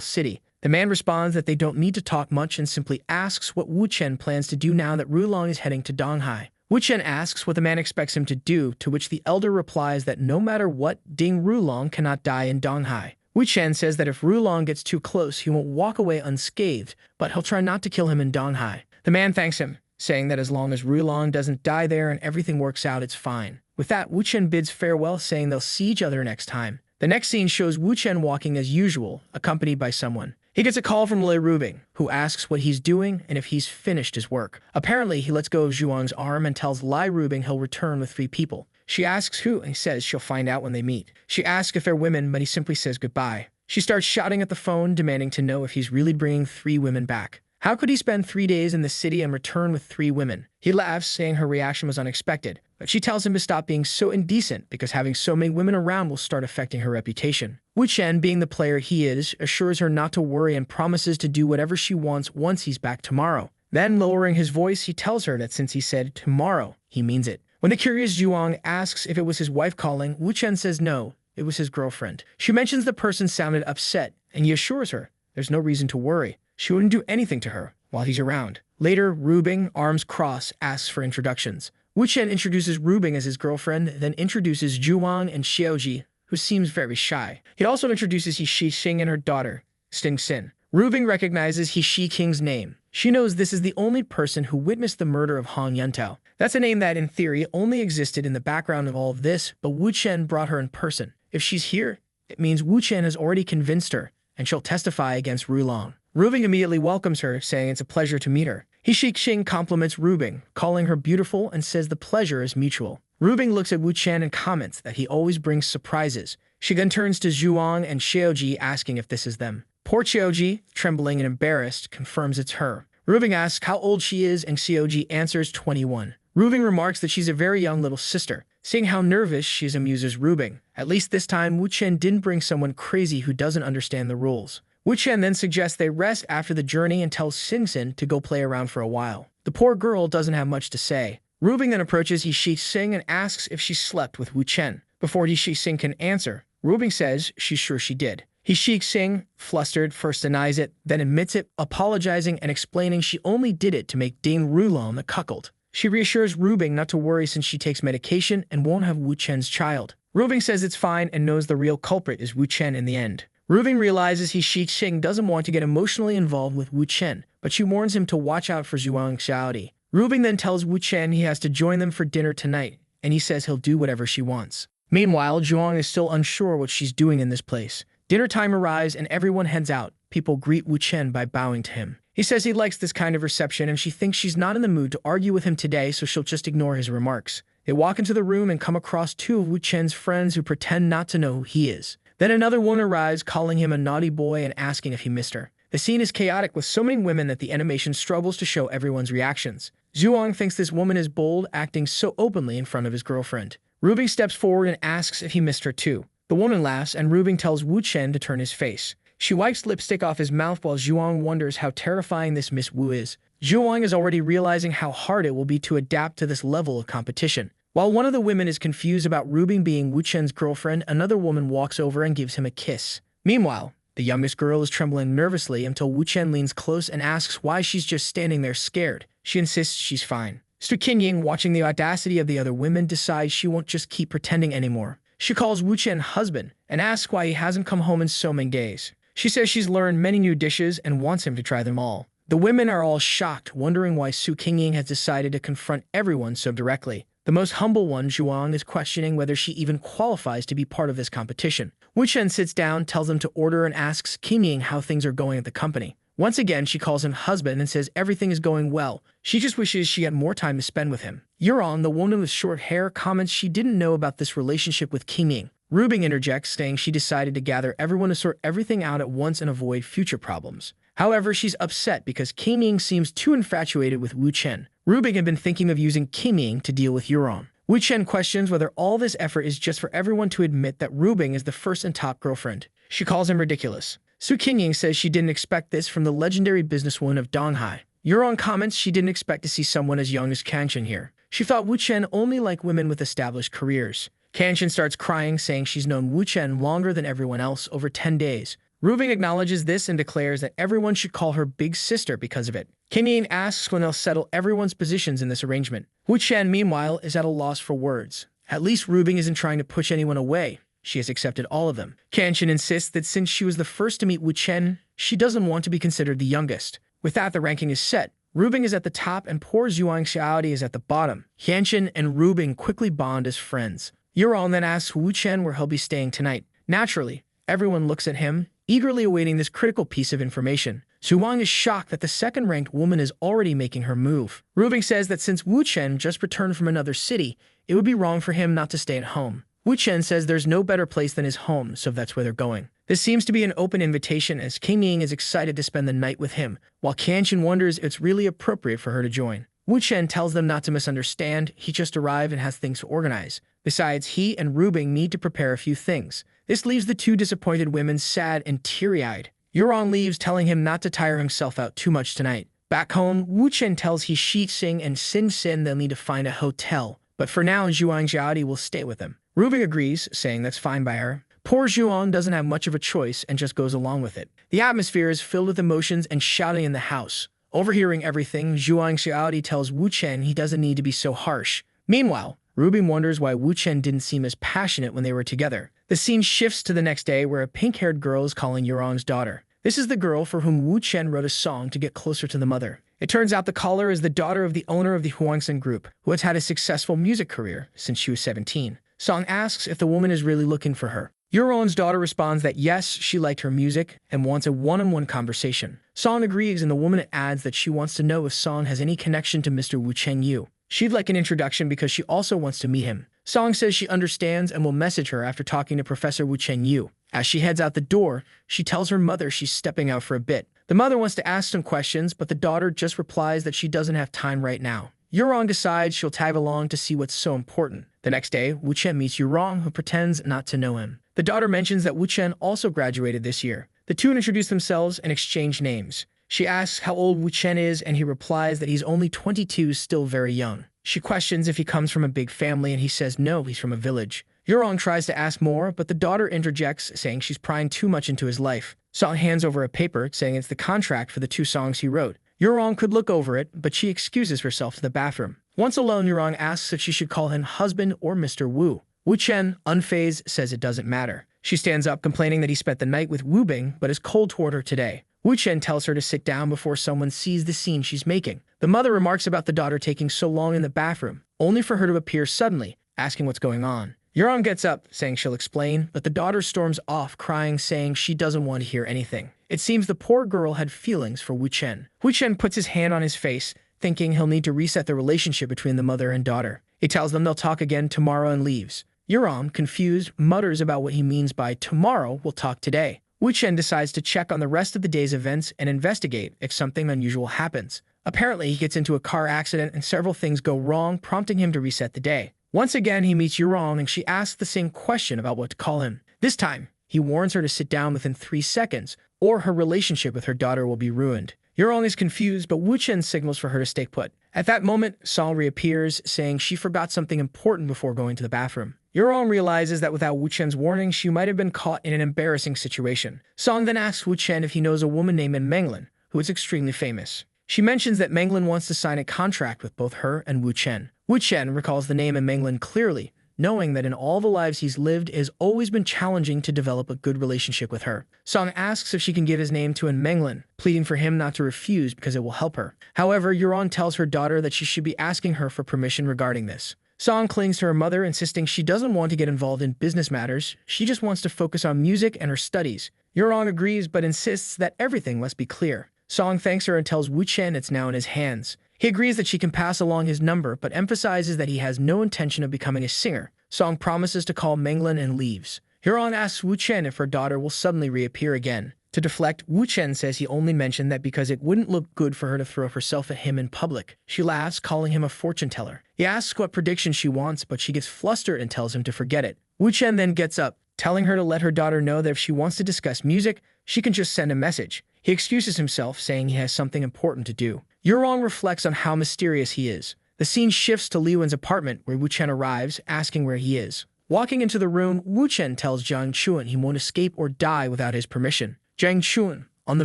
city. The man responds that they don't need to talk much and simply asks what Wu Chen plans to do now that Rulong is heading to Donghai. Wu Chen asks what the man expects him to do, to which the elder replies that no matter what, Ding Rulong cannot die in Donghai. Wu Chen says that if Rulong gets too close, he won't walk away unscathed, but he'll try not to kill him in Donghai. The man thanks him, saying that as long as Rulong doesn't die there and everything works out, it's fine. With that, Wu Chen bids farewell, saying they'll see each other next time. The next scene shows Wu Chen walking as usual, accompanied by someone. He gets a call from Lei Rubing, who asks what he's doing and if he's finished his work. Apparently, he lets go of Zhuang's arm and tells Lei Rubing he'll return with 3 people. She asks who, and he says she'll find out when they meet. She asks if they're women, but he simply says goodbye. She starts shouting at the phone, demanding to know if he's really bringing 3 women back. How could he spend 3 days in the city and return with 3 women? He laughs, saying her reaction was unexpected, but she tells him to stop being so indecent because having so many women around will start affecting her reputation. Wu Chen, being the player he is, assures her not to worry and promises to do whatever she wants once he's back tomorrow. Then, lowering his voice, he tells her that since he said tomorrow, he means it. When the curious Zhuang asks if it was his wife calling, Wu Chen says no, it was his girlfriend. She mentions the person sounded upset, and he assures her there's no reason to worry. She wouldn't do anything to her while he's around. Later, Rubing, arms crossed, asks for introductions. Wu Chen introduces Rubing as his girlfriend, then introduces Zhuang and Xiaoji, who seems very shy. He also introduces He Xing and her daughter, Sting Xin. Rubing recognizes He King's name. She knows this is the only person who witnessed the murder of Hong Yuntao. That's a name that, in theory, only existed in the background of all of this, but Wu Chen brought her in person. If she's here, it means Wu Chen has already convinced her, and she'll testify against Rulong. Rubing immediately welcomes her, saying it's a pleasure to meet her. He Xing compliments Rubing, calling her beautiful and says the pleasure is mutual. Rubing looks at Wu Chen and comments that he always brings surprises. She then turns to Zhuang and Xiaoji, asking if this is them. Poor Xiaoji, trembling and embarrassed, confirms it's her. Rubing asks how old she is, and Xiaoji answers 21. Rubing remarks that she's a very young little sister. Seeing how nervous she amuses Rubing. At least this time, Wu Chen didn't bring someone crazy who doesn't understand the rules. Wu Chen then suggests they rest after the journey and tells Xing to go play around for a while. The poor girl doesn't have much to say. Rubing then approaches He Xing and asks if she slept with Wu Chen. Before He Xing can answer, Rubing says she's sure she did. He Xing, flustered, first denies it, then admits it, apologizing and explaining she only did it to make Ding Rulong the cuckold. She reassures Rubing not to worry since she takes medication and won't have Wu Chen's child. Rubing says it's fine and knows the real culprit is Wu Chen in the end. Rubing realizes He Xing doesn't want to get emotionally involved with Wu Chen, but she warns him to watch out for Zhuang Xiaodi. Rubing then tells Wu Chen he has to join them for dinner tonight, and he says he'll do whatever she wants. Meanwhile, Zhuang is still unsure what she's doing in this place. Dinner time arrives and everyone heads out. People greet Wu Chen by bowing to him. He says he likes this kind of reception and she thinks she's not in the mood to argue with him today, so she'll just ignore his remarks. They walk into the room and come across 2 of Wu Chen's friends who pretend not to know who he is. Then another woman arrives, calling him a naughty boy and asking if he missed her. The scene is chaotic with so many women that the animation struggles to show everyone's reactions. Zhuang thinks this woman is bold, acting so openly in front of his girlfriend. Rubing steps forward and asks if he missed her too. The woman laughs, and Rubing tells Wu Chen to turn his face. She wipes lipstick off his mouth while Zhuang wonders how terrifying this Miss Wu is. Zhuang is already realizing how hard it will be to adapt to this level of competition. While one of the women is confused about Rubing being Wu Chen's girlfriend, another woman walks over and gives him a kiss. Meanwhile, the youngest girl is trembling nervously until Wu Chen leans close and asks why she's just standing there scared. She insists she's fine. Stu Qingying, watching the audacity of the other women, decides she won't just keep pretending anymore. She calls Wu Chen husband and asks why he hasn't come home in so many days. She says she's learned many new dishes and wants him to try them all. The women are all shocked, wondering why Su Qingying has decided to confront everyone so directly. The most humble one, Zhuang, is questioning whether she even qualifies to be part of this competition. Wu Chen sits down, tells him to order, and asks Qingying how things are going at the company. Once again, she calls him husband and says everything is going well. She just wishes she had more time to spend with him. Yuron, the woman with short hair, comments she didn't know about this relationship with Qingying. Rubing interjects, saying she decided to gather everyone to sort everything out at once and avoid future problems. However, she's upset because Qingying seems too infatuated with Wu Chen. Rubing had been thinking of using Qingying to deal with Yuron. Wu Chen questions whether all this effort is just for everyone to admit that Rubing is the first and top girlfriend. She calls him ridiculous. Su Qingying says she didn't expect this from the legendary businesswoman of Donghai. Yuron comments she didn't expect to see someone as young as Kanshin here. She thought Wu Chen only liked women with established careers. Kanshin starts crying, saying she's known Wu Chen longer than everyone else, over 10 days. Rubing acknowledges this and declares that everyone should call her big sister because of it. Qingying asks when they'll settle everyone's positions in this arrangement. Wu Chen, meanwhile, is at a loss for words. At least Rubing isn't trying to push anyone away. She has accepted all of them. Kanshin insists that since she was the first to meet Wu Chen, she doesn't want to be considered the youngest. With that, the ranking is set. Rubing is at the top and poor Zhuang Xiaodi is at the bottom. Kanshin and Rubing quickly bond as friends. Yuron then asks Wu Chen where he'll be staying tonight. Naturally, everyone looks at him, eagerly awaiting this critical piece of information. Zhuang is shocked that the second-ranked woman is already making her move. Rubing says that since Wu Chen just returned from another city, it would be wrong for him not to stay at home. Wu Chen says there's no better place than his home, so that's where they're going. This seems to be an open invitation as Qingying is excited to spend the night with him, while Kanshin wonders if it's really appropriate for her to join. Wu Chen tells them not to misunderstand, he just arrived and has things to organize. Besides, he and Rubing need to prepare a few things. This leaves the two disappointed women sad and teary-eyed. Yuron leaves, telling him not to tire himself out too much tonight. Back home, Wu Chen tells he Shi Xing and Sin Sin they'll need to find a hotel, but for now, Zhuang Xiaodi will stay with them. Rubing agrees, saying that's fine by her. Poor Zhuang doesn't have much of a choice and just goes along with it. The atmosphere is filled with emotions and shouting in the house. Overhearing everything, Zhuang Xiaodi tells Wu Chen he doesn't need to be so harsh. Meanwhile, Rubing wonders why Wu Chen didn't seem as passionate when they were together. The scene shifts to the next day where a pink-haired girl is calling Yuron's daughter. This is the girl for whom Wu Chen wrote a song to get closer to the mother. It turns out the caller is the daughter of the owner of the Huangsen Group, who has had a successful music career since she was 17. Song asks if the woman is really looking for her. Yuron's daughter responds that yes, she liked her music and wants a one-on-one conversation. Song agrees, and the woman adds that she wants to know if Song has any connection to Mr. Wu Chengyu. She'd like an introduction because she also wants to meet him. Song says she understands and will message her after talking to Professor Wu Chengyu. As she heads out the door, she tells her mother she's stepping out for a bit. The mother wants to ask some questions, but the daughter just replies that she doesn't have time right now. Yuron decides she'll tag along to see what's so important. The next day, Wu Chen meets Yuron, who pretends not to know him. The daughter mentions that Wu Chen also graduated this year. The two introduce themselves and exchange names. She asks how old Wu Chen is, and he replies that he's only 22, still very young. She questions if he comes from a big family, and he says no, he's from a village. Yuron tries to ask more, but the daughter interjects, saying she's prying too much into his life. Song hands over a paper, saying it's the contract for the 2 songs he wrote. Yuron could look over it, but she excuses herself to the bathroom. Once alone, Yuron asks if she should call him husband or Mr. Wu. Wu Chen, unfazed, says it doesn't matter. She stands up, complaining that he spent the night with Wu Bing, but is cold toward her today. Wu Chen tells her to sit down before someone sees the scene she's making. The mother remarks about the daughter taking so long in the bathroom, only for her to appear suddenly, asking what's going on. Yuron gets up, saying she'll explain, but the daughter storms off, crying, saying she doesn't want to hear anything. It seems the poor girl had feelings for Wu Chen. Wu Chen puts his hand on his face, thinking he'll need to reset the relationship between the mother and daughter. He tells them they'll talk again tomorrow and leaves. Yuron, confused, mutters about what he means by tomorrow we'll talk today. Wu Chen decides to check on the rest of the day's events and investigate if something unusual happens. Apparently, he gets into a car accident and several things go wrong, prompting him to reset the day. Once again, he meets Yurong and she asks the same question about what to call him. This time, he warns her to sit down within 3 seconds, or her relationship with her daughter will be ruined. Yurong is confused, but Wu Chen signals for her to stay put. At that moment, Song reappears, saying she forgot something important before going to the bathroom. Yurong realizes that without Wu Chen's warning, she might have been caught in an embarrassing situation. Song then asks Wu Chen if he knows a woman named Menglin, who is extremely famous. She mentions that Menglin wants to sign a contract with both her and Wu Chen. Wu Chen recalls the name of Menglin clearly, knowing that in all the lives he's lived, it has always been challenging to develop a good relationship with her. Song asks if she can give his name to Menglin, pleading for him not to refuse because it will help her. However, Yurong tells her daughter that she should be asking her for permission regarding this. Song clings to her mother, insisting she doesn't want to get involved in business matters, she just wants to focus on music and her studies. Yurong agrees but insists that everything must be clear. Song thanks her and tells Wu Chen it's now in his hands. He agrees that she can pass along his number, but emphasizes that he has no intention of becoming a singer. Song promises to call Menglin and leaves. Yurong asks Wu Chen if her daughter will suddenly reappear again. To deflect, Wu Chen says he only mentioned that because it wouldn't look good for her to throw herself at him in public. She laughs, calling him a fortune teller. He asks what prediction she wants, but she gets flustered and tells him to forget it. Wu Chen then gets up, telling her to let her daughter know that if she wants to discuss music, she can just send a message. He excuses himself, saying he has something important to do. Yurong reflects on how mysterious he is. The scene shifts to Li Wen's apartment, where Wu Chen arrives, asking where he is. Walking into the room, Wu Chen tells Jiang Chuan he won't escape or die without his permission. Jiang Chuan, on the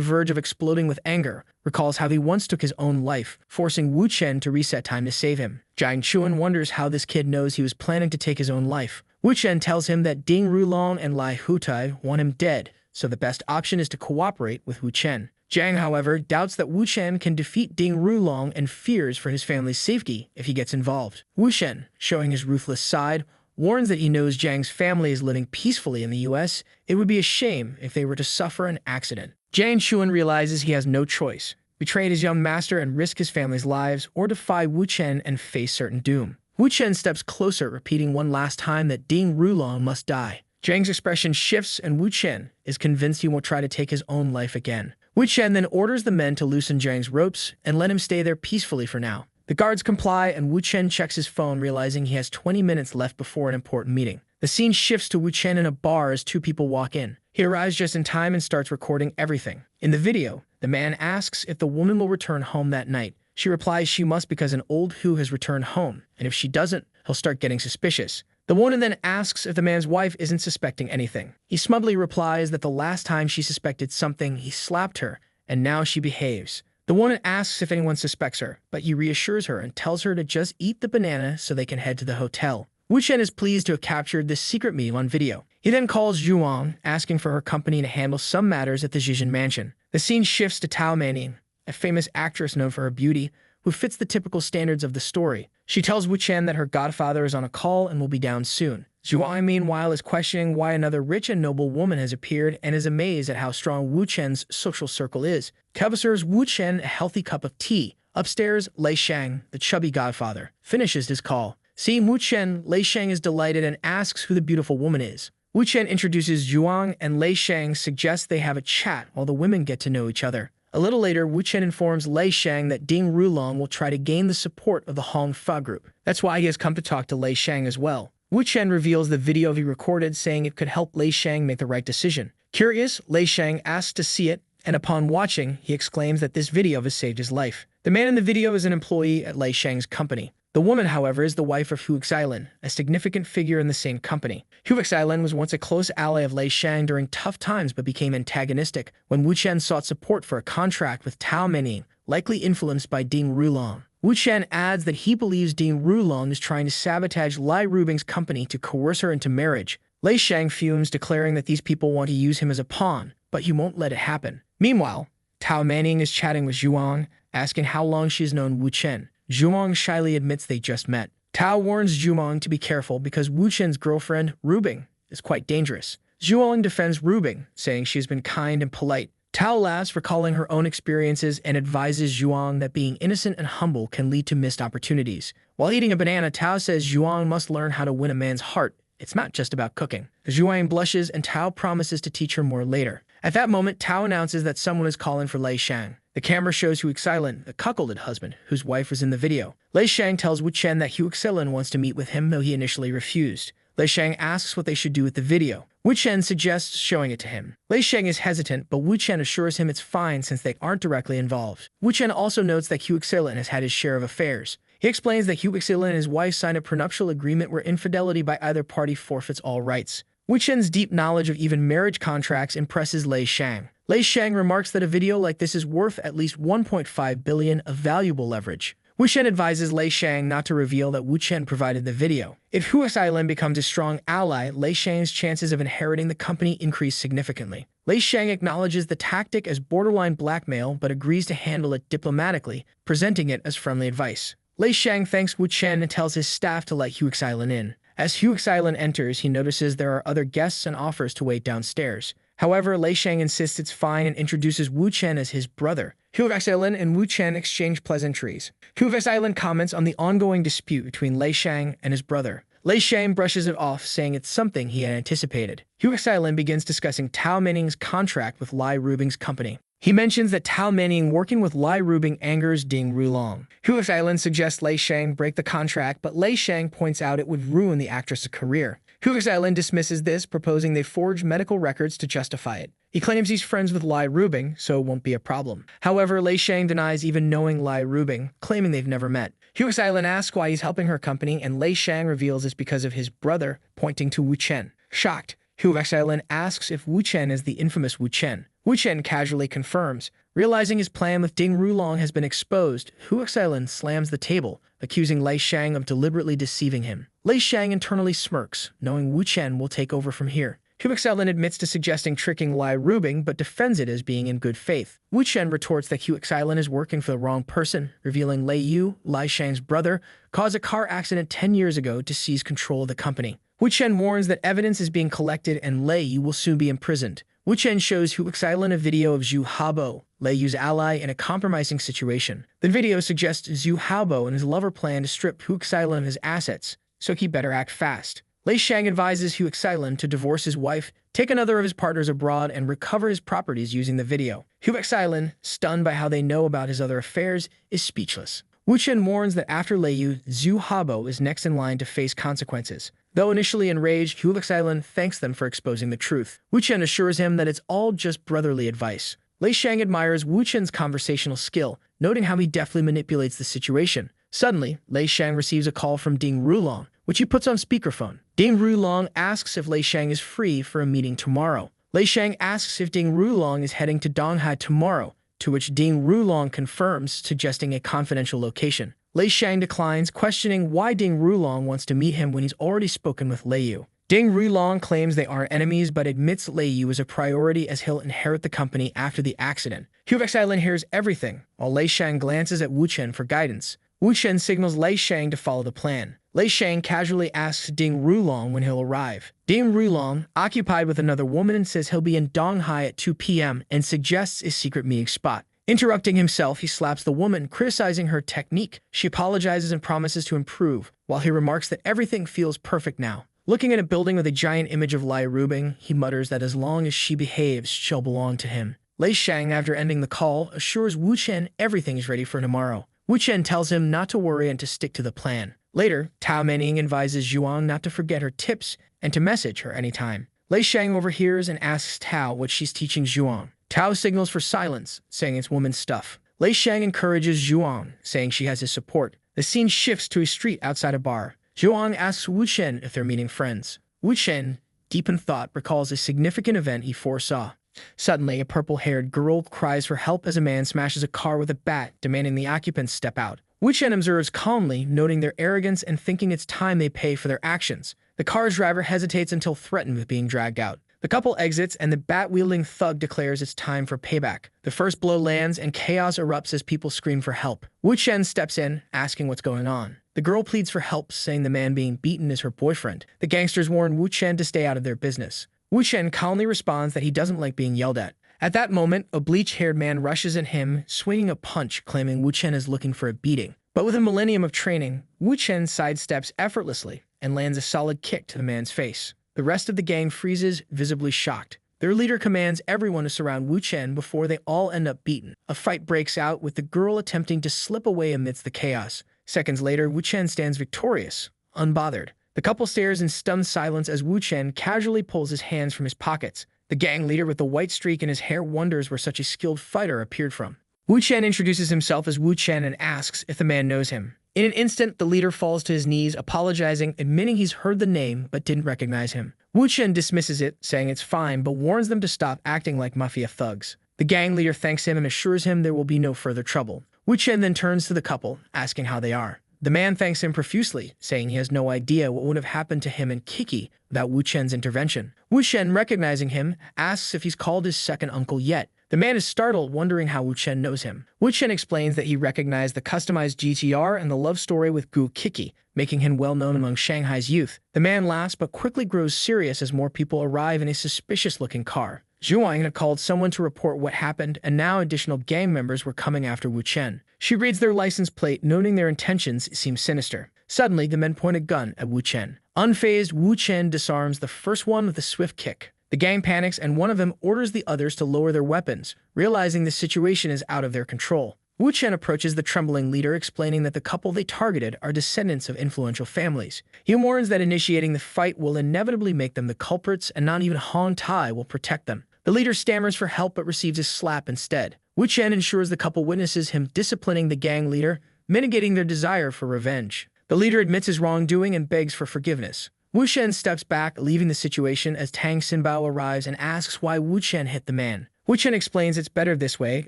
verge of exploding with anger, recalls how he once took his own life, forcing Wu Chen to reset time to save him. Jiang Chuan wonders how this kid knows he was planning to take his own life. Wu Chen tells him that Ding Rulong and Lai Hutai want him dead, so the best option is to cooperate with Wu Chen. Jiang, however, doubts that Wu Chen can defeat Ding Rulong and fears for his family's safety if he gets involved. Wu Chen, showing his ruthless side, warns that he knows Jiang's family is living peacefully in the US. It would be a shame if they were to suffer an accident. Jiang Chuan realizes he has no choice: betray his young master and risk his family's lives, or defy Wu Chen and face certain doom. Wu Chen steps closer, repeating one last time that Ding Rulong must die. Jiang's expression shifts, and Wu Chen is convinced he won't try to take his own life again. Wu Chen then orders the men to loosen Jiang's ropes and let him stay there peacefully for now. The guards comply, and Wu Chen checks his phone, realizing he has 20 minutes left before an important meeting. The scene shifts to Wu Chen in a bar as 2 people walk in. He arrives just in time and starts recording everything. In the video, the man asks if the woman will return home that night. She replies she must because an old Hu has returned home, and if she doesn't, he'll start getting suspicious. The woman then asks if the man's wife isn't suspecting anything. He smugly replies that the last time she suspected something, he slapped her, and now she behaves. The woman asks if anyone suspects her, but he reassures her and tells her to just eat the banana so they can head to the hotel. Wu Chen is pleased to have captured this secret meeting on video. He then calls Zhuang, asking for her company to handle some matters at the Zhizhen mansion. The scene shifts to Tao Manning, a famous actress known for her beauty, who fits the typical standards of the story. She tells Wu Chen that her godfather is on a call and will be down soon. Zhuang, meanwhile, is questioning why another rich and noble woman has appeared and is amazed at how strong Wu Chen's social circle is. Kev serves Wu Chen a healthy cup of tea. Upstairs, Lei Shang, the chubby godfather, finishes his call. Seeing Wu Chen, Lei Shang is delighted and asks who the beautiful woman is. Wu Chen introduces Zhuang, and Lei Shang suggests they have a chat while the women get to know each other. A little later, Wu Chen informs Lei Shang that Ding Rulong will try to gain the support of the Hong Fa group. That's why he has come to talk to Lei Shang as well. Wu Chen reveals the video he recorded, saying it could help Lei Shang make the right decision. Curious, Lei Shang asks to see it, and upon watching, he exclaims that this video has saved his life. The man in the video is an employee at Lei Shang's company. The woman, however, is the wife of Hu Xilan, a significant figure in the same company. Hu Xilan was once a close ally of Lei Shang during tough times but became antagonistic when Wu Chen sought support for a contract with Tao Menning, likely influenced by Ding Rulong. Wu Chen adds that he believes Ding Rulong is trying to sabotage Lai Rubing's company to coerce her into marriage. Lei Shang fumes, declaring that these people want to use him as a pawn, but he won't let it happen. Meanwhile, Tao Manning is chatting with Zhuang, asking how long she's known Wu Chen. Zhuang shyly admits they just met. Tao warns Zhuang to be careful because Wu Chen's girlfriend, Rubing, is quite dangerous. Zhuang defends Rubing, saying she has been kind and polite. Tao laughs, recalling her own experiences, and advises Zhuang that being innocent and humble can lead to missed opportunities. While eating a banana, Tao says Zhuang must learn how to win a man's heart. It's not just about cooking. Zhuang blushes, and Tao promises to teach her more later. At that moment, Tao announces that someone is calling for Lei Shang. The camera shows Hu Xilin, the cuckolded husband, whose wife was in the video. Lei Shang tells Wu Chen that Hu Xilin wants to meet with him, though he initially refused. Lei Shang asks what they should do with the video. Wu Chen suggests showing it to him. Lei Shang is hesitant, but Wu Chen assures him it's fine since they aren't directly involved. Wu Chen also notes that Hu Xilin has had his share of affairs. He explains that Hu Xilin and his wife signed a prenuptial agreement where infidelity by either party forfeits all rights. Wu Chen's deep knowledge of even marriage contracts impresses Lei Shang. Lei Shang remarks that a video like this is worth at least 1.5 billion of valuable leverage. Wu Chen advises Lei Shang not to reveal that Wu Chen provided the video. If Hu Xilin becomes a strong ally, Lei Shang's chances of inheriting the company increase significantly. Lei Shang acknowledges the tactic as borderline blackmail but agrees to handle it diplomatically, presenting it as friendly advice. Lei Shang thanks Wu Chen and tells his staff to let Hu Xilin in. As Hu Xilin enters, he notices there are other guests and offers to wait downstairs. However, Lei Shang insists it's fine and introduces Wu Chen as his brother. Hu Xilin and Wu Chen exchange pleasantries. Hu Xilin comments on the ongoing dispute between Lei Shang and his brother. Lei Shang brushes it off, saying it's something he had anticipated. Hu Xilin begins discussing Tao Manning's contract with Lai Rubing's company. He mentions that Tao Manning working with Lai Rubing angers Ding Rulong. Hu Xilin suggests Lei Shang break the contract, but Lei Shang points out it would ruin the actress's career. Hu Xilin dismisses this, proposing they forge medical records to justify it. He claims he's friends with Lai Rubing, so it won't be a problem. However, Lei Shang denies even knowing Lai Rubing, claiming they've never met. Hu Xilin asks why he's helping her company, and Lei Shang reveals it's because of his brother, pointing to Wu Chen. Shocked, Hu Xilin asks if Wu Chen is the infamous Wu Chen. Wu Chen casually confirms. Realizing his plan with Ding Rulong has been exposed, Hu Xilin slams the table, accusing Lei Shang of deliberately deceiving him. Lei Shang internally smirks, knowing Wu Chen will take over from here. Hu Xilin admits to suggesting tricking Lai Rubing, but defends it as being in good faith. Wu Chen retorts that Hu Xilin is working for the wrong person, revealing Lei Yu, Lai Shang's brother, caused a car accident 10 years ago to seize control of the company. Wu Chen warns that evidence is being collected and Lei Yu will soon be imprisoned. Wu Chen shows Hu Xilin a video of Zhu Habo, Lei Yu's ally, in a compromising situation. The video suggests Zhu Habo and his lover plan to strip Hu Xilin of his assets, so he better act fast. Lei Shang advises Hu Xilin to divorce his wife, take another of his partners abroad, and recover his properties using the video. Hu Xilin, stunned by how they know about his other affairs, is speechless. Wu Chen warns that after Lei Yu, Zhu Habo is next in line to face consequences. Though initially enraged, Hu Xilin thanks them for exposing the truth. Wu Chen assures him that it's all just brotherly advice. Lei Shang admires Wu Chen's conversational skill, noting how he deftly manipulates the situation. Suddenly, Lei Shang receives a call from Ding Rulong, which he puts on speakerphone. Ding Rulong asks if Lei Shang is free for a meeting tomorrow. Lei Shang asks if Ding Rulong is heading to Donghai tomorrow, to which Ding Rulong confirms, suggesting a confidential location. Lei Shang declines, questioning why Ding Rulong wants to meet him when he's already spoken with Lei Yu. Ding Rulong claims they are enemies but admits Lei Yu is a priority as he'll inherit the company after the accident. Hu Xilin hears everything, while Lei Shang glances at Wu Chen for guidance. Wu Chen signals Lei Shang to follow the plan. Lei Shang casually asks Ding Rulong when he'll arrive. Ding Rulong, occupied with another woman, says he'll be in Donghai at 2 p.m. and suggests a secret meeting spot. Interrupting himself, he slaps the woman, criticizing her technique. She apologizes and promises to improve, while he remarks that everything feels perfect now. Looking at a building with a giant image of Lai Rubing, he mutters that as long as she behaves, she'll belong to him. Lei Shang, after ending the call, assures Wu Chen everything is ready for tomorrow. Wu Chen tells him not to worry and to stick to the plan. Later, Tao Manning advises Zhuang not to forget her tips and to message her anytime. Lei Shang overhears and asks Tao what she's teaching Zhuang. Tao signals for silence, saying it's woman's stuff. Lei Shang encourages Zhuang, saying she has his support. The scene shifts to a street outside a bar. Zhuang asks Wu Chen if they're meeting friends. Wu Chen, deep in thought, recalls a significant event he foresaw. Suddenly, a purple-haired girl cries for help as a man smashes a car with a bat, demanding the occupants step out. Wu Chen observes calmly, noting their arrogance and thinking it's time they pay for their actions. The car's driver hesitates until threatened with being dragged out. The couple exits, and the bat-wielding thug declares it's time for payback. The first blow lands, and chaos erupts as people scream for help. Wu Chen steps in, asking what's going on. The girl pleads for help, saying the man being beaten is her boyfriend. The gangsters warn Wu Chen to stay out of their business. Wu Chen calmly responds that he doesn't like being yelled at. At that moment, a bleach-haired man rushes at him, swinging a punch, claiming Wu Chen is looking for a beating. But with a millennium of training, Wu Chen sidesteps effortlessly and lands a solid kick to the man's face. The rest of the gang freezes, visibly shocked. Their leader commands everyone to surround Wu Chen before they all end up beaten. A fight breaks out with the girl attempting to slip away amidst the chaos. Seconds later, Wu Chen stands victorious, unbothered. The couple stares in stunned silence as Wu Chen casually pulls his hands from his pockets. The gang leader with the white streak in his hair wonders where such a skilled fighter appeared from. Wu Chen introduces himself as Wu Chen and asks if the man knows him. In an instant, the leader falls to his knees, apologizing, admitting he's heard the name but didn't recognize him. Wu Chen dismisses it, saying it's fine, but warns them to stop acting like mafia thugs. The gang leader thanks him and assures him there will be no further trouble. Wu Chen then turns to the couple, asking how they are. The man thanks him profusely, saying he has no idea what would have happened to him and Kiki without Wu Chen's intervention. Wu Chen, recognizing him, asks if he's called his second uncle yet. The man is startled, wondering how Wu Chen knows him. Wu Chen explains that he recognized the customized GTR and the love story with Gu Kiki, making him well known among Shanghai's youth. The man laughs but quickly grows serious as more people arrive in a suspicious-looking car. Zhuang had called someone to report what happened, and now additional gang members were coming after Wu Chen. She reads their license plate, noting their intentions seem sinister. Suddenly, the men point a gun at Wu Chen. Unfazed, Wu Chen disarms the first one with a swift kick. The gang panics, and one of them orders the others to lower their weapons, realizing the situation is out of their control. Wu Chen approaches the trembling leader, explaining that the couple they targeted are descendants of influential families. He warns that initiating the fight will inevitably make them the culprits, and not even Hong Tai will protect them. The leader stammers for help but receives a slap instead. Wu Chen ensures the couple witnesses him disciplining the gang leader, mitigating their desire for revenge. The leader admits his wrongdoing and begs for forgiveness. Wu Chen steps back, leaving the situation as Tang Xinbao arrives and asks why Wu Chen hit the man. Wu Chen explains it's better this way,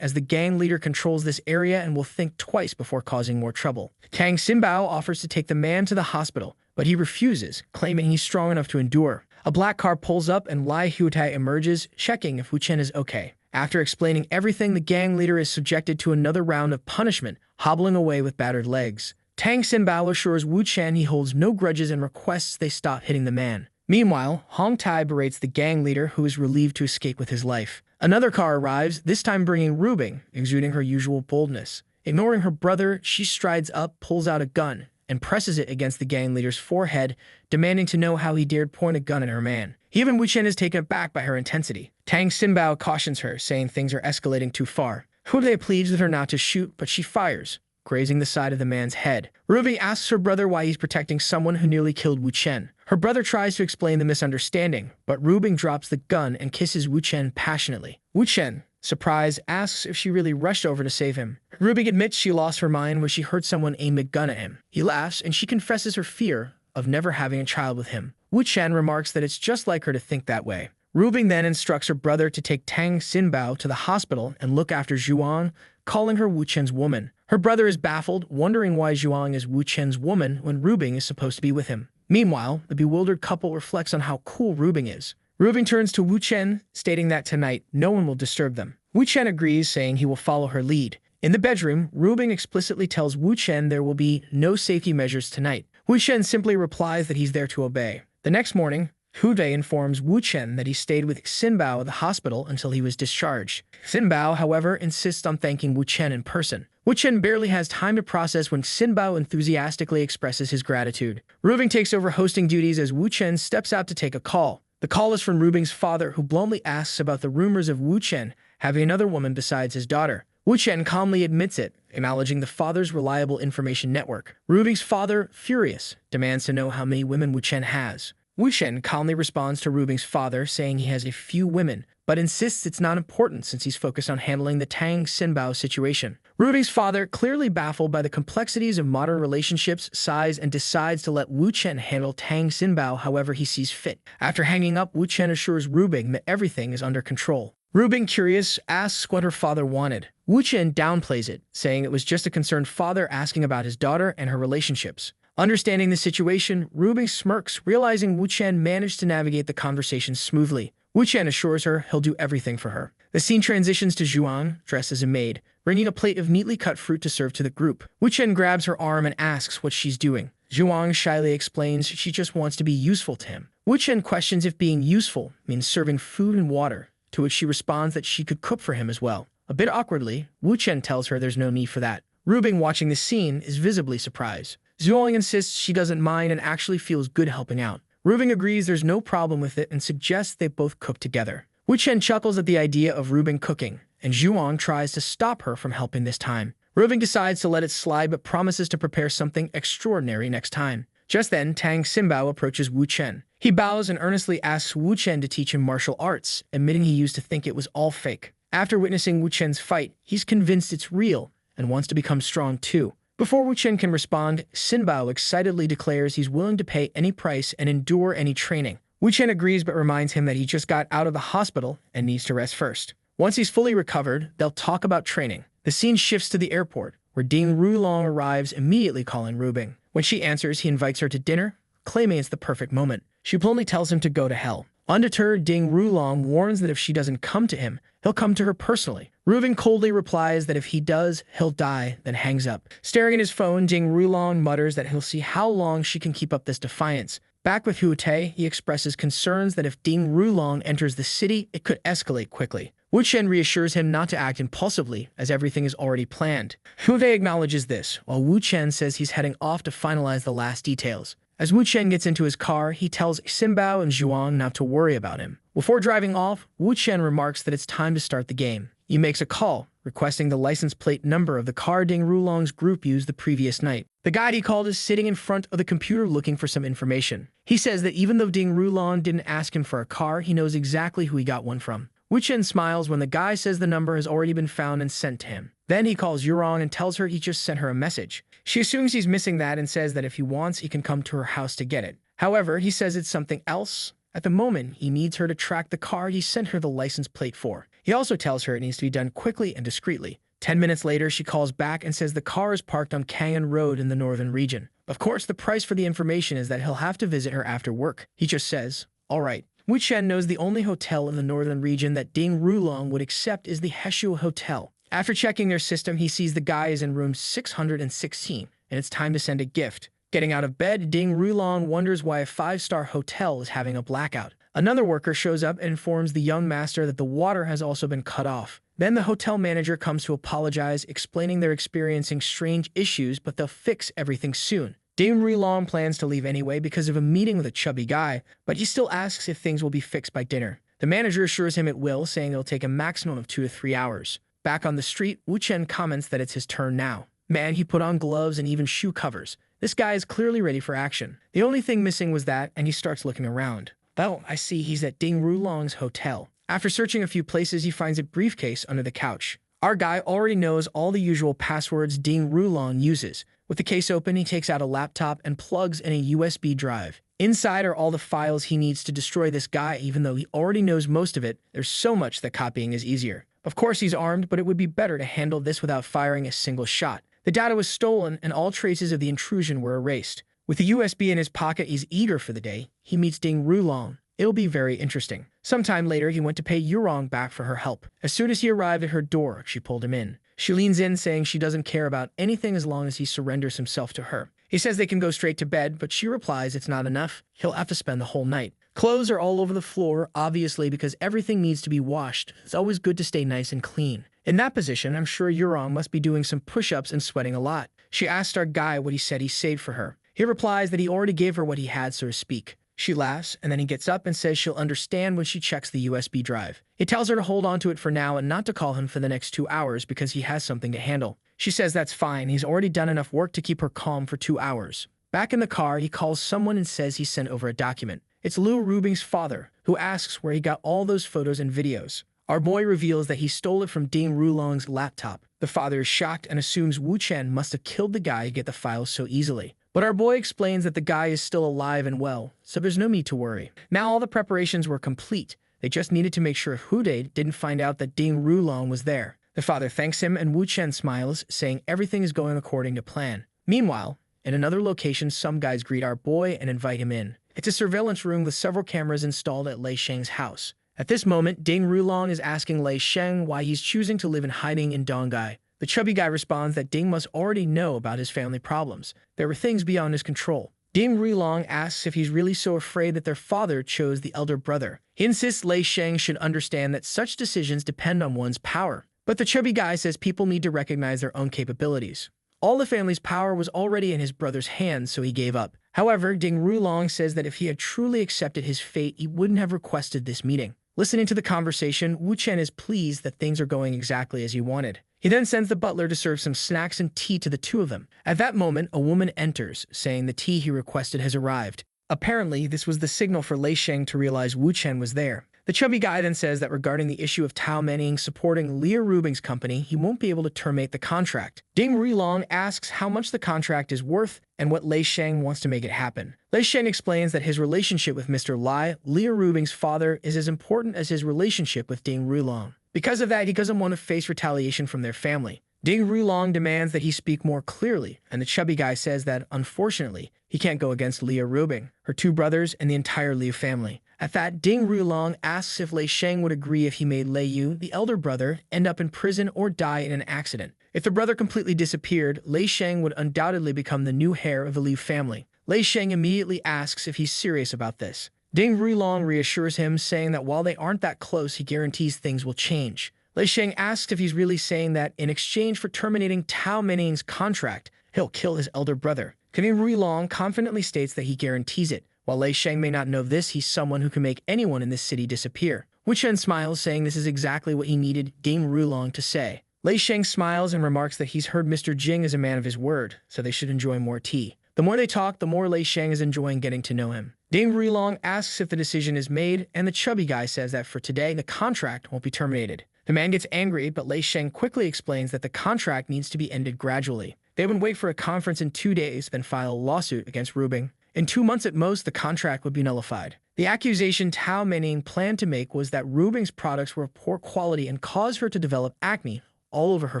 as the gang leader controls this area and will think twice before causing more trouble. Tang Xinbao offers to take the man to the hospital, but he refuses, claiming he's strong enough to endure. A black car pulls up and Lai Hutai emerges, checking if Wu Chen is okay. After explaining everything, the gang leader is subjected to another round of punishment, hobbling away with battered legs. Tang Xinbao assures Wu Chen he holds no grudges and requests they stop hitting the man. Meanwhile, Hong Tai berates the gang leader, who is relieved to escape with his life. Another car arrives, this time bringing Rubing, exuding her usual boldness. Ignoring her brother, she strides up, pulls out a gun, and presses it against the gang leader's forehead, demanding to know how he dared point a gun at her man. Even Wu Chen is taken aback by her intensity. Tang Xinbao cautions her, saying things are escalating too far. Hude pleads with her not to shoot, but she fires, grazing the side of the man's head. Ruby asks her brother why he's protecting someone who nearly killed Wu Chen. Her brother tries to explain the misunderstanding, but Rubing drops the gun and kisses Wu Chen passionately. Wu Chen, surprised, asks if she really rushed over to save him. Rubing admits she lost her mind when she heard someone aim a gun at him. He laughs, and she confesses her fear of never having a child with him. Wu Chen remarks that it's just like her to think that way. Rubing then instructs her brother to take Tang Xinbao to the hospital and look after Zhuang, calling her Wu Chen's woman. Her brother is baffled, wondering why Zhuang is Wu Chen's woman when Rubing is supposed to be with him. Meanwhile, the bewildered couple reflects on how cool Rubing is. Rubing turns to Wu Chen, stating that tonight no one will disturb them. Wu Chen agrees, saying he will follow her lead. In the bedroom, Rubing explicitly tells Wu Chen there will be no safety measures tonight. Wu Chen simply replies that he's there to obey. The next morning, Hude informs Wu Chen that he stayed with Xinbao at the hospital until he was discharged. Xinbao, however, insists on thanking Wu Chen in person. Wu Chen barely has time to process when Xinbao enthusiastically expresses his gratitude. Rubing takes over hosting duties as Wu Chen steps out to take a call. The call is from Rubing's father, who bluntly asks about the rumors of Wu Chen having another woman besides his daughter. Wu Chen calmly admits it, acknowledging the father's reliable information network. Rubing's father, furious, demands to know how many women Wu Chen has. Wu Chen calmly responds to Rubing's father, saying he has a few women, but insists it's not important since he's focused on handling the Tang Xinbao situation. Rubing's father, clearly baffled by the complexities of modern relationships, sighs and decides to let Wu Chen handle Tang Xinbao however he sees fit. After hanging up, Wu Chen assures Rubing that everything is under control. Rubing, curious, asks what her father wanted. Wu Chen downplays it, saying it was just a concerned father asking about his daughter and her relationships. Understanding the situation, Rubing smirks, realizing Wu Chen managed to navigate the conversation smoothly. Wu Chen assures her he'll do everything for her. The scene transitions to Zhuang, dressed as a maid, bringing a plate of neatly cut fruit to serve to the group. Wu Chen grabs her arm and asks what she's doing. Zhuang shyly explains she just wants to be useful to him. Wu Chen questions if being useful means serving food and water, to which she responds that she could cook for him as well. A bit awkwardly, Wu Chen tells her there's no need for that. Rubing, watching the scene, is visibly surprised. Zhuang insists she doesn't mind and actually feels good helping out. Rubing agrees there's no problem with it and suggests they both cook together. Wu Chen chuckles at the idea of Rubing cooking, and Zhuang tries to stop her from helping this time. Rubing decides to let it slide but promises to prepare something extraordinary next time. Just then, Tang Ximbao approaches Wu Chen. He bows and earnestly asks Wu Chen to teach him martial arts, admitting he used to think it was all fake. After witnessing Wu Chen's fight, he's convinced it's real and wants to become strong too. Before Wu Chen can respond, Ximbao excitedly declares he's willing to pay any price and endure any training. Wu Chen agrees but reminds him that he just got out of the hospital and needs to rest first. Once he's fully recovered, they'll talk about training. The scene shifts to the airport, where Ding Rulong arrives, immediately calling Rubing. When she answers, he invites her to dinner, claiming it's the perfect moment. She bluntly tells him to go to hell. Undeterred, Ding Rulong warns that if she doesn't come to him, he'll come to her personally. Rubing coldly replies that if he does, he'll die, then hangs up. Staring at his phone, Ding Rulong mutters that he'll see how long she can keep up this defiance. Back with Hu Te, he expresses concerns that if Ding Rulong enters the city, it could escalate quickly. Wu Chen reassures him not to act impulsively, as everything is already planned. Hu Te acknowledges this, while Wu Chen says he's heading off to finalize the last details. As Wu Chen gets into his car, he tells Ximbao and Zhuang not to worry about him. Before driving off, Wu Chen remarks that it's time to start the game. He makes a call, requesting the license plate number of the car Ding Rulong's group used the previous night. The guy he called is sitting in front of the computer looking for some information. He says that even though Ding Rulong didn't ask him for a car, he knows exactly who he got one from. Wu Chen smiles when the guy says the number has already been found and sent to him. Then he calls Yurong and tells her he just sent her a message. She assumes he's missing that and says that if he wants, he can come to her house to get it. However, he says it's something else. At the moment, he needs her to track the car he sent her the license plate for. He also tells her it needs to be done quickly and discreetly. 10 minutes later, she calls back and says the car is parked on Kangan Road in the northern region. Of course, the price for the information is that he'll have to visit her after work. He just says, all right. Wu Chen knows the only hotel in the northern region that Ding Rulong would accept is the Heshu Hotel. After checking their system, he sees the guy is in room 616, and it's time to send a gift. Getting out of bed, Ding Rulong wonders why a 5-star hotel is having a blackout. Another worker shows up and informs the young master that the water has also been cut off. Then the hotel manager comes to apologize, explaining they're experiencing strange issues, but they'll fix everything soon. Ding Rulong plans to leave anyway because of a meeting with a chubby guy, but he still asks if things will be fixed by dinner. The manager assures him it will, saying it'll take a maximum of 2 to 3 hours. Back on the street, Wu Chen comments that it's his turn now. Man, he put on gloves and even shoe covers. This guy is clearly ready for action. The only thing missing was that, and he starts looking around. Oh, I see he's at Ding Rulong's hotel. After searching a few places, he finds a briefcase under the couch. Our guy already knows all the usual passwords Ding Rulong uses. With the case open, he takes out a laptop and plugs in a USB drive. Inside are all the files he needs to destroy this guy, even though he already knows most of it. There's so much that copying is easier. Of course, he's armed, but it would be better to handle this without firing a single shot. The data was stolen, and all traces of the intrusion were erased. With the USB in his pocket, he's eager for the day. He meets Ding Rulong. It'll be very interesting. Sometime later, he went to pay Yurong back for her help. As soon as he arrived at her door, she pulled him in. She leans in, saying she doesn't care about anything as long as he surrenders himself to her. He says they can go straight to bed, but she replies it's not enough. He'll have to spend the whole night. Clothes are all over the floor, obviously because everything needs to be washed. It's always good to stay nice and clean. In that position, I'm sure Yurong must be doing some push-ups and sweating a lot. She asks our guy what he said he saved for her. He replies that he already gave her what he had, so to speak. She laughs, and then he gets up and says she'll understand when she checks the USB drive. He tells her to hold on to it for now and not to call him for the next 2 hours because he has something to handle. She says that's fine, he's already done enough work to keep her calm for 2 hours. Back in the car, he calls someone and says he sent over a document. It's Liu Rubing's father, who asks where he got all those photos and videos. Our boy reveals that he stole it from Ding Rulong's laptop. The father is shocked and assumes Wu Chen must have killed the guy to get the files so easily. But our boy explains that the guy is still alive and well, so there's no need to worry. Now all the preparations were complete. They just needed to make sure Hude didn't find out that Ding Rulong was there. The father thanks him and Wu Chen smiles, saying everything is going according to plan. Meanwhile, in another location, some guys greet our boy and invite him in. It's a surveillance room with several cameras installed at Lei Sheng's house. At this moment, Ding Rulong is asking Lei Sheng why he's choosing to live in hiding in Dongai. The chubby guy responds that Ding must already know about his family problems. There were things beyond his control. Ding Rulong asks if he's really so afraid that their father chose the elder brother. He insists Lei Sheng should understand that such decisions depend on one's power. But the chubby guy says people need to recognize their own capabilities. All the family's power was already in his brother's hands, so he gave up. However, Ding Rulong says that if he had truly accepted his fate, he wouldn't have requested this meeting. Listening to the conversation, Wu Chen is pleased that things are going exactly as he wanted. He then sends the butler to serve some snacks and tea to the two of them. At that moment, a woman enters, saying the tea he requested has arrived. Apparently, this was the signal for Lei Sheng to realize Wu Chen was there. The chubby guy then says that regarding the issue of Tao Mening supporting Leah Rubing's company, he won't be able to terminate the contract. Ding Ruilong asks how much the contract is worth and what Lei Sheng wants to make it happen. Lei Sheng explains that his relationship with Mr. Lai, Leah Rubing's father, is as important as his relationship with Ding Ruilong. Because of that, he doesn't want to face retaliation from their family. Ding Ruilong demands that he speak more clearly, and the chubby guy says that, unfortunately, he can't go against Leah Rubing, her two brothers, and the entire Liu family. At that, Ding Ruilong asks if Lei Sheng would agree if he made Lei Yu, the elder brother, end up in prison or die in an accident. If the brother completely disappeared, Lei Sheng would undoubtedly become the new heir of the Liu family. Lei Sheng immediately asks if he's serious about this. Ding Ruilong reassures him, saying that while they aren't that close, he guarantees things will change. Lei Sheng asks if he's really saying that in exchange for terminating Tao Mening's contract, he'll kill his elder brother. Ding Ruilong confidently states that he guarantees it. While Lei Sheng may not know this, he's someone who can make anyone in this city disappear. Wu Chen smiles, saying this is exactly what he needed Ding Ruilong to say. Lei Sheng smiles and remarks that he's heard Mr. Jing is a man of his word, so they should enjoy more tea. The more they talk, the more Lei Sheng is enjoying getting to know him. Ding Ruilong asks if the decision is made, and the chubby guy says that for today, the contract won't be terminated. The man gets angry, but Lei Sheng quickly explains that the contract needs to be ended gradually. They would wait for a conference in 2 days, then file a lawsuit against Rubing. In 2 months at most, the contract would be nullified. The accusation Tao Mening planned to make was that Rubing's products were of poor quality and caused her to develop acne all over her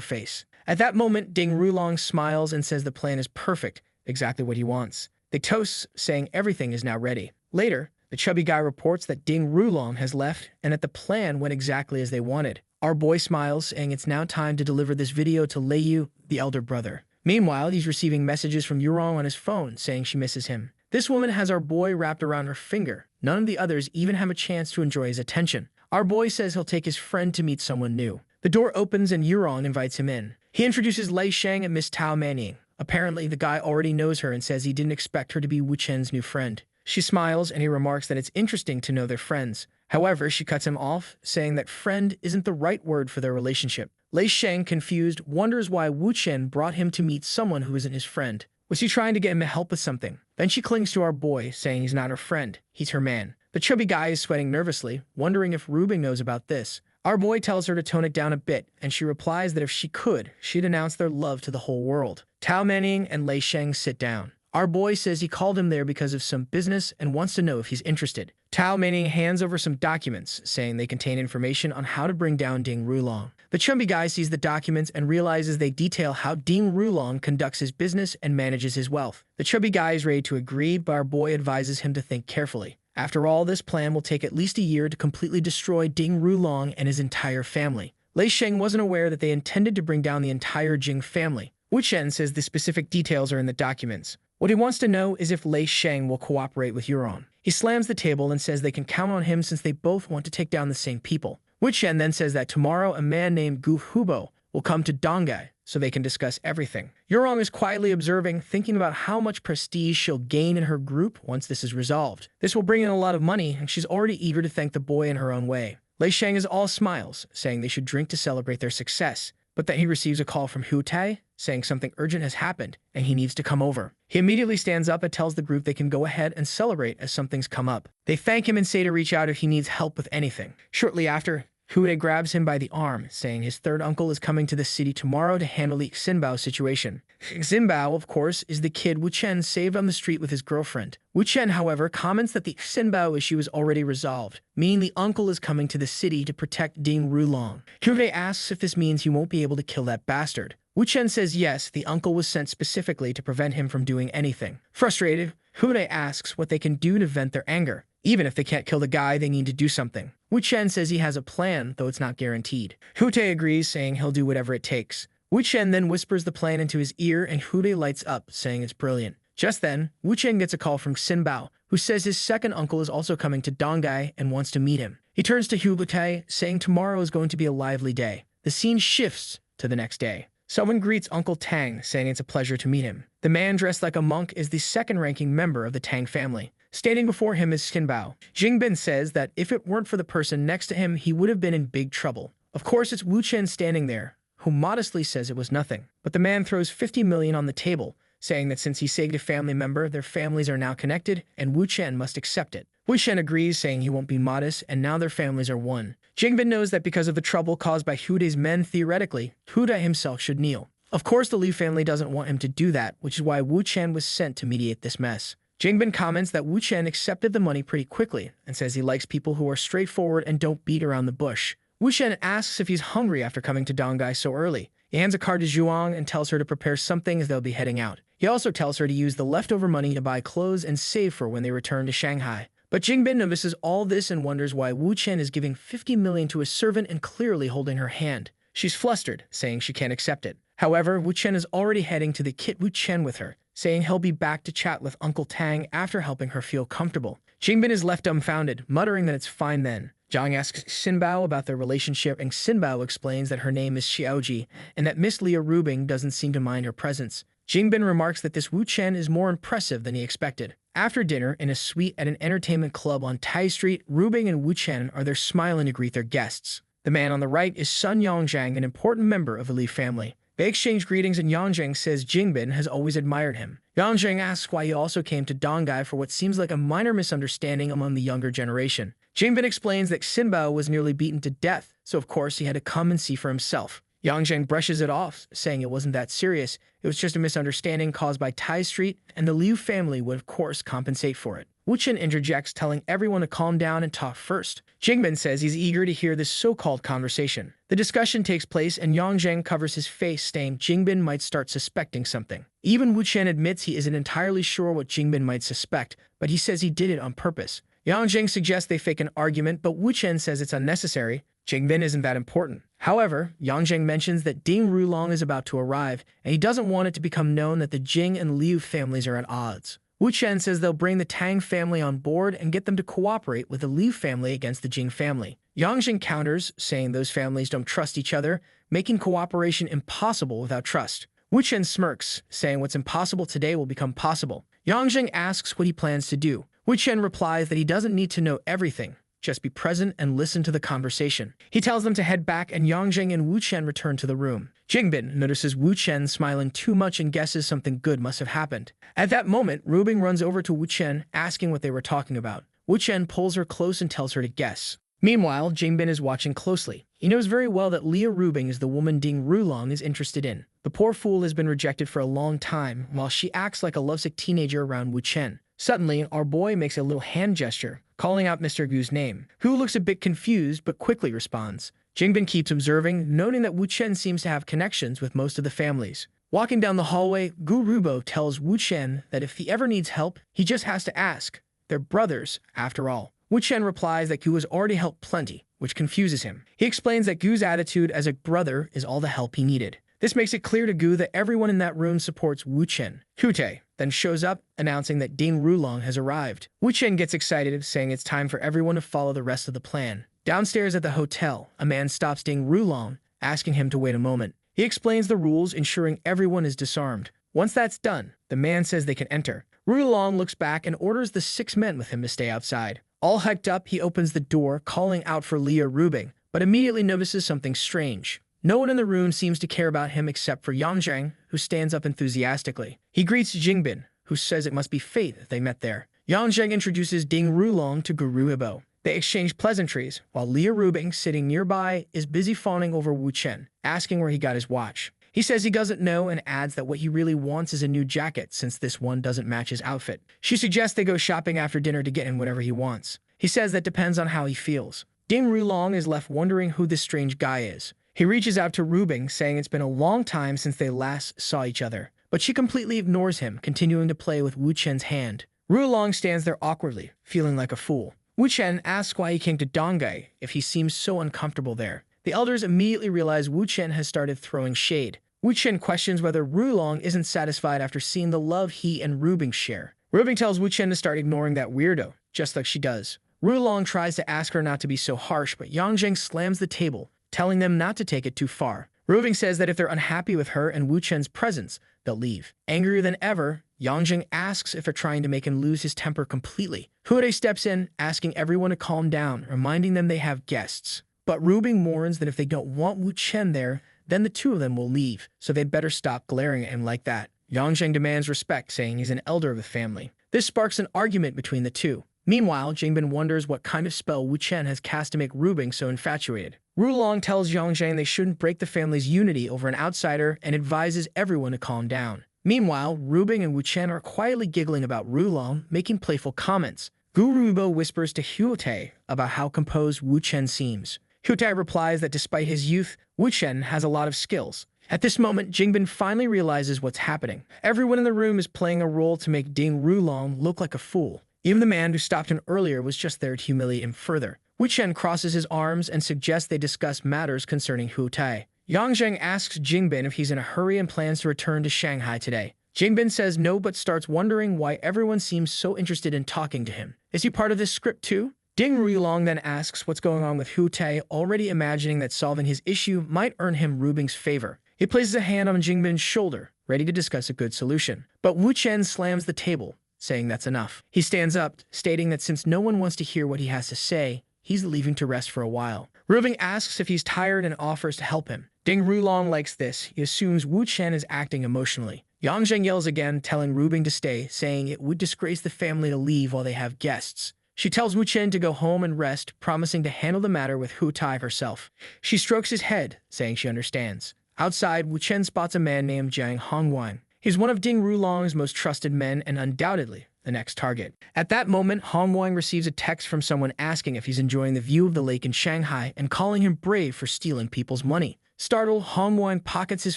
face. At that moment, Ding Ruilong smiles and says the plan is perfect, exactly what he wants. They toast, saying everything is now ready. Later, the chubby guy reports that Ding Ruilong has left and that the plan went exactly as they wanted. Our boy smiles, saying it's now time to deliver this video to Lei Yu, the elder brother. Meanwhile, he's receiving messages from Yurong on his phone, saying she misses him. This woman has our boy wrapped around her finger. None of the others even have a chance to enjoy his attention. Our boy says he'll take his friend to meet someone new. The door opens and Yurong invites him in. He introduces Lei Sheng and Miss Tao Mening. Apparently, the guy already knows her and says he didn't expect her to be Wu Chen's new friend. She smiles and he remarks that it's interesting to know they're friends. However, she cuts him off, saying that friend isn't the right word for their relationship. Lei Sheng, confused, wonders why Wu Chen brought him to meet someone who isn't his friend. Was he trying to get him to help with something? Then she clings to our boy, saying he's not her friend, he's her man. The chubby guy is sweating nervously, wondering if Rubing knows about this. Our boy tells her to tone it down a bit, and she replies that if she could, she'd announce their love to the whole world. Tao Mening and Lei Sheng sit down. Our boy says he called him there because of some business and wants to know if he's interested. Tao Mening hands over some documents, saying they contain information on how to bring down Ding Ruilong. The chubby guy sees the documents and realizes they detail how Ding Ruilong conducts his business and manages his wealth. The chubby guy is ready to agree, but our boy advises him to think carefully. After all, this plan will take at least a year to completely destroy Ding Ruilong and his entire family. Lei Sheng wasn't aware that they intended to bring down the entire Jing family. Wu Chen says the specific details are in the documents. What he wants to know is if Lei Sheng will cooperate with Yurong. He slams the table and says they can count on him since they both want to take down the same people. Wu Chen then says that tomorrow a man named Gu Hubo will come to Dongai so they can discuss everything. Yurong is quietly observing, thinking about how much prestige she'll gain in her group once this is resolved. This will bring in a lot of money, and she's already eager to thank the boy in her own way. Lei Sheng is all smiles, saying they should drink to celebrate their success, but then he receives a call from Hu Tai, saying something urgent has happened and he needs to come over. He immediately stands up and tells the group they can go ahead and celebrate as something's come up. They thank him and say to reach out if he needs help with anything. Shortly after, Hu Tai grabs him by the arm, saying his third uncle is coming to the city tomorrow to handle the Xinbao situation. Xinbao, of course, is the kid Wu Chen saved on the street with his girlfriend. Wu Chen, however, comments that the Xinbao issue is already resolved, meaning the uncle is coming to the city to protect Ding Ruilong. Hu Tai asks if this means he won't be able to kill that bastard. Wu Chen says yes, the uncle was sent specifically to prevent him from doing anything. Frustrated, Hu Tai asks what they can do to vent their anger. Even if they can't kill the guy, they need to do something. Wu Chen says he has a plan, though it's not guaranteed. Hu Tai agrees, saying he'll do whatever it takes. Wu Chen then whispers the plan into his ear, and Hu Tai lights up, saying it's brilliant. Just then, Wu Chen gets a call from Xinbao, who says his second uncle is also coming to Dongai and wants to meet him. He turns to Hu Tai, saying tomorrow is going to be a lively day. The scene shifts to the next day. Someone greets Uncle Tang, saying it's a pleasure to meet him. The man dressed like a monk is the second-ranking member of the Tang family. Standing before him is Shinbao. Jingbin says that if it weren't for the person next to him, he would have been in big trouble. Of course, it's Wu Chen standing there, who modestly says it was nothing. But the man throws 50 million on the table, saying that since he saved a family member, their families are now connected, and Wu Chen must accept it. Wu Chen agrees, saying he won't be modest, and now their families are one. Jingbin knows that because of the trouble caused by Huda's men, theoretically, Huda himself should kneel. Of course, the Liu family doesn't want him to do that, which is why Wu Chen was sent to mediate this mess. Jingbin comments that Wu Chen accepted the money pretty quickly, and says he likes people who are straightforward and don't beat around the bush. Wu Chen asks if he's hungry after coming to Dongai so early. He hands a card to Zhuang and tells her to prepare something as they'll be heading out. He also tells her to use the leftover money to buy clothes and save for when they return to Shanghai. But Jingbin notices all this and wonders why Wu Chen is giving 50 million to a servant and clearly holding her hand. She's flustered, saying she can't accept it. However, Wu Chen is already heading to the Kit Wu Chen with her, saying he'll be back to chat with Uncle Tang after helping her feel comfortable. Jingbin is left dumbfounded, muttering that it's fine then. Zhang asks Xinbao about their relationship, and Xinbao explains that her name is Xiaoji, and that Miss Leah Rubing doesn't seem to mind her presence. Jingbin remarks that this Wu Chen is more impressive than he expected. After dinner, in a suite at an entertainment club on Tai Street, Rubing and Wu Chen are there smiling to greet their guests. The man on the right is Sun Yongzhang, an important member of the Li family. They exchange greetings, and Yongzhang says Jingbin has always admired him. Yongzhang asks why he also came to Dongai for what seems like a minor misunderstanding among the younger generation. Jingbin explains that Xinbao was nearly beaten to death, so of course he had to come and see for himself. Yongzhang brushes it off, saying it wasn't that serious. It was just a misunderstanding caused by Tai Street, and the Liu family would of course compensate for it. Wu Chen interjects, telling everyone to calm down and talk first. Jingbin says he's eager to hear this so-called conversation. The discussion takes place, and Yongzhang covers his face, saying Jingbin might start suspecting something. Even Wu Chen admits he isn't entirely sure what Jingbin might suspect, but he says he did it on purpose. Yongzhang suggests they fake an argument, but Wu Chen says it's unnecessary. Jingbin isn't that important. However, Yongzhang mentions that Ding Rulong is about to arrive, and he doesn't want it to become known that the Jing and Liu families are at odds. Wu Chen says they'll bring the Tang family on board and get them to cooperate with the Liu family against the Jing family. Yongzhang counters, saying those families don't trust each other, making cooperation impossible without trust. Wu Chen smirks, saying what's impossible today will become possible. Yongzhang asks what he plans to do. Wu Chen replies that he doesn't need to know everything, just be present and listen to the conversation. He tells them to head back, and Yongzhang and Wu Chen return to the room. Jingbin notices Wu Chen smiling too much and guesses something good must have happened. At that moment, Rubing runs over to Wu Chen, asking what they were talking about. Wu Chen pulls her close and tells her to guess. Meanwhile, Jingbin is watching closely. He knows very well that Leah Rubing is the woman Ding Rulong is interested in. The poor fool has been rejected for a long time, while she acts like a lovesick teenager around Wu Chen. Suddenly, our boy makes a little hand gesture, calling out Mr. Gu's name, who looks a bit confused but quickly responds. Jingbin keeps observing, noting that Wu Chen seems to have connections with most of the families. Walking down the hallway, Gu Rubo tells Wu Chen that if he ever needs help, he just has to ask. They're brothers, after all. Wu Chen replies that Gu has already helped plenty, which confuses him. He explains that Gu's attitude as a brother is all the help he needed. This makes it clear to Gu that everyone in that room supports Wu Chen. Hute then shows up, announcing that Ding Rulong has arrived. Wu Chen gets excited, saying it's time for everyone to follow the rest of the plan. Downstairs at the hotel, a man stops Ding Rulong, asking him to wait a moment. He explains the rules, ensuring everyone is disarmed. Once that's done, the man says they can enter. Rulong looks back and orders the 6 men with him to stay outside. All hyped up, he opens the door, calling out for Leah Rubing, but immediately notices something strange. No one in the room seems to care about him except for Yongzhang, who stands up enthusiastically. He greets Jingbin, who says it must be fate that they met there. Yongzhang introduces Ding Rulong to Guru Ibo. They exchange pleasantries, while Leah Rubing, sitting nearby, is busy fawning over Wu Chen, asking where he got his watch. He says he doesn't know and adds that what he really wants is a new jacket since this one doesn't match his outfit. She suggests they go shopping after dinner to get him whatever he wants. He says that depends on how he feels. Ding Rulong is left wondering who this strange guy is. He reaches out to Rubing, saying it's been a long time since they last saw each other, but she completely ignores him, continuing to play with Wu Chen's hand. Rulong stands there awkwardly, feeling like a fool. Wu Chen asks why he came to Dongai if he seems so uncomfortable there. The elders immediately realize Wu Chen has started throwing shade. Wu Chen questions whether Rulong isn't satisfied after seeing the love he and Rubing share. Rubing tells Wu Chen to start ignoring that weirdo, just like she does. Rulong tries to ask her not to be so harsh, but Yongzhang slams the table, telling them not to take it too far. Rubing says that if they're unhappy with her and Wu Chen's presence, they'll leave. Angrier than ever, Yangjing asks if they're trying to make him lose his temper completely. Hude steps in, asking everyone to calm down, reminding them they have guests. But Rubing warns that if they don't want Wu Chen there, then the two of them will leave, so they'd better stop glaring at him like that. Yangjing demands respect, saying he's an elder of the family. This sparks an argument between the two. Meanwhile, Jingbin wonders what kind of spell Wu Chen has cast to make Rubing so infatuated. Rulong tells Yangjing they shouldn't break the family's unity over an outsider and advises everyone to calm down. Meanwhile, Rubing and Wu Chen are quietly giggling about Rulong, making playful comments. Gu Rubo whispers to Huotae about how composed Wu Chen seems. Huotae replies that despite his youth, Wu Chen has a lot of skills. At this moment, Jingbin finally realizes what's happening. Everyone in the room is playing a role to make Ding Rulong look like a fool. Even the man who stopped him earlier was just there to humiliate him further. Wu Chen crosses his arms and suggests they discuss matters concerning Huotae. Yangjing asks Jingbin if he's in a hurry and plans to return to Shanghai today. Jingbin says no but starts wondering why everyone seems so interested in talking to him. Is he part of this script too? Ding Rulong then asks what's going on with Huotae, already imagining that solving his issue might earn him Rubing's favor. He places a hand on Jingbin's shoulder, ready to discuss a good solution. But Wu Chen slams the table, saying that's enough. He stands up, stating that since no one wants to hear what he has to say, he's leaving to rest for a while. Rubing asks if he's tired and offers to help him. Ding Rulong likes this. He assumes Wu Chen is acting emotionally. Yangjing yells again, telling Rubing to stay, saying it would disgrace the family to leave while they have guests. She tells Wu Chen to go home and rest, promising to handle the matter with Huotae herself. She strokes his head, saying she understands. Outside, Wu Chen spots a man named Jiang Hongwan. He's one of Ding Rulong's most trusted men and undoubtedly the next target. At that moment, Hongwan receives a text from someone asking if he's enjoying the view of the lake in Shanghai and calling him brave for stealing people's money. Startled, Hongwan pockets his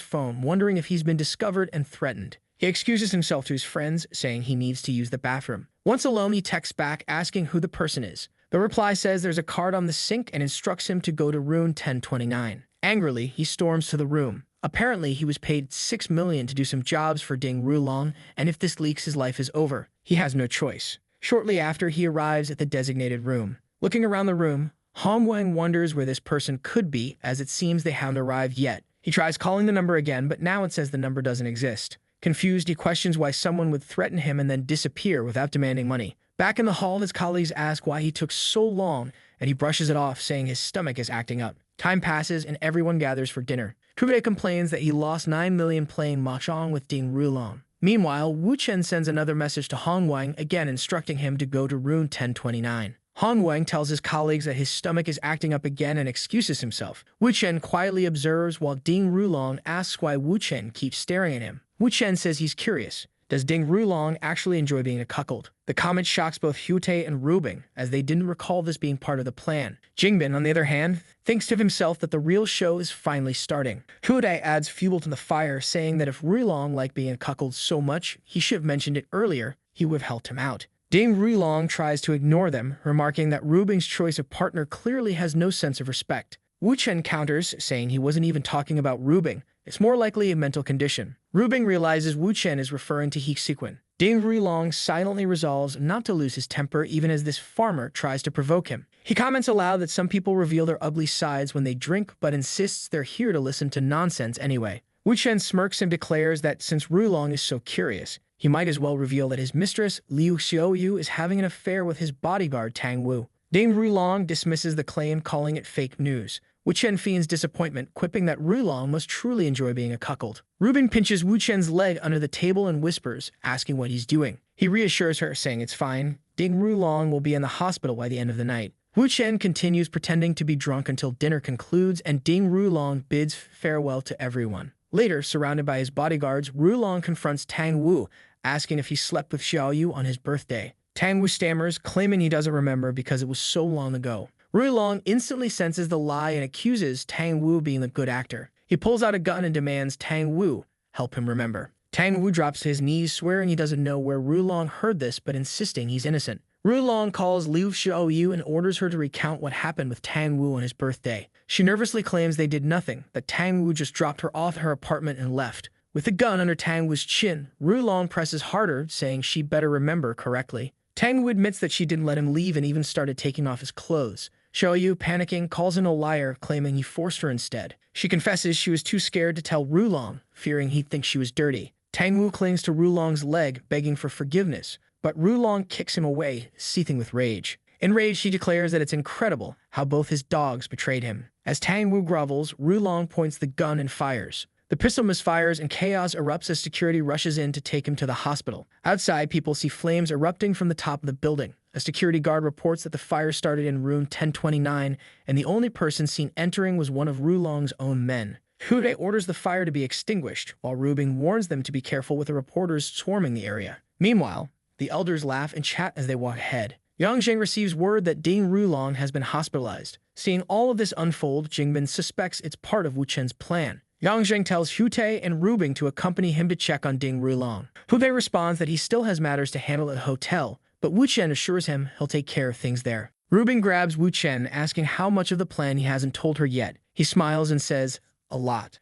phone, wondering if he's been discovered and threatened. He excuses himself to his friends, saying he needs to use the bathroom. Once alone, he texts back asking who the person is. The reply says there's a card on the sink and instructs him to go to room 1029. Angrily, he storms to the room. Apparently, he was paid $6 million to do some jobs for Ding Rulong, and if this leaks, his life is over. He has no choice. Shortly after, he arrives at the designated room. Looking around the room, Hongwan wonders where this person could be, as it seems they haven't arrived yet. He tries calling the number again, but now it says the number doesn't exist. Confused, he questions why someone would threaten him and then disappear without demanding money. Back in the hall, his colleagues ask why he took so long, and he brushes it off, saying his stomach is acting up. Time passes, and everyone gathers for dinner. Kube complains that he lost 9 million playing mahjong with Ding Rulong. Meanwhile, Wu Chen sends another message to Hongwang, again instructing him to go to room 1029. Hongwang tells his colleagues that his stomach is acting up again and excuses himself. Wu Chen quietly observes while Ding Rulong asks why Wu Chen keeps staring at him. Wu Chen says he's curious. Does Ding Rulong actually enjoy being a cuckold? The comment shocks both Huotae and Rubing, as they didn't recall this being part of the plan. Jingbin, on the other hand, thinks to himself that the real show is finally starting. Huotae adds fuel to the fire, saying that if Rulong liked being a cuckold so much, he should have mentioned it earlier, he would have helped him out. Ding Rulong tries to ignore them, remarking that Rubing's choice of partner clearly has no sense of respect. Wu Chen counters, saying he wasn't even talking about Rubing. It's more likely a mental condition. Rubing realizes Wu Chen is referring to He Sequin. Ding Rulong silently resolves not to lose his temper even as this farmer tries to provoke him. He comments aloud that some people reveal their ugly sides when they drink, but insists they're here to listen to nonsense anyway. Wu Chen smirks and declares that since Rulong is so curious, he might as well reveal that his mistress, Liu Xiaoyu, is having an affair with his bodyguard Tang Wu. Ding Rulong dismisses the claim, calling it fake news. Wu Chen feigns disappointment, quipping that Rulong must truly enjoy being a cuckold. Rubin pinches Wu Chen's leg under the table and whispers, asking what he's doing. He reassures her, saying it's fine. Ding Rulong will be in the hospital by the end of the night. Wu Chen continues pretending to be drunk until dinner concludes, and Ding Rulong bids farewell to everyone. Later, surrounded by his bodyguards, Rulong confronts Tang Wu, asking if he slept with Xiaoyu on his birthday. Tang Wu stammers, claiming he doesn't remember because it was so long ago. Rulong instantly senses the lie and accuses Tang Wu of being the good actor. He pulls out a gun and demands Tang Wu help him remember. Tang Wu drops to his knees, swearing he doesn't know where Rulong heard this, but insisting he's innocent. Rulong calls Liu Xiaoyu and orders her to recount what happened with Tang Wu on his birthday. She nervously claims they did nothing, that Tang Wu just dropped her off at her apartment and left. With the gun under Tang Wu's chin, Rulong presses harder, saying she better remember correctly. Tang Wu admits that she didn't let him leave and even started taking off his clothes. Yu, panicking, calls in a liar, claiming he forced her instead. She confesses she was too scared to tell Rulong, fearing he'd think she was dirty. Tang Wu clings to Rulong's leg, begging for forgiveness, but Rulong kicks him away, seething with rage. Enraged, she declares that it's incredible how both his dogs betrayed him. As Tang Wu grovels, Rulong points the gun and fires. The pistol misfires and chaos erupts as security rushes in to take him to the hospital. Outside, people see flames erupting from the top of the building. A security guard reports that the fire started in room 1029, and the only person seen entering was one of Rulong's own men. Hude orders the fire to be extinguished, while Rubing warns them to be careful with the reporters swarming the area. Meanwhile, the elders laugh and chat as they walk ahead. Yang Zheng receives word that Ding Rulong has been hospitalized. Seeing all of this unfold, Jingbin suspects it's part of Wu Chen's plan. Yang Zheng tells Hute and Rubing to accompany him to check on Ding Rulong. Hute responds that he still has matters to handle at the hotel, but Wu Chen assures him he'll take care of things there. Rubing grabs Wu Chen, asking how much of the plan he hasn't told her yet. He smiles and says, "A lot."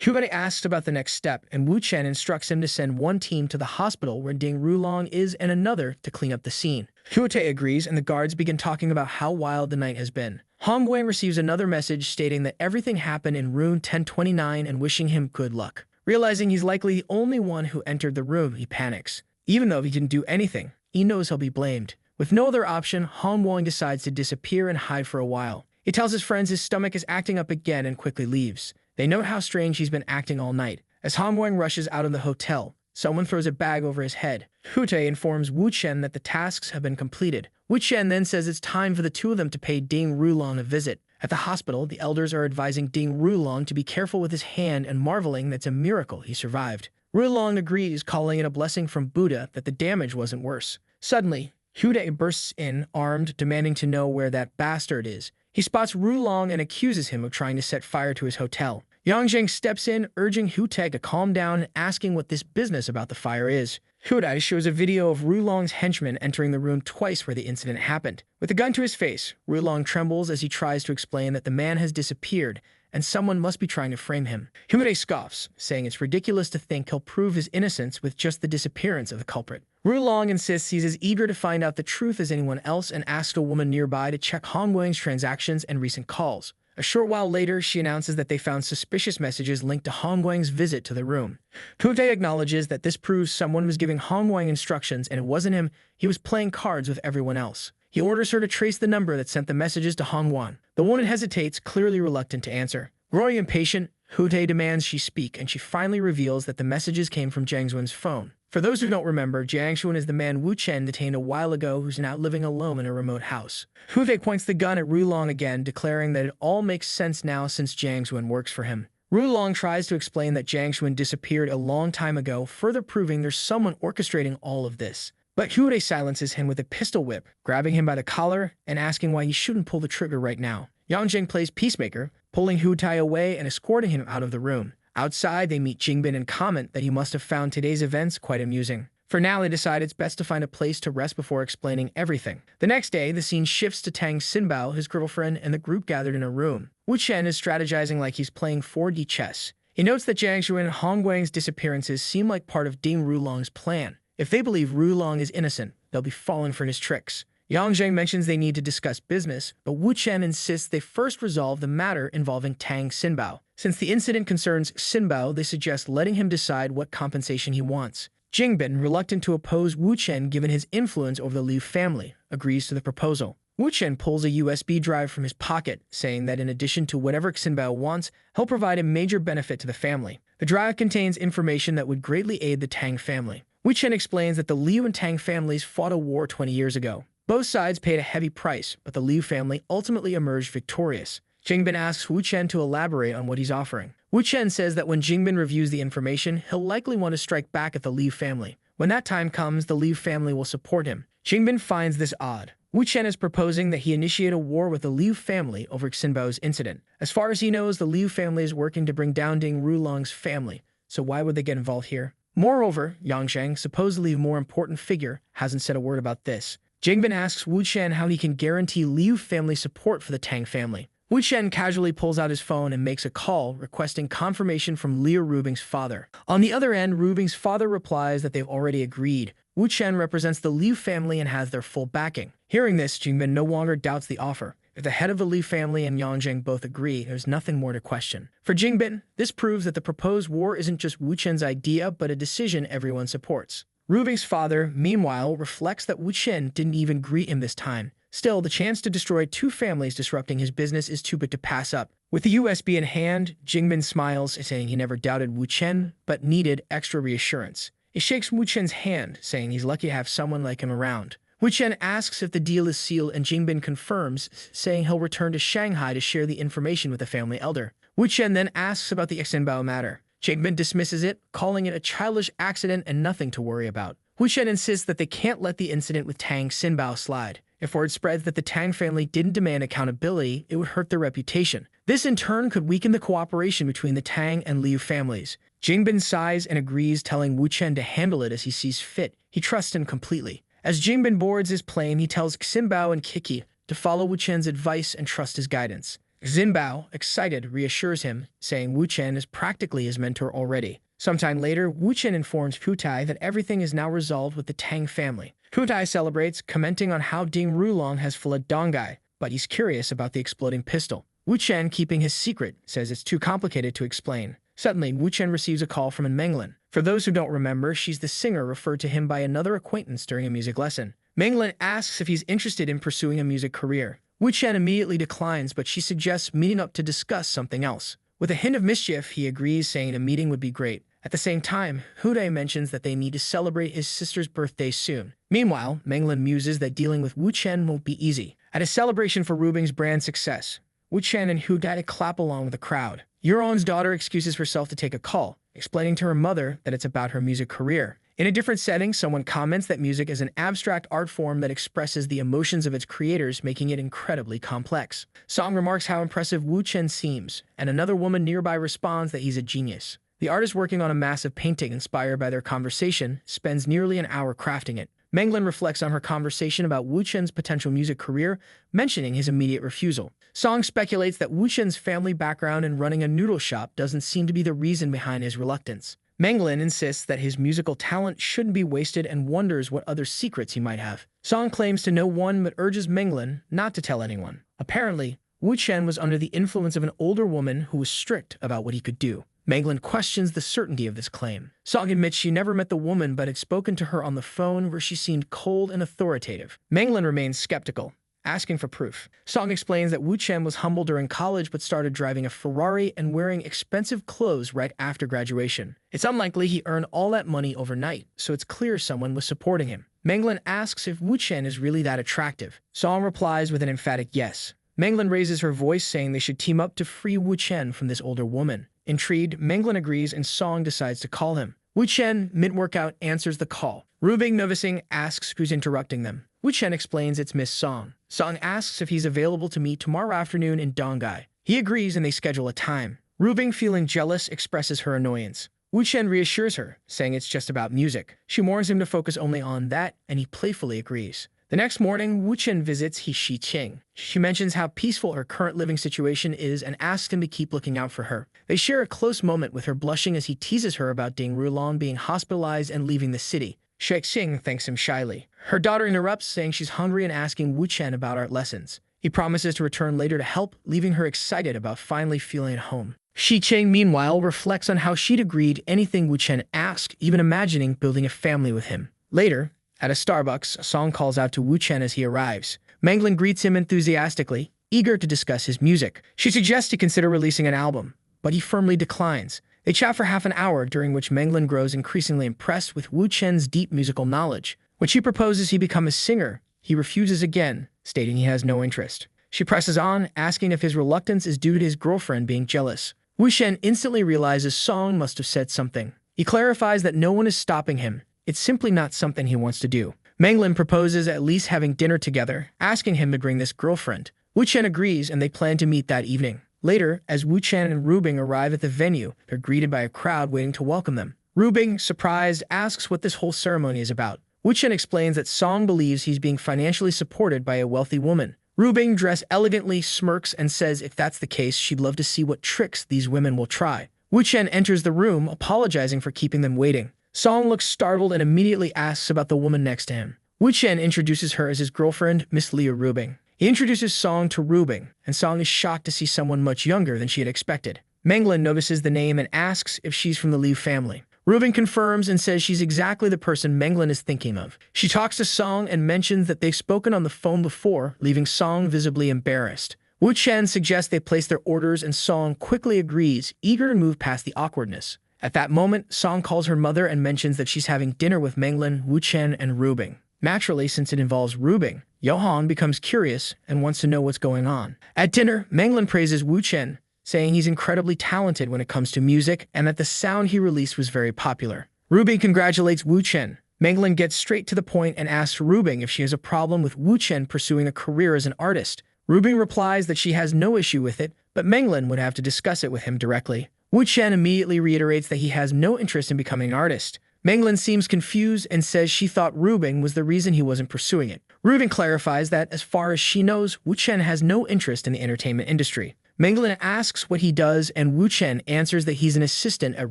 Hubei asks about the next step, and Wu Chen instructs him to send one team to the hospital where Ding Rulong is and another to clean up the scene. Huete agrees, and the guards begin talking about how wild the night has been. Hong Guang receives another message stating that everything happened in room 1029 and wishing him good luck. Realizing he's likely the only one who entered the room, he panics. Even though he didn't do anything, he knows he'll be blamed. With no other option, Hong Guang decides to disappear and hide for a while. He tells his friends his stomach is acting up again and quickly leaves. They note how strange he's been acting all night. As Hong Guang rushes out of the hotel, someone throws a bag over his head. Hute informs Wu Chen that the tasks have been completed. Wu Chen then says it's time for the two of them to pay Ding Rulong a visit. At the hospital, the elders are advising Ding Rulong to be careful with his hand and marveling that it's a miracle he survived. Rulong agrees, calling it a blessing from Buddha that the damage wasn't worse. Suddenly, Hute bursts in, armed, demanding to know where that bastard is. He spots Rulong and accuses him of trying to set fire to his hotel. Yang Zheng steps in, urging Hute to calm down and asking what this business about the fire is. Hute shows a video of Rulong's henchman entering the room twice where the incident happened. With a gun to his face, Rulong trembles as he tries to explain that the man has disappeared and someone must be trying to frame him. Hute scoffs, saying it's ridiculous to think he'll prove his innocence with just the disappearance of the culprit. Rulong insists he's as eager to find out the truth as anyone else and asks a woman nearby to check Hong Guang's transactions and recent calls. A short while later, she announces that they found suspicious messages linked to Hong Guang's visit to the room. Hute acknowledges that this proves someone was giving Hong Guang instructions and it wasn't him, he was playing cards with everyone else. He orders her to trace the number that sent the messages to Hong Guang. The woman hesitates, clearly reluctant to answer. Growing impatient, Hute demands she speak, and she finally reveals that the messages came from Jiang Xuan's phone. For those who don't remember, Jiang Xuan is the man Wu Chen detained a while ago who's now living alone in a remote house. Hute points the gun at Rulong again, declaring that it all makes sense now since Jiang Xuan works for him. Rulong tries to explain that Jiang Xuan disappeared a long time ago, further proving there's someone orchestrating all of this. But Hute silences him with a pistol whip, grabbing him by the collar and asking why he shouldn't pull the trigger right now. Yang Zheng plays peacemaker, pulling Hute away and escorting him out of the room. Outside, they meet Jingbin and comment that he must have found today's events quite amusing. For now, they decide it's best to find a place to rest before explaining everything. The next day, the scene shifts to Tang Xinbao, his girlfriend, and the group gathered in a room. Wu Chen is strategizing like he's playing 4D chess. He notes that Jiang Xuan and Hong Guang's disappearances seem like part of Ding Rulong's plan. If they believe Rulong is innocent, they'll be falling for his tricks. Yang Zheng mentions they need to discuss business, but Wu Chen insists they first resolve the matter involving Tang Xinbao. Since the incident concerns Xinbao, they suggest letting him decide what compensation he wants. Jingbin, reluctant to oppose Wu Chen given his influence over the Liu family, agrees to the proposal. Wu Chen pulls a USB drive from his pocket, saying that in addition to whatever Xinbao wants, he'll provide a major benefit to the family. The drive contains information that would greatly aid the Tang family. Wu Chen explains that the Liu and Tang families fought a war 20 years ago. Both sides paid a heavy price, but the Liu family ultimately emerged victorious. Jingbin asks Wu Chen to elaborate on what he's offering. Wu Chen says that when Jingbin reviews the information, he'll likely want to strike back at the Liu family. When that time comes, the Liu family will support him. Jingbin finds this odd. Wu Chen is proposing that he initiate a war with the Liu family over Xinbao's incident. As far as he knows, the Liu family is working to bring down Ding Rulong's family, so why would they get involved here? Moreover, Yang Zheng, supposedly a more important figure, hasn't said a word about this. Jingbin asks Wu Chen how he can guarantee Liu family support for the Tang family. Wu Chen casually pulls out his phone and makes a call, requesting confirmation from Liu Rubing's father. On the other end, Rubing's father replies that they've already agreed. Wu Chen represents the Liu family and has their full backing. Hearing this, Jingbin no longer doubts the offer. If the head of the Li family and Yangjing both agree, there's nothing more to question. For Jingbin, this proves that the proposed war isn't just Wu Chen's idea, but a decision everyone supports. Rubing's father, meanwhile, reflects that Wu Chen didn't even greet him this time. Still, the chance to destroy two families disrupting his business is too good to pass up. With the USB in hand, Jingbin smiles, saying he never doubted Wu Chen, but needed extra reassurance. He shakes Wu Chen's hand, saying he's lucky to have someone like him around. Wu Chen asks if the deal is sealed, and Jingbin confirms, saying he'll return to Shanghai to share the information with the family elder. Wu Chen then asks about the Xinbao matter. Jingbin dismisses it, calling it a childish accident and nothing to worry about. Wu Chen insists that they can't let the incident with Tang Xinbao slide. If word spreads that the Tang family didn't demand accountability, it would hurt their reputation. This in turn could weaken the cooperation between the Tang and Liu families. Jingbin sighs and agrees, telling Wu Chen to handle it as he sees fit. He trusts him completely. As Jingbin boards his plane, he tells Xinbao and Kiki to follow Wu Chen's advice and trust his guidance. Xinbao, excited, reassures him, saying Wu Chen is practically his mentor already. Sometime later, Wu Chen informs Putai that everything is now resolved with the Tang family. Putai celebrates, commenting on how Ding Rulong has fled Dongai, but he's curious about the exploding pistol. Wu Chen, keeping his secret, says it's too complicated to explain. Suddenly, Wu Chen receives a call from Menglin. For those who don't remember, she's the singer referred to him by another acquaintance during a music lesson. Menglin asks if he's interested in pursuing a music career. Wu Chen immediately declines, but she suggests meeting up to discuss something else. With a hint of mischief, he agrees, saying a meeting would be great. At the same time, Huday mentions that they need to celebrate his sister's birthday soon. Meanwhile, Menglin muses that dealing with Wu Chen won't be easy. At a celebration for Rubing's brand success, Wu Chen and Huday clap along with the crowd. Yuron's daughter excuses herself to take a call, explaining to her mother that it's about her music career. In a different setting, someone comments that music is an abstract art form that expresses the emotions of its creators, making it incredibly complex. Song remarks how impressive Wu Chen seems, and another woman nearby responds that he's a genius. The artist, working on a massive painting inspired by their conversation, spends nearly an hour crafting it. Menglin reflects on her conversation about Wu Chen's potential music career, mentioning his immediate refusal. Song speculates that Wu Chen's family background in running a noodle shop doesn't seem to be the reason behind his reluctance. Menglin insists that his musical talent shouldn't be wasted and wonders what other secrets he might have. Song claims to know one but urges Menglin not to tell anyone. Apparently, Wu Chen was under the influence of an older woman who was strict about what he could do. Menglin questions the certainty of this claim. Song admits she never met the woman but had spoken to her on the phone, where she seemed cold and authoritative. Menglin remains skeptical, asking for proof. Song explains that Wu Chen was humble during college but started driving a Ferrari and wearing expensive clothes right after graduation. It's unlikely he earned all that money overnight, so it's clear someone was supporting him. Menglin asks if Wu Chen is really that attractive. Song replies with an emphatic yes. Menglin raises her voice, saying they should team up to free Wu Chen from this older woman. Intrigued, Menglin agrees and Song decides to call him. Wu Chen, mid-workout, answers the call. Rubing, noticing, asks who's interrupting them. Wu Chen explains it's Miss Song. Song asks if he's available to meet tomorrow afternoon in Dongai. He agrees and they schedule a time. Rubing, feeling jealous, expresses her annoyance. Wu Chen reassures her, saying it's just about music. She warns him to focus only on that, and he playfully agrees. The next morning, Wu Chen visits Shi Qing. She mentions how peaceful her current living situation is and asks him to keep looking out for her. They share a close moment, with her blushing as he teases her about Ding Rulong being hospitalized and leaving the city. Shi Qing thanks him shyly. Her daughter interrupts, saying she's hungry and asking Wu Chen about art lessons. He promises to return later to help, leaving her excited about finally feeling at home. Shi Qing, meanwhile, reflects on how she'd agreed anything Wu Chen asked, even imagining building a family with him. Later, at a Starbucks, Song calls out to Wu Chen as he arrives. Menglin greets him enthusiastically, eager to discuss his music. She suggests he consider releasing an album, but he firmly declines. They chat for half an hour, during which Menglin grows increasingly impressed with Wu Chen's deep musical knowledge. When she proposes he become a singer, he refuses again, stating he has no interest. She presses on, asking if his reluctance is due to his girlfriend being jealous. Wu Chen instantly realizes Song must have said something. He clarifies that no one is stopping him. It's simply not something he wants to do. Menglin proposes at least having dinner together, asking him to bring this girlfriend. Wu Chen agrees and they plan to meet that evening. Later, as Wu Chen and Rubing arrive at the venue, they're greeted by a crowd waiting to welcome them. Rubing, surprised, asks what this whole ceremony is about. Wu Chen explains that Song believes he's being financially supported by a wealthy woman. Rubing, dressed elegantly, smirks and says if that's the case, she'd love to see what tricks these women will try. Wu Chen enters the room, apologizing for keeping them waiting. Song looks startled and immediately asks about the woman next to him. Wu Chen introduces her as his girlfriend, Miss Liu Rubing. He introduces Song to Rubing, and Song is shocked to see someone much younger than she had expected. Manglin notices the name and asks if she's from the Liu family. Rubing confirms and says she's exactly the person Manglin is thinking of. She talks to Song and mentions that they've spoken on the phone before, leaving Song visibly embarrassed. Wu Chen suggests they place their orders and Song quickly agrees, eager to move past the awkwardness. At that moment, Song calls her mother and mentions that she's having dinner with Manglin, Wu Chen, and Rubing. Naturally, since it involves Rubing, Yohan becomes curious and wants to know what's going on. At dinner, Manglin praises Wu Chen, saying he's incredibly talented when it comes to music and that the sound he released was very popular. Rubing congratulates Wu Chen. Manglin gets straight to the point and asks Rubing if she has a problem with Wu Chen pursuing a career as an artist. Rubing replies that she has no issue with it, but Manglin would have to discuss it with him directly. Wu Chen immediately reiterates that he has no interest in becoming an artist. Manglin seems confused and says she thought Rubing was the reason he wasn't pursuing it. Rubing clarifies that, as far as she knows, Wu Chen has no interest in the entertainment industry. Manglin asks what he does, and Wu Chen answers that he's an assistant at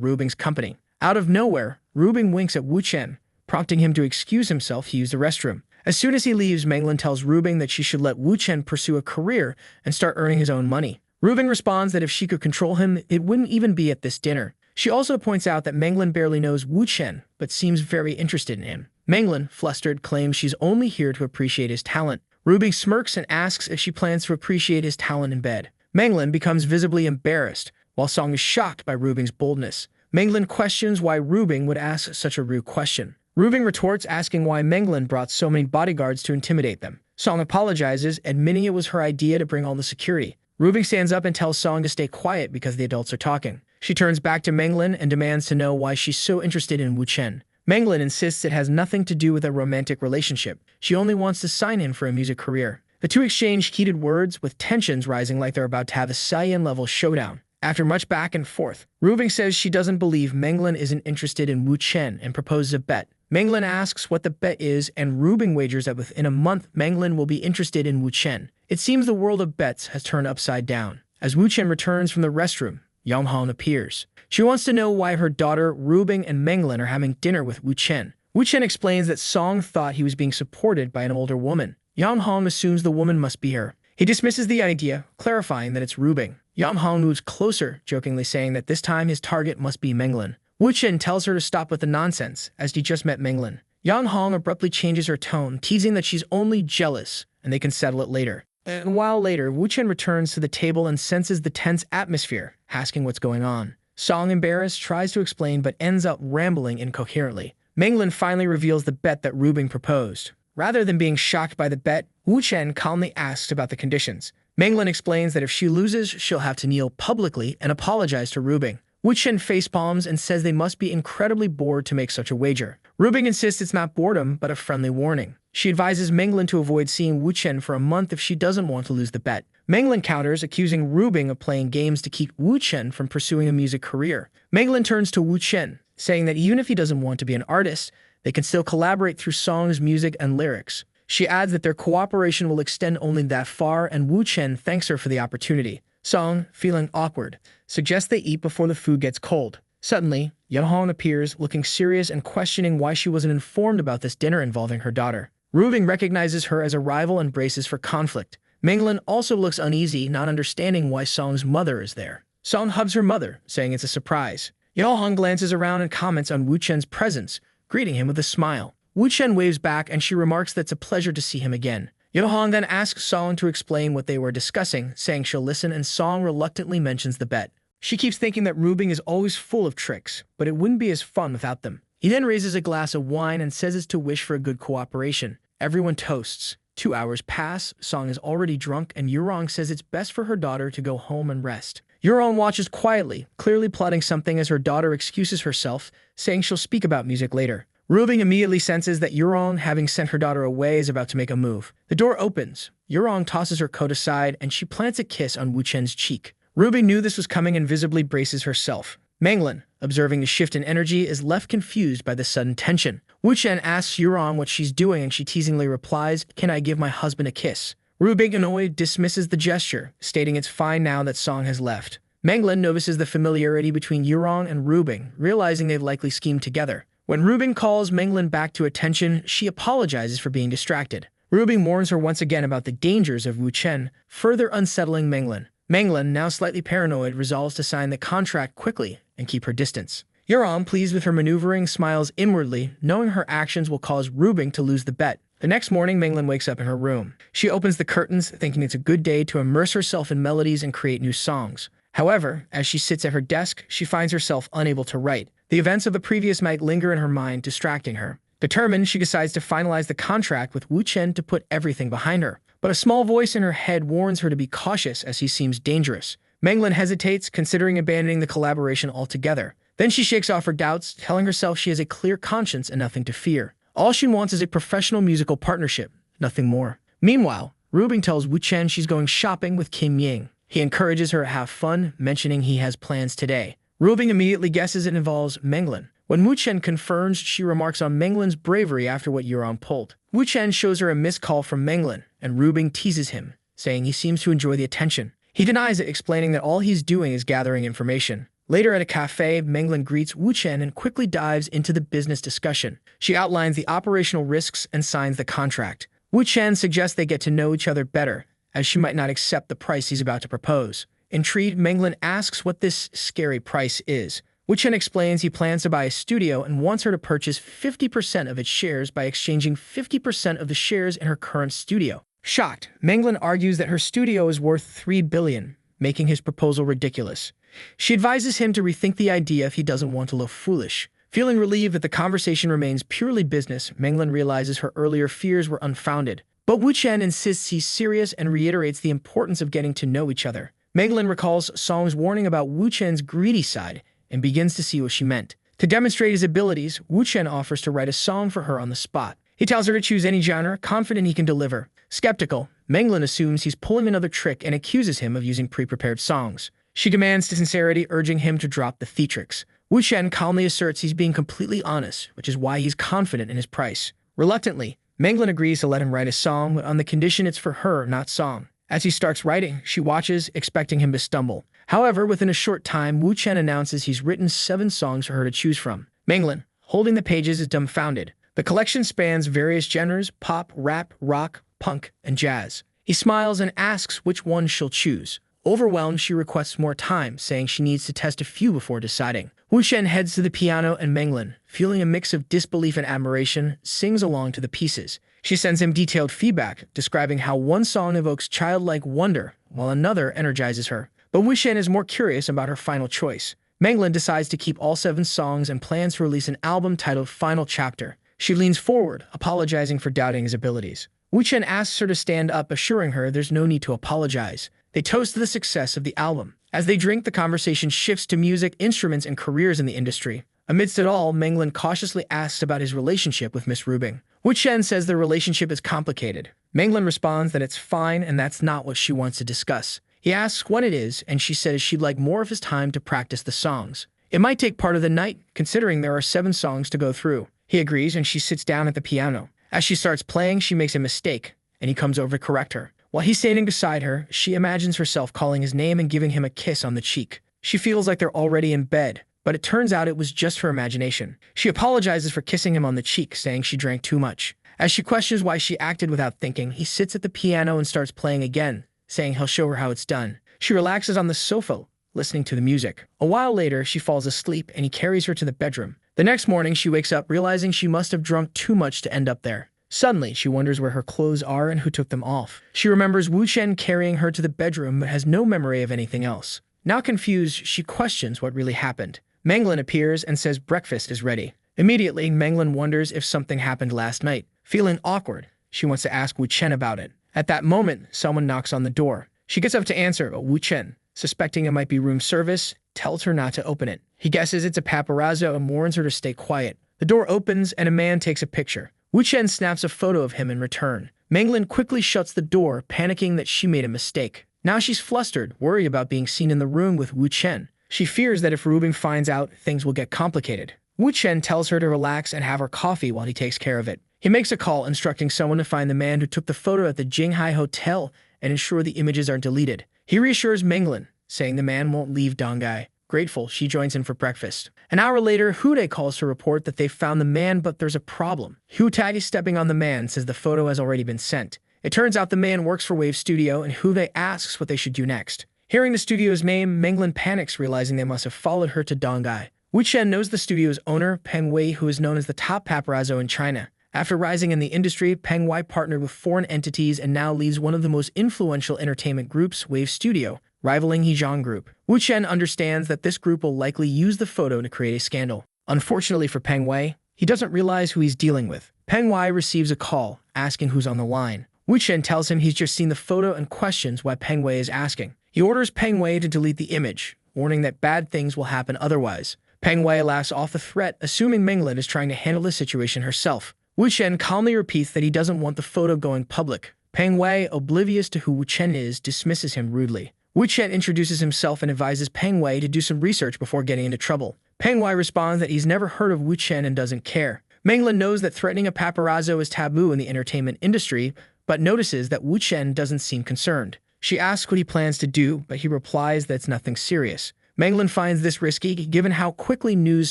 Rubing's company. Out of nowhere, Rubing winks at Wu Chen, prompting him to excuse himself to use the restroom. As soon as he leaves, Manglin tells Rubing that she should let Wu Chen pursue a career and start earning his own money. Rubing responds that if she could control him, it wouldn't even be at this dinner. She also points out that Manglin barely knows Wu Chen, but seems very interested in him. Manglin, flustered, claims she's only here to appreciate his talent. Rubing smirks and asks if she plans to appreciate his talent in bed. Manglin becomes visibly embarrassed, while Song is shocked by Rubing's boldness. Manglin questions why Rubing would ask such a rude question. Rubing retorts, asking why Manglin brought so many bodyguards to intimidate them. Song apologizes, admitting it was her idea to bring all the security. Rubing stands up and tells Song to stay quiet because the adults are talking. She turns back to Manglin and demands to know why she's so interested in Wu Chen. Manglin insists it has nothing to do with a romantic relationship. She only wants to sign him for a music career. The two exchange heated words, with tensions rising like they're about to have a Saiyan-level showdown. After much back and forth, Rubing says she doesn't believe Manglin isn't interested in Wu Chen and proposes a bet. Manglin asks what the bet is, and Rubing wagers that within a month, Manglin will be interested in Wu Chen. It seems the world of bets has turned upside down. As Wu Chen returns from the restroom, Yang Han appears. She wants to know why her daughter, Rubing, and Manglin are having dinner with Wu Chen. Wu Chen explains that Song thought he was being supported by an older woman. Yang Han assumes the woman must be her. He dismisses the idea, clarifying that it's Rubing. Yang Han moves closer, jokingly saying that this time his target must be Manglin. Wu Chen tells her to stop with the nonsense, as she just met Manglin. Yang Han abruptly changes her tone, teasing that she's only jealous, and they can settle it later. And a while later, Wu Chen returns to the table and senses the tense atmosphere, asking what's going on. Song, embarrassed, tries to explain but ends up rambling incoherently. Manglin finally reveals the bet that Rubing proposed. Rather than being shocked by the bet, Wu Chen calmly asks about the conditions. Manglin explains that if she loses, she'll have to kneel publicly and apologize to Rubing. Wu Chen facepalms and says they must be incredibly bored to make such a wager. Rubing insists it's not boredom, but a friendly warning. She advises Manglin to avoid seeing Wu Chen for a month if she doesn't want to lose the bet. Manglin counters, accusing Rubing of playing games to keep Wu Chen from pursuing a music career. Manglin turns to Wu Chen, saying that even if he doesn't want to be an artist, they can still collaborate through songs, music, and lyrics. She adds that their cooperation will extend only that far, and Wu Chen thanks her for the opportunity. Song, feeling awkward, suggests they eat before the food gets cold. Suddenly, Yeon appears, looking serious and questioning why she wasn't informed about this dinner involving her daughter. Rubing recognizes her as a rival and braces for conflict. Manglin also looks uneasy, not understanding why Song's mother is there. Song hugs her mother, saying it's a surprise. Yeon glances around and comments on Wu Chen's presence, greeting him with a smile. Wu Chen waves back and she remarks that it's a pleasure to see him again. Yeon then asks Song to explain what they were discussing, saying she'll listen, and Song reluctantly mentions the bet. She keeps thinking that Rubing is always full of tricks, but it wouldn't be as fun without them. He then raises a glass of wine and says it's to wish for a good cooperation. Everyone toasts. 2 hours pass, Song is already drunk, and Yurong says it's best for her daughter to go home and rest. Yurong watches quietly, clearly plotting something as her daughter excuses herself, saying she'll speak about music later. Rubing immediately senses that Yurong, having sent her daughter away, is about to make a move. The door opens. Yurong tosses her coat aside, and she plants a kiss on Wu Chen's cheek. Rubing knew this was coming and visibly braces herself. Manglin, observing the shift in energy, is left confused by the sudden tension. Wu Chen asks Yurong what she's doing, and she teasingly replies, "Can I give my husband a kiss?" Rubing, annoyed, dismisses the gesture, stating it's fine now that Song has left. Manglin notices the familiarity between Yurong and Rubing, realizing they've likely schemed together. When Rubing calls Manglin back to attention, she apologizes for being distracted. Rubing warns her once again about the dangers of Wu Chen, further unsettling Menglin. Menglin, now slightly paranoid, resolves to sign the contract quickly and keep her distance. Euron, pleased with her maneuvering, smiles inwardly, knowing her actions will cause Rubing to lose the bet. The next morning, Menglin wakes up in her room. She opens the curtains, thinking it's a good day to immerse herself in melodies and create new songs. However, as she sits at her desk, she finds herself unable to write. The events of the previous night linger in her mind, distracting her. Determined, she decides to finalize the contract with Wu Chen to put everything behind her. But a small voice in her head warns her to be cautious as he seems dangerous. Menglin hesitates, considering abandoning the collaboration altogether. Then she shakes off her doubts, telling herself she has a clear conscience and nothing to fear. All she wants is a professional musical partnership, nothing more. Meanwhile, Rubing tells Wu Chen she's going shopping with Kim Ying. He encourages her to have fun, mentioning he has plans today. Rubing immediately guesses it involves Menglin. When Wu Chen confirms, she remarks on Menglin's bravery after what Euron pulled. Wu Chen shows her a missed call from Menglin, and Rubing teases him, saying he seems to enjoy the attention. He denies it, explaining that all he's doing is gathering information. Later at a cafe, Menglin greets Wu Chen and quickly dives into the business discussion. She outlines the operational risks and signs the contract. Wu Chen suggests they get to know each other better, as she might not accept the price he's about to propose. Intrigued, Menglin asks what this scary price is. Wu Chen explains he plans to buy a studio and wants her to purchase 50% of its shares by exchanging 50% of the shares in her current studio. Shocked, Menglin argues that her studio is worth $3 billion, making his proposal ridiculous. She advises him to rethink the idea if he doesn't want to look foolish. Feeling relieved that the conversation remains purely business, Menglin realizes her earlier fears were unfounded. But Wu Chen insists he's serious and reiterates the importance of getting to know each other. Menglin recalls Song's warning about Wu Chen's greedy side and begins to see what she meant. To demonstrate his abilities, Wu Chen offers to write a song for her on the spot. He tells her to choose any genre, confident he can deliver. Skeptical, Menglin assumes he's pulling another trick and accuses him of using pre-prepared songs. She demands sincerity, urging him to drop the theatrics. Wu Chen calmly asserts he's being completely honest, which is why he's confident in his price. Reluctantly, Menglin agrees to let him write a song, but on the condition it's for her, not Song. As he starts writing, she watches, expecting him to stumble. However, within a short time, Wu Chen announces he's written 7 songs for her to choose from. Menglin, holding the pages, is dumbfounded. The collection spans various genres: pop, rap, rock, punk, and jazz. He smiles and asks which one she'll choose. Overwhelmed, she requests more time, saying she needs to test a few before deciding. Wu Chen heads to the piano and Menglin, feeling a mix of disbelief and admiration, sings along to the pieces. She sends him detailed feedback, describing how one song evokes childlike wonder, while another energizes her. But Wu Chen is more curious about her final choice. Menglin decides to keep all 7 songs and plans to release an album titled Final Chapter. She leans forward, apologizing for doubting his abilities. Wu Chen asks her to stand up, assuring her there's no need to apologize. They toast the success of the album. As they drink, the conversation shifts to music, instruments, and careers in the industry. Amidst it all, Menglin cautiously asks about his relationship with Miss Rubing. Wu Chen says their relationship is complicated. Menglin responds that it's fine and that's not what she wants to discuss. He asks what it is, and she says she'd like more of his time to practice the songs. It might take part of the night, considering there are 7 songs to go through. He agrees, and she sits down at the piano. As she starts playing, she makes a mistake, and he comes over to correct her. While he's standing beside her, she imagines herself calling his name and giving him a kiss on the cheek. She feels like they're already in bed, but it turns out it was just her imagination. She apologizes for kissing him on the cheek, saying she drank too much. As she questions why she acted without thinking, he sits at the piano and starts playing again, saying he'll show her how it's done. She relaxes on the sofa, listening to the music. A while later, she falls asleep and he carries her to the bedroom. The next morning, she wakes up realizing she must have drunk too much to end up there. Suddenly, she wonders where her clothes are and who took them off. She remembers Wu Chen carrying her to the bedroom but has no memory of anything else. Now confused, she questions what really happened. Menglin appears and says breakfast is ready. Immediately, Menglin wonders if something happened last night. Feeling awkward, she wants to ask Wu Chen about it. At that moment, someone knocks on the door. She gets up to answer, but Wu Chen, suspecting it might be room service, tells her not to open it. He guesses it's a paparazzo and warns her to stay quiet. The door opens and a man takes a picture. Wu Chen snaps a photo of him in return. Menglin quickly shuts the door, panicking that she made a mistake. Now she's flustered, worried about being seen in the room with Wu Chen. She fears that if Rubing finds out, things will get complicated. Wu Chen tells her to relax and have her coffee while he takes care of it. He makes a call instructing someone to find the man who took the photo at the Jinghai Hotel and ensure the images are deleted. He reassures Menglin, saying the man won't leave Dongai. Grateful, she joins him for breakfast. An hour later, Hude calls to report that they found the man, but there's a problem. Hude, stepping on the man, says the photo has already been sent. It turns out the man works for Wave Studio, and Hude asks what they should do next. Hearing the studio's name, Menglin panics, realizing they must have followed her to Donghai. Wu Chen knows the studio's owner, Peng Wei, who is known as the top paparazzo in China. After rising in the industry, Peng Wei partnered with foreign entities and now leads one of the most influential entertainment groups, Wave Studio, rivaling Hejiang Group. Wu Chen understands that this group will likely use the photo to create a scandal. Unfortunately for Peng Wei, he doesn't realize who he's dealing with. Peng Wei receives a call, asking who's on the line. Wu Chen tells him he's just seen the photo and questions why Peng Wei is asking. He orders Peng Wei to delete the image, warning that bad things will happen otherwise. Peng Wei laughs off the threat, assuming Menglin is trying to handle the situation herself. Wu Chen calmly repeats that he doesn't want the photo going public. Peng Wei, oblivious to who Wu Chen is, dismisses him rudely. Wu Chen introduces himself and advises Peng Wei to do some research before getting into trouble. Peng Wei responds that he's never heard of Wu Chen and doesn't care. Menglin knows that threatening a paparazzo is taboo in the entertainment industry, but notices that Wu Chen doesn't seem concerned. She asks what he plans to do, but he replies that it's nothing serious. Menglin finds this risky, given how quickly news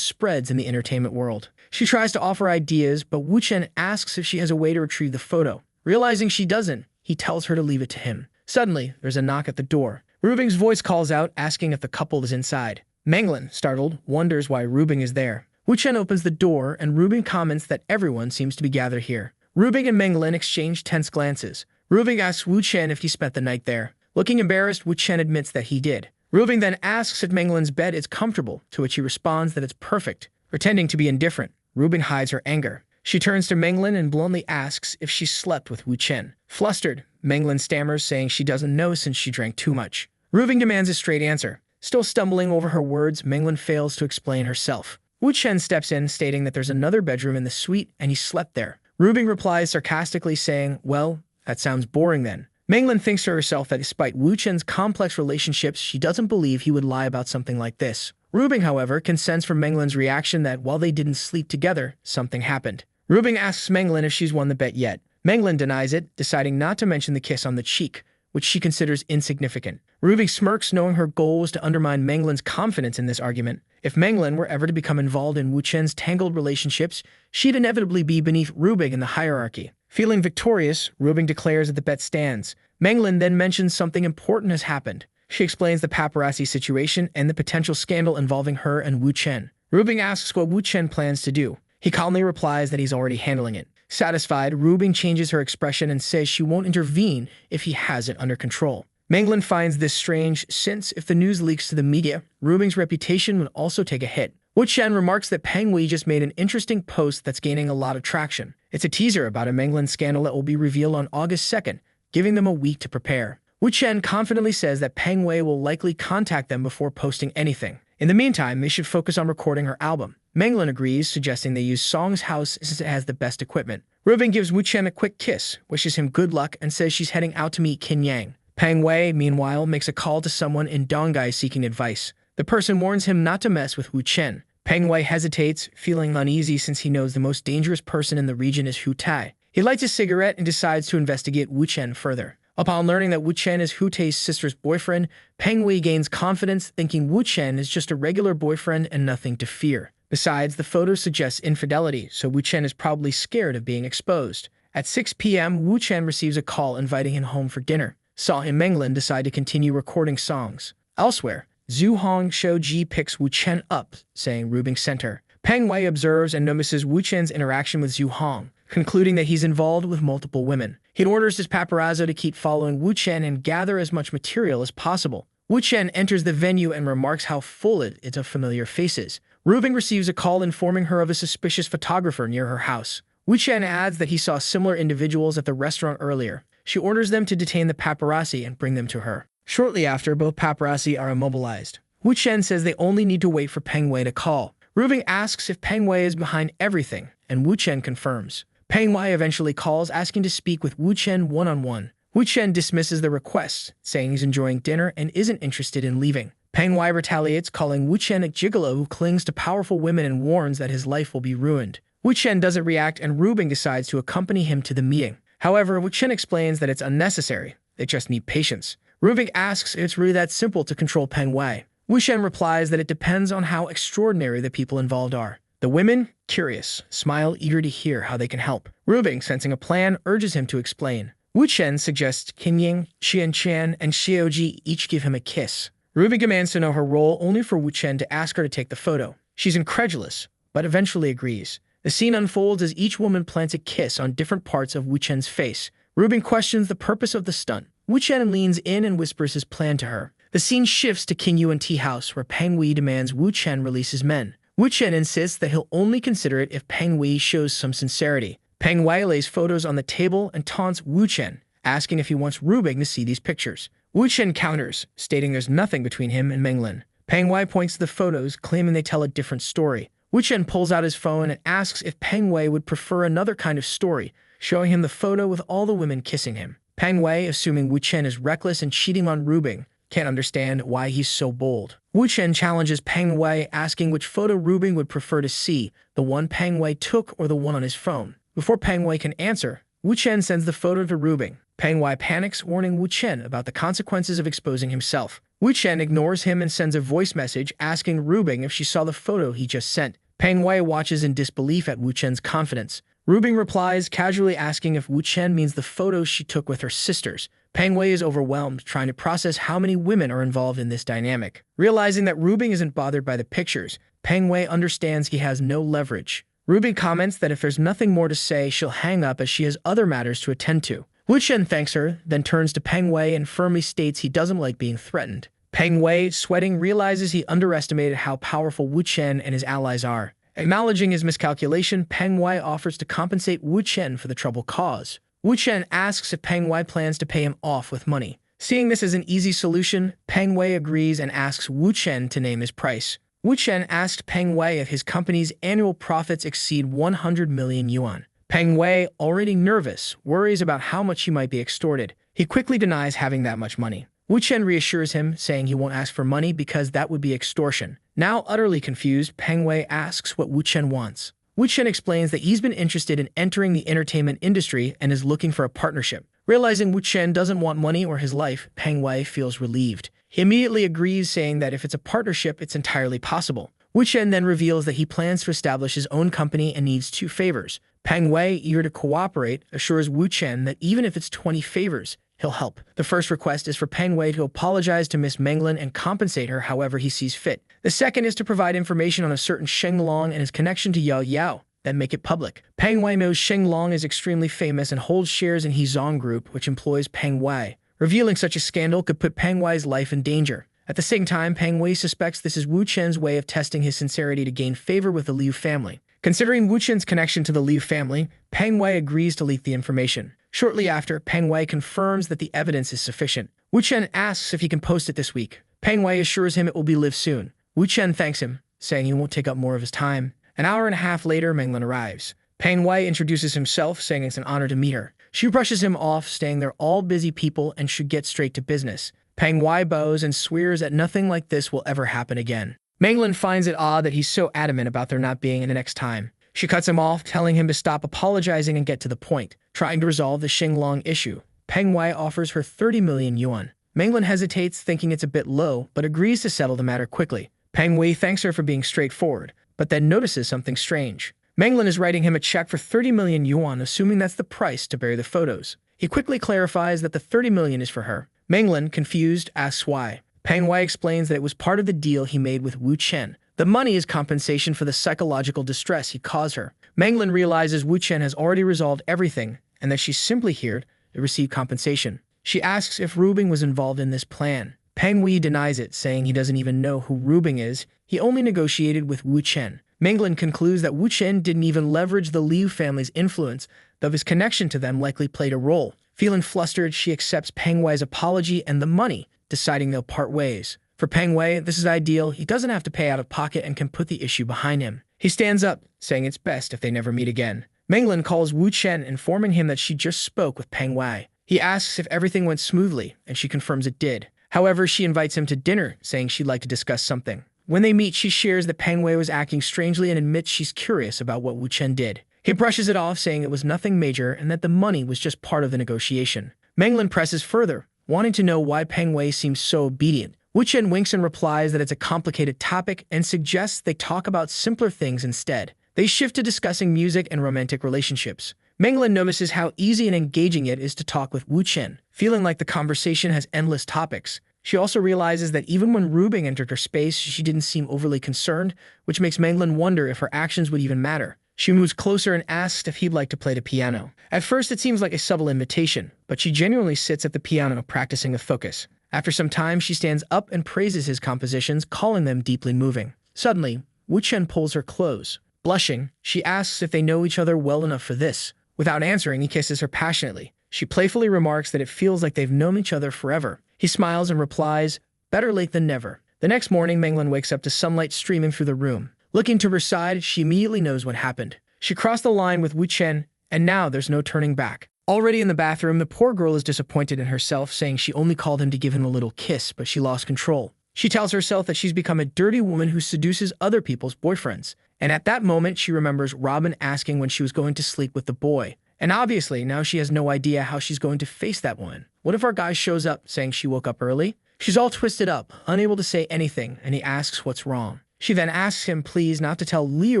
spreads in the entertainment world. She tries to offer ideas, but Wu Chen asks if she has a way to retrieve the photo. Realizing she doesn't, he tells her to leave it to him. Suddenly, there's a knock at the door. Rubing's voice calls out, asking if the couple is inside. Menglin, startled, wonders why Rubing is there. Wu Chen opens the door, and Rubing comments that everyone seems to be gathered here. Rubing and Menglin exchange tense glances. Rubing asks Wu Chen if he spent the night there. Looking embarrassed, Wu Chen admits that he did. Rubing then asks if Menglin's bed is comfortable, to which he responds that it's perfect. Pretending to be indifferent, Rubing hides her anger. She turns to Menglin and bluntly asks if she slept with Wu Chen. Flustered, Menglin stammers, saying she doesn't know since she drank too much. Rubing demands a straight answer. Still stumbling over her words, Menglin fails to explain herself. Wu Chen steps in, stating that there's another bedroom in the suite and he slept there. Rubing replies sarcastically, saying, "Well, that sounds boring then." Menglin thinks to herself that despite Wu Chen's complex relationships, she doesn't believe he would lie about something like this. Rubing, however, can sense from Menglin's reaction that while they didn't sleep together, something happened. Rubing asks Menglin if she's won the bet yet. Menglin denies it, deciding not to mention the kiss on the cheek, which she considers insignificant. Rubing smirks, knowing her goal was to undermine Menglin's confidence in this argument. If Menglin were ever to become involved in Wu Chen's tangled relationships, she'd inevitably be beneath Rubing in the hierarchy. Feeling victorious, Rubing declares that the bet stands. Menglin then mentions something important has happened. She explains the paparazzi situation and the potential scandal involving her and Wu Chen. Rubing asks what Wu Chen plans to do. He calmly replies that he's already handling it. Satisfied, Rubing changes her expression and says she won't intervene if he has it under control. Menglin finds this strange, since if the news leaks to the media, Rubing's reputation would also take a hit. Wu Chen remarks that Peng Wei just made an interesting post that's gaining a lot of traction. It's a teaser about a Menglin scandal that will be revealed on August 2nd, giving them a week to prepare. Wu Chen confidently says that Peng Wei will likely contact them before posting anything. In the meantime, they should focus on recording her album. Menglin agrees, suggesting they use Song's house since it has the best equipment. Rubing gives Wu Chen a quick kiss, wishes him good luck, and says she's heading out to meet Qin Yang. Peng Wei, meanwhile, makes a call to someone in Donghai seeking advice. The person warns him not to mess with Wu Chen. Peng Wei hesitates, feeling uneasy since he knows the most dangerous person in the region is Hu Tai. He lights a cigarette and decides to investigate Wu Chen further. Upon learning that Wu Chen is Hu Tai's sister's boyfriend, Peng Wei gains confidence, thinking Wu Chen is just a regular boyfriend and nothing to fear. Besides, the photo suggests infidelity, so Wu Chen is probably scared of being exposed. At 6 p.m., Wu Chen receives a call inviting him home for dinner. Saw and Menglin decide to continue recording songs. Elsewhere, Zhu Hong Shou Ji picks Wu Chen up, saying Rubing sent her. Peng Wei observes and notices Wu Chen's interaction with Zhu Hong, concluding that he's involved with multiple women. He orders his paparazzo to keep following Wu Chen and gather as much material as possible. Wu Chen enters the venue and remarks how full it is of familiar faces. Rubing receives a call informing her of a suspicious photographer near her house. Wu Chen adds that he saw similar individuals at the restaurant earlier. She orders them to detain the paparazzi and bring them to her. Shortly after, both paparazzi are immobilized. Wu Chen says they only need to wait for Peng Wei to call. Rubing asks if Peng Wei is behind everything, and Wu Chen confirms. Peng Wei eventually calls, asking to speak with Wu Chen one-on-one. Wu Chen dismisses the request, saying he's enjoying dinner and isn't interested in leaving. Peng Wei retaliates, calling Wu Chen a gigolo who clings to powerful women and warns that his life will be ruined. Wu Chen doesn't react, and Rubing decides to accompany him to the meeting. However, Wu Chen explains that it's unnecessary. They just need patience. Rubing asks if it's really that simple to control Peng Wei. Wu Shen replies that it depends on how extraordinary the people involved are. The women, curious, smile eager to hear how they can help. Rubing, sensing a plan, urges him to explain. Wu Chen suggests Qin Ying, Xian Qian, and Xiaoji each give him a kiss. Rubing demands to know her role only for Wu Chen to ask her to take the photo. She's incredulous, but eventually agrees. The scene unfolds as each woman plants a kiss on different parts of Wu Chen's face. Rubing questions the purpose of the stunt. Wu Chen leans in and whispers his plan to her. The scene shifts to Qin Yuan tea house, where Peng Wei demands Wu Chen release his men. Wu Chen insists that he'll only consider it if Peng Wei shows some sincerity. Peng Wei lays photos on the table and taunts Wu Chen, asking if he wants Rubing to see these pictures. Wu Chen counters, stating there's nothing between him and Menglin. Peng Wei points to the photos, claiming they tell a different story. Wu Chen pulls out his phone and asks if Peng Wei would prefer another kind of story, showing him the photo with all the women kissing him. Peng Wei, assuming Wu Chen is reckless and cheating on Rubing, can't understand why he's so bold. Wu Chen challenges Peng Wei, asking which photo Rubing would prefer to see, the one Peng Wei took or the one on his phone. Before Peng Wei can answer, Wu Chen sends the photo to Rubing. Peng Wei panics, warning Wu Chen about the consequences of exposing himself. Wu Chen ignores him and sends a voice message asking Rubing if she saw the photo he just sent. Peng Wei watches in disbelief at Wu Chen's confidence. Rubing replies, casually asking if Wu Chen means the photos she took with her sisters. Peng Wei is overwhelmed, trying to process how many women are involved in this dynamic. Realizing that Rubing isn't bothered by the pictures, Peng Wei understands he has no leverage. Rubing comments that if there's nothing more to say, she'll hang up as she has other matters to attend to. Wu Chen thanks her, then turns to Peng Wei and firmly states he doesn't like being threatened. Peng Wei, sweating, realizes he underestimated how powerful Wu Chen and his allies are. Acknowledging his miscalculation, Peng Wei offers to compensate Wu Chen for the trouble caused. Wu Chen asks if Peng Wei plans to pay him off with money. Seeing this as an easy solution, Peng Wei agrees and asks Wu Chen to name his price. Wu Chen asked Peng Wei if his company's annual profits exceed 100 million yuan. Peng Wei, already nervous, worries about how much he might be extorted. He quickly denies having that much money. Wu Chen reassures him, saying he won't ask for money because that would be extortion. Now utterly confused, Peng Wei asks what Wu Chen wants. Wu Chen explains that he's been interested in entering the entertainment industry and is looking for a partnership. Realizing Wu Chen doesn't want money or his life, Peng Wei feels relieved. He immediately agrees, saying that if it's a partnership, it's entirely possible. Wu Chen then reveals that he plans to establish his own company and needs 2 favors. Peng Wei, eager to cooperate, assures Wu Chen that even if it's 20 favors, he'll help. The first request is for Peng Wei to apologize to Miss Menglin and compensate her however he sees fit. The second is to provide information on a certain Sheng Long and his connection to Yao Yao, then make it public. Peng Wei knows Sheng Long is extremely famous and holds shares in Hezong Group, which employs Peng Wei. Revealing such a scandal could put Peng Wei's life in danger. At the same time, Peng Wei suspects this is Wu Chen's way of testing his sincerity to gain favor with the Liu family. Considering Wu Chen's connection to the Liu family, Peng Wei agrees to leak the information. Shortly after, Peng Wei confirms that the evidence is sufficient. Wu Chen asks if he can post it this week. Peng Wei assures him it will be live soon. Wu Chen thanks him, saying he won't take up more of his time. An hour and a half later, Menglin arrives. Peng Wei introduces himself, saying it's an honor to meet her. She brushes him off, saying they're all busy people and should get straight to business. Peng Wei bows and swears that nothing like this will ever happen again. Menglin finds it odd that he's so adamant about there not being the next time. She cuts him off, telling him to stop apologizing and get to the point, trying to resolve the Xinglong issue. Peng Wei offers her 30 million yuan. Menglin hesitates, thinking it's a bit low, but agrees to settle the matter quickly. Peng Wei thanks her for being straightforward, but then notices something strange. Menglin is writing him a check for 30 million yuan, assuming that's the price to bury the photos. He quickly clarifies that the 30 million is for her. Menglin, confused, asks why. Peng Wei explains that it was part of the deal he made with Wu Chen. The money is compensation for the psychological distress he caused her. Menglin realizes Wu Chen has already resolved everything and that she's simply here to receive compensation. She asks if Rubing was involved in this plan. Peng Wei denies it, saying he doesn't even know who Rubing is. He only negotiated with Wu Chen. Menglin concludes that Wu Chen didn't even leverage the Liu family's influence, though his connection to them likely played a role. Feeling flustered, she accepts Peng Wei's apology and the money, deciding they'll part ways. For Peng Wei, this is ideal. He doesn't have to pay out of pocket and can put the issue behind him. He stands up, saying it's best if they never meet again. Menglin calls Wu Chen, informing him that she just spoke with Peng Wei. He asks if everything went smoothly, and she confirms it did. However, she invites him to dinner, saying she'd like to discuss something. When they meet, she shares that Peng Wei was acting strangely and admits she's curious about what Wu Chen did. He brushes it off, saying it was nothing major and that the money was just part of the negotiation. Menglin presses further, wanting to know why Peng Wei seems so obedient. Wu Chen winks and replies that it's a complicated topic and suggests they talk about simpler things instead. They shift to discussing music and romantic relationships. Menglin notices how easy and engaging it is to talk with Wu Chen, feeling like the conversation has endless topics. She also realizes that even when Rubing entered her space, she didn't seem overly concerned, which makes Menglin wonder if her actions would even matter. She moves closer and asks if he'd like to play the piano. At first, it seems like a subtle invitation, but she genuinely sits at the piano practicing with focus. After some time, she stands up and praises his compositions, calling them deeply moving. Suddenly, Wu Chen pulls her close. Blushing, she asks if they know each other well enough for this. Without answering, he kisses her passionately. She playfully remarks that it feels like they've known each other forever. He smiles and replies, "Better late than never." The next morning, Menglin wakes up to sunlight streaming through the room. Looking to her side, she immediately knows what happened. She crossed the line with Wu Chen, and now there's no turning back. Already in the bathroom, the poor girl is disappointed in herself, saying she only called him to give him a little kiss, but she lost control. She tells herself that she's become a dirty woman who seduces other people's boyfriends. And at that moment, she remembers Robin asking when she was going to sleep with the boy. And obviously, now she has no idea how she's going to face that woman. What if our guy shows up saying she woke up early? She's all twisted up, unable to say anything, and he asks what's wrong. She then asks him please not to tell Leo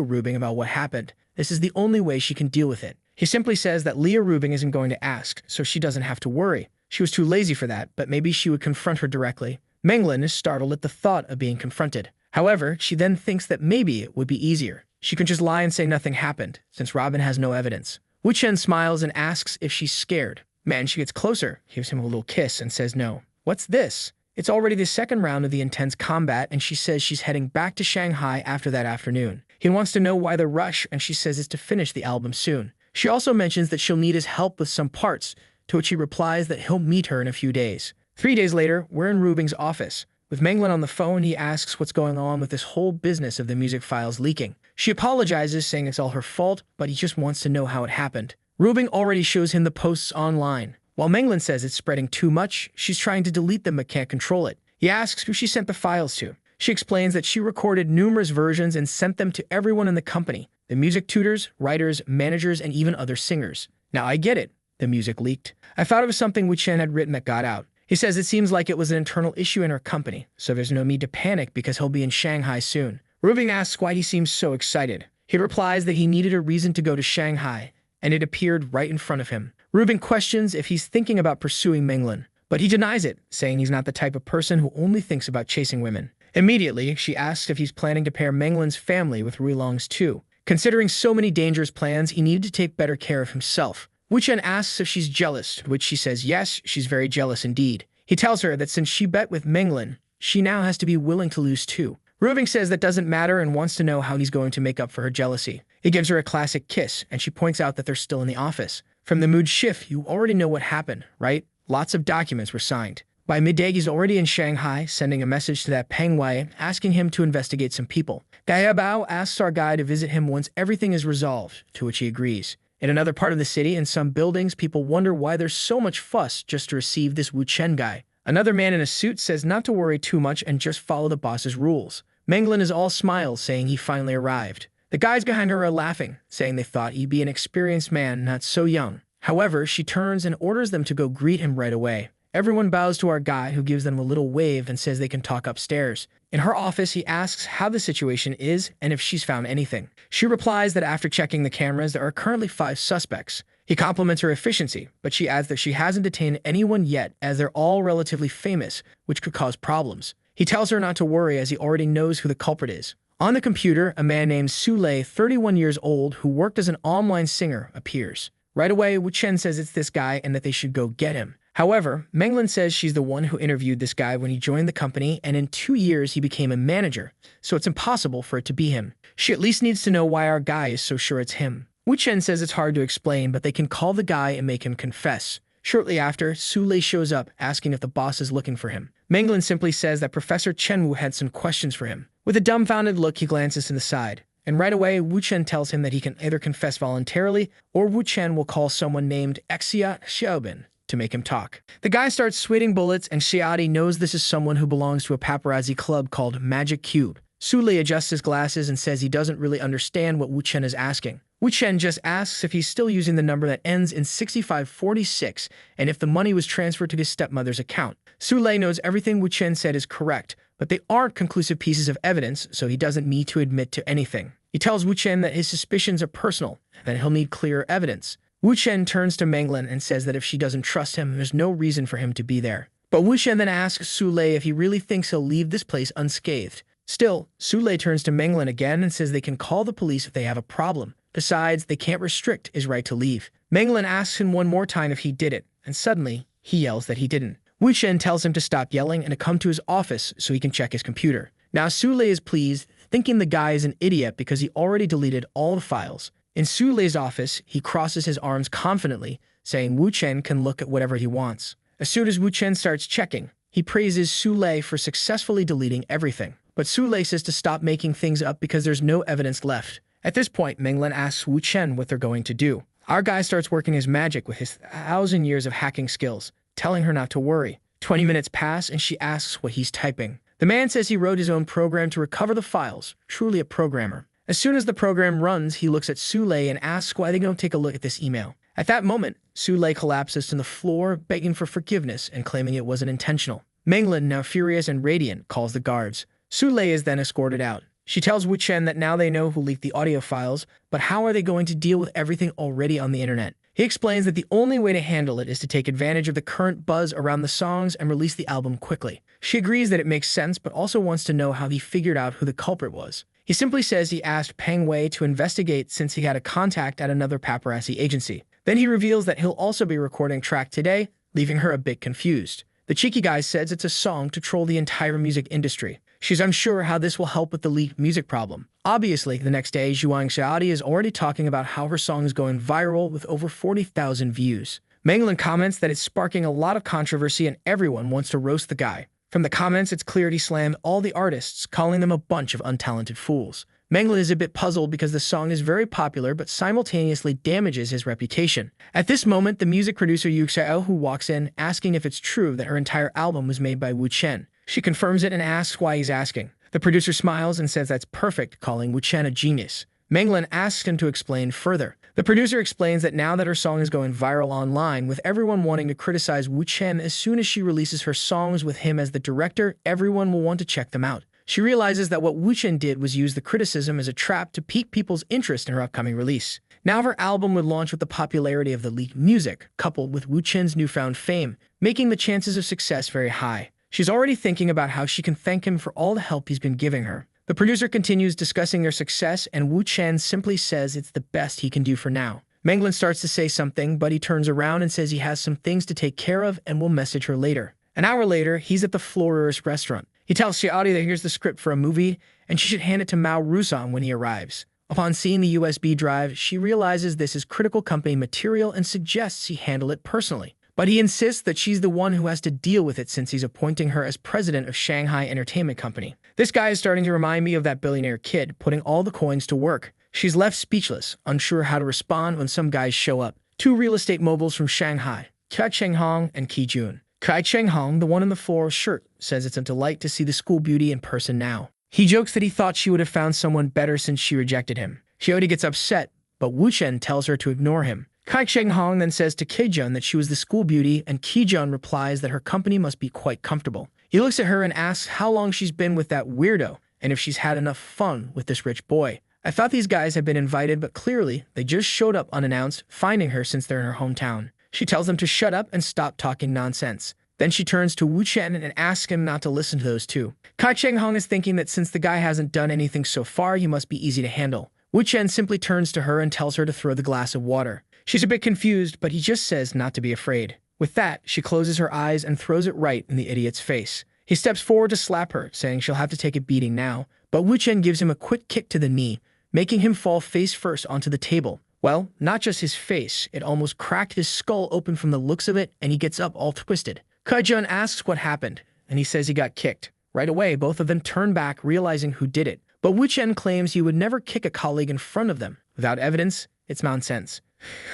Rubing about what happened. This is the only way she can deal with it. He simply says that Leo Rubing isn't going to ask, so she doesn't have to worry. She was too lazy for that, but maybe she would confront her directly. Menglin is startled at the thought of being confronted. However, she then thinks that maybe it would be easier. She can just lie and say nothing happened, since Robin has no evidence. Wu Chen smiles and asks if she's scared. Man, she gets closer, gives him a little kiss, and says no. What's this? It's already the second round of the intense combat, and she says she's heading back to Shanghai after that afternoon. He wants to know why the rush, and she says it's to finish the album soon. She also mentions that she'll need his help with some parts, to which he replies that he'll meet her in a few days. 3 days later, we're in Rubing's office. With Menglin on the phone, he asks what's going on with this whole business of the music files leaking. She apologizes, saying it's all her fault, but he just wants to know how it happened. Rubing already shows him the posts online. While Menglin says it's spreading too much, she's trying to delete them but can't control it. He asks who she sent the files to. She explains that she recorded numerous versions and sent them to everyone in the company, the music tutors, writers, managers, and even other singers. Now I get it. The music leaked. I thought it was something Wu Chen had written that got out. He says it seems like it was an internal issue in her company, so there's no need to panic because he'll be in Shanghai soon. Rubing asks why he seems so excited. He replies that he needed a reason to go to Shanghai, and it appeared right in front of him. Rubing questions if he's thinking about pursuing Menglin, but he denies it, saying he's not the type of person who only thinks about chasing women. Immediately, she asks if he's planning to pair Menglin's family with Ruilong's too. Considering so many dangerous plans, he needed to take better care of himself. Wu Chen asks if she's jealous, to which she says yes, she's very jealous indeed. He tells her that since she bet with Menglin, she now has to be willing to lose too. Rubing says that doesn't matter and wants to know how he's going to make up for her jealousy. He gives her a classic kiss, and she points out that they're still in the office. From the mood shift, you already know what happened, right? Lots of documents were signed. By midday, he's already in Shanghai, sending a message to that Peng Wei, asking him to investigate some people. Gaia Bao asks our guy to visit him once everything is resolved, to which he agrees. In another part of the city, in some buildings, people wonder why there's so much fuss just to receive this Wu Chen guy. Another man in a suit says not to worry too much and just follow the boss's rules. Menglin is all smiles, saying he finally arrived. The guys behind her are laughing, saying they thought he'd be an experienced man, not so young. However, she turns and orders them to go greet him right away. Everyone bows to our guy, who gives them a little wave and says they can talk upstairs. In her office, he asks how the situation is and if she's found anything. She replies that after checking the cameras, there are currently 5 suspects. He compliments her efficiency, but she adds that she hasn't detained anyone yet, as they're all relatively famous, which could cause problems. He tells her not to worry, as he already knows who the culprit is. On the computer, a man named Su Lei, 31 years old, who worked as an online singer, appears. Right away, Wu Chen says it's this guy and that they should go get him. However, Menglin says she's the one who interviewed this guy when he joined the company, and in 2 years he became a manager, so it's impossible for it to be him. She at least needs to know why our guy is so sure it's him. Wu Chen says it's hard to explain, but they can call the guy and make him confess. Shortly after, Su Lei shows up, asking if the boss is looking for him. Menglin simply says that Professor Chen Wu had some questions for him. With a dumbfounded look, he glances to the side. And right away, Wu Chen tells him that he can either confess voluntarily, or Wu Chen will call someone named Xia Xiaobin to make him talk. The guy starts sweating bullets, and Xiaodi knows this is someone who belongs to a paparazzi club called Magic Cube. Su Lei adjusts his glasses and says he doesn't really understand what Wu Chen is asking. Wu Chen just asks if he's still using the number that ends in 6546 and if the money was transferred to his stepmother's account. Su Lei knows everything Wu Chen said is correct, but they aren't conclusive pieces of evidence, so he doesn't need to admit to anything. He tells Wu Chen that his suspicions are personal, and that he'll need clearer evidence. Wu Chen turns to Menglan and says that if she doesn't trust him, there's no reason for him to be there. But Wu Chen then asks Su Lei if he really thinks he'll leave this place unscathed. Still, Su Lei turns to Menglan again and says they can call the police if they have a problem. Besides, they can't restrict his right to leave. Menglan asks him one more time if he did it, and suddenly, he yells that he didn't. Wu Chen tells him to stop yelling and to come to his office so he can check his computer. Now Su Lei is pleased, thinking the guy is an idiot because he already deleted all the files. In Su Lei's office, he crosses his arms confidently, saying Wu Chen can look at whatever he wants. As soon as Wu Chen starts checking, he praises Su Lei for successfully deleting everything. But Su Lei says to stop making things up because there's no evidence left. At this point, Menglan asks Wu Chen what they're going to do. Our guy starts working his magic with his 1,000 years of hacking skills, telling her not to worry. 20 minutes pass and she asks what he's typing. The man says he wrote his own program to recover the files, truly a programmer. As soon as the program runs, he looks at Su Lei and asks why they don't take a look at this email. At that moment, Su Lei collapses to the floor, begging for forgiveness and claiming it wasn't intentional. Menglan, now furious and radiant, calls the guards. Su Lei is then escorted out. She tells Wu Chen that now they know who leaked the audio files, but how are they going to deal with everything already on the internet? He explains that the only way to handle it is to take advantage of the current buzz around the songs and release the album quickly. She agrees that it makes sense, but also wants to know how he figured out who the culprit was. He simply says he asked Peng Wei to investigate since he had a contact at another paparazzi agency. Then he reveals that he'll also be recording track today, leaving her a bit confused. The cheeky guy says it's a song to troll the entire music industry. She's unsure how this will help with the leaked music problem. Obviously, the next day, Zhuang Xiaodi is already talking about how her song is going viral with over 40,000 views. Menglan comments that it's sparking a lot of controversy and everyone wants to roast the guy. From the comments, it's clear he slammed all the artists, calling them a bunch of untalented fools. Menglan is a bit puzzled because the song is very popular but simultaneously damages his reputation. At this moment, the music producer Yu Xiao walks in, asking if it's true that her entire album was made by Wu Chen. She confirms it and asks why he's asking. The producer smiles and says that's perfect, calling Wu Chen a genius. Menglan asks him to explain further. The producer explains that now that her song is going viral online, with everyone wanting to criticize Wu Chen as soon as she releases her songs with him as the director, everyone will want to check them out. She realizes that what Wu Chen did was use the criticism as a trap to pique people's interest in her upcoming release. Now her album would launch with the popularity of the leaked music, coupled with Wu Chen's newfound fame, making the chances of success very high. She's already thinking about how she can thank him for all the help he's been giving her. The producer continues discussing their success, and Wu Chen simply says it's the best he can do for now. Menglan starts to say something, but he turns around and says he has some things to take care of and will message her later. An hour later, he's at the Florist restaurant. He tells Xiaodi that here's the script for a movie, and she should hand it to Mao Rusong when he arrives. Upon seeing the USB drive, she realizes this is critical company material and suggests he handle it personally. But he insists that she's the one who has to deal with it since he's appointing her as president of Shanghai Entertainment Company. This guy is starting to remind me of that billionaire kid, putting all the coins to work. She's left speechless, unsure how to respond when some guys show up. Two real estate moguls from Shanghai, Kai Chenghong and Qi Jun. Kai Chenghong, the one in the floral shirt, says it's a delight to see the school beauty in person now. He jokes that he thought she would have found someone better since she rejected him. Xiaodi gets upset, but Wu Chen tells her to ignore him. Kai Chenghong then says to Kijun that she was the school beauty, and Kijun replies that her company must be quite comfortable. He looks at her and asks how long she's been with that weirdo, and if she's had enough fun with this rich boy. I thought these guys had been invited, but clearly, they just showed up unannounced, finding her since they're in her hometown. She tells them to shut up and stop talking nonsense. Then she turns to Wu Chen and asks him not to listen to those two. Kai Chenghong is thinking that since the guy hasn't done anything so far, he must be easy to handle. Wu Chen simply turns to her and tells her to throw the glass of water. She's a bit confused, but he just says not to be afraid. With that, she closes her eyes and throws it right in the idiot's face. He steps forward to slap her, saying she'll have to take a beating now, but Wu Chen gives him a quick kick to the knee, making him fall face first onto the table. Well, not just his face, it almost cracked his skull open from the looks of it, and he gets up all twisted. Kaijun asks what happened, and he says he got kicked. Right away, both of them turn back, realizing who did it. But Wu Chen claims he would never kick a colleague in front of them. Without evidence, it's nonsense.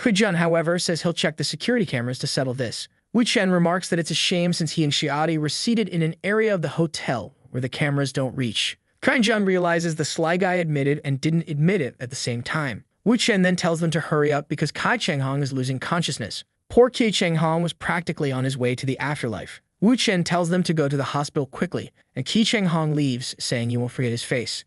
Kaijun, however, says he'll check the security cameras to settle this. Wu Chen remarks that it's a shame since he and Xiaodi were seated in an area of the hotel where the cameras don't reach. Kaijun realizes the sly guy admitted and didn't admit it at the same time. Wu Chen then tells them to hurry up because Kai Cheng-hong is losing consciousness. Poor Kai Cheng-hong was practically on his way to the afterlife. Wu Chen tells them to go to the hospital quickly, and Kai Cheng-hong leaves, saying he won't forget his face.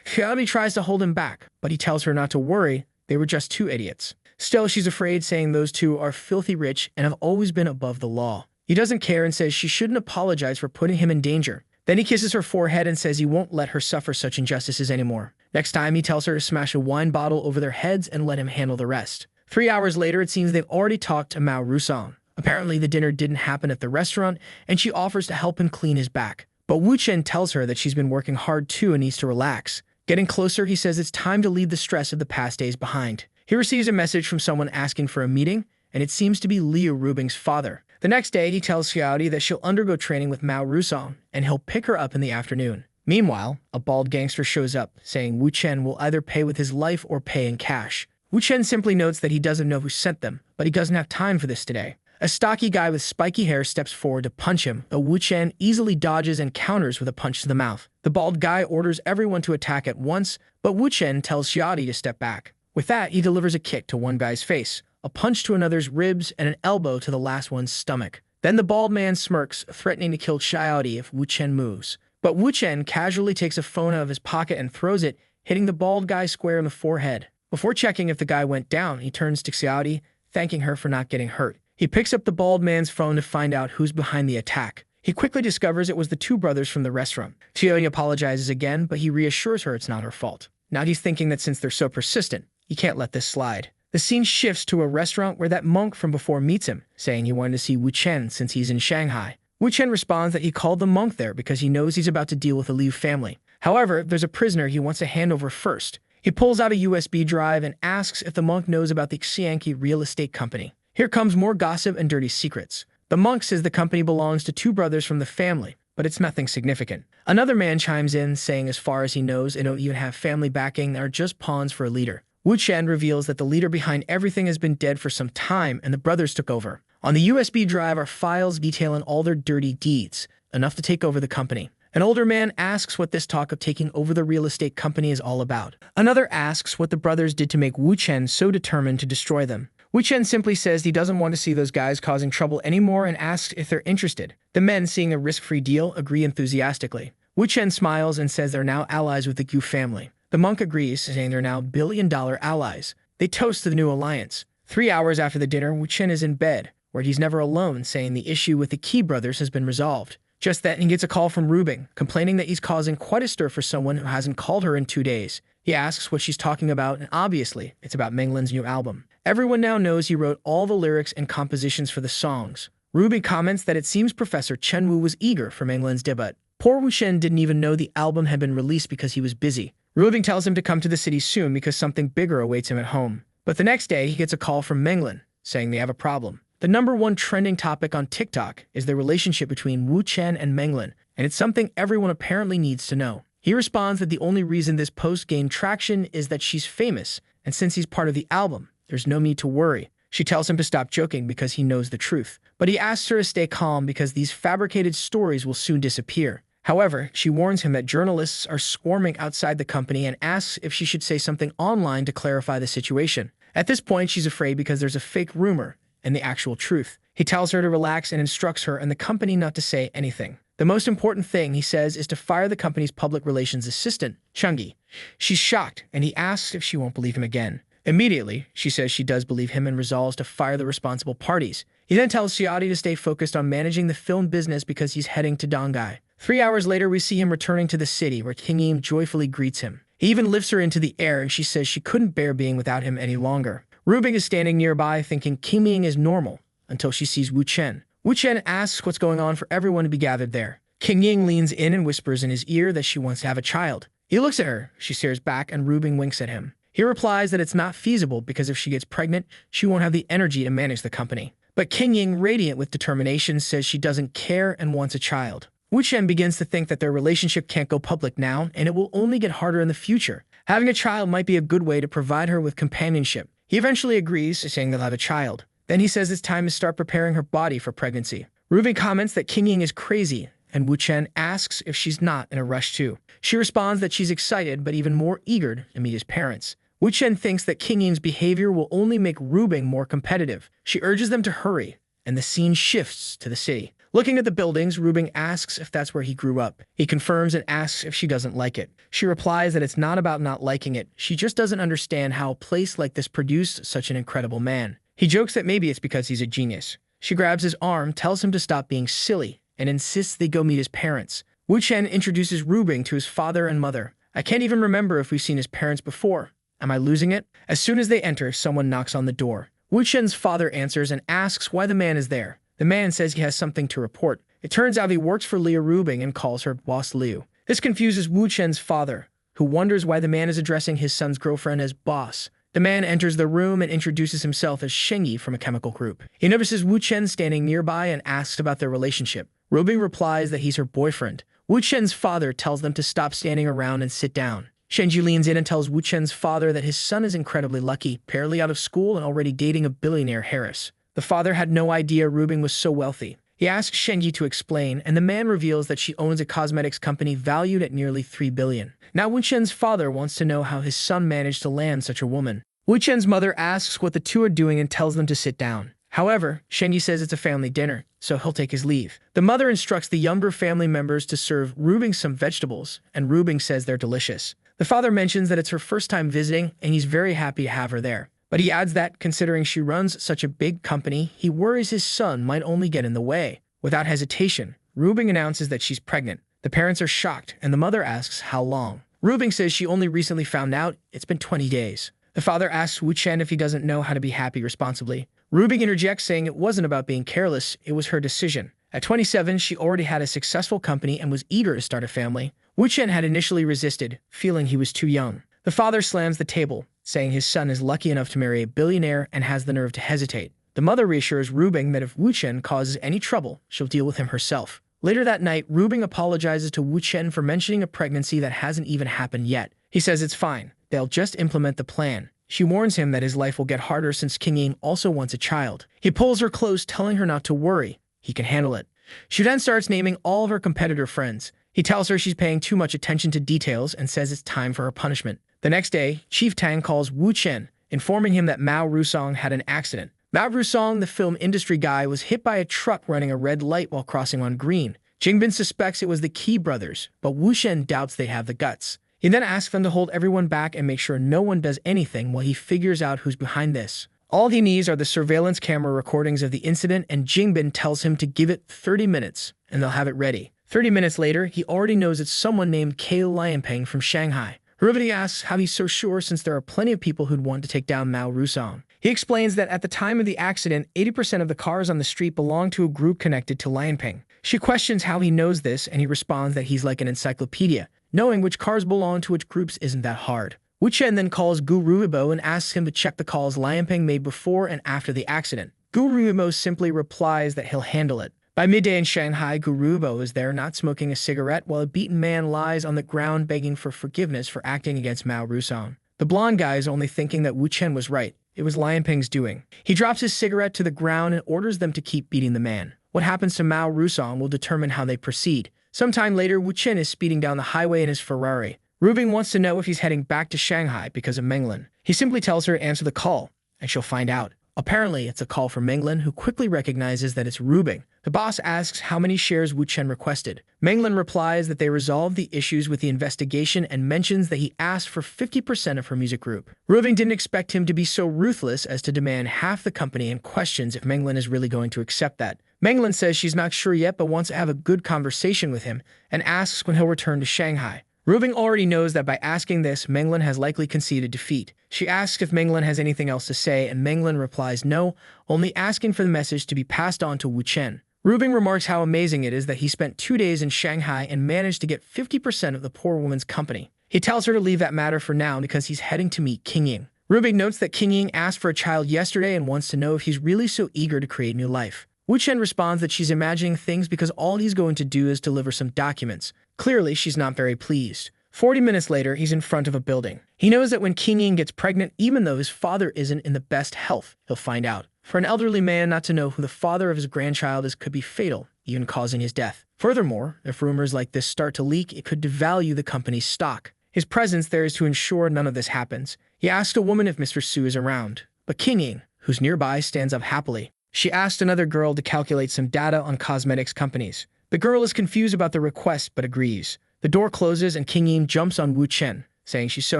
Xiaomi tries to hold him back, but he tells her not to worry, they were just two idiots. Still, she's afraid, saying those two are filthy rich and have always been above the law. He doesn't care and says she shouldn't apologize for putting him in danger. Then he kisses her forehead and says he won't let her suffer such injustices anymore. Next time, he tells her to smash a wine bottle over their heads and let him handle the rest. 3 hours later, it seems they've already talked to Mao Rusong. Apparently, the dinner didn't happen at the restaurant, and she offers to help him clean his back. But Wu Chen tells her that she's been working hard too and needs to relax. Getting closer, he says it's time to leave the stress of the past days behind. He receives a message from someone asking for a meeting, and it seems to be Liu Rubing's father. The next day, he tells Xiaodi that she'll undergo training with Mao Rusong, and he'll pick her up in the afternoon. Meanwhile, a bald gangster shows up, saying Wu Chen will either pay with his life or pay in cash. Wu Chen simply notes that he doesn't know who sent them, but he doesn't have time for this today. A stocky guy with spiky hair steps forward to punch him, but Wu Chen easily dodges and counters with a punch to the mouth. The bald guy orders everyone to attack at once, but Wu Chen tells Xiaodi to step back. With that, he delivers a kick to one guy's face, a punch to another's ribs, and an elbow to the last one's stomach. Then the bald man smirks, threatening to kill Xiaodi if Wu Chen moves. But Wu Chen casually takes a phone out of his pocket and throws it, hitting the bald guy square in the forehead. Before checking if the guy went down, he turns to Xiaodi, thanking her for not getting hurt. He picks up the bald man's phone to find out who's behind the attack. He quickly discovers it was the two brothers from the restaurant. Xiaodi apologizes again, but he reassures her it's not her fault. Now he's thinking that since they're so persistent, he can't let this slide. The scene shifts to a restaurant where that monk from before meets him, saying he wanted to see Wu Chen since he's in Shanghai. Wu Chen responds that he called the monk there because he knows he's about to deal with the Liu family. However, there's a prisoner he wants to hand over first. He pulls out a USB drive and asks if the monk knows about the Xianqi real estate company. Here comes more gossip and dirty secrets. The monk says the company belongs to two brothers from the family, but it's nothing significant. Another man chimes in, saying as far as he knows, they don't even have family backing, they are just pawns for a leader. Wu Chen reveals that the leader behind everything has been dead for some time and the brothers took over. On the USB drive are files detailing all their dirty deeds, enough to take over the company. An older man asks what this talk of taking over the real estate company is all about. Another asks what the brothers did to make Wu Chen so determined to destroy them. Wu Chen simply says he doesn't want to see those guys causing trouble anymore and asks if they're interested. The men, seeing a risk-free deal, agree enthusiastically. Wu Chen smiles and says they're now allies with the Gu family. The monk agrees, saying they're now billion-dollar allies. They toast to the new alliance. 3 hours after the dinner, Wu Chen is in bed, where he's never alone, saying the issue with the Qi brothers has been resolved. Just then, he gets a call from Rubing, complaining that he's causing quite a stir for someone who hasn't called her in 2 days. He asks what she's talking about, and obviously, it's about Menglin's new album. Everyone now knows he wrote all the lyrics and compositions for the songs. Rubing comments that it seems Professor Chen Wu was eager for Menglin's debut. Poor Wu Chen didn't even know the album had been released because he was busy. Rubing tells him to come to the city soon because something bigger awaits him at home. But the next day, he gets a call from Menglin, saying they have a problem. The #1 trending topic on TikTok is the relationship between Wu Chen and Menglin, and it's something everyone apparently needs to know. He responds that the only reason this post gained traction is that she's famous, and since he's part of the album, there's no need to worry. She tells him to stop joking because he knows the truth. But he asks her to stay calm because these fabricated stories will soon disappear. However, she warns him that journalists are swarming outside the company and asks if she should say something online to clarify the situation. At this point, she's afraid because there's a fake rumor and the actual truth. He tells her to relax and instructs her and the company not to say anything. The most important thing, he says, is to fire the company's public relations assistant, Chungi. She's shocked, and he asks if she won't believe him again. Immediately, she says she does believe him and resolves to fire the responsible parties. He then tells Xiaodi to stay focused on managing the film business because he's heading to Donghai. 3 hours later, we see him returning to the city where King Yim joyfully greets him. He even lifts her into the air and she says she couldn't bear being without him any longer. Rubing is standing nearby thinking King Yim is normal until she sees Wu Chen. Wu Chen asks what's going on for everyone to be gathered there. King Ying leans in and whispers in his ear that she wants to have a child. He looks at her, she stares back, and Rubing winks at him. He replies that it's not feasible because if she gets pregnant, she won't have the energy to manage the company. But King Ying, radiant with determination, says she doesn't care and wants a child. Wu Chen begins to think that their relationship can't go public now, and it will only get harder in the future. Having a child might be a good way to provide her with companionship. He eventually agrees, saying they'll have a child. Then he says it's time to start preparing her body for pregnancy. Rubing comments that King Ying is crazy, and Wu Chen asks if she's not in a rush too. She responds that she's excited but even more eager to meet his parents. Wu Chen thinks that King Ying's behavior will only make Rubing more competitive. She urges them to hurry, and the scene shifts to the city. Looking at the buildings, Rubing asks if that's where he grew up. He confirms and asks if she doesn't like it. She replies that it's not about not liking it. She just doesn't understand how a place like this produced such an incredible man. He jokes that maybe it's because he's a genius. She grabs his arm, tells him to stop being silly, and insists they go meet his parents. Wu Chen introduces Rubing to his father and mother. I can't even remember if we've seen his parents before. Am I losing it? As soon as they enter, someone knocks on the door. Wu Chen's father answers and asks why the man is there. The man says he has something to report. It turns out he works for Liu Rubing and calls her Boss Liu. This confuses Wu Chen's father, who wonders why the man is addressing his son's girlfriend as boss. The man enters the room and introduces himself as Shengyi from a chemical group. He notices Wu Chen standing nearby and asks about their relationship. Rubing replies that he's her boyfriend. Wu Chen's father tells them to stop standing around and sit down. Shengyi leans in and tells Wu Chen's father that his son is incredibly lucky, barely out of school and already dating a billionaire Harris. The father had no idea Rubing was so wealthy. He asks Shengyi to explain, and the man reveals that she owns a cosmetics company valued at nearly $3 billion. Now Wu Chen's father wants to know how his son managed to land such a woman. Wu Chen's mother asks what the two are doing and tells them to sit down. However, Shengyi says it's a family dinner, so he'll take his leave. The mother instructs the younger family members to serve Rubing some vegetables, and Rubing says they're delicious. The father mentions that it's her first time visiting, and he's very happy to have her there. But he adds that, considering she runs such a big company, he worries his son might only get in the way. Without hesitation, Rubing announces that she's pregnant. The parents are shocked, and the mother asks how long. Rubing says she only recently found out it's been 20 days. The father asks Wu Chen if he doesn't know how to be happy responsibly. Rubing interjects saying it wasn't about being careless, it was her decision. At 27, she already had a successful company and was eager to start a family. Wu Chen had initially resisted, feeling he was too young. The father slams the table, saying his son is lucky enough to marry a billionaire and has the nerve to hesitate. The mother reassures Rubing that if Wu Chen causes any trouble, she'll deal with him herself. Later that night, Rubing apologizes to Wu Chen for mentioning a pregnancy that hasn't even happened yet. He says it's fine. They'll just implement the plan. She warns him that his life will get harder since King Ying also wants a child. He pulls her close, telling her not to worry. He can handle it. She then starts naming all of her competitor friends. He tells her she's paying too much attention to details and says it's time for her punishment. The next day, Chief Tang calls Wu Chen, informing him that Mao Rusong had an accident. Mao Rusong, the film industry guy, was hit by a truck running a red light while crossing on green. Jingbin suspects it was the Qi brothers, but Wu Chen doubts they have the guts. He then asks them to hold everyone back and make sure no one does anything while he figures out who's behind this. All he needs are the surveillance camera recordings of the incident, and Jingbin tells him to give it 30 minutes, and they'll have it ready. 30 minutes later, he already knows it's someone named Kei Lianpeng from Shanghai. Ruvity asks how he's so sure since there are plenty of people who'd want to take down Mao Rusong. He explains that at the time of the accident, 80% of the cars on the street belonged to a group connected to Lianpeng. She questions how he knows this, and he responds that he's like an encyclopedia. Knowing which cars belong to which groups isn't that hard. Wu Chen then calls Gu Ruibo and asks him to check the calls Lianpeng made before and after the accident. Gu Ruibo simply replies that he'll handle it. By midday in Shanghai, Gu Ruibo is there not smoking a cigarette while a beaten man lies on the ground begging for forgiveness for acting against Mao Rusong. The blonde guy is only thinking that Wu Chen was right. It was Lianpeng's doing. He drops his cigarette to the ground and orders them to keep beating the man. What happens to Mao Rusong will determine how they proceed. Sometime later, Wu Chen is speeding down the highway in his Ferrari. Rubing wants to know if he's heading back to Shanghai because of Menglin. He simply tells her to answer the call, and she'll find out. Apparently, it's a call from Menglin, who quickly recognizes that it's Rubing. The boss asks how many shares Wu Chen requested. Menglin replies that they resolved the issues with the investigation and mentions that he asked for 50% of her music group. Rubing didn't expect him to be so ruthless as to demand half the company and questions if Menglin is really going to accept that. Menglin says she's not sure yet but wants to have a good conversation with him and asks when he'll return to Shanghai. Rubing already knows that by asking this, Menglin has likely conceded defeat. She asks if Menglin has anything else to say, and Menglin replies no, only asking for the message to be passed on to Wu Chen. Rubing remarks how amazing it is that he spent 2 days in Shanghai and managed to get 50% of the poor woman's company. He tells her to leave that matter for now because he's heading to meet King Ying. Rubing notes that King Ying asked for a child yesterday and wants to know if he's really so eager to create new life. Wu Chen responds that she's imagining things because all he's going to do is deliver some documents. Clearly, she's not very pleased. 40 minutes later, he's in front of a building. He knows that when King Ying gets pregnant, even though his father isn't in the best health, he'll find out. For an elderly man not to know who the father of his grandchild is could be fatal, even causing his death. Furthermore, if rumors like this start to leak, it could devalue the company's stock. His presence there is to ensure none of this happens. He asked a woman if Mr. Su is around, but King Ying, who's nearby, stands up happily. She asked another girl to calculate some data on cosmetics companies. The girl is confused about the request but agrees. The door closes and King Ying jumps on Wu Chen, saying she's so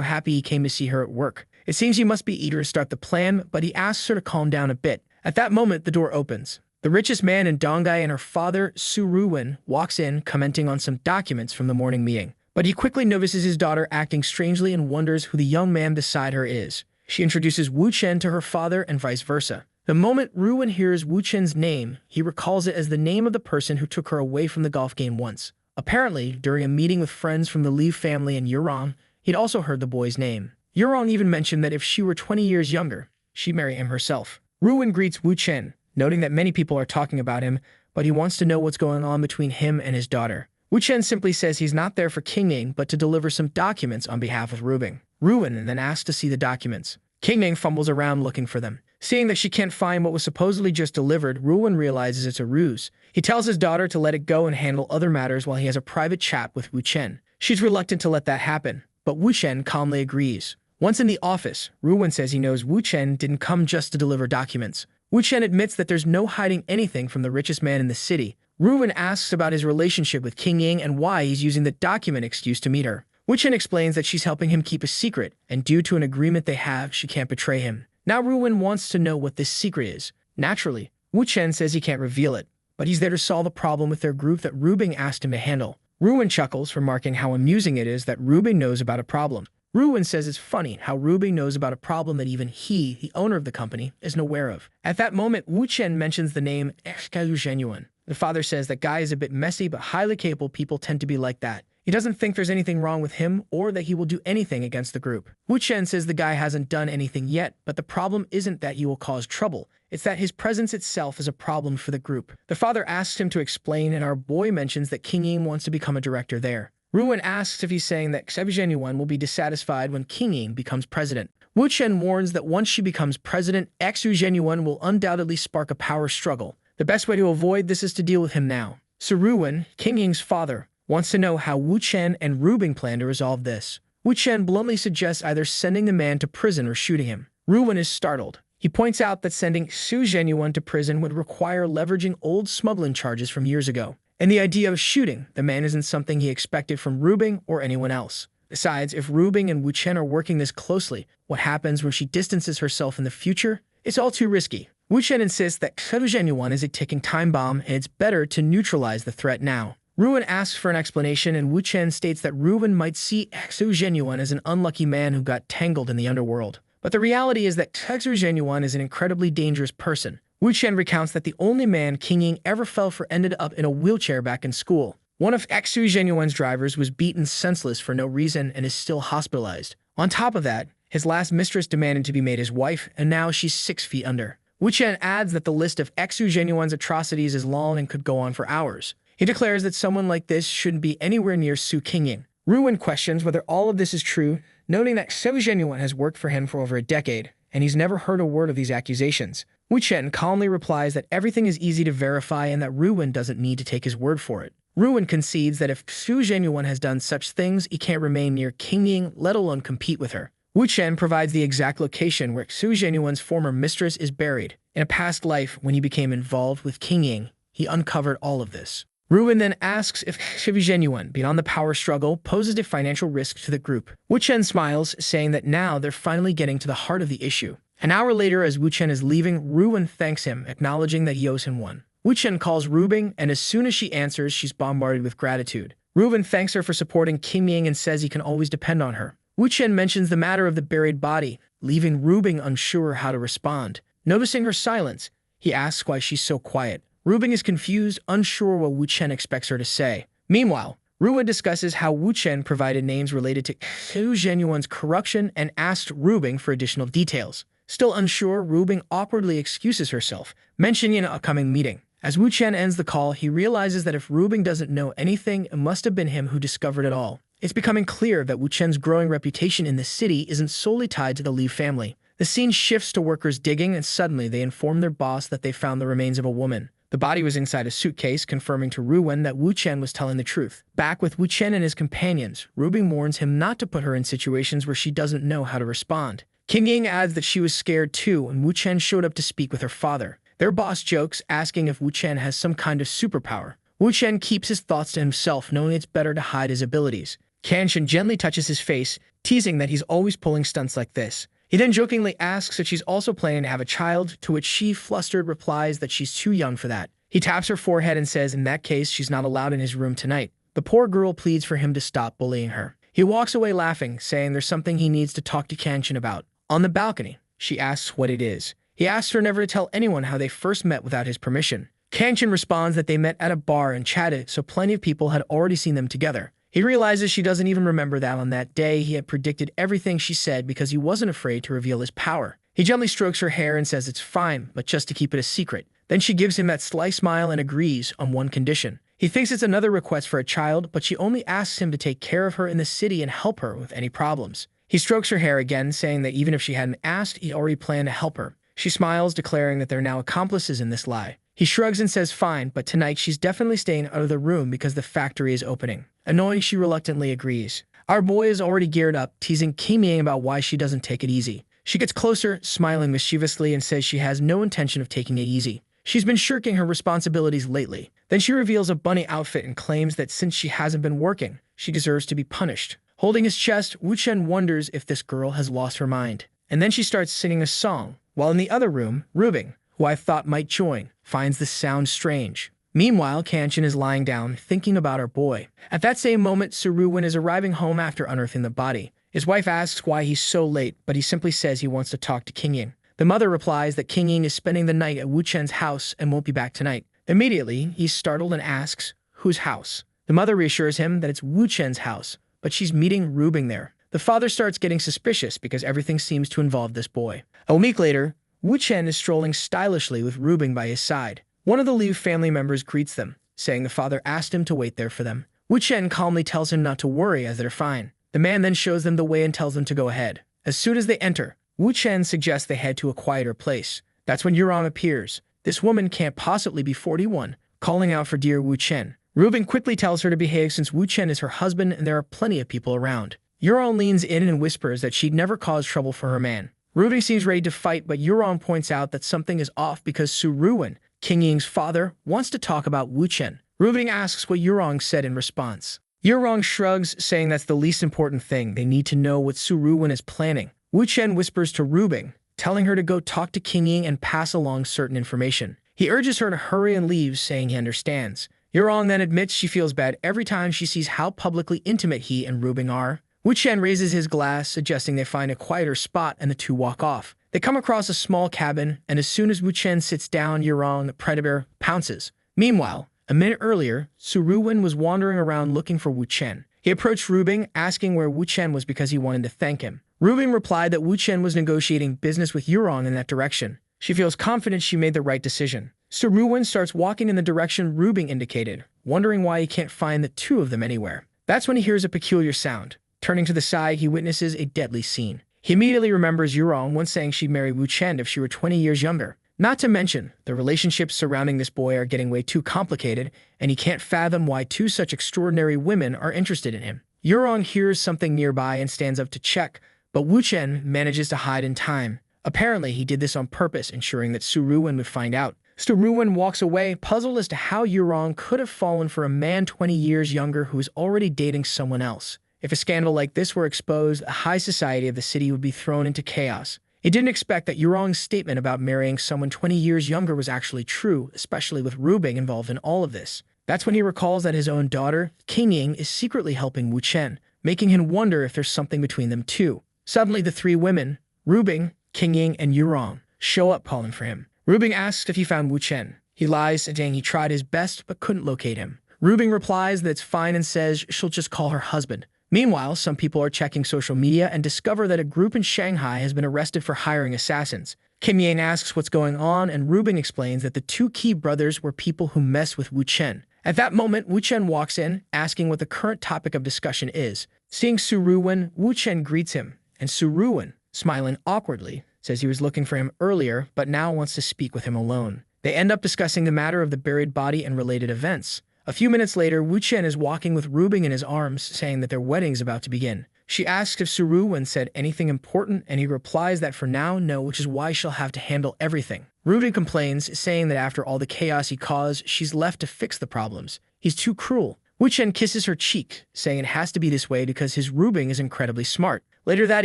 happy he came to see her at work. It seems he must be eager to start the plan, but he asks her to calm down a bit. At that moment, the door opens. The richest man in Donghai and her father, Su Ruwen, walks in, commenting on some documents from the morning meeting. But he quickly notices his daughter acting strangely and wonders who the young man beside her is. She introduces Wu Chen to her father and vice versa. The moment Ruwen hears Wu Chen's name, he recalls it as the name of the person who took her away from the golf game once. Apparently, during a meeting with friends from the Li family and Yurong, he'd also heard the boy's name. Yurong even mentioned that if she were 20 years younger, she'd marry him herself. Ruwen greets Wu Chen, noting that many people are talking about him, but he wants to know what's going on between him and his daughter. Wu Chen simply says he's not there for King Ying, but to deliver some documents on behalf of Ruwen then asks to see the documents. King Ying fumbles around looking for them. Seeing that she can't find what was supposedly just delivered, Ruwen realizes it's a ruse. He tells his daughter to let it go and handle other matters while he has a private chat with Wu Chen. She's reluctant to let that happen, but Wu Chen calmly agrees. Once in the office, Ruwen says he knows Wu Chen didn't come just to deliver documents. Wu Chen admits that there's no hiding anything from the richest man in the city. Ruwen asks about his relationship with King Ying and why he's using the document excuse to meet her. Wu Chen explains that she's helping him keep a secret, and due to an agreement they have, she can't betray him. Now Ruwen wants to know what this secret is. Naturally, Wu Chen says he can't reveal it, but he's there to solve a problem with their group that Rubing asked him to handle. Ruwen chuckles, remarking how amusing it is that Rubing knows about a problem. Ruwen says it's funny how Rubing knows about a problem that even he, the owner of the company, isn't aware of. At that moment, Wu Chen mentions the name Xu Zhenyuan. The father says that guy is a bit messy, but highly capable people tend to be like that. He doesn't think there's anything wrong with him or that he will do anything against the group. Wu Chen says the guy hasn't done anything yet, but the problem isn't that he will cause trouble. It's that his presence itself is a problem for the group. The father asks him to explain, and our boy mentions that King Ying wants to become a director there. Ruwen asks if he's saying that Xu Zhenyuan will be dissatisfied when King Ying becomes president. Wu Chen warns that once she becomes president, Xu Zhenyuan will undoubtedly spark a power struggle. The best way to avoid this is to deal with him now. So Ruwen, King Ying's father, wants to know how Wu Chen and Rubing plan to resolve this. Wu Chen bluntly suggests either sending the man to prison or shooting him. Ruwen is startled. He points out that sending Xu Zhenyuan to prison would require leveraging old smuggling charges from years ago. And the idea of shooting the man isn't something he expected from Rubing or anyone else. Besides, if Rubing and Wu Chen are working this closely, what happens when she distances herself in the future? It's all too risky. Wu Chen insists that Xu Zhenyuan is a ticking time bomb and it's better to neutralize the threat now. Ruwen asks for an explanation, and Wu Chen states that Ruwen might see Xu Zhenyuan as an unlucky man who got tangled in the underworld. But the reality is that Xu Zhenyuan is an incredibly dangerous person. Wu Chen recounts that the only man King Ying ever fell for ended up in a wheelchair back in school. One of Xu Zhenyuan's drivers was beaten senseless for no reason and is still hospitalized. On top of that, his last mistress demanded to be made his wife, and now she's 6 feet under. Wu Chen adds that the list of Xu Zhenyuan's atrocities is long and could go on for hours. He declares that someone like this shouldn't be anywhere near Su King Ying. Ruwen questions whether all of this is true, noting that Xu Zhenyuan has worked for him for over a decade, and he's never heard a word of these accusations. Wu Chen calmly replies that everything is easy to verify and that Ruwen doesn't need to take his word for it. Ruwen concedes that if Xu Zhenyuan has done such things, he can't remain near King Ying, let alone compete with her. Wu Chen provides the exact location where Xu Zhenyuan's former mistress is buried. In a past life, when he became involved with King Ying, he uncovered all of this. Ruwen then asks if Xu Zhenyuan, beyond the power struggle, poses a financial risk to the group. Wu Chen smiles, saying that now they're finally getting to the heart of the issue. An hour later, as Wu Chen is leaving, Ruwen thanks him, acknowledging that he owes him one. Wu Chen calls Rubing, and as soon as she answers, she's bombarded with gratitude. Ruwen thanks her for supporting King Ying and says he can always depend on her. Wu Chen mentions the matter of the buried body, leaving Rubing unsure how to respond. Noticing her silence, he asks why she's so quiet. Rubing is confused, unsure what Wu Chen expects her to say. Meanwhile, Ruwen discusses how Wu Chen provided names related to Xu Zhenyuan's corruption and asked Rubing for additional details. Still unsure, Rubing awkwardly excuses herself, mentioning an upcoming meeting. As Wu Chen ends the call, he realizes that if Rubing doesn't know anything, it must have been him who discovered it all. It's becoming clear that Wu Chen's growing reputation in the city isn't solely tied to the Li family. The scene shifts to workers digging, and suddenly they inform their boss that they found the remains of a woman. The body was inside a suitcase, confirming to Ruwen that Wu Chen was telling the truth. Back with Wu Chen and his companions, Rubing warns him not to put her in situations where she doesn't know how to respond. King Ying adds that she was scared too, and Wu Chen showed up to speak with her father. Their boss jokes, asking if Wu Chen has some kind of superpower. Wu Chen keeps his thoughts to himself, knowing it's better to hide his abilities. Kenshin gently touches his face, teasing that he's always pulling stunts like this. He then jokingly asks if she's also planning to have a child, to which she, flustered, replies that she's too young for that. He taps her forehead and says in that case she's not allowed in his room tonight. The poor girl pleads for him to stop bullying her. He walks away laughing, saying there's something he needs to talk to Kenshin about. On the balcony, she asks what it is. He asks her never to tell anyone how they first met without his permission. Kenshin responds that they met at a bar and chatted, so plenty of people had already seen them together. He realizes she doesn't even remember that on that day he had predicted everything she said because he wasn't afraid to reveal his power. He gently strokes her hair and says it's fine, but just to keep it a secret. Then she gives him that sly smile and agrees on one condition. He thinks it's another request for a child, but she only asks him to take care of her in the city and help her with any problems. He strokes her hair again, saying that even if she hadn't asked, he already planned to help her. She smiles, declaring that they're now accomplices in this lie. He shrugs and says fine, but tonight she's definitely staying out of the room because the factory is opening. Annoying, she reluctantly agrees. Our boy is already geared up, teasing Kim Yang about why she doesn't take it easy. She gets closer, smiling mischievously, and says she has no intention of taking it easy. She's been shirking her responsibilities lately. Then she reveals a bunny outfit and claims that since she hasn't been working, she deserves to be punished. Holding his chest, Wu Chen wonders if this girl has lost her mind. And then she starts singing a song, while in the other room, Rubing, who I thought might join, finds the sound strange. Meanwhile, Kenshin is lying down, thinking about her boy. At that same moment, Suruwen is arriving home after unearthing the body. His wife asks why he's so late, but he simply says he wants to talk to King Ying. The mother replies that King Ying is spending the night at Wu Chen's house and won't be back tonight. Immediately, he's startled and asks, whose house? The mother reassures him that it's Wu Chen's house, but she's meeting Rubing there. The father starts getting suspicious because everything seems to involve this boy. A week later, Wu Chen is strolling stylishly with Rubing by his side. One of the Liu family members greets them, saying the father asked him to wait there for them. Wu Chen calmly tells him not to worry as they're fine. The man then shows them the way and tells them to go ahead. As soon as they enter, Wu Chen suggests they head to a quieter place. That's when Yurong appears. This woman can't possibly be 41, calling out for dear Wu Chen. Rubing quickly tells her to behave since Wu Chen is her husband and there are plenty of people around. Yurong leans in and whispers that she'd never cause trouble for her man. Rubing seems ready to fight, but Yurong points out that something is off because Suruwen, King Ying's father, wants to talk about Wu Chen. Rubing asks what Yurong said in response. Yurong shrugs, saying that's the least important thing. They need to know what Suruwen is planning. Wu Chen whispers to Rubing, telling her to go talk to King Ying and pass along certain information. He urges her to hurry and leaves, saying he understands. Yurong then admits she feels bad every time she sees how publicly intimate he and Rubing are. Wu Chen raises his glass, suggesting they find a quieter spot, and the two walk off. They come across a small cabin, and as soon as Wu Chen sits down, Yurong, the predator, pounces. Meanwhile, a minute earlier, Suruwen was wandering around looking for Wu Chen. He approached Rubing, asking where Wu Chen was because he wanted to thank him. Rubing replied that Wu Chen was negotiating business with Yurong in that direction. She feels confident she made the right decision. Suruwen starts walking in the direction Rubing indicated, wondering why he can't find the two of them anywhere. That's when he hears a peculiar sound. Turning to the side, he witnesses a deadly scene. He immediately remembers Yurong once saying she'd marry Wu Chen if she were 20 years younger. Not to mention, the relationships surrounding this boy are getting way too complicated, and he can't fathom why two such extraordinary women are interested in him. Yurong hears something nearby and stands up to check, but Wu Chen manages to hide in time. Apparently, he did this on purpose, ensuring that Suruwen would find out. Suruwen walks away, puzzled as to how Yurong could have fallen for a man 20 years younger who is already dating someone else. If a scandal like this were exposed, the high society of the city would be thrown into chaos. He didn't expect that Yurong's statement about marrying someone 20 years younger was actually true, especially with Rubing involved in all of this. That's when he recalls that his own daughter, King Ying, is secretly helping Wu Chen, making him wonder if there's something between them too. Suddenly, the three women, Rubing, King Ying, and Yurong, show up calling for him. Rubing asks if he found Wu Chen. He lies, saying he tried his best but couldn't locate him. Rubing replies that it's fine and says she'll just call her husband. Meanwhile, some people are checking social media and discover that a group in Shanghai has been arrested for hiring assassins. Kim Yang asks what's going on, and Rubing explains that the two key brothers were people who mess with Wu Chen. At that moment, Wu Chen walks in, asking what the current topic of discussion is. Seeing Suruwen, Wu Chen greets him, and Suruwen, smiling awkwardly, says he was looking for him earlier, but now wants to speak with him alone. They end up discussing the matter of the buried body and related events. A few minutes later, Wu Chen is walking with Rubing in his arms, saying that their wedding is about to begin. She asks if Su Ruwen said anything important, and he replies that for now, no, which is why she'll have to handle everything. Rubing complains, saying that after all the chaos he caused, she's left to fix the problems. He's too cruel. Wu Chen kisses her cheek, saying it has to be this way because his Rubing is incredibly smart. Later that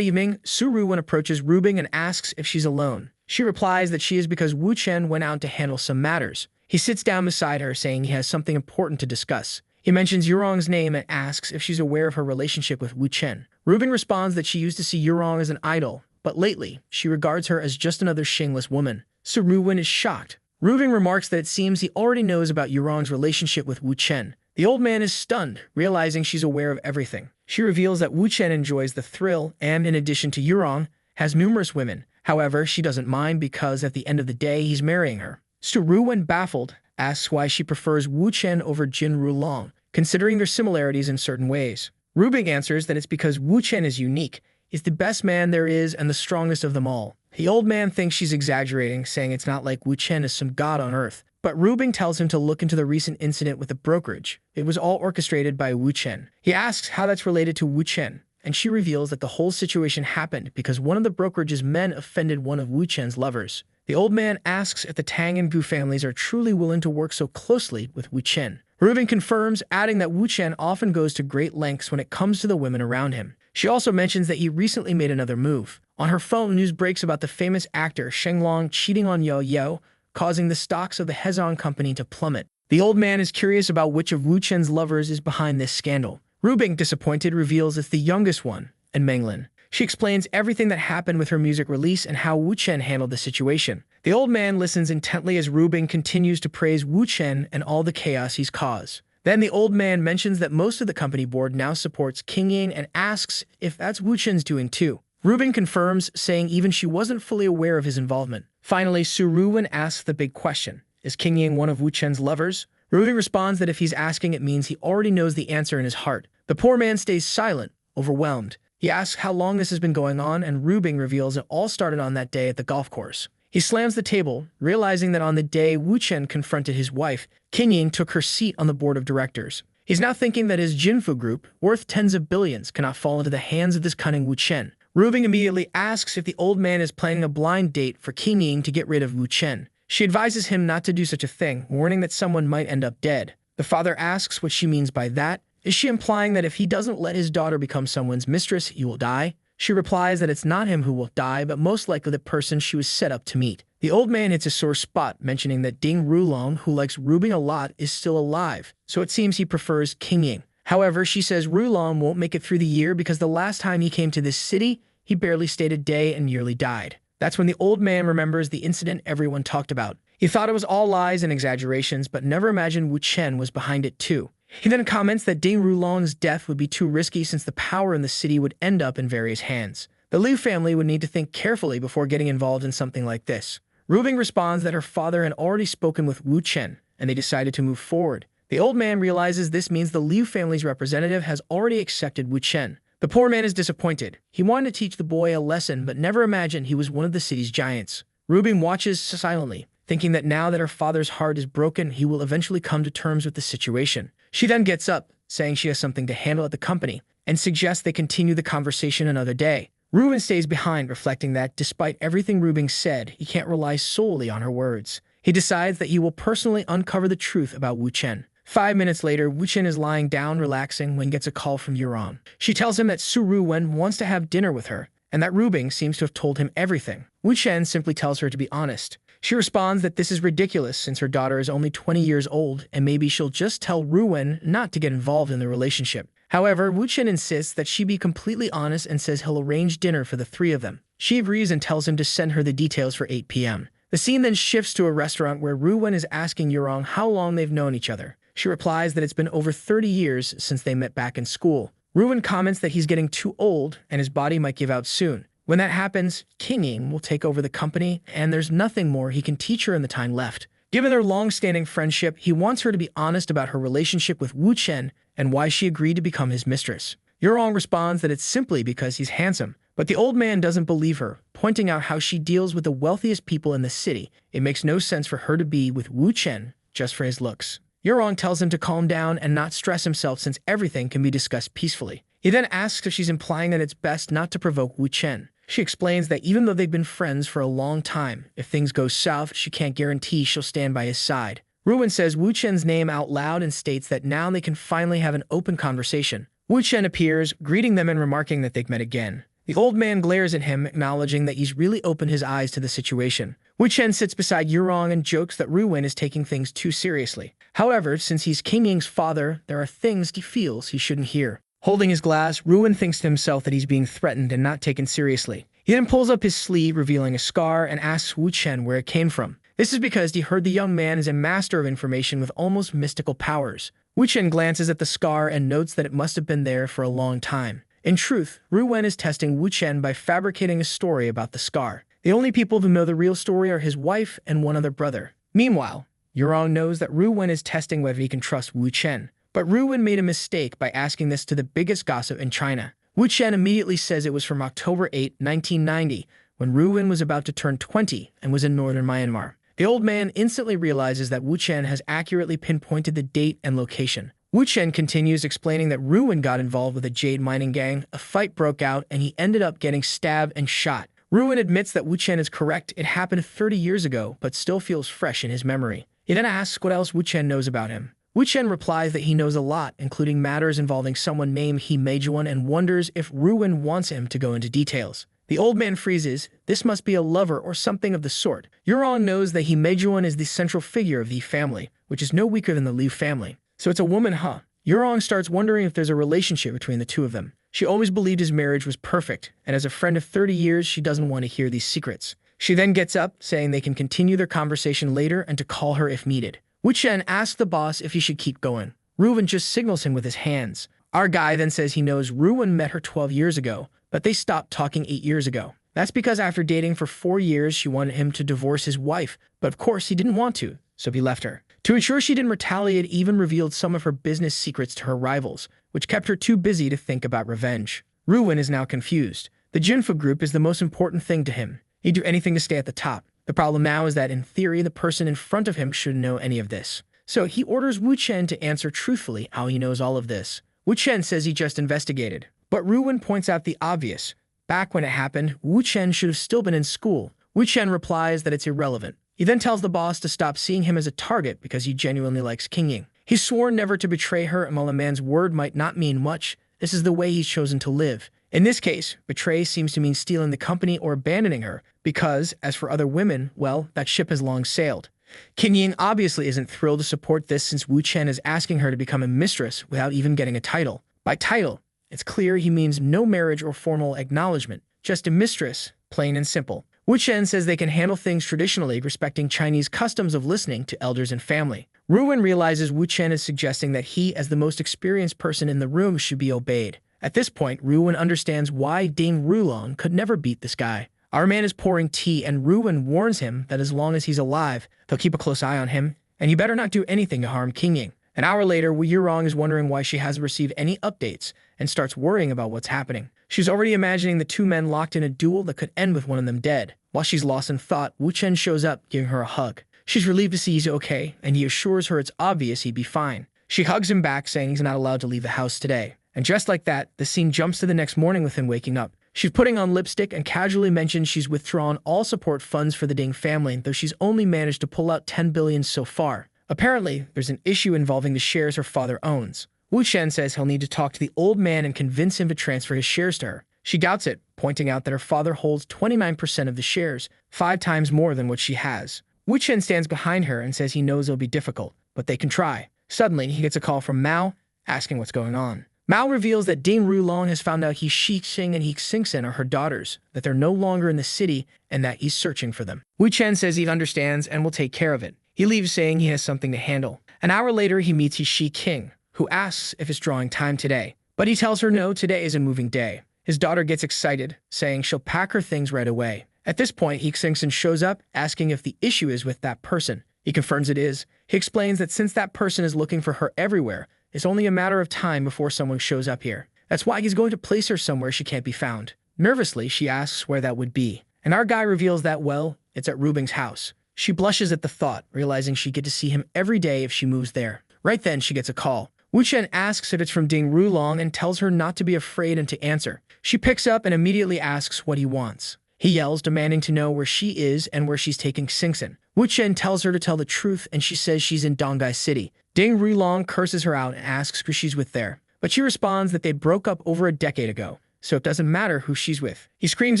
evening, Su Ruwen approaches Rubing and asks if she's alone. She replies that she is because Wu Chen went out to handle some matters. He sits down beside her, saying he has something important to discuss. He mentions Yurong's name and asks if she's aware of her relationship with Wu Chen. Rubing responds that she used to see Yurong as an idol, but lately, she regards her as just another shameless woman. Su Ruwen is shocked. Rubing remarks that it seems he already knows about Yurong's relationship with Wu Chen. The old man is stunned, realizing she's aware of everything. She reveals that Wu Chen enjoys the thrill and, in addition to Yurong, has numerous women. However, she doesn't mind because at the end of the day, he's marrying her. Su Ruwen, baffled, asks why she prefers Wu Chen over Jin Rulong, considering their similarities in certain ways. Rubing answers that it's because Wu Chen is unique, is the best man there is and the strongest of them all. The old man thinks she's exaggerating, saying it's not like Wu Chen is some god on earth. But Rubing tells him to look into the recent incident with the brokerage. It was all orchestrated by Wu Chen. He asks how that's related to Wu Chen, and she reveals that the whole situation happened because one of the brokerage's men offended one of Wu Chen's lovers. The old man asks if the Tang and Gu families are truly willing to work so closely with Wu Chen. Rubing confirms, adding that Wu Chen often goes to great lengths when it comes to the women around him. She also mentions that he recently made another move. On her phone, news breaks about the famous actor Sheng Long cheating on Yo Yo, causing the stocks of the Hezon company to plummet. The old man is curious about which of Wu Chen's lovers is behind this scandal. Rubing, disappointed, reveals it's the youngest one, and Menglin. She explains everything that happened with her music release and how Wu Chen handled the situation. The old man listens intently as Rubing continues to praise Wu Chen and all the chaos he's caused. Then the old man mentions that most of the company board now supports King Ying and asks if that's Wu Chen's doing too. Rubing confirms, saying even she wasn't fully aware of his involvement. Finally, Su Ruwen asks the big question. Is King Ying one of Wu Chen's lovers? Rubing responds that if he's asking, it means he already knows the answer in his heart. The poor man stays silent, overwhelmed. He asks how long this has been going on, and Rubing reveals it all started on that day at the golf course. He slams the table, realizing that on the day Wu Chen confronted his wife, King Ying took her seat on the board of directors. He's now thinking that his Jinfu group, worth tens of billions, cannot fall into the hands of this cunning Wu Chen. Rubing immediately asks if the old man is planning a blind date for King Ying to get rid of Wu Chen. She advises him not to do such a thing, warning that someone might end up dead. The father asks what she means by that. Is she implying that if he doesn't let his daughter become someone's mistress, he will die? She replies that it's not him who will die, but most likely the person she was set up to meet. The old man hits a sore spot, mentioning that Ding Rulong, who likes Rubing a lot, is still alive, so it seems he prefers King Ying. However, she says Rulong won't make it through the year because the last time he came to this city, he barely stayed a day and nearly died. That's when the old man remembers the incident everyone talked about. He thought it was all lies and exaggerations, but never imagined Wu Chen was behind it too. He then comments that Ding Rulong's death would be too risky since the power in the city would end up in various hands. The Liu family would need to think carefully before getting involved in something like this. Rubing responds that her father had already spoken with Wu Chen, and they decided to move forward. The old man realizes this means the Liu family's representative has already accepted Wu Chen. The poor man is disappointed. He wanted to teach the boy a lesson, but never imagined he was one of the city's giants. Rubing watches silently, thinking that now that her father's heart is broken, he will eventually come to terms with the situation. She then gets up, saying she has something to handle at the company, and suggests they continue the conversation another day. Rubin stays behind, reflecting that, despite everything Rubing said, he can't rely solely on her words. He decides that he will personally uncover the truth about Wu Chen. 5 minutes later, Wu Chen is lying down, relaxing, when he gets a call from Yurong. She tells him that Su Ruwen wants to have dinner with her, and that Rubing seems to have told him everything. Wu Chen simply tells her to be honest. She responds that this is ridiculous since her daughter is only 20 years old, and maybe she'll just tell Ruwen not to get involved in the relationship. However, Wu Chen insists that she be completely honest and says he'll arrange dinner for the three of them. She agrees and tells him to send her the details for 8 p.m. The scene then shifts to a restaurant where Ruwen is asking Yurong how long they've known each other. She replies that it's been over 30 years since they met back in school. Ruwen comments that he's getting too old and his body might give out soon. When that happens, King Ying will take over the company, and there's nothing more he can teach her in the time left. Given their long-standing friendship, he wants her to be honest about her relationship with Wu Chen and why she agreed to become his mistress. Yurong responds that it's simply because he's handsome, But the old man doesn't believe her, pointing out how she deals with the wealthiest people in the city. It makes no sense for her to be with Wu Chen just for his looks. Yurong tells him to calm down and not stress himself since everything can be discussed peacefully. He then asks if she's implying that it's best not to provoke Wu Chen. She explains that even though they've been friends for a long time, if things go south, she can't guarantee she'll stand by his side. Ruwen says Wu Chen's name out loud and states that now they can finally have an open conversation. Wu Chen appears, greeting them and remarking that they've met again. The old man glares at him, acknowledging that he's really opened his eyes to the situation. Wu Chen sits beside Yurong and jokes that Ruwen is taking things too seriously. However, since he's King Ying's father, there are things he feels he shouldn't hear. Holding his glass, Ruwen thinks to himself that he's being threatened and not taken seriously. He then pulls up his sleeve, revealing a scar, and asks Wu Chen where it came from. This is because he heard the young man is a master of information with almost mystical powers. Wu Chen glances at the scar and notes that it must have been there for a long time. In truth, Ruwen is testing Wu Chen by fabricating a story about the scar. The only people who know the real story are his wife and one other brother. Meanwhile, Yurong knows that Ruwen is testing whether he can trust Wu Chen. But Ruwen made a mistake by asking this to the biggest gossip in China. Wu Chen immediately says it was from October 8, 1990, when Ruwen was about to turn 20 and was in northern Myanmar. The old man instantly realizes that Wu Chen has accurately pinpointed the date and location. Wu Chen continues explaining that Ruwen got involved with a jade mining gang, a fight broke out, and he ended up getting stabbed and shot. Ruwen admits that Wu Chen is correct, it happened 30 years ago, but still feels fresh in his memory. He then asks what else Wu Chen knows about him. Wu Chen replies that he knows a lot, including matters involving someone named He Meijuan, and wonders if Ruwen wants him to go into details. The old man freezes. This must be a lover or something of the sort. Yurong knows that He Meijuan is the central figure of the family, which is no weaker than the Liu family. So it's a woman, huh? Yurong starts wondering if there's a relationship between the two of them. She always believed his marriage was perfect, and as a friend of 30 years, she doesn't want to hear these secrets. She then gets up, saying they can continue their conversation later and to call her if needed. Wu Chen asks the boss if he should keep going. Ruwen just signals him with his hands. Our guy then says he knows Ruwen met her 12 years ago, but they stopped talking 8 years ago. That's because after dating for 4 years, she wanted him to divorce his wife, but of course he didn't want to, so he left her. To ensure she didn't retaliate, even revealed some of her business secrets to her rivals, which kept her too busy to think about revenge. Ruwen is now confused. The Jinfu group is the most important thing to him. He'd do anything to stay at the top. The problem now is that, in theory, the person in front of him shouldn't know any of this. So he orders Wu Chen to answer truthfully how he knows all of this. Wu Chen says he just investigated. But Ruwen points out the obvious. Back when it happened, Wu Chen should have still been in school. Wu Chen replies that it's irrelevant. He then tells the boss to stop seeing him as a target because he genuinely likes King Ying. He's sworn never to betray her, and while a man's word might not mean much, this is the way he's chosen to live. In this case, betray seems to mean stealing the company or abandoning her, because, as for other women, well, that ship has long sailed. King Ying obviously isn't thrilled to support this since Wu Chen is asking her to become a mistress without even getting a title. By title, it's clear he means no marriage or formal acknowledgement, just a mistress, plain and simple. Wu Chen says they can handle things traditionally, respecting Chinese customs of listening to elders and family. Ruwen realizes Wu Chen is suggesting that he, as the most experienced person in the room, should be obeyed. At this point, Ruwen understands why Ding Rulong could never beat this guy. Our man is pouring tea, and Ruwen warns him that as long as he's alive, they'll keep a close eye on him, and he better not do anything to harm King Ying. An hour later, Wu Yurong is wondering why she hasn't received any updates and starts worrying about what's happening. She's already imagining the two men locked in a duel that could end with one of them dead. While she's lost in thought, Wu Chen shows up, giving her a hug. She's relieved to see he's okay, and he assures her it's obvious he'd be fine. She hugs him back, saying he's not allowed to leave the house today. And just like that, the scene jumps to the next morning with him waking up. She's putting on lipstick and casually mentions she's withdrawn all support funds for the Ding family, though she's only managed to pull out 10 billion so far. Apparently, there's an issue involving the shares her father owns. Wu Chen says he'll need to talk to the old man and convince him to transfer his shares to her. She doubts it, pointing out that her father holds 29% of the shares, 5 times more than what she has. Wu Chen stands behind her and says he knows it'll be difficult, but they can try. Suddenly, he gets a call from Mao, asking what's going on. Mao reveals that Ding Rulong has found out Shi Xing and He Xingsen are her daughters, that they're no longer in the city, and that he's searching for them. Wu Chen says he understands and will take care of it. He leaves saying he has something to handle. An hour later, he meets Shi King, who asks if it's drawing time today. But he tells her no, today is a moving day. His daughter gets excited, saying she'll pack her things right away. At this point, He Xingsen shows up, asking if the issue is with that person. He confirms it is. He explains that since that person is looking for her everywhere, it's only a matter of time before someone shows up here. That's why he's going to place her somewhere she can't be found. Nervously, she asks where that would be. And our guy reveals that, well, it's at Rubing's house. She blushes at the thought, realizing she'd get to see him every day if she moves there. Right then, she gets a call. Wu Chen asks if it's from Ding Rulong and tells her not to be afraid and to answer. She picks up and immediately asks what he wants. He yells, demanding to know where she is and where she's taking Xingxin. Wu Chen tells her to tell the truth, and she says she's in Dongai City. Ding Rulong curses her out and asks who she's with there. But she responds that they broke up over a decade ago, so it doesn't matter who she's with. He screams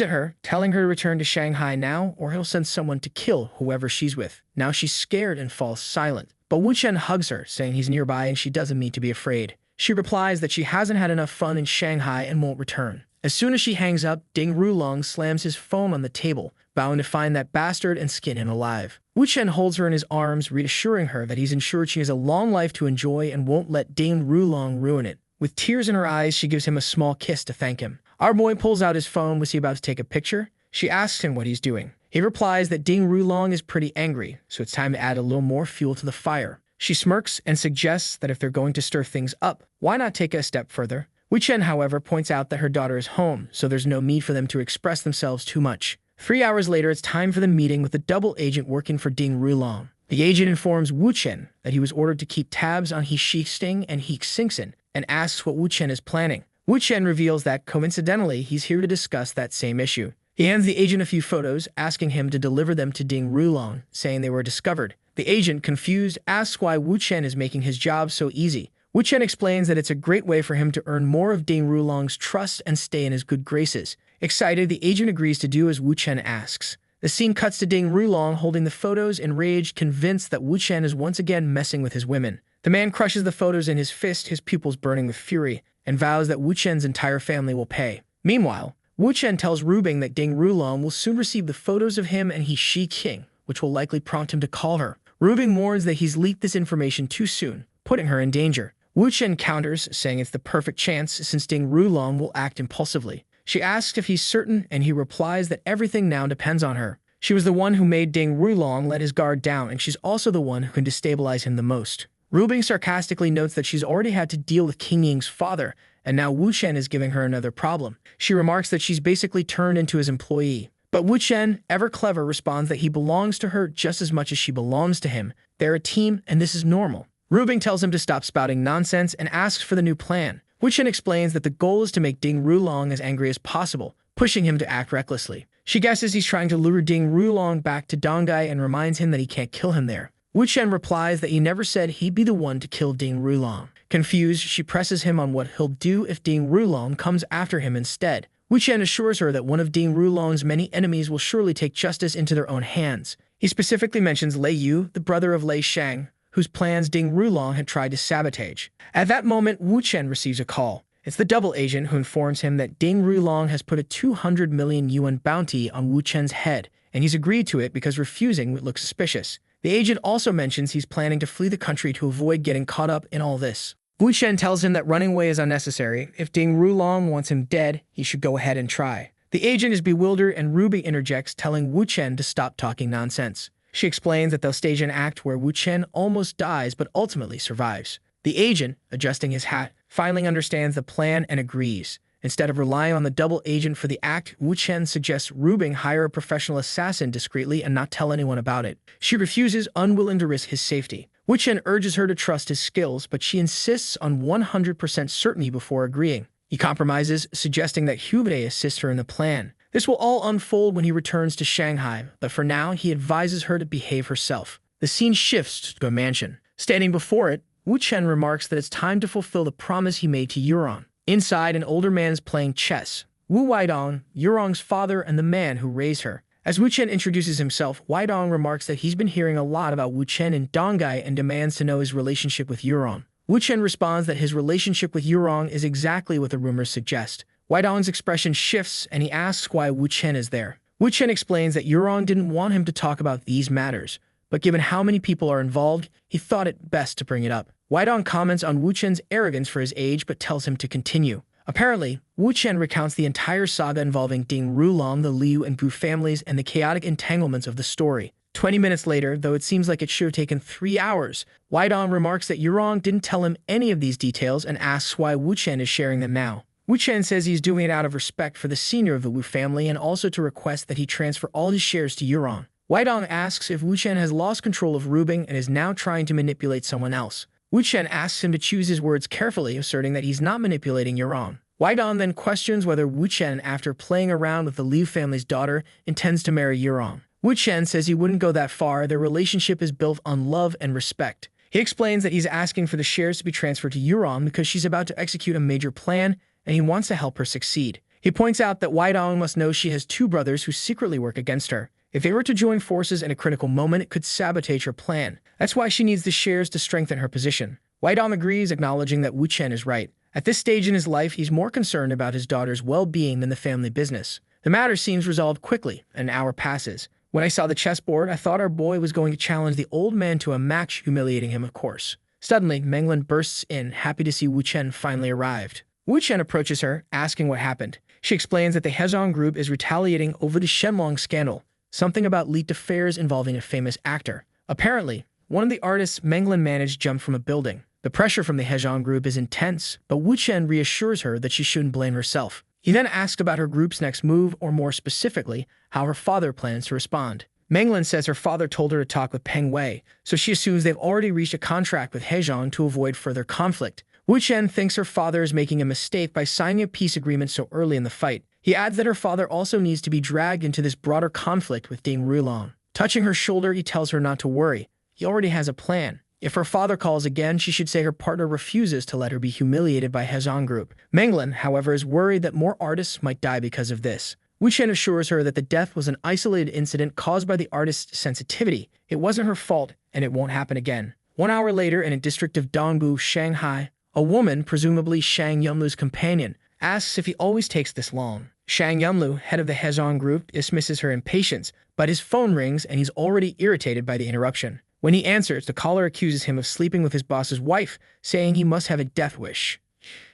at her, telling her to return to Shanghai now or he'll send someone to kill whoever she's with. Now she's scared and falls silent. But Wu Chen hugs her, saying he's nearby and she doesn't need to be afraid. She replies that she hasn't had enough fun in Shanghai and won't return. As soon as she hangs up, Ding Rulong slams his phone on the table, vowing to find that bastard and skin him alive. Wu Chen holds her in his arms, reassuring her that he's ensured she has a long life to enjoy and won't let Ding Rulong ruin it. With tears in her eyes, she gives him a small kiss to thank him. Our boy pulls out his phone. Was he about to take a picture? She asks him what he's doing. He replies that Ding Rulong is pretty angry, so it's time to add a little more fuel to the fire. She smirks and suggests that if they're going to stir things up, why not take it a step further? Wu Chen, however, points out that her daughter is home, so there's no need for them to express themselves too much. 3 hours later, it's time for the meeting with the double agent working for Ding Rulong. The agent informs Wu Chen that he was ordered to keep tabs on He Xixing and He Xingxin and asks what Wu Chen is planning. Wu Chen reveals that, coincidentally, he's here to discuss that same issue. He hands the agent a few photos, asking him to deliver them to Ding Rulong, saying they were discovered. The agent, confused, asks why Wu Chen is making his job so easy. Wu Chen explains that it's a great way for him to earn more of Ding Rulong's trust and stay in his good graces. Excited, the agent agrees to do as Wu Chen asks. The scene cuts to Ding Rulong holding the photos, enraged, convinced that Wu Chen is once again messing with his women. The man crushes the photos in his fist, his pupils burning with fury, and vows that Wu Chen's entire family will pay. Meanwhile, Wu Chen tells Rubing that Ding Rulong will soon receive the photos of him and He Xixing, which will likely prompt him to call her. Rubing warns that he's leaked this information too soon, putting her in danger. Wu Chen counters, saying it's the perfect chance since Ding Rulong will act impulsively. She asks if he's certain, and he replies that everything now depends on her. She was the one who made Ding Rulong let his guard down, and she's also the one who can destabilize him the most. Rubing sarcastically notes that she's already had to deal with King Ying's father, and now Wu Chen is giving her another problem. She remarks that she's basically turned into his employee. But Wu Chen, ever clever, responds that he belongs to her just as much as she belongs to him. They're a team, and this is normal. Rubing tells him to stop spouting nonsense and asks for the new plan. Wu Chen explains that the goal is to make Ding Rulong as angry as possible, pushing him to act recklessly. She guesses he's trying to lure Ding Rulong back to Dongai and reminds him that he can't kill him there. Wu Chen replies that he never said he'd be the one to kill Ding Rulong. Confused, she presses him on what he'll do if Ding Rulong comes after him instead. Wu Chen assures her that one of Ding Rulong's many enemies will surely take justice into their own hands. He specifically mentions Lei Yu, the brother of Lei Shang, whose plans Ding Rulong had tried to sabotage. At that moment, Wu Chen receives a call. It's the double agent who informs him that Ding Rulong has put a 200 million yuan bounty on Wu Chen's head, and he's agreed to it because refusing would look suspicious. The agent also mentions he's planning to flee the country to avoid getting caught up in all this. Wu Chen tells him that running away is unnecessary. If Ding Rulong wants him dead, he should go ahead and try. The agent is bewildered, and Ruby interjects, telling Wu Chen to stop talking nonsense. She explains that they'll stage an act where Wu Chen almost dies but ultimately survives. The agent, adjusting his hat, finally understands the plan and agrees. Instead of relying on the double agent for the act, Wu Chen suggests Rubing hire a professional assassin discreetly and not tell anyone about it. She refuses, unwilling to risk his safety. Wu Chen urges her to trust his skills, but she insists on 100% certainty before agreeing. He compromises, suggesting that Hubei assists her in the plan. This will all unfold when he returns to Shanghai, but for now, he advises her to behave herself. The scene shifts to a mansion. Standing before it, Wu Chen remarks that it's time to fulfill the promise he made to Yurong. Inside, an older man is playing chess. Wu Weidong, Yurong's father and the man who raised her. As Wu Chen introduces himself, Weidong remarks that he's been hearing a lot about Wu Chen in Dongai and demands to know his relationship with Yurong. Wu Chen responds that his relationship with Yurong is exactly what the rumors suggest. Weidong's expression shifts, and he asks why Wu Chen is there. Wu Chen explains that Yurong didn't want him to talk about these matters, but given how many people are involved, he thought it best to bring it up. Weidong comments on Wu Chen's arrogance for his age, but tells him to continue. Apparently, Wu Chen recounts the entire saga involving Ding Rulong, the Liu and Bu families, and the chaotic entanglements of the story. 20 minutes later, though it seems like it should have taken 3 hours, Weidong remarks that Yurong didn't tell him any of these details and asks why Wu Chen is sharing them now. Wu Chen says he's doing it out of respect for the senior of the Wu family and also to request that he transfer all his shares to Yuron. Wai Dong asks if Wu Chen has lost control of Rubing and is now trying to manipulate someone else. Wu Chen asks him to choose his words carefully, asserting that he's not manipulating Yuron. Wai Dong then questions whether Wu Chen, after playing around with the Liu family's daughter, intends to marry Yuron. Wu Chen says he wouldn't go that far. Their relationship is built on love and respect. He explains that he's asking for the shares to be transferred to Yuron because she's about to execute a major plan and he wants to help her succeed. He points out that Wai Dong must know she has two brothers who secretly work against her. If they were to join forces in a critical moment, it could sabotage her plan. That's why she needs the shares to strengthen her position. Wai Dong agrees, acknowledging that Wu Chen is right. At this stage in his life, he's more concerned about his daughter's well-being than the family business. The matter seems resolved quickly. An hour passes. When I saw the chessboard, I thought our boy was going to challenge the old man to a match, humiliating him, of course. Suddenly, Menglin bursts in, happy to see Wu Chen finally arrived. Wu Chen approaches her, asking what happened. She explains that the Hezong group is retaliating over the Shenlong scandal, something about leaked affairs involving a famous actor. Apparently, one of the artists Menglin managed jumped from a building. The pressure from the Hezong group is intense, but Wu Chen reassures her that she shouldn't blame herself. He then asks about her group's next move, or more specifically, how her father plans to respond. Menglin says her father told her to talk with Peng Wei, so she assumes they've already reached a contract with Hezong to avoid further conflict. Wu Chen thinks her father is making a mistake by signing a peace agreement so early in the fight. He adds that her father also needs to be dragged into this broader conflict with Dame Rulong. Touching her shoulder, he tells her not to worry. He already has a plan. If her father calls again, she should say her partner refuses to let her be humiliated by Hezong group. Menglin, however, is worried that more artists might die because of this. Wu Chen assures her that the death was an isolated incident caused by the artist's sensitivity. It wasn't her fault, and it won't happen again. 1 hour later, in a district of Dongbu, Shanghai, a woman, presumably Shang Yunlu's companion, asks if he always takes this long. Shang Yunlu, head of the Hezong group, dismisses her impatience, but his phone rings and he's already irritated by the interruption. When he answers, the caller accuses him of sleeping with his boss's wife, saying he must have a death wish.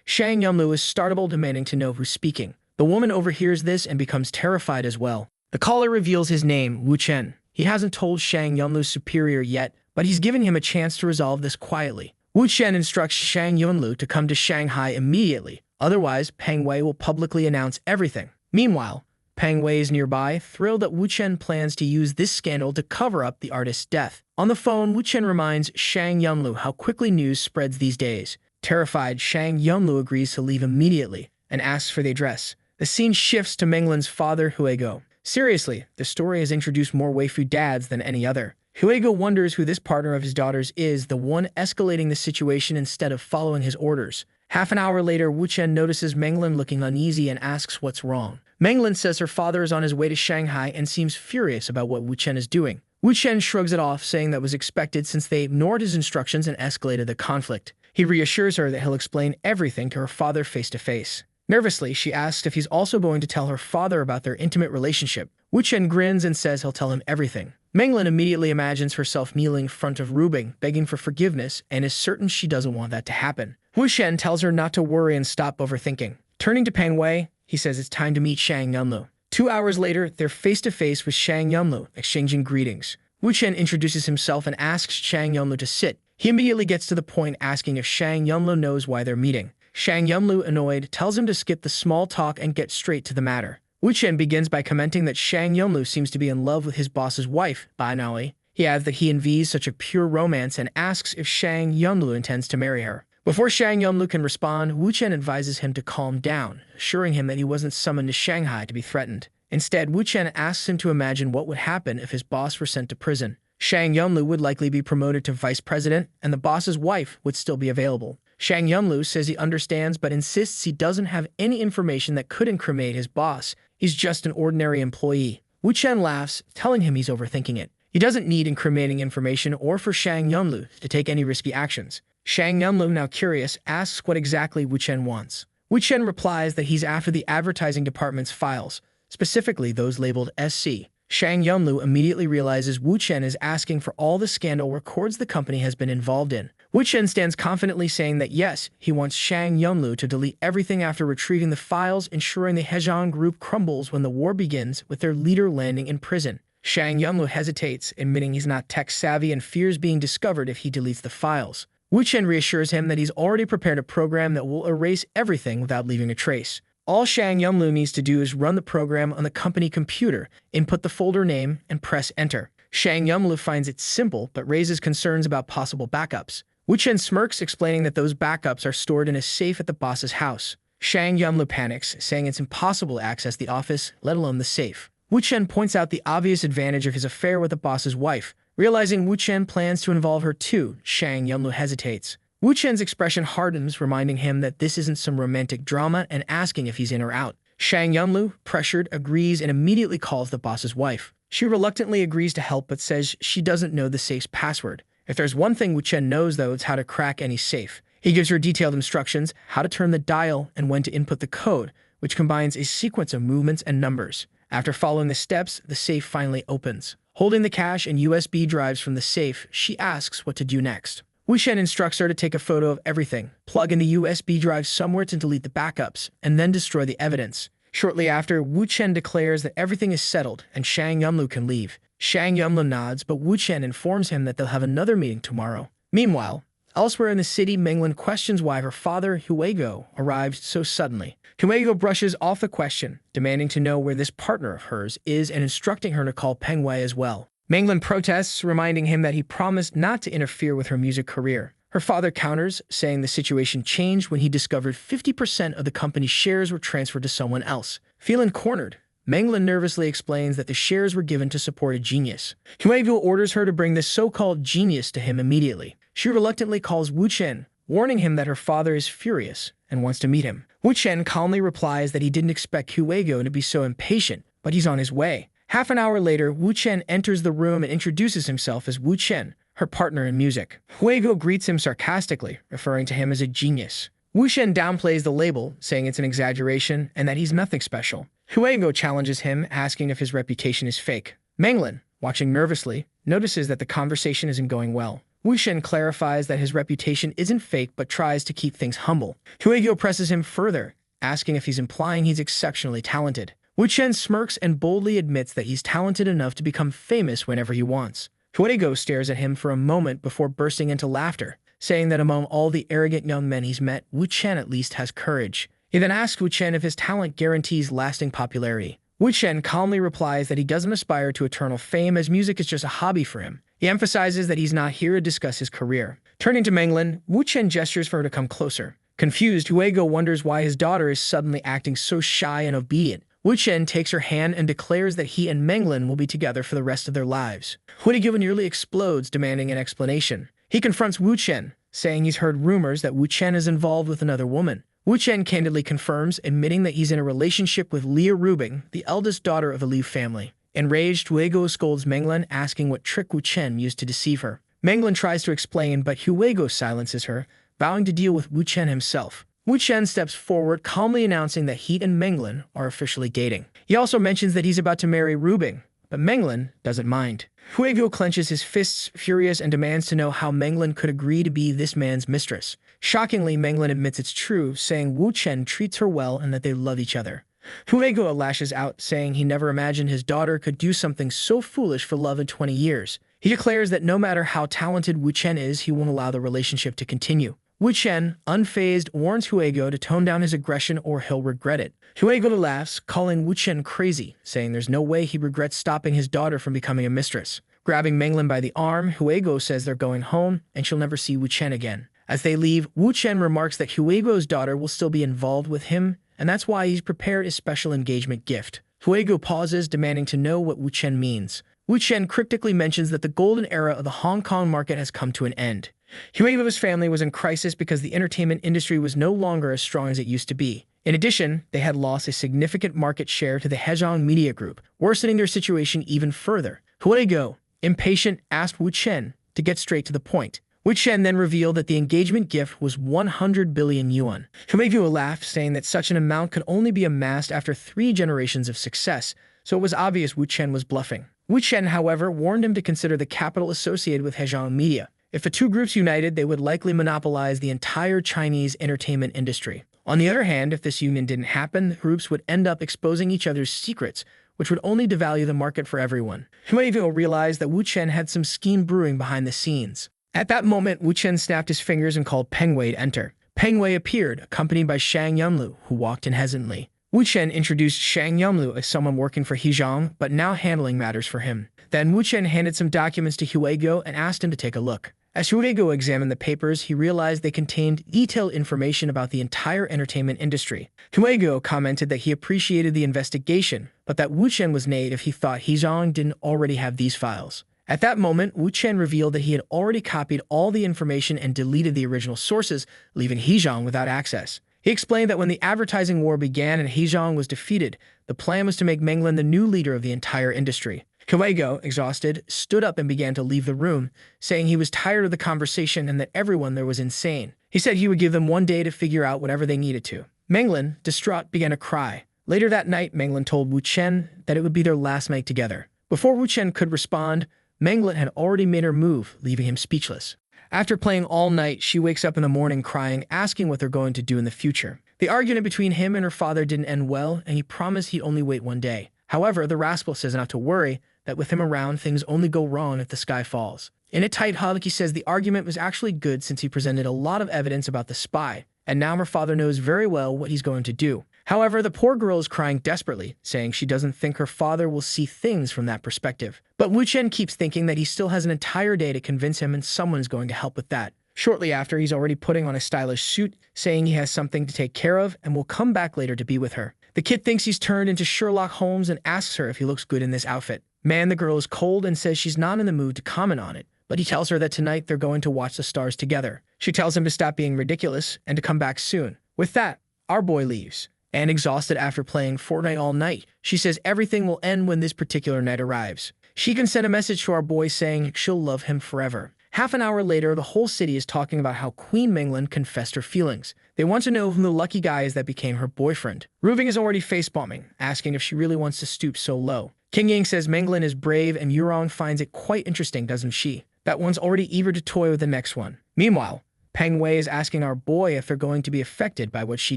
Shang Yunlu is startled, demanding to know who's speaking. The woman overhears this and becomes terrified as well. The caller reveals his name, Wu Chen. He hasn't told Shang Yunlu's superior yet, but he's given him a chance to resolve this quietly. Wu Chen instructs Shang Yunlu to come to Shanghai immediately. Otherwise, Peng Wei will publicly announce everything. Meanwhile, Peng Wei is nearby, thrilled that Wu Chen plans to use this scandal to cover up the artist's death. On the phone, Wu Chen reminds Shang Yunlu how quickly news spreads these days. Terrified, Shang Yunlu agrees to leave immediately and asks for the address. The scene shifts to Menglin's father, Huigo. Seriously, the story has introduced more waifu dads than any other. Huigo wonders who this partner of his daughter's is, the one escalating the situation instead of following his orders. Half an hour later, Wu Chen notices Menglin looking uneasy and asks what's wrong. Menglin says her father is on his way to Shanghai and seems furious about what Wu Chen is doing. Wu Chen shrugs it off, saying that was expected since they ignored his instructions and escalated the conflict. He reassures her that he'll explain everything to her father face to face. Nervously, she asks if he's also going to tell her father about their intimate relationship. Wu Chen grins and says he'll tell him everything. Menglin immediately imagines herself kneeling in front of Rubing, begging for forgiveness, and is certain she doesn't want that to happen. Wu Chen tells her not to worry and stop overthinking. Turning to Peng Wei, he says it's time to meet Shang Yunlu. 2 hours later, they're face-to-face with Shang Yunlu, exchanging greetings. Wu Chen introduces himself and asks Shang Yunlu to sit. He immediately gets to the point, asking if Shang Yunlu knows why they're meeting. Shang Yunlu, annoyed, tells him to skip the small talk and get straight to the matter. Wu Chen begins by commenting that Shang Yunlu seems to be in love with his boss's wife, Bai Naoi. He adds that he envies such a pure romance and asks if Shang Yunlu intends to marry her. Before Shang Yunlu can respond, Wu Chen advises him to calm down, assuring him that he wasn't summoned to Shanghai to be threatened. Instead, Wu Chen asks him to imagine what would happen if his boss were sent to prison. Shang Yunlu would likely be promoted to vice president, and the boss's wife would still be available. Shang Yunlu says he understands but insists he doesn't have any information that could incriminate his boss. He's just an ordinary employee. Wu Chen laughs, telling him he's overthinking it. He doesn't need incriminating information or for Shang Yunlu to take any risky actions. Shang Yunlu, now curious, asks what exactly Wu Chen wants. Wu Chen replies that he's after the advertising department's files, specifically those labeled SC. Shang Yunlu immediately realizes Wu Chen is asking for all the scandal records the company has been involved in. Wu Chen stands confidently saying that yes, he wants Shang Yunlu to delete everything after retrieving the files, ensuring the Hezong group crumbles when the war begins with their leader landing in prison. Shang Yunlu hesitates, admitting he's not tech-savvy and fears being discovered if he deletes the files. Wu Chen reassures him that he's already prepared a program that will erase everything without leaving a trace. All Shang Yumlu needs to do is run the program on the company computer, input the folder name, and press enter. Shang Yumlu finds it simple, but raises concerns about possible backups. Wu Chen smirks, explaining that those backups are stored in a safe at the boss's house. Shang Yumlu panics, saying it's impossible to access the office, let alone the safe. Wu Chen points out the obvious advantage of his affair with the boss's wife. Realizing Wu Chen plans to involve her too, Shang Yumlu hesitates. Wu Chen's expression hardens, reminding him that this isn't some romantic drama and asking if he's in or out. Shang Yumlu, pressured, agrees and immediately calls the boss's wife. She reluctantly agrees to help but says she doesn't know the safe's password. If there's one thing Wu Chen knows, though, it's how to crack any safe. He gives her detailed instructions, how to turn the dial and when to input the code, which combines a sequence of movements and numbers. After following the steps, the safe finally opens. Holding the cash and USB drives from the safe, she asks what to do next. Wu Chen instructs her to take a photo of everything, plug in the USB drive somewhere to delete the backups, and then destroy the evidence. Shortly after, Wu Chen declares that everything is settled and Shang Yumlu can leave. Shang Yumlu nods, but Wu Chen informs him that they'll have another meeting tomorrow. Meanwhile, elsewhere in the city, Menglin questions why her father, Huego, arrived so suddenly. Huego brushes off the question, demanding to know where this partner of hers is and instructing her to call Peng Wei as well. Menglin protests, reminding him that he promised not to interfere with her music career. Her father counters, saying the situation changed when he discovered 50% of the company's shares were transferred to someone else. Feeling cornered, Menglin nervously explains that the shares were given to support a genius. Huego orders her to bring this so-called genius to him immediately. She reluctantly calls Wu Chen, warning him that her father is furious and wants to meet him. Wu Chen calmly replies that he didn't expect Huego to be so impatient, but he's on his way. Half an hour later, Wu Chen enters the room and introduces himself as Wu Chen, her partner in music. Huego greets him sarcastically, referring to him as a genius. Wu Chen downplays the label, saying it's an exaggeration and that he's nothing special. Huego challenges him, asking if his reputation is fake. Menglin, watching nervously, notices that the conversation isn't going well. Wu Chen clarifies that his reputation isn't fake but tries to keep things humble. Huego presses him further, asking if he's implying he's exceptionally talented. Wu Chen smirks and boldly admits that he's talented enough to become famous whenever he wants. Huego stares at him for a moment before bursting into laughter, saying that among all the arrogant young men he's met, Wu Chen at least has courage. He then asks Wu Chen if his talent guarantees lasting popularity. Wu Chen calmly replies that he doesn't aspire to eternal fame as music is just a hobby for him. He emphasizes that he's not here to discuss his career. Turning to Menglin, Wu Chen gestures for her to come closer. Confused, Huego wonders why his daughter is suddenly acting so shy and obedient. Wu Chen takes her hand and declares that he and Menglin will be together for the rest of their lives. Huego nearly explodes, demanding an explanation. He confronts Wu Chen, saying he's heard rumors that Wu Chen is involved with another woman. Wu Chen candidly confirms, admitting that he's in a relationship with Leah Rubing, the eldest daughter of the Liu family. Enraged, Huego scolds Menglin, asking what trick Wu Chen used to deceive her. Menglin tries to explain, but Huego silences her, vowing to deal with Wu Chen himself. Wu Chen steps forward, calmly announcing that he and Menglin are officially dating. He also mentions that he's about to marry Rubing, but Menglin doesn't mind. Huego clenches his fists, furious, and demands to know how Menglin could agree to be this man's mistress. Shockingly, Menglin admits it's true, saying Wu Chen treats her well and that they love each other. Huego lashes out, saying he never imagined his daughter could do something so foolish for love in 20 years. He declares that no matter how talented Wu Chen is, he won't allow the relationship to continue. Wu Chen, unfazed, warns Huego to tone down his aggression or he'll regret it. Huego laughs, calling Wu Chen crazy, saying there's no way he regrets stopping his daughter from becoming a mistress. Grabbing Menglin by the arm, Huego says they're going home and she'll never see Wu Chen again. As they leave, Wu Chen remarks that Huego's daughter will still be involved with him, and that's why he's prepared a special engagement gift. Huego pauses, demanding to know what Wu Chen means. Wu Chen cryptically mentions that the golden era of the Hong Kong market has come to an end. Huego's family was in crisis because the entertainment industry was no longer as strong as it used to be. In addition, they had lost a significant market share to the Hezhong Media Group, worsening their situation even further. Huego, impatient, asked Wu Chen to get straight to the point. Wu Chen then revealed that the engagement gift was 100 billion yuan. Huego laughed, saying that such an amount could only be amassed after 3 generations of success, so it was obvious Wu Chen was bluffing. Wu Chen, however, warned him to consider the capital associated with Hezhong Media. If the two groups united, they would likely monopolize the entire Chinese entertainment industry. On the other hand, if this union didn't happen, the groups would end up exposing each other's secrets, which would only devalue the market for everyone. Huego realized that Wu Chen had some scheme brewing behind the scenes. At that moment, Wu Chen snapped his fingers and called Peng Wei to enter. Peng Wei appeared, accompanied by Shang Yunlu, who walked in hesitantly. Wu Chen introduced Shang Yunlu as someone working for Hezhong, but now handling matters for him. Then Wu Chen handed some documents to Huego and asked him to take a look. As Huego examined the papers, he realized they contained detailed information about the entire entertainment industry. Huego commented that he appreciated the investigation, but that Wu Chen was naive if he thought Hezhong didn't already have these files. At that moment, Wu Chen revealed that he had already copied all the information and deleted the original sources, leaving Hezhong without access. He explained that when the advertising war began and Hezhong was defeated, the plan was to make Menglin the new leader of the entire industry. Huego, exhausted, stood up and began to leave the room, saying he was tired of the conversation and that everyone there was insane. He said he would give them one day to figure out whatever they needed to. Menglin, distraught, began to cry. Later that night, Menglin told Wu Chen that it would be their last night together. Before Wu Chen could respond, Menglin had already made her move, leaving him speechless. After playing all night, she wakes up in the morning crying, asking what they're going to do in the future. The argument between him and her father didn't end well, and he promised he'd only wait one day. However, the rascal says not to worry, that with him around, things only go wrong if the sky falls. In a tight hug, he says the argument was actually good since he presented a lot of evidence about the spy, and now her father knows very well what he's going to do. However, the poor girl is crying desperately, saying she doesn't think her father will see things from that perspective. But Wu Chen keeps thinking that he still has an entire day to convince him and someone's going to help with that. Shortly after, he's already putting on a stylish suit, saying he has something to take care of and will come back later to be with her. The kid thinks he's turned into Sherlock Holmes and asks her if he looks good in this outfit. The girl is cold and says she's not in the mood to comment on it, but he tells her that tonight they're going to watch the stars together. She tells him to stop being ridiculous and to come back soon. With that, our boy leaves. And exhausted after playing Fortnite all night, she says everything will end when this particular night arrives. She can send a message to our boy saying she'll love him forever. Half an hour later, the whole city is talking about how Queen Menglin confessed her feelings. They want to know who the lucky guy is that became her boyfriend. Rubing is already face-bombing, asking if she really wants to stoop so low. King Ying says Menglin is brave and Yurong finds it quite interesting, doesn't she? That one's already eager to toy with the next one. Meanwhile, Peng Wei is asking our boy if they're going to be affected by what she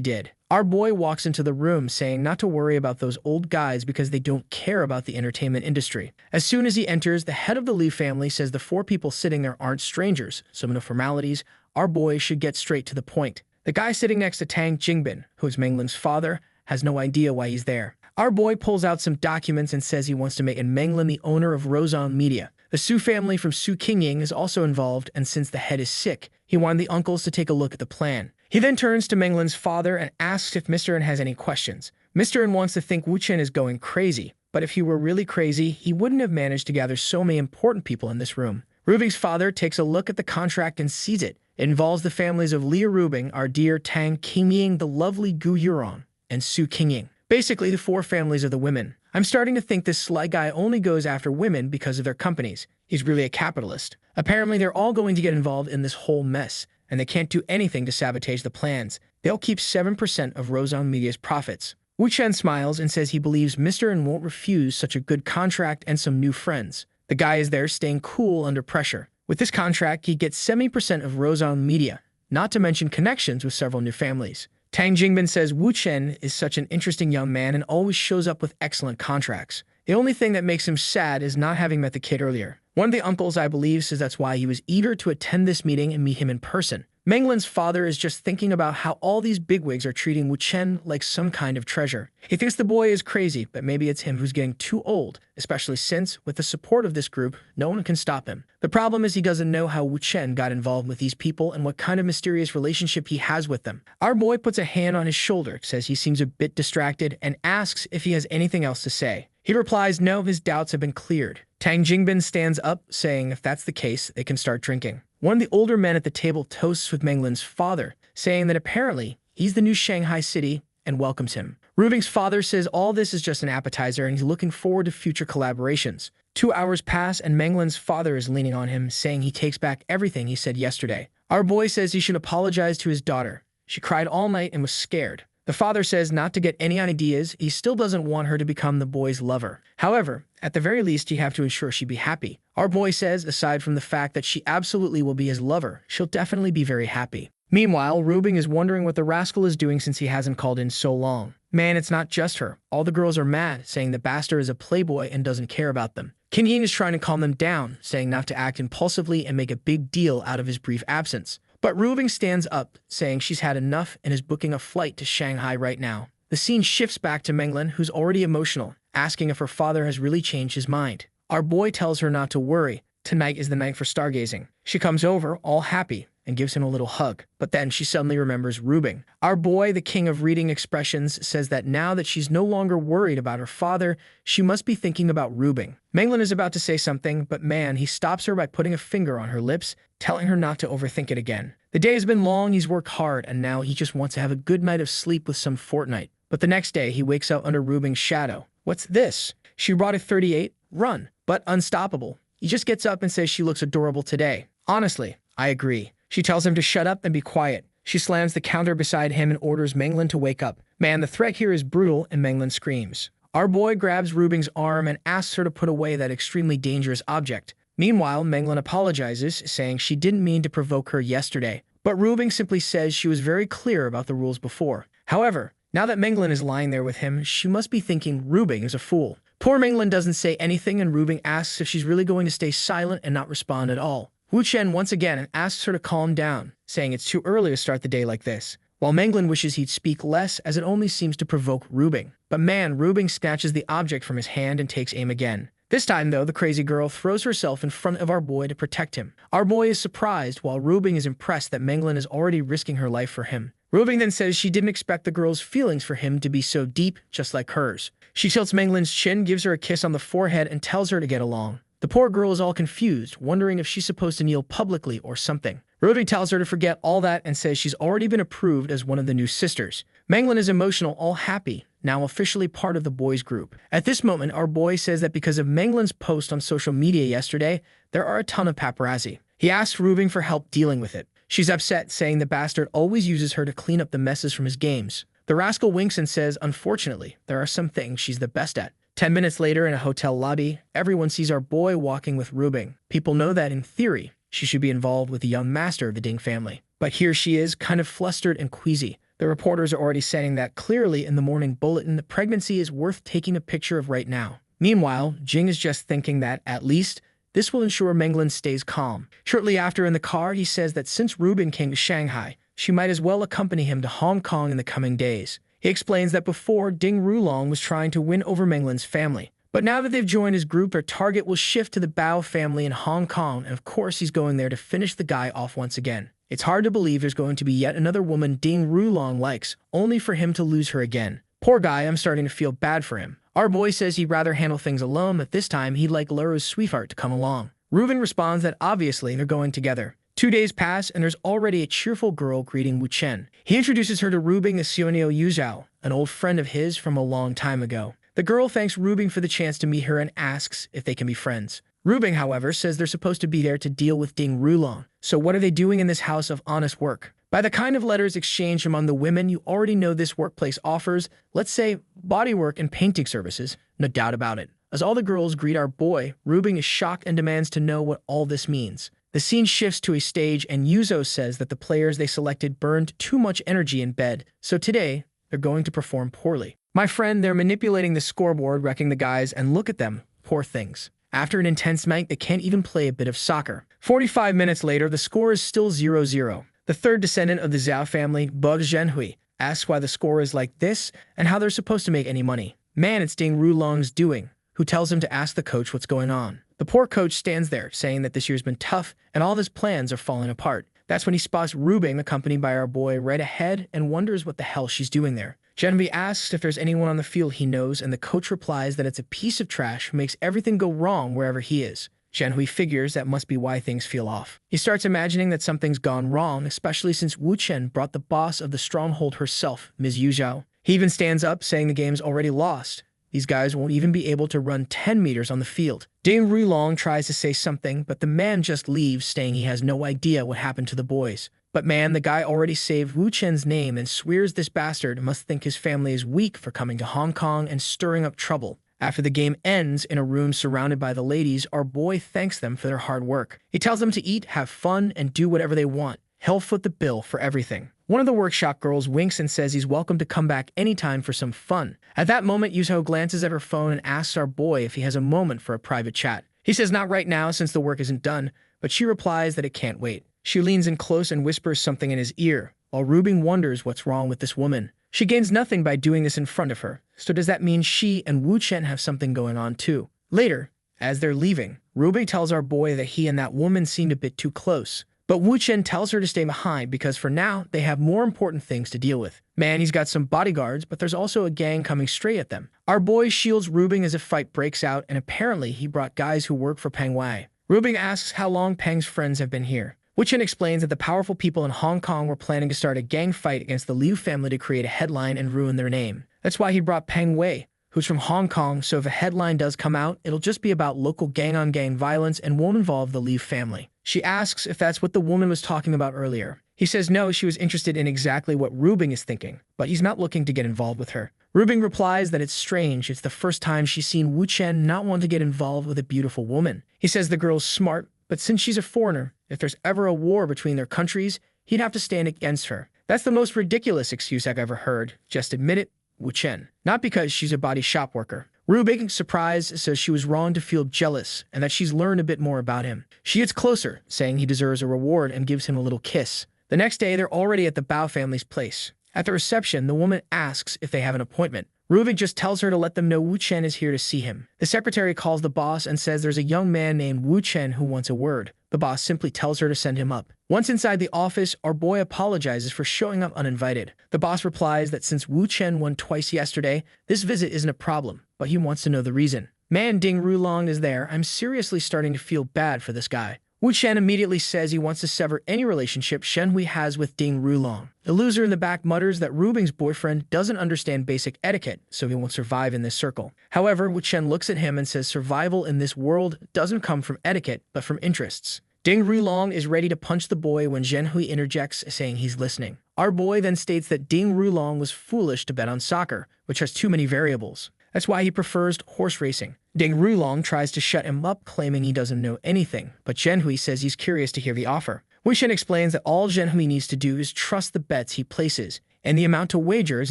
did. Our boy walks into the room saying not to worry about those old guys because they don't care about the entertainment industry. As soon as he enters, the head of the Li family says the four people sitting there aren't strangers, so no formalities. Our boy should get straight to the point. The guy sitting next to Tang Jingbin, who is Menglin's father, has no idea why he's there. Our boy pulls out some documents and says he wants to make Menglin the owner of Rozon Media. The Su family from Su Qingying is also involved, and since the head is sick, he wanted the uncles to take a look at the plan. He then turns to Menglin's father and asks if Mr. N has any questions. Mr. N wants to think Wu Chen is going crazy, but if he were really crazy, he wouldn't have managed to gather so many important people in this room. Rubing's father takes a look at the contract and sees it. It involves the families of Liu Rubing, our dear Tang Qingying, the lovely Gu Yurong, and Su Qingying. Basically, the four families of the women. I'm starting to think this sly guy only goes after women because of their companies. He's really a capitalist. Apparently, they're all going to get involved in this whole mess, and they can't do anything to sabotage the plans. They'll keep 7% of Rozon Media's profits. Wu Chen smiles and says he believes Mr. N won't refuse such a good contract and some new friends. The guy is there staying cool under pressure. With this contract, he gets 70% of Rozon Media, not to mention connections with several new families. Tang Jingbin says Wu Chen is such an interesting young man and always shows up with excellent contracts. The only thing that makes him sad is not having met the kid earlier. One of the uncles, I believe, says that's why he was eager to attend this meeting and meet him in person. Menglin's father is just thinking about how all these bigwigs are treating Wu Chen like some kind of treasure. He thinks the boy is crazy, but maybe it's him who's getting too old, especially since, with the support of this group, no one can stop him. The problem is he doesn't know how Wu Chen got involved with these people and what kind of mysterious relationship he has with them. Our boy puts a hand on his shoulder, says he seems a bit distracted, and asks if he has anything else to say. He replies no, his doubts have been cleared. Tang Jingbin stands up, saying if that's the case, they can start drinking. One of the older men at the table toasts with Menglin's father, saying that apparently he's the new Shanghai city and welcomes him. Rubing's father says all this is just an appetizer and he's looking forward to future collaborations. 2 hours pass and Menglin's father is leaning on him, saying he takes back everything he said yesterday. Our boy says he should apologize to his daughter. She cried all night and was scared. The father says not to get any ideas, he still doesn't want her to become the boy's lover. However, at the very least, you have to ensure she be happy. Our boy says, aside from the fact that she absolutely will be his lover, she'll definitely be very happy. Meanwhile, Rubing is wondering what the rascal is doing since he hasn't called in so long. Man, it's not just her. All the girls are mad, saying the bastard is a playboy and doesn't care about them. Kim Yin is trying to calm them down, saying not to act impulsively and make a big deal out of his brief absence. But Rubing stands up, saying she's had enough and is booking a flight to Shanghai right now. The scene shifts back to Menglin, who's already emotional, asking if her father has really changed his mind. Our boy tells her not to worry. Tonight is the night for stargazing. She comes over, all happy, and gives him a little hug. But then she suddenly remembers Rubing. Our boy, the king of reading expressions, says that now that she's no longer worried about her father, she must be thinking about Rubing. Menglin is about to say something, but man, he stops her by putting a finger on her lips, telling her not to overthink it again. The day has been long, he's worked hard, and now he just wants to have a good night of sleep with some fortnight. But the next day, he wakes up under Rubing's shadow. What's this? She brought a 38, run, but unstoppable. He just gets up and says she looks adorable today. Honestly, I agree. She tells him to shut up and be quiet. She slams the counter beside him and orders Menglin to wake up. Man, the threat here is brutal, and Menglin screams. Our boy grabs Rubing's arm and asks her to put away that extremely dangerous object. Meanwhile, Menglin apologizes, saying she didn't mean to provoke her yesterday. But Rubing simply says she was very clear about the rules before. However, now that Menglin is lying there with him, she must be thinking Rubing is a fool. Poor Menglin doesn't say anything, and Rubing asks if she's really going to stay silent and not respond at all. Wu Chen once again asks her to calm down, saying it's too early to start the day like this, while Menglin wishes he'd speak less as it only seems to provoke Rubing. But man, Rubing snatches the object from his hand and takes aim again. This time, though, the crazy girl throws herself in front of our boy to protect him. Our boy is surprised, while Rubing is impressed that Menglin is already risking her life for him. Rubing then says she didn't expect the girl's feelings for him to be so deep, just like hers. She tilts Menglin's chin, gives her a kiss on the forehead, and tells her to get along. The poor girl is all confused, wondering if she's supposed to kneel publicly or something. Rubing tells her to forget all that and says she's already been approved as one of the new sisters. Menglin is emotional, all happy, now officially part of the boys' group. At this moment, our boy says that because of Menglin's post on social media yesterday, there are a ton of paparazzi. He asks Rubing for help dealing with it. She's upset, saying the bastard always uses her to clean up the messes from his games. The rascal winks and says, unfortunately, there are some things she's the best at. 10 minutes later in a hotel lobby, everyone sees our boy walking with Rubing. People know that, in theory, she should be involved with the young master of the Ding family. But here she is, kind of flustered and queasy. The reporters are already saying that clearly in the morning bulletin, the pregnancy is worth taking a picture of right now. Meanwhile, Jing is just thinking that, at least, this will ensure Menglin stays calm. Shortly after in the car, he says that since Rubing came to Shanghai, she might as well accompany him to Hong Kong in the coming days. He explains that before, Ding Rulong was trying to win over Menglin's family. But now that they've joined his group, their target will shift to the Bao family in Hong Kong, and of course he's going there to finish the guy off once again. It's hard to believe there's going to be yet another woman Ding Rulong likes, only for him to lose her again. Poor guy, I'm starting to feel bad for him. Our boy says he'd rather handle things alone, but this time he'd like Laura's sweetheart to come along. Rubing responds that obviously they're going together. 2 days pass, and there's already a cheerful girl greeting Wu Chen. He introduces her to Rubing as Xiaonio Yuzhao, an old friend of his from a long time ago. The girl thanks Rubing for the chance to meet her and asks if they can be friends. Rubing, however, says they're supposed to be there to deal with Ding Rulong. So what are they doing in this house of honest work? By the kind of letters exchanged among the women, you already know this workplace offers, let's say, bodywork and painting services. No doubt about it. As all the girls greet our boy, Rubing is shocked and demands to know what all this means. The scene shifts to a stage, and Yuzo says that the players they selected burned too much energy in bed, so today, they're going to perform poorly. My friend, they're manipulating the scoreboard, wrecking the guys, and look at them, poor things. After an intense night, they can't even play a bit of soccer. 45 minutes later, the score is still 0-0. The third descendant of the Zhao family, Bug Zhenhui, asks why the score is like this and how they're supposed to make any money. Man, it's Ding Rulong's doing, who tells him to ask the coach what's going on. The poor coach stands there, saying that this year's been tough and all of his plans are falling apart. That's when he spots Rubing accompanied by our boy right ahead and wonders what the hell she's doing there. Zhenhui asks if there's anyone on the field he knows, and the coach replies that it's a piece of trash who makes everything go wrong wherever he is. Zhenhui figures that must be why things feel off. He starts imagining that something's gone wrong, especially since Wu Chen brought the boss of the stronghold herself, Ms. Yu Zhao. He even stands up, saying the game's already lost. These guys won't even be able to run 10 meters on the field. Ding Rulong tries to say something, but the man just leaves, saying he has no idea what happened to the boys. But man, the guy already saved Wu Chen's name and swears this bastard must think his family is weak for coming to Hong Kong and stirring up trouble. After the game ends, in a room surrounded by the ladies, our boy thanks them for their hard work. He tells them to eat, have fun, and do whatever they want. He'll foot the bill for everything. One of the workshop girls winks and says he's welcome to come back anytime for some fun. At that moment, Yuzo glances at her phone and asks our boy if he has a moment for a private chat. He says not right now since the work isn't done, but she replies that it can't wait. She leans in close and whispers something in his ear, while Rubing wonders what's wrong with this woman. She gains nothing by doing this in front of her, so does that mean she and Wu Chen have something going on too? Later, as they're leaving, Rubing tells our boy that he and that woman seemed a bit too close. But Wu Chen tells her to stay behind because for now, they have more important things to deal with. Man, he's got some bodyguards, but there's also a gang coming straight at them. Our boy shields Rubing as a fight breaks out, and apparently he brought guys who work for Peng Wei. Rubing asks how long Peng's friends have been here. Wu Chen explains that the powerful people in Hong Kong were planning to start a gang fight against the Liu family to create a headline and ruin their name. That's why he brought Peng Wei, who's from Hong Kong, so if a headline does come out, it'll just be about local gang-on-gang violence and won't involve the Liu family. She asks if that's what the woman was talking about earlier. He says no, she was interested in exactly what Rubing is thinking, but he's not looking to get involved with her. Rubing replies that it's strange, it's the first time she's seen Wu Chen not want to get involved with a beautiful woman. He says the girl's smart, but since she's a foreigner, if there's ever a war between their countries, he'd have to stand against her. That's the most ridiculous excuse I've ever heard. Just admit it, Wu Chen. Not because she's a body shop worker. Rubing, surprised, says she was wrong to feel jealous and that she's learned a bit more about him. She gets closer, saying he deserves a reward and gives him a little kiss. The next day, they're already at the Bao family's place. At the reception, the woman asks if they have an appointment. Rubing just tells her to let them know Wu Chen is here to see him. The secretary calls the boss and says there's a young man named Wu Chen who wants a word. The boss simply tells her to send him up. Once inside the office, our boy apologizes for showing up uninvited. The boss replies that since Wu Chen won twice yesterday, this visit isn't a problem, but he wants to know the reason. Man, Ding Rulong is there. I'm seriously starting to feel bad for this guy. Wu Chen immediately says he wants to sever any relationship Shen Hui has with Ding Rulong. The loser in the back mutters that Rubing's boyfriend doesn't understand basic etiquette, so he won't survive in this circle. However, Wu Chen looks at him and says survival in this world doesn't come from etiquette, but from interests. Ding Rulong is ready to punch the boy when Zhen Hui interjects, saying he's listening. Our boy then states that Ding Rulong was foolish to bet on soccer, which has too many variables. That's why he prefers horse racing. Ding Rulong tries to shut him up, claiming he doesn't know anything, but Zhen Hui says he's curious to hear the offer. Wu Chen explains that all Zhen Hui needs to do is trust the bets he places, and the amount to wager is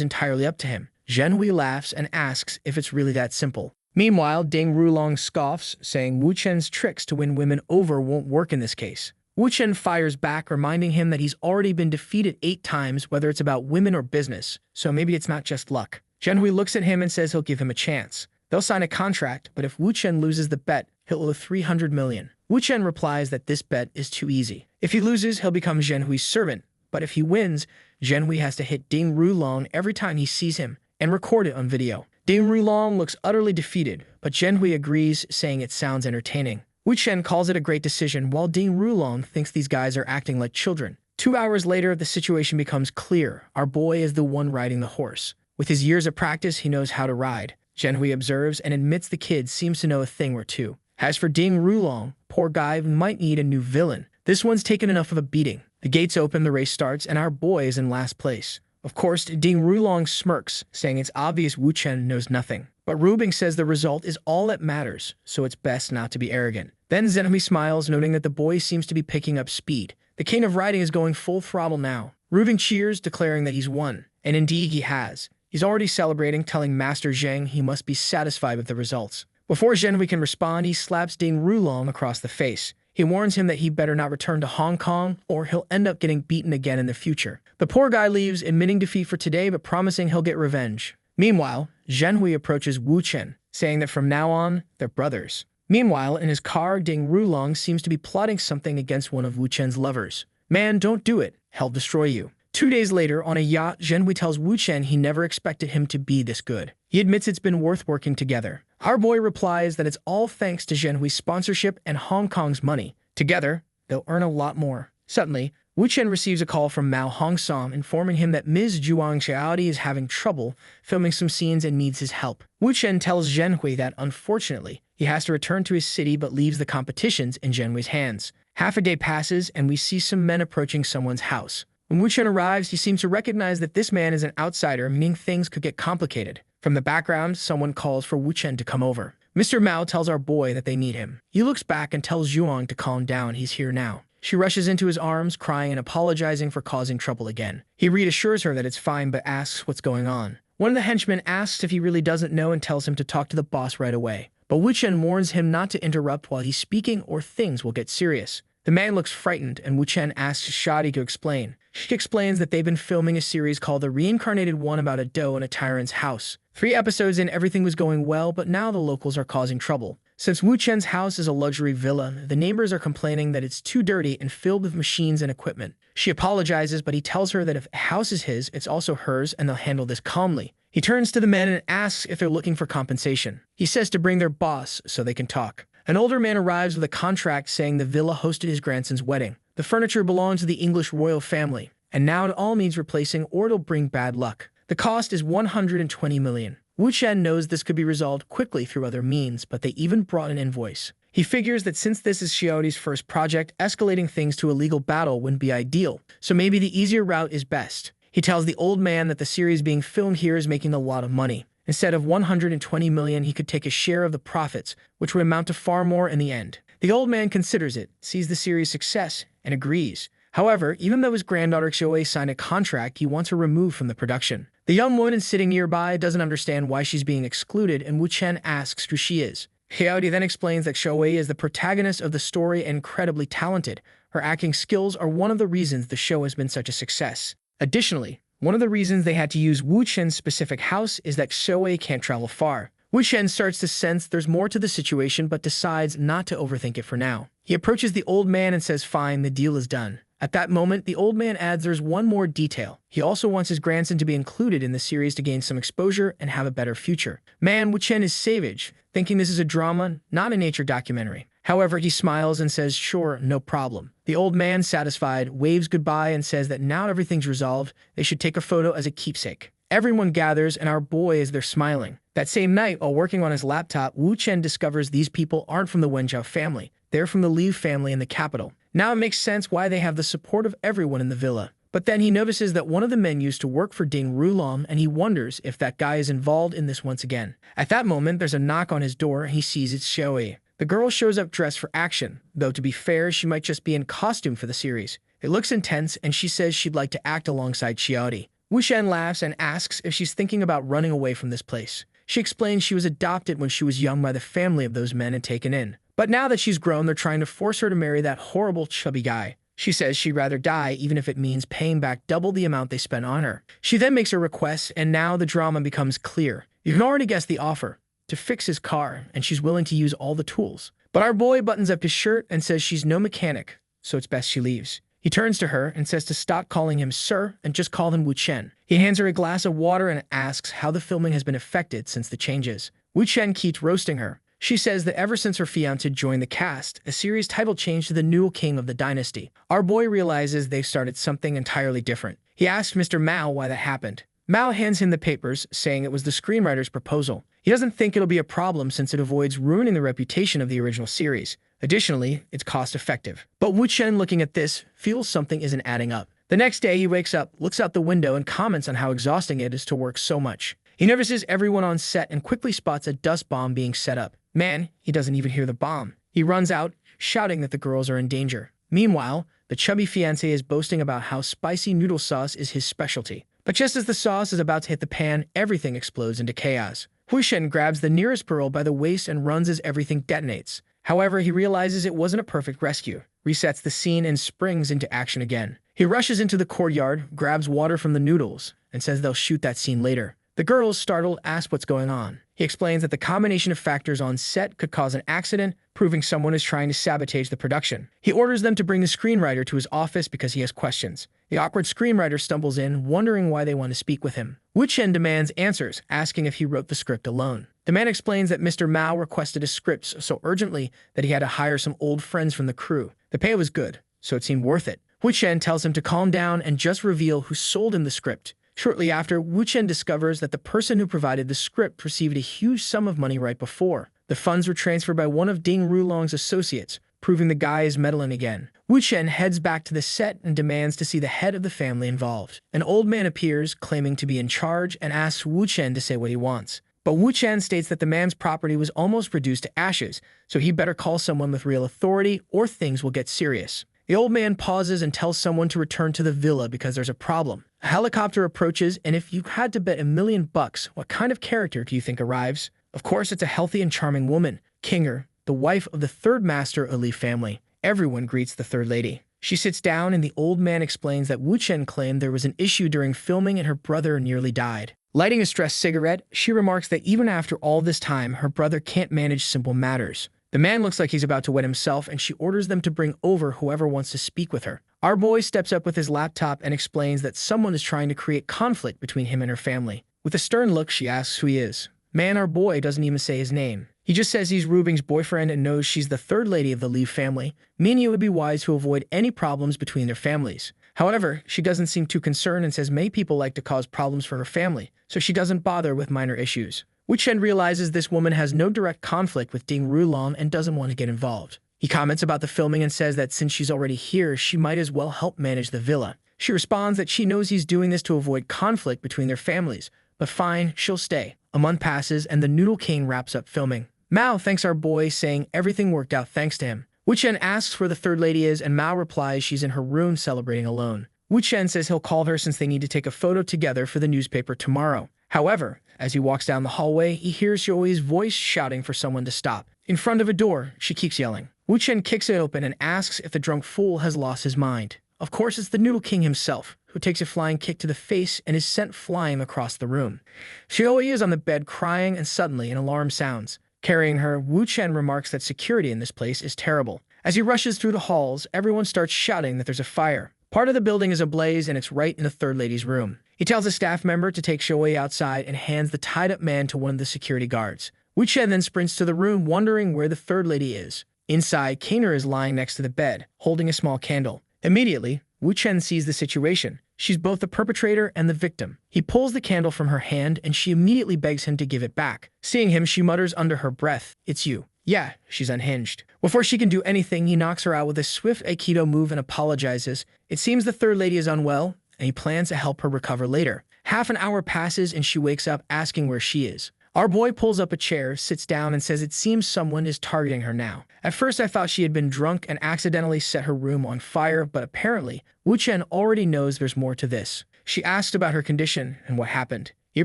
entirely up to him. Zhen Hui laughs and asks if it's really that simple. Meanwhile, Ding Rulong scoffs, saying Wu Chen's tricks to win women over won't work in this case. Wu Chen fires back, reminding him that he's already been defeated 8 times, whether it's about women or business, so maybe it's not just luck. Zhen Hui looks at him and says he'll give him a chance. They'll sign a contract, but if Wu Chen loses the bet, he'll owe 300 million. Wu Chen replies that this bet is too easy. If he loses, he'll become Zhen Hui's servant, but if he wins, Zhen Hui has to hit Ding Rulong every time he sees him and record it on video. Ding Rulong looks utterly defeated, but Zhen Hui agrees, saying it sounds entertaining. Wu Chen calls it a great decision, while Ding Rulong thinks these guys are acting like children. 2 hours later, the situation becomes clear. Our boy is the one riding the horse. With his years of practice, he knows how to ride. Zhen Hui observes and admits the kid seems to know a thing or two. As for Ding Rulong, poor guy might need a new villain. This one's taken enough of a beating. The gates open, the race starts, and our boy is in last place. Of course, Ding Rulong smirks, saying it's obvious Wu Chen knows nothing. But Rubing says the result is all that matters, so it's best not to be arrogant. Then Zhen Hui smiles, noting that the boy seems to be picking up speed. The king of riding is going full throttle now. Rubing cheers, declaring that he's won. And indeed he has. He's already celebrating, telling Master Zheng he must be satisfied with the results. Before Zhen Hui can respond, he slaps Ding Rulong across the face. He warns him that he better not return to Hong Kong, or he'll end up getting beaten again in the future. The poor guy leaves, admitting defeat for today, but promising he'll get revenge. Meanwhile, Zhen Hui approaches Wu Chen, saying that from now on, they're brothers. Meanwhile, in his car, Ding Rulong seems to be plotting something against one of Wu Chen's lovers. Man, don't do it. He'll destroy you. 2 days later, on a yacht, Zhen Hui tells Wu Chen he never expected him to be this good. He admits it's been worth working together. Our boy replies that it's all thanks to Zhen Hui's sponsorship and Hong Kong's money. Together, they'll earn a lot more. Suddenly, Wu Chen receives a call from Mao Hongsam informing him that Ms. Zhuang Xiaodi is having trouble filming some scenes and needs his help. Wu Chen tells Zhen Hui that, unfortunately, he has to return to his city but leaves the competitions in Zhen Hui's hands. Half a day passes and we see some men approaching someone's house. When Wu Chen arrives, he seems to recognize that this man is an outsider, meaning things could get complicated. From the background, someone calls for Wu Chen to come over. Mr. Mao tells our boy that they need him. He looks back and tells Zhuang to calm down, he's here now. She rushes into his arms, crying and apologizing for causing trouble again. He reassures her that it's fine but asks what's going on. One of the henchmen asks if he really doesn't know and tells him to talk to the boss right away. But Wu Chen warns him not to interrupt while he's speaking or things will get serious. The man looks frightened and Wu Chen asks Shadi to explain. She explains that they've been filming a series called The Reincarnated One about a doe in a tyrant's house. 3 episodes in, everything was going well, but now the locals are causing trouble. Since Wu Chen's house is a luxury villa, the neighbors are complaining that it's too dirty and filled with machines and equipment. She apologizes, but he tells her that if a house is his, it's also hers and they'll handle this calmly. He turns to the men and asks if they're looking for compensation. He says to bring their boss so they can talk. An older man arrives with a contract saying the villa hosted his grandson's wedding. The furniture belongs to the English royal family, and now it all needs replacing or it'll bring bad luck. The cost is 120 million. Wu Chen knows this could be resolved quickly through other means, but they even brought an invoice. He figures that since this is Xiaodi's first project, escalating things to a legal battle wouldn't be ideal, so maybe the easier route is best. He tells the old man that the series being filmed here is making a lot of money. Instead of 120 million, he could take a share of the profits, which would amount to far more in the end. The old man considers it, sees the series' success, and agrees. However, even though his granddaughter Xiaoi signed a contract, he wants her removed from the production. The young woman sitting nearby doesn't understand why she's being excluded, and Wu Chen asks who she is. Xiaodi then explains that Xiaoi is the protagonist of the story and incredibly talented. Her acting skills are one of the reasons the show has been such a success. Additionally, one of the reasons they had to use Wu Chen's specific house is that Xiaoi can't travel far. Wu Chen starts to sense there's more to the situation but decides not to overthink it for now. He approaches the old man and says fine, the deal is done. At that moment, the old man adds there's one more detail. He also wants his grandson to be included in the series to gain some exposure and have a better future. Man, Wu Chen is savage, thinking this is a drama, not a nature documentary. However, he smiles and says, sure, no problem. The old man, satisfied, waves goodbye and says that now everything's resolved, they should take a photo as a keepsake. Everyone gathers and our boy is there smiling. That same night, while working on his laptop, Wu Chen discovers these people aren't from the Wenzhou family. They're from the Liu family in the capital. Now it makes sense why they have the support of everyone in the villa. But then he notices that one of the men used to work for Ding Rulong, and he wonders if that guy is involved in this once again. At that moment, there's a knock on his door and he sees it's Xiaoi. The girl shows up dressed for action, though to be fair, she might just be in costume for the series. It looks intense, and she says she'd like to act alongside Xiaodi. Wu Chen laughs and asks if she's thinking about running away from this place. She explains she was adopted when she was young by the family of those men and taken in. But now that she's grown, they're trying to force her to marry that horrible chubby guy. She says she'd rather die even if it means paying back double the amount they spent on her. She then makes her request, and now the drama becomes clear. You can already guess the offer. To fix his car, and she's willing to use all the tools. But our boy buttons up his shirt and says she's no mechanic, so it's best she leaves. He turns to her and says to stop calling him sir and just call him Wu Chen. He hands her a glass of water and asks how the filming has been affected since the changes. Wu Chen keeps roasting her. She says that ever since her fiancé joined the cast, a series title changed to the new king of the dynasty. Our boy realizes they've started something entirely different. He asks Mr. Mao why that happened. Mao hands him the papers, saying it was the screenwriter's proposal. He doesn't think it'll be a problem since it avoids ruining the reputation of the original series. Additionally, it's cost-effective. But Wu Chen, looking at this, feels something isn't adding up. The next day, he wakes up, looks out the window, and comments on how exhausting it is to work so much. He notices everyone on set and quickly spots a dust bomb being set up. Man, he doesn't even hear the bomb. He runs out, shouting that the girls are in danger. Meanwhile, the chubby fiancé is boasting about how spicy noodle sauce is his specialty. But just as the sauce is about to hit the pan, everything explodes into chaos. Wu Chen grabs the nearest girl by the waist and runs as everything detonates. However, he realizes it wasn't a perfect rescue, resets the scene, and springs into action again. He rushes into the courtyard, grabs water from the noodles, and says they'll shoot that scene later. The girls, startled, ask what's going on. He explains that the combination of factors on set could cause an accident, proving someone is trying to sabotage the production. He orders them to bring the screenwriter to his office because he has questions. The awkward screenwriter stumbles in, wondering why they want to speak with him. Wu Chen demands answers, asking if he wrote the script alone. The man explains that Mr. Mao requested a script so urgently that he had to hire some old friends from the crew. The pay was good, so it seemed worth it. Wu Chen tells him to calm down and just reveal who sold him the script. Shortly after, Wu Chen discovers that the person who provided the script received a huge sum of money right before. The funds were transferred by one of Ding Rulong's associates, proving the guy is meddling again. Wu Chen heads back to the set and demands to see the head of the family involved. An old man appears, claiming to be in charge, and asks Wu Chen to say what he wants. But Wu Chen states that the man's property was almost reduced to ashes, so he better call someone with real authority or things will get serious. The old man pauses and tells someone to return to the villa because there's a problem. A helicopter approaches, and if you had to bet $1,000,000, what kind of character do you think arrives? Of course, it's a healthy and charming woman, Kinger, the wife of the third master of Li family. Everyone greets the third lady. She sits down, and the old man explains that Wu Chen claimed there was an issue during filming and her brother nearly died. Lighting a stressed cigarette, she remarks that even after all this time, her brother can't manage simple matters. The man looks like he's about to wet himself, and she orders them to bring over whoever wants to speak with her. Our boy steps up with his laptop and explains that someone is trying to create conflict between him and her family. With a stern look, she asks who he is. Man, our boy doesn't even say his name. He just says he's Rubing's boyfriend and knows she's the third lady of the Li family, meaning it would be wise to avoid any problems between their families. However, she doesn't seem too concerned and says many people like to cause problems for her family, so she doesn't bother with minor issues. Wu Chen realizes this woman has no direct conflict with Ding Rulong and doesn't want to get involved. He comments about the filming and says that since she's already here, she might as well help manage the villa. She responds that she knows he's doing this to avoid conflict between their families, but fine, she'll stay. A month passes and the Noodle King wraps up filming. Mao thanks our boy, saying everything worked out thanks to him. Wu Chen asks where the third lady is, and Mao replies she's in her room celebrating alone. Wu Chen says he'll call her since they need to take a photo together for the newspaper tomorrow. However, as he walks down the hallway, he hears Xiaoyi's voice shouting for someone to stop. In front of a door, she keeps yelling. Wu Chen kicks it open and asks if the drunk fool has lost his mind. Of course, it's the Noodle King himself, who takes a flying kick to the face and is sent flying across the room. Xiaoyi is on the bed crying, and suddenly an alarm sounds. Carrying her, Wu Chen remarks that security in this place is terrible. As he rushes through the halls, everyone starts shouting that there's a fire. Part of the building is ablaze, and it's right in the third lady's room. He tells a staff member to take Xiaoyi outside and hands the tied-up man to one of the security guards. Wu Chen then sprints to the room, wondering where the third lady is. Inside, Kainer is lying next to the bed, holding a small candle. Immediately, Wu Chen sees the situation. She's both the perpetrator and the victim. He pulls the candle from her hand, and she immediately begs him to give it back. Seeing him, she mutters under her breath, "It's you." Yeah, she's unhinged. Before she can do anything, he knocks her out with a swift Aikido move and apologizes. It seems the third lady is unwell, and he plans to help her recover later. Half an hour passes, and she wakes up asking where she is. Our boy pulls up a chair, sits down, and says it seems someone is targeting her now. At first, I thought she had been drunk and accidentally set her room on fire, but apparently, Wu Chen already knows there's more to this. She asked about her condition and what happened. He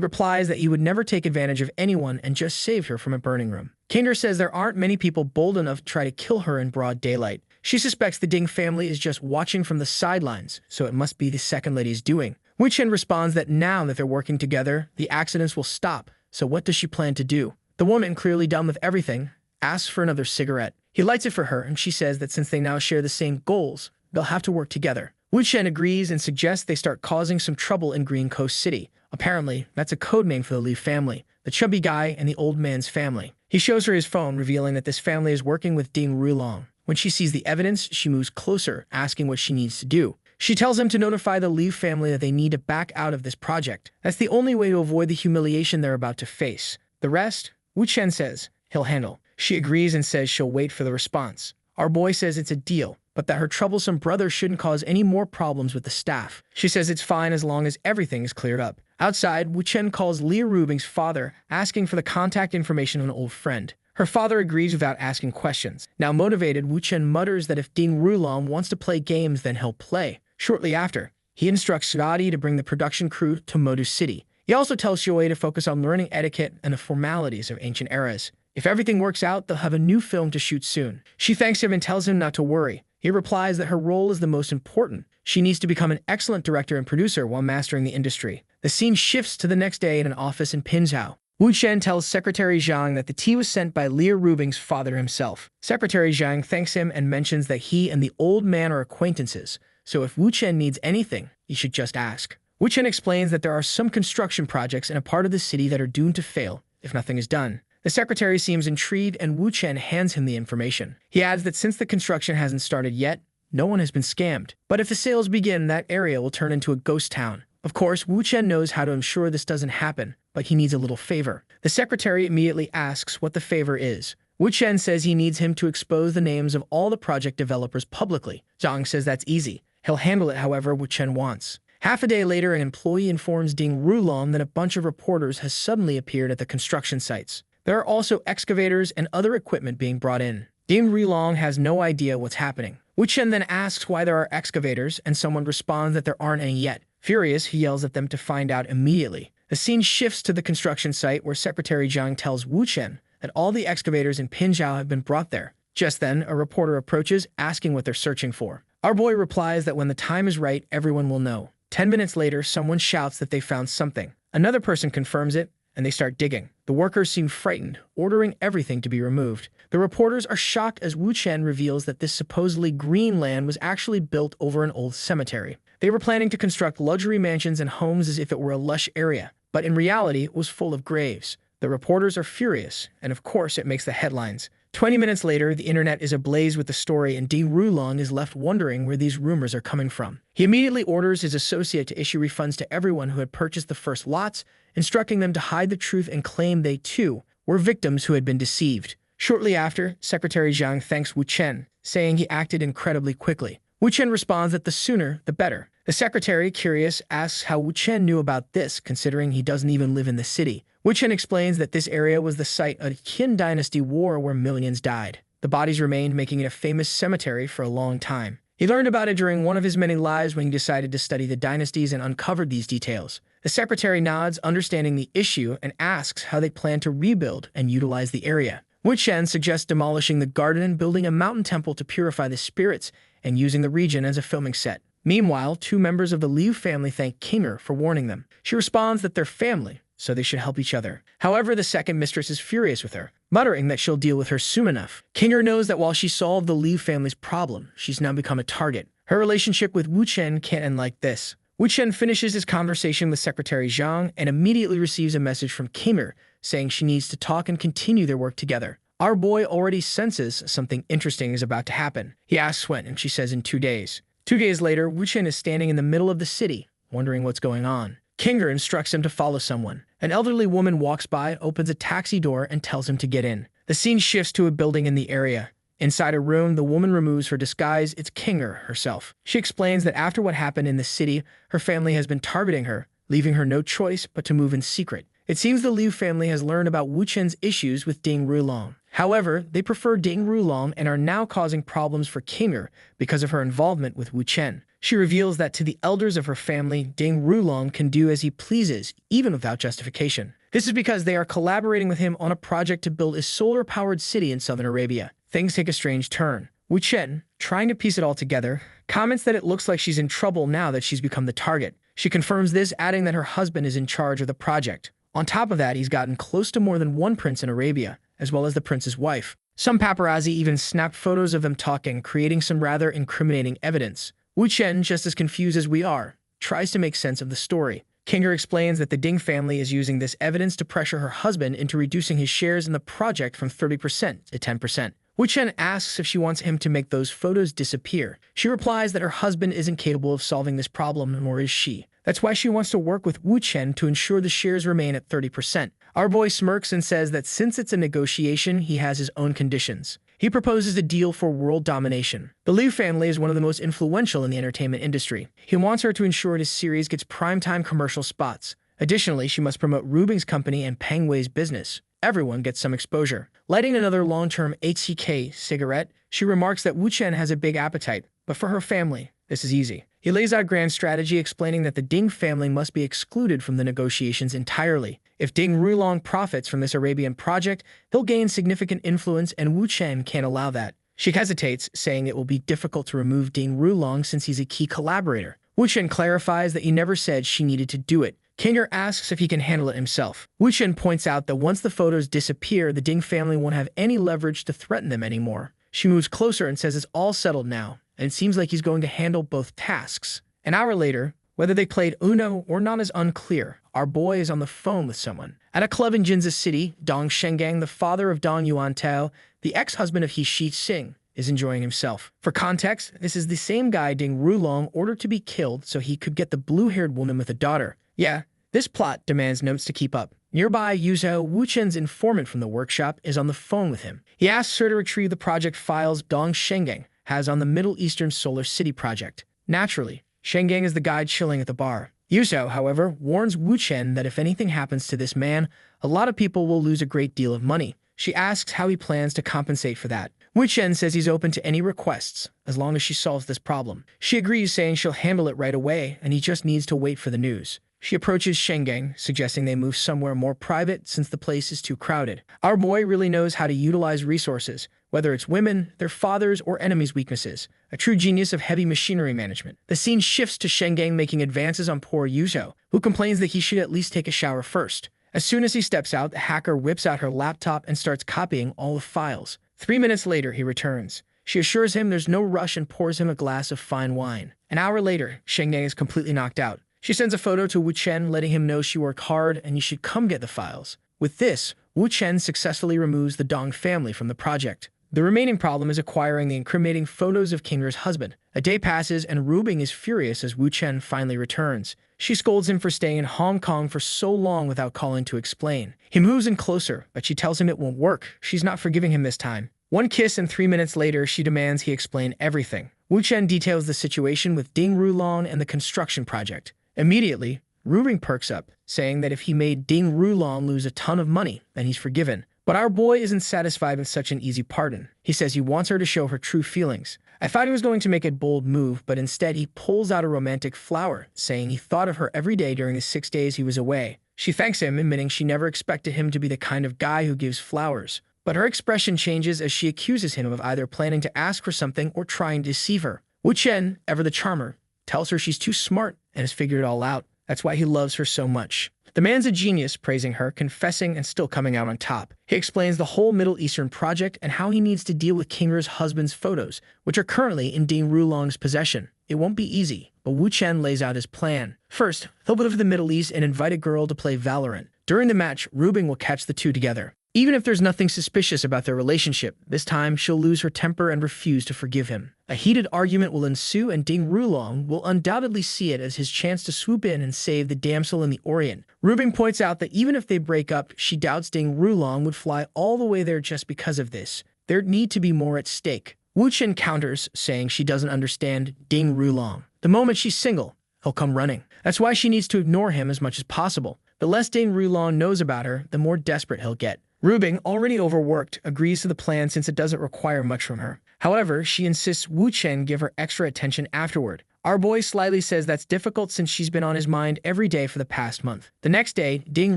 replies that he would never take advantage of anyone and just saved her from a burning room. Kinder says there aren't many people bold enough to try to kill her in broad daylight. She suspects the Ding family is just watching from the sidelines, so it must be the second lady's doing. Wu Chen responds that now that they're working together, the accidents will stop. So what does she plan to do? The woman, clearly done with everything, asks for another cigarette. He lights it for her, and she says that since they now share the same goals, they'll have to work together. Wu Chen agrees and suggests they start causing some trouble in Green Coast City. Apparently, that's a code name for the Li family, the chubby guy and the old man's family. He shows her his phone, revealing that this family is working with Ding Rulong. When she sees the evidence, she moves closer, asking what she needs to do. She tells him to notify the Li family that they need to back out of this project. That's the only way to avoid the humiliation they're about to face. The rest, Wu Chen says, he'll handle. She agrees and says she'll wait for the response. Our boy says it's a deal, but that her troublesome brother shouldn't cause any more problems with the staff. She says it's fine as long as everything is cleared up. Outside, Wu Chen calls Li Rubing's father, asking for the contact information of an old friend. Her father agrees without asking questions. Now motivated, Wu Chen mutters that if Ding Rulong wants to play games, then he'll play. Shortly after, he instructs Sugati to bring the production crew to Modu City. He also tells Xiaoyi to focus on learning etiquette and the formalities of ancient eras. If everything works out, they'll have a new film to shoot soon. She thanks him and tells him not to worry. He replies that her role is the most important. She needs to become an excellent director and producer while mastering the industry. The scene shifts to the next day in an office in Pinzhou. Wu Chen tells Secretary Zhang that the tea was sent by Li Rubing's father himself. Secretary Zhang thanks him and mentions that he and the old man are acquaintances, so if Wu Chen needs anything, he should just ask. Wu Chen explains that there are some construction projects in a part of the city that are doomed to fail if nothing is done. The secretary seems intrigued, and Wu Chen hands him the information. He adds that since the construction hasn't started yet, no one has been scammed. But if the sales begin, that area will turn into a ghost town. Of course, Wu Chen knows how to ensure this doesn't happen, but he needs a little favor. The secretary immediately asks what the favor is. Wu Chen says he needs him to expose the names of all the project developers publicly. Zhang says that's easy. He'll handle it however Wu Chen wants. Half a day later, an employee informs Ding Rulong that a bunch of reporters has suddenly appeared at the construction sites. There are also excavators and other equipment being brought in. Ding Rulong has no idea what's happening. Wu Chen then asks why there are excavators, and someone responds that there aren't any yet. Furious, he yells at them to find out immediately. The scene shifts to the construction site where Secretary Zhang tells Wu Chen that all the excavators in Pinzhao have been brought there. Just then, a reporter approaches, asking what they're searching for. Our boy replies that when the time is right, everyone will know. 10 minutes later, someone shouts that they found something. Another person confirms it, and they start digging. The workers seem frightened, ordering everything to be removed. The reporters are shocked as Wu Chen reveals that this supposedly green land was actually built over an old cemetery. They were planning to construct luxury mansions and homes as if it were a lush area, but in reality, it was full of graves. The reporters are furious, and of course it makes the headlines. 20 minutes later, the internet is ablaze with the story, and Ding Rulong is left wondering where these rumors are coming from. He immediately orders his associate to issue refunds to everyone who had purchased the first lots, instructing them to hide the truth and claim they, too, were victims who had been deceived. Shortly after, Secretary Zhang thanks Wu Chen, saying he acted incredibly quickly. Wu Chen responds that the sooner, the better. The secretary, curious, asks how Wu Chen knew about this, considering he doesn't even live in the city. Wu Chen explains that this area was the site of a Qin Dynasty war where millions died. The bodies remained, making it a famous cemetery for a long time. He learned about it during one of his many lives when he decided to study the dynasties and uncovered these details. The secretary nods, understanding the issue, and asks how they plan to rebuild and utilize the area. Wu Chen suggests demolishing the garden and building a mountain temple to purify the spirits, and using the region as a filming set. Meanwhile, 2 members of the Liu family thank Kinger for warning them. She responds that they're family, so they should help each other. However, the second mistress is furious with her, muttering that she'll deal with her soon enough. Kinger knows that while she solved the Liu family's problem, she's now become a target. Her relationship with Wu Chen can't end like this. Wu Chen finishes his conversation with Secretary Zhang and immediately receives a message from Kinger saying she needs to talk and continue their work together. Our boy already senses something interesting is about to happen. He asks when, and she says in 2 days. 2 days later, Wu Chen is standing in the middle of the city, wondering what's going on. Kinger instructs him to follow someone. An elderly woman walks by, opens a taxi door, and tells him to get in. The scene shifts to a building in the area. Inside a room, the woman removes her disguise. It's Kinger herself. She explains that after what happened in the city, her family has been targeting her, leaving her no choice but to move in secret. It seems the Liu family has learned about Wu Chen's issues with Ding Rulong. However, they prefer Ding Rulong and are now causing problems for Kinger because of her involvement with Wu Chen. She reveals that to the elders of her family, Ding Rulong can do as he pleases, even without justification. This is because they are collaborating with him on a project to build a solar-powered city in southern Arabia. Things take a strange turn. Wu Chen, trying to piece it all together, comments that it looks like she's in trouble now that she's become the target. She confirms this, adding that her husband is in charge of the project. On top of that, he's gotten close to more than one prince in Arabia, as well as the prince's wife. Some paparazzi even snapped photos of them talking, creating some rather incriminating evidence. Wu Chen, just as confused as we are, tries to make sense of the story. Kinger explains that the Ding family is using this evidence to pressure her husband into reducing his shares in the project from 30% to 10%. Wu Chen asks if she wants him to make those photos disappear. She replies that her husband isn't capable of solving this problem, nor is she. That's why she wants to work with Wu Chen to ensure the shares remain at 30%. Our boy smirks and says that since it's a negotiation, he has his own conditions. He proposes a deal for world domination. The Liu family is one of the most influential in the entertainment industry. He wants her to ensure his series gets primetime commercial spots. Additionally, she must promote Rubing's company and Peng Wei's business. Everyone gets some exposure. Lighting another long-term HCK cigarette, she remarks that Wu Chen has a big appetite, but for her family, this is easy. He lays out a grand strategy explaining that the Ding family must be excluded from the negotiations entirely. If Ding Rulong profits from this Arabian project, he'll gain significant influence, and Wu Chen can't allow that. She hesitates, saying it will be difficult to remove Ding Rulong since he's a key collaborator. Wu Chen clarifies that he never said she needed to do it. Kinger asks if he can handle it himself. Wu Chen points out that once the photos disappear, the Ding family won't have any leverage to threaten them anymore. She moves closer and says it's all settled now, and it seems like he's going to handle both tasks. An hour later, whether they played Uno or not is unclear. Our boy is on the phone with someone. At a club in Jinza City, Dong Shengang, the father of Dong Yuantao, the ex-husband of He Shixing, is enjoying himself. For context, this is the same guy Ding Rulong ordered to be killed so he could get the blue-haired woman with a daughter. Yeah, this plot demands notes to keep up. Nearby, Yuzhou, Wu Chen's informant from the workshop, is on the phone with him. He asks her to retrieve the project files Dong Shengang has on the Middle Eastern Solar City project. Naturally, Shengang is the guy chilling at the bar. Yuzhou, however, warns Wu Chen that if anything happens to this man, a lot of people will lose a great deal of money. She asks how he plans to compensate for that. Wu Chen says he's open to any requests, as long as she solves this problem. She agrees, saying she'll handle it right away, and he just needs to wait for the news. She approaches Shenggang, suggesting they move somewhere more private since the place is too crowded. Our boy really knows how to utilize resources, whether it's women, their fathers, or enemies' weaknesses. A true genius of heavy machinery management. The scene shifts to Shenggang making advances on poor Yuzhou, who complains that he should at least take a shower first. As soon as he steps out, the hacker whips out her laptop and starts copying all the files. 3 minutes later, he returns. She assures him there's no rush and pours him a glass of fine wine. An hour later, Shenggang is completely knocked out. She sends a photo to Wu Chen, letting him know she worked hard and he should come get the files. With this, Wu Chen successfully removes the Dong family from the project. The remaining problem is acquiring the incriminating photos of Kinger's husband. A day passes and Rubing is furious as Wu Chen finally returns. She scolds him for staying in Hong Kong for so long without calling to explain. He moves in closer, but she tells him it won't work. She's not forgiving him this time. One kiss and 3 minutes later, she demands he explain everything. Wu Chen details the situation with Ding Rulong and the construction project. Immediately, Rubing perks up, saying that if he made Ding Rulong lose a ton of money, then he's forgiven. But our boy isn't satisfied with such an easy pardon. He says he wants her to show her true feelings. I thought he was going to make a bold move, but instead he pulls out a romantic flower, saying he thought of her every day during the 6 days he was away. She thanks him, admitting she never expected him to be the kind of guy who gives flowers. But her expression changes as she accuses him of either planning to ask for something or trying to deceive her. Wu Chen, ever the charmer, tells her she's too smart and has figured it all out. That's why he loves her so much. The man's a genius, praising her, confessing, and still coming out on top. He explains the whole Middle Eastern project and how he needs to deal with Kinger's husband's photos, which are currently in Ding Rulong's possession. It won't be easy, but Wu Chen lays out his plan. First, he'll go to the Middle East and invite a girl to play Valorant. During the match, Rubing will catch the two together. Even if there's nothing suspicious about their relationship, this time she'll lose her temper and refuse to forgive him. A heated argument will ensue and Ding Rulong will undoubtedly see it as his chance to swoop in and save the damsel in the Orient. Rubing points out that even if they break up, she doubts Ding Rulong would fly all the way there just because of this. There'd need to be more at stake. Wu Chen counters, saying she doesn't understand Ding Rulong. The moment she's single, he'll come running. That's why she needs to ignore him as much as possible. The less Ding Rulong knows about her, the more desperate he'll get. Rubing, already overworked, agrees to the plan since it doesn't require much from her. However, she insists Wu Chen give her extra attention afterward. Our boy slyly says that's difficult since she's been on his mind every day for the past month. The next day, Ding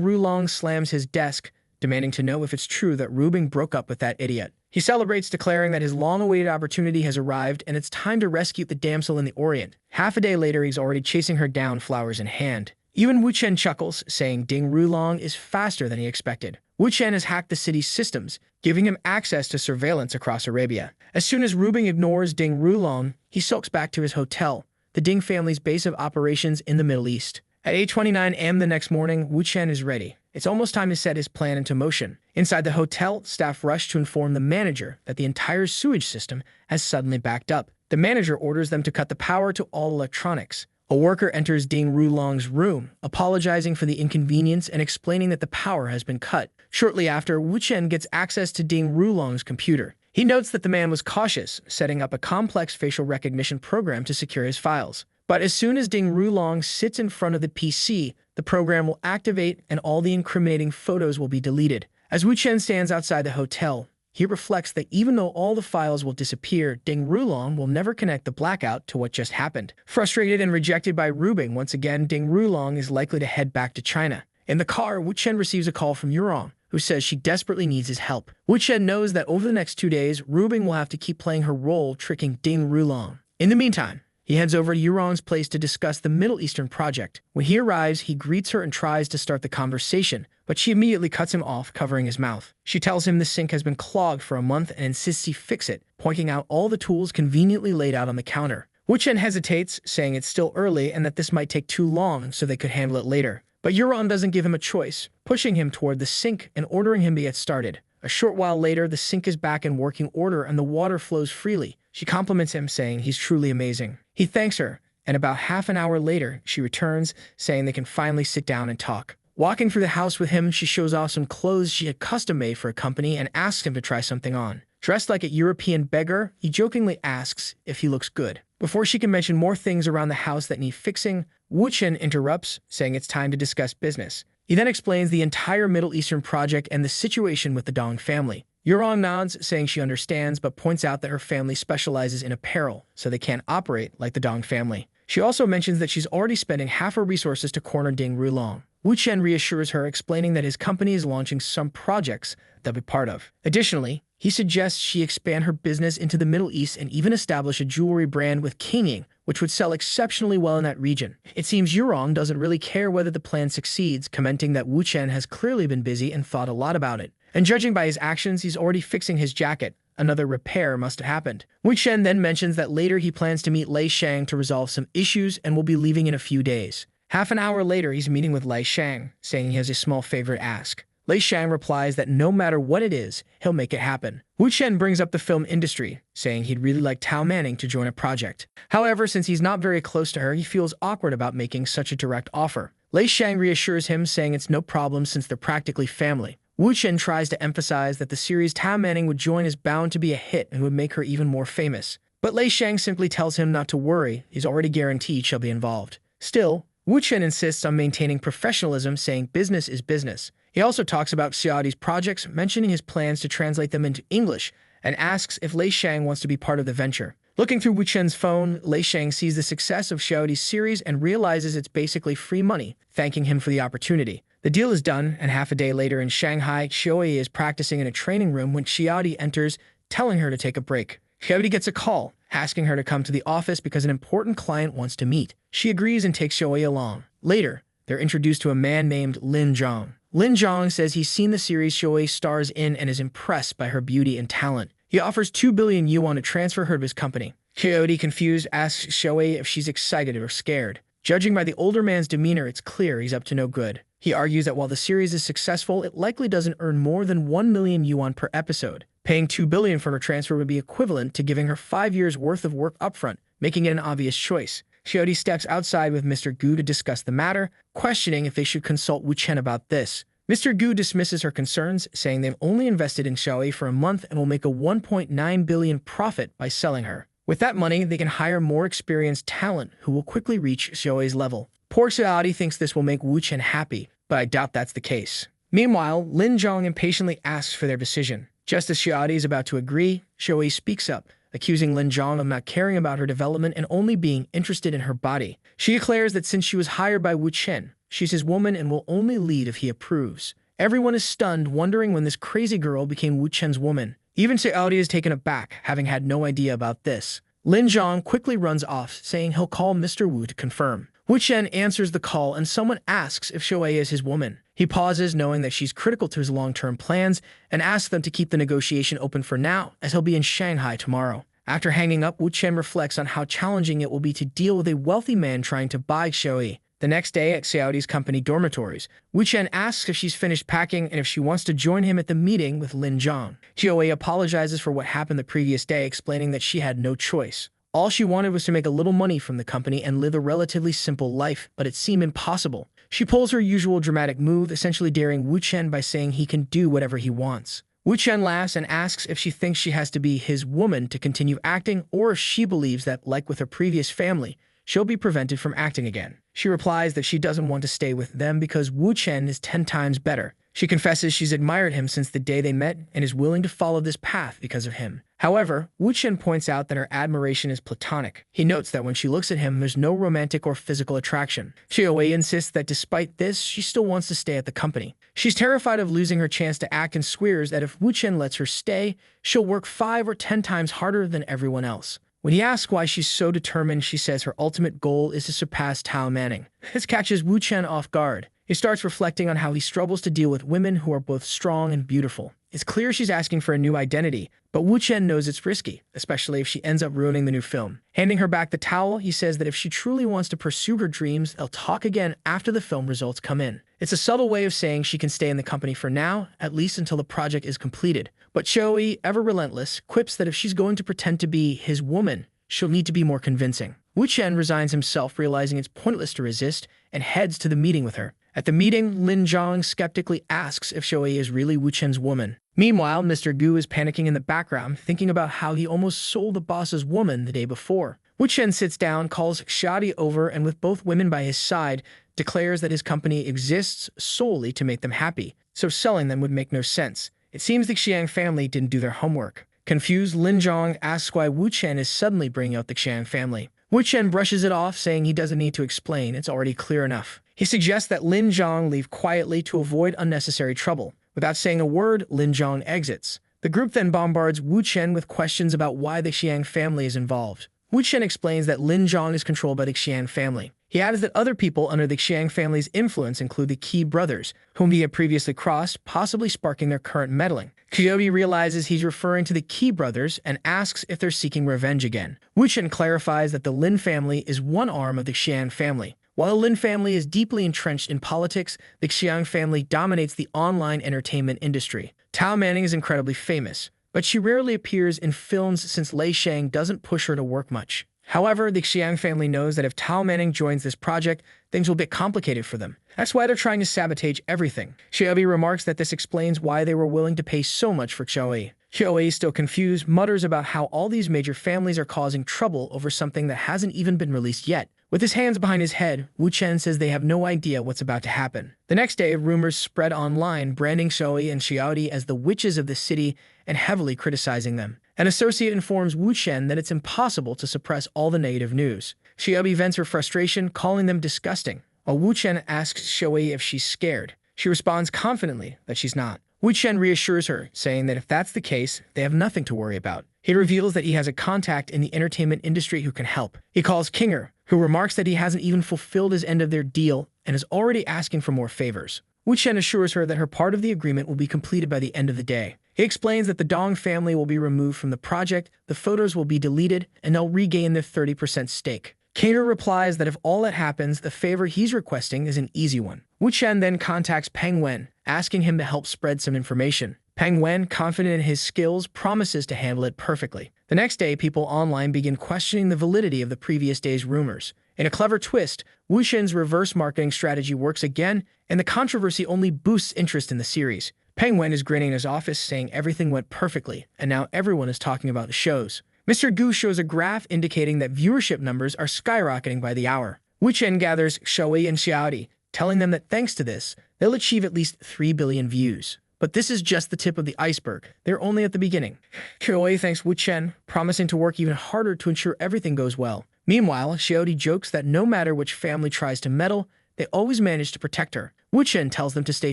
Rulong slams his desk, demanding to know if it's true that Rubing broke up with that idiot. He celebrates, declaring that his long-awaited opportunity has arrived and it's time to rescue the damsel in the Orient. Half a day later, he's already chasing her down, flowers in hand. Even Wu Chen chuckles, saying Ding Rulong is faster than he expected. Wu Chen has hacked the city's systems, giving him access to surveillance across Arabia. As soon as Rubing ignores Ding Rulong, he sulks back to his hotel, the Ding family's base of operations in the Middle East. At 8:29 a.m. the next morning, Wu Chen is ready. It's almost time to set his plan into motion. Inside the hotel, staff rush to inform the manager that the entire sewage system has suddenly backed up. The manager orders them to cut the power to all electronics. A worker enters Ding Rulong's room, apologizing for the inconvenience and explaining that the power has been cut. Shortly after, Wu Chen gets access to Ding Rulong's computer. He notes that the man was cautious, setting up a complex facial recognition program to secure his files. But as soon as Ding Rulong sits in front of the PC, the program will activate and all the incriminating photos will be deleted. As Wu Chen stands outside the hotel, he reflects that even though all the files will disappear, Ding Rulong will never connect the blackout to what just happened. Frustrated and rejected by Rubing, once again, Ding Rulong is likely to head back to China. In the car, Wu Chen receives a call from Yurong, who says she desperately needs his help. Wu Chen knows that over the next 2 days, Rubing will have to keep playing her role, tricking Ding Rulong. In the meantime, he heads over to Yurong's place to discuss the Middle Eastern project. When he arrives, he greets her and tries to start the conversation, but she immediately cuts him off, covering his mouth. She tells him the sink has been clogged for a month and insists he fix it, pointing out all the tools conveniently laid out on the counter. Wu Chen hesitates, saying it's still early and that this might take too long so they could handle it later. But Yurong doesn't give him a choice, pushing him toward the sink and ordering him to get started. A short while later, the sink is back in working order and the water flows freely. She compliments him, saying he's truly amazing. He thanks her, and about half an hour later, she returns, saying they can finally sit down and talk. Walking through the house with him, she shows off some clothes she had custom-made for a company and asks him to try something on. Dressed like a European beggar, he jokingly asks if he looks good. Before she can mention more things around the house that need fixing, Wu Chen interrupts, saying it's time to discuss business. He then explains the entire Middle Eastern project and the situation with the Dong family. Yurong nods, saying she understands, but points out that her family specializes in apparel, so they can't operate like the Dong family. She also mentions that she's already spending half her resources to corner Ding Rulong. Wu Chen reassures her, explaining that his company is launching some projects they'll be part of. Additionally, he suggests she expand her business into the Middle East and even establish a jewelry brand with Qingyin, which would sell exceptionally well in that region. It seems Yurong doesn't really care whether the plan succeeds, commenting that Wu Chen has clearly been busy and thought a lot about it. And judging by his actions, he's already fixing his jacket. Another repair must have happened. Wu Chen then mentions that later he plans to meet Lei Shang to resolve some issues and will be leaving in a few days. Half an hour later, he's meeting with Lei Shang, saying he has a small favor to ask. Lei Shang replies that no matter what it is, he'll make it happen. Wu Chen brings up the film industry, saying he'd really like Tao Manning to join a project. However, since he's not very close to her, he feels awkward about making such a direct offer. Lei Shang reassures him, saying it's no problem since they're practically family. Wu Chen tries to emphasize that the series Tao Manning would join is bound to be a hit and would make her even more famous. But Lei Shang simply tells him not to worry, he's already guaranteed she'll be involved. Still, Wu Chen insists on maintaining professionalism, saying business is business. He also talks about Xiaodi's projects, mentioning his plans to translate them into English, and asks if Lei Shang wants to be part of the venture. Looking through Wu Chen's phone, Lei Shang sees the success of Xiaodi's series and realizes it's basically free money, thanking him for the opportunity. The deal is done, and half a day later in Shanghai, Xiaodi is practicing in a training room when Xiaodi enters, telling her to take a break. Xiaodi gets a call, asking her to come to the office because an important client wants to meet. She agrees and takes Xiaodi along. Later, they're introduced to a man named Lin Zhang. Lin Zhang says he's seen the series Xiaodi stars in and is impressed by her beauty and talent. He offers 2 billion yuan to transfer her to his company. Xiaodi, confused, asks Xiaodi if she's excited or scared. Judging by the older man's demeanor, it's clear he's up to no good. He argues that while the series is successful, it likely doesn't earn more than 1 million yuan per episode. Paying 2 billion for her transfer would be equivalent to giving her 5 years' worth of work upfront, making it an obvious choice. Xiaodi steps outside with Mr. Gu to discuss the matter, questioning if they should consult Wu Chen about this. Mr. Gu dismisses her concerns, saying they've only invested in Xiaodi for a month and will make a 1.9 billion profit by selling her. With that money, they can hire more experienced talent who will quickly reach Xiaodi's level. Poor Xiaodi thinks this will make Wu Chen happy, but I doubt that's the case. Meanwhile, Lin Zhang impatiently asks for their decision. Just as Xiaodi is about to agree, Xiaodi speaks up, accusing Lin Zhang of not caring about her development and only being interested in her body. She declares that since she was hired by Wu Chen, she's his woman and will only lead if he approves. Everyone is stunned, wondering when this crazy girl became Wu Chen's woman. Even Xiaodi is taken aback, having had no idea about this. Lin Zhang quickly runs off, saying he'll call Mr. Wu to confirm. Wu Chen answers the call and someone asks if Xiaodi is his woman. He pauses, knowing that she's critical to his long-term plans, and asks them to keep the negotiation open for now, as he'll be in Shanghai tomorrow. After hanging up, Wu Chen reflects on how challenging it will be to deal with a wealthy man trying to buy Xiaodi. The next day at Xiaodi's company dormitories, Wu Chen asks if she's finished packing and if she wants to join him at the meeting with Lin Zhang. Xiaodi apologizes for what happened the previous day, explaining that she had no choice. All she wanted was to make a little money from the company and live a relatively simple life, but it seemed impossible. She pulls her usual dramatic move, essentially daring Wu Chen by saying he can do whatever he wants. Wu Chen laughs and asks if she thinks she has to be his woman to continue acting, or if she believes that, like with her previous family, she'll be prevented from acting again. She replies that she doesn't want to stay with them because Wu Chen is 10 times better. She confesses she's admired him since the day they met and is willing to follow this path because of him. However, Wu Chen points out that her admiration is platonic. He notes that when she looks at him, there's no romantic or physical attraction. Xiaowei insists that despite this, she still wants to stay at the company. She's terrified of losing her chance to act and swears that if Wu Chen lets her stay, she'll work 5 or 10 times harder than everyone else. When he asks why she's so determined, she says her ultimate goal is to surpass Tao Manning. This catches Wu Chen off guard. He starts reflecting on how he struggles to deal with women who are both strong and beautiful. It's clear she's asking for a new identity, but Wu Chen knows it's risky, especially if she ends up ruining the new film. Handing her back the towel, he says that if she truly wants to pursue her dreams, they'll talk again after the film results come in. It's a subtle way of saying she can stay in the company for now, at least until the project is completed. But Choi, ever relentless, quips that if she's going to pretend to be his woman, she'll need to be more convincing. Wu Chen resigns himself, realizing it's pointless to resist, and heads to the meeting with her. At the meeting, Lin Zhang skeptically asks if Xiaowei is really Wu Chen's woman. Meanwhile, Mr. Gu is panicking in the background, thinking about how he almost sold the boss's woman the day before. Wu Chen sits down, calls Xiaodi over, and with both women by his side, declares that his company exists solely to make them happy, so selling them would make no sense. It seems the Xiang family didn't do their homework. Confused, Lin Zhong asks why Wu Chen is suddenly bringing out the Xiang family. Wu Chen brushes it off, saying he doesn't need to explain, it's already clear enough. He suggests that Lin Zhong leave quietly to avoid unnecessary trouble. Without saying a word, Lin Zhong exits. The group then bombards Wu Chen with questions about why the Xiang family is involved. Wu Chen explains that Lin Zhong is controlled by the Xiang family. He adds that other people under the Xiang family's influence include the Qi brothers, whom he had previously crossed, possibly sparking their current meddling. Kyobi realizes he's referring to the Qi brothers and asks if they're seeking revenge again. Wu Chen clarifies that the Lin family is one arm of the Xiang family. While the Lin family is deeply entrenched in politics, the Xiang family dominates the online entertainment industry. Tao Manning is incredibly famous, but she rarely appears in films since Lei Shang doesn't push her to work much. However, the Xiang family knows that if Tao Manning joins this project, things will get complicated for them. That's why they're trying to sabotage everything. Xiaobi remarks that this explains why they were willing to pay so much for Xiaoyi. Xiaoyi, still confused, mutters about how all these major families are causing trouble over something that hasn't even been released yet. With his hands behind his head, Wu Chen says they have no idea what's about to happen. The next day, rumors spread online, branding Xiaoyi and Xiaodi as the witches of the city and heavily criticizing them. An associate informs Wu Chen that it's impossible to suppress all the negative news. Xiaobi vents her frustration, calling them disgusting, while Wu Chen asks Xiaoyi if she's scared. She responds confidently that she's not. Wu Chen reassures her, saying that if that's the case, they have nothing to worry about. He reveals that he has a contact in the entertainment industry who can help. He calls Kinger, who remarks that he hasn't even fulfilled his end of their deal and is already asking for more favors. Wu Chen assures her that her part of the agreement will be completed by the end of the day. He explains that the Dong family will be removed from the project, the photos will be deleted, and they'll regain their 30% stake. Kinger replies that if all that happens, the favor he's requesting is an easy one. Wu Chen then contacts Peng Wen, asking him to help spread some information. Peng Wen, confident in his skills, promises to handle it perfectly. The next day, people online begin questioning the validity of the previous day's rumors. In a clever twist, Wu Chen's reverse marketing strategy works again, and the controversy only boosts interest in the series. Peng Wen is grinning in his office, saying everything went perfectly, and now everyone is talking about the shows. Mr. Gu shows a graph indicating that viewership numbers are skyrocketing by the hour. Wu Chen gathers Xiaoyi and Xiaodi, telling them that thanks to this, they'll achieve at least 3 billion views. But this is just the tip of the iceberg. They're only at the beginning. Xiaoyi thanks Wu Chen, promising to work even harder to ensure everything goes well. Meanwhile, Xiaodi jokes that no matter which family tries to meddle, they always manage to protect her. Wu Chen tells them to stay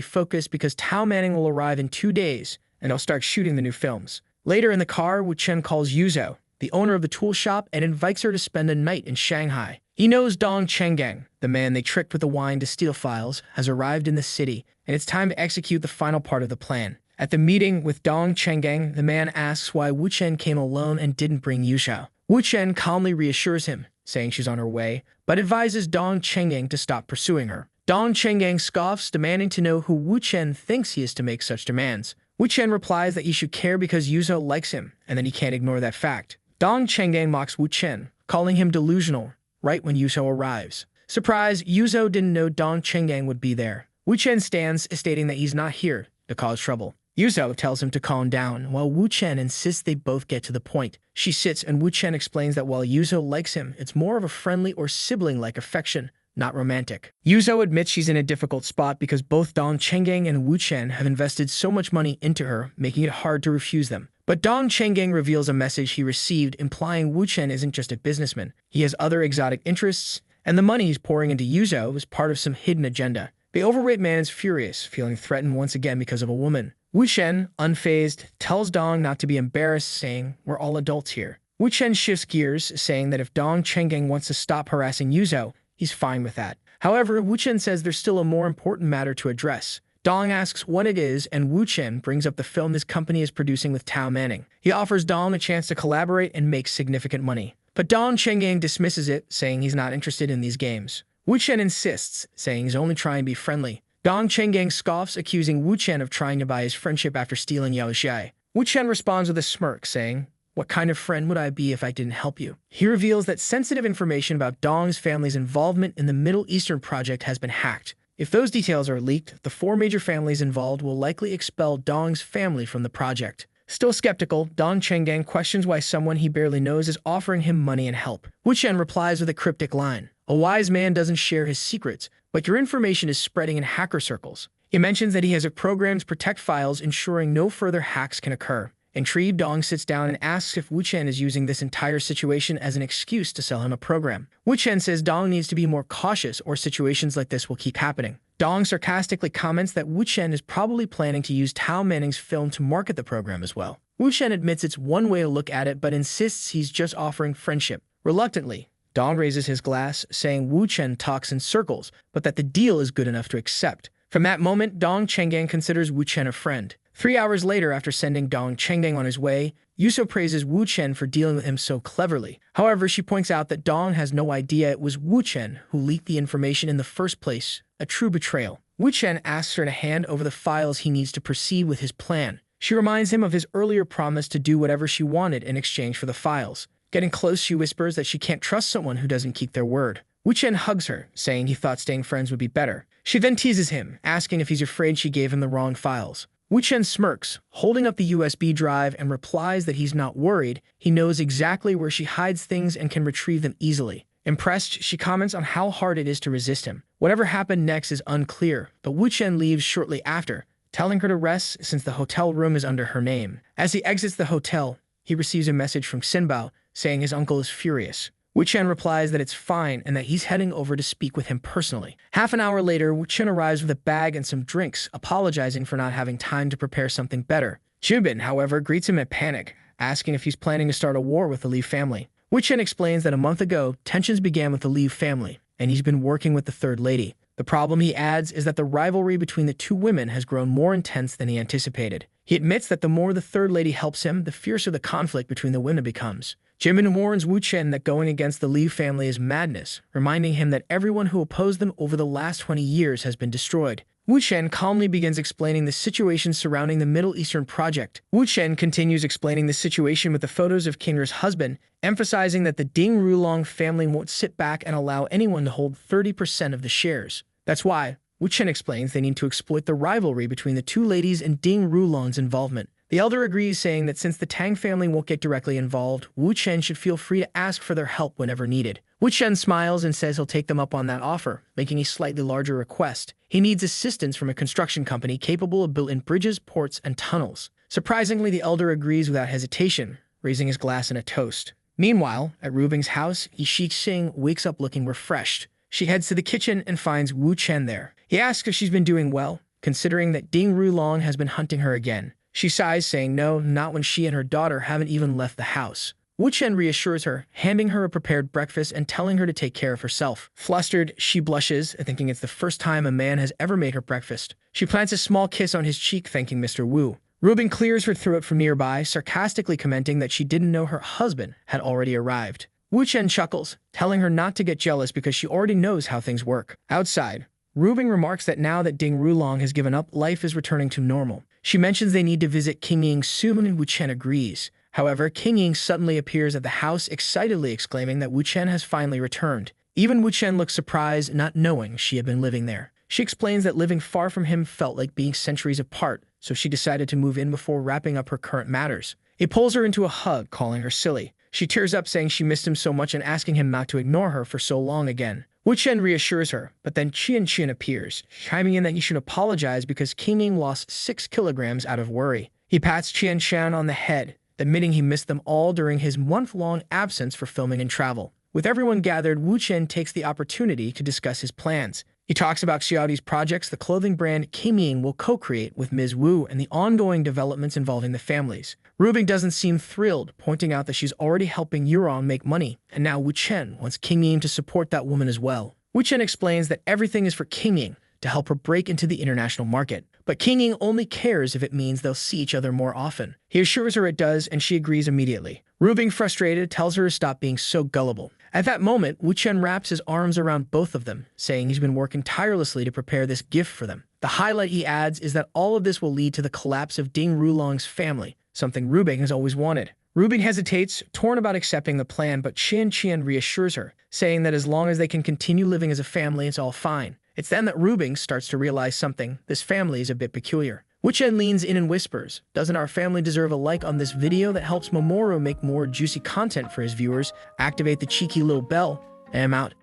focused because Tao Manning will arrive in 2 days, and they'll start shooting the new films. Later in the car, Wu Chen calls Yuzo, the owner of the tool shop, and invites her to spend a night in Shanghai. He knows Dong Chenggang, the man they tricked with the wine to steal files, has arrived in the city, and it's time to execute the final part of the plan. At the meeting with Dong Chenggang, the man asks why Wu Chen came alone and didn't bring Yushao. Wu Chen calmly reassures him, saying she's on her way, but advises Dong Chenggang to stop pursuing her. Dong Chenggang scoffs, demanding to know who Wu Chen thinks he is to make such demands. Wu Chen replies that he should care because Yuzo likes him, and that he can't ignore that fact. Dong Chenggang mocks Wu Chen, calling him delusional, right when Yuzo arrives. Surprise, Yuzo didn't know Dong Chenggang would be there. Wu Chen stands, stating that he's not here to cause trouble. Yuzo tells him to calm down, while Wu Chen insists they both get to the point. She sits, and Wu Chen explains that while Yuzo likes him, it's more of a friendly or sibling-like affection, not romantic. Yuzo admits she's in a difficult spot because both Dong Chenggang and Wu Chen have invested so much money into her, making it hard to refuse them. But Dong Chenggang reveals a message he received implying Wu Chen isn't just a businessman. He has other exotic interests, and the money he's pouring into Yuzo is part of some hidden agenda. The overweight man is furious, feeling threatened once again because of a woman. Wu Chen, unfazed, tells Dong not to be embarrassed, saying, "We're all adults here." Wu Chen shifts gears, saying that if Dong Chenggang wants to stop harassing Yuzo, he's fine with that. However, Wu Chen says there's still a more important matter to address. Dong asks what it is, and Wu Chen brings up the film his company is producing with Tao Manning. He offers Dong a chance to collaborate and make significant money. But Dong Chenggang dismisses it, saying he's not interested in these games. Wu Chen insists, saying he's only trying to be friendly. Dong Chenggang scoffs, accusing Wu Chen of trying to buy his friendship after stealing Yao Xiai. Wu Chen responds with a smirk, saying, "What kind of friend would I be if I didn't help you?" He reveals that sensitive information about Dong's family's involvement in the Middle Eastern project has been hacked. If those details are leaked, the 4 major families involved will likely expel Dong's family from the project. Still skeptical, Dong Chenggang questions why someone he barely knows is offering him money and help. Wu Chen replies with a cryptic line, "A wise man doesn't share his secrets, but your information is spreading in hacker circles." He mentions that he has a program to protect files, ensuring no further hacks can occur. Intrigued, Dong sits down and asks if Wu Chen is using this entire situation as an excuse to sell him a program. Wu Chen says Dong needs to be more cautious or situations like this will keep happening. Dong sarcastically comments that Wu Chen is probably planning to use Tao Manning's film to market the program as well. Wu Chen admits it's one way to look at it but insists he's just offering friendship. Reluctantly, Dong raises his glass, saying Wu Chen talks in circles, but that the deal is good enough to accept. From that moment, Dong Chenggang considers Wu Chen a friend. 3 hours later, after sending Dong Chenggang on his way, Yuso praises Wu Chen for dealing with him so cleverly. However, she points out that Dong has no idea it was Wu Chen who leaked the information in the first place, a true betrayal. Wu Chen asks her to hand over the files he needs to proceed with his plan. She reminds him of his earlier promise to do whatever she wanted in exchange for the files. Getting close, she whispers that she can't trust someone who doesn't keep their word. Wu Chen hugs her, saying he thought staying friends would be better. She then teases him, asking if he's afraid she gave him the wrong files. Wu Chen smirks, holding up the USB drive, and replies that he's not worried. He knows exactly where she hides things and can retrieve them easily. Impressed, she comments on how hard it is to resist him. Whatever happened next is unclear, but Wu Chen leaves shortly after, telling her to rest since the hotel room is under her name. As he exits the hotel, he receives a message from Sinbao saying his uncle is furious. Wu Chen replies that it's fine and that he's heading over to speak with him personally. Half an hour later, Wu Chen arrives with a bag and some drinks, apologizing for not having time to prepare something better. Jubin, however, greets him in panic, asking if he's planning to start a war with the Li family. Wu Chen explains that a month ago, tensions began with the Li family, and he's been working with the third lady. The problem, he adds, is that the rivalry between the two women has grown more intense than he anticipated. He admits that the more the third lady helps him, the fiercer the conflict between the women becomes. Jimin warns Wu Chen that going against the Li family is madness, reminding him that everyone who opposed them over the last 20 years has been destroyed. Wu Chen calmly begins explaining the situation surrounding the Middle Eastern project. Wu Chen continues explaining the situation with the photos of Kinra's husband, emphasizing that the Ding Rulong family won't sit back and allow anyone to hold 30% of the shares. That's why, Wu Chen explains, they need to exploit the rivalry between the two ladies and Ding Rulong's involvement. The elder agrees, saying that since the Tang family won't get directly involved, Wu Chen should feel free to ask for their help whenever needed. Wu Chen smiles and says he'll take them up on that offer, making a slightly larger request. He needs assistance from a construction company capable of building bridges, ports, and tunnels. Surprisingly, the elder agrees without hesitation, raising his glass in a toast. Meanwhile, at Rubing's house, Yi Xing wakes up looking refreshed. She heads to the kitchen and finds Wu Chen there. He asks if she's been doing well, considering that Ding Rulong has been hunting her again. She sighs, saying no, not when she and her daughter haven't even left the house. Wu Chen reassures her, handing her a prepared breakfast and telling her to take care of herself. Flustered, she blushes, thinking it's the first time a man has ever made her breakfast. She plants a small kiss on his cheek, thanking Mr. Wu. Rubin clears her throat from nearby, sarcastically commenting that she didn't know her husband had already arrived. Wu Chen chuckles, telling her not to get jealous because she already knows how things work. Outside, Rubin remarks that now that Ding Rulong has given up, life is returning to normal. She mentions they need to visit King Ying soon, and Wu Chen agrees. However, King Ying suddenly appears at the house, excitedly exclaiming that Wu Chen has finally returned. Even Wu Chen looks surprised, not knowing she had been living there. She explains that living far from him felt like being centuries apart, so she decided to move in before wrapping up her current matters. He pulls her into a hug, calling her silly. She tears up, saying she missed him so much and asking him not to ignore her for so long again. Wu Chen reassures her, but then Qian appears, chiming in that he should apologize because King Ying lost 6 kilograms out of worry. He pats Qian on the head, admitting he missed them all during his month-long absence for filming and travel. With everyone gathered, Wu Chen takes the opportunity to discuss his plans. He talks about Xiaodi's projects, the clothing brand King Ying will co-create with Ms. Wu, and the ongoing developments involving the families. Rubing doesn't seem thrilled, pointing out that she's already helping Yurong make money, and now Wu Chen wants King Ying to support that woman as well. Wu Chen explains that everything is for King Ying to help her break into the international market, but King Ying only cares if it means they'll see each other more often. He assures her it does, and she agrees immediately. Rubing, frustrated, tells her to stop being so gullible. At that moment, Wu Chen wraps his arms around both of them, saying he's been working tirelessly to prepare this gift for them. The highlight, he adds, is that all of this will lead to the collapse of Ding Rulong's family, something Rubing has always wanted. Rubing hesitates, torn about accepting the plan, but Qian reassures her, saying that as long as they can continue living as a family, it's all fine. It's then that Rubing starts to realize something. This family is a bit peculiar. Wu Chen leans in and whispers, "Doesn't our family deserve a like on this video that helps Mamoru make more juicy content for his viewers? Activate the cheeky little bell." And I'm out.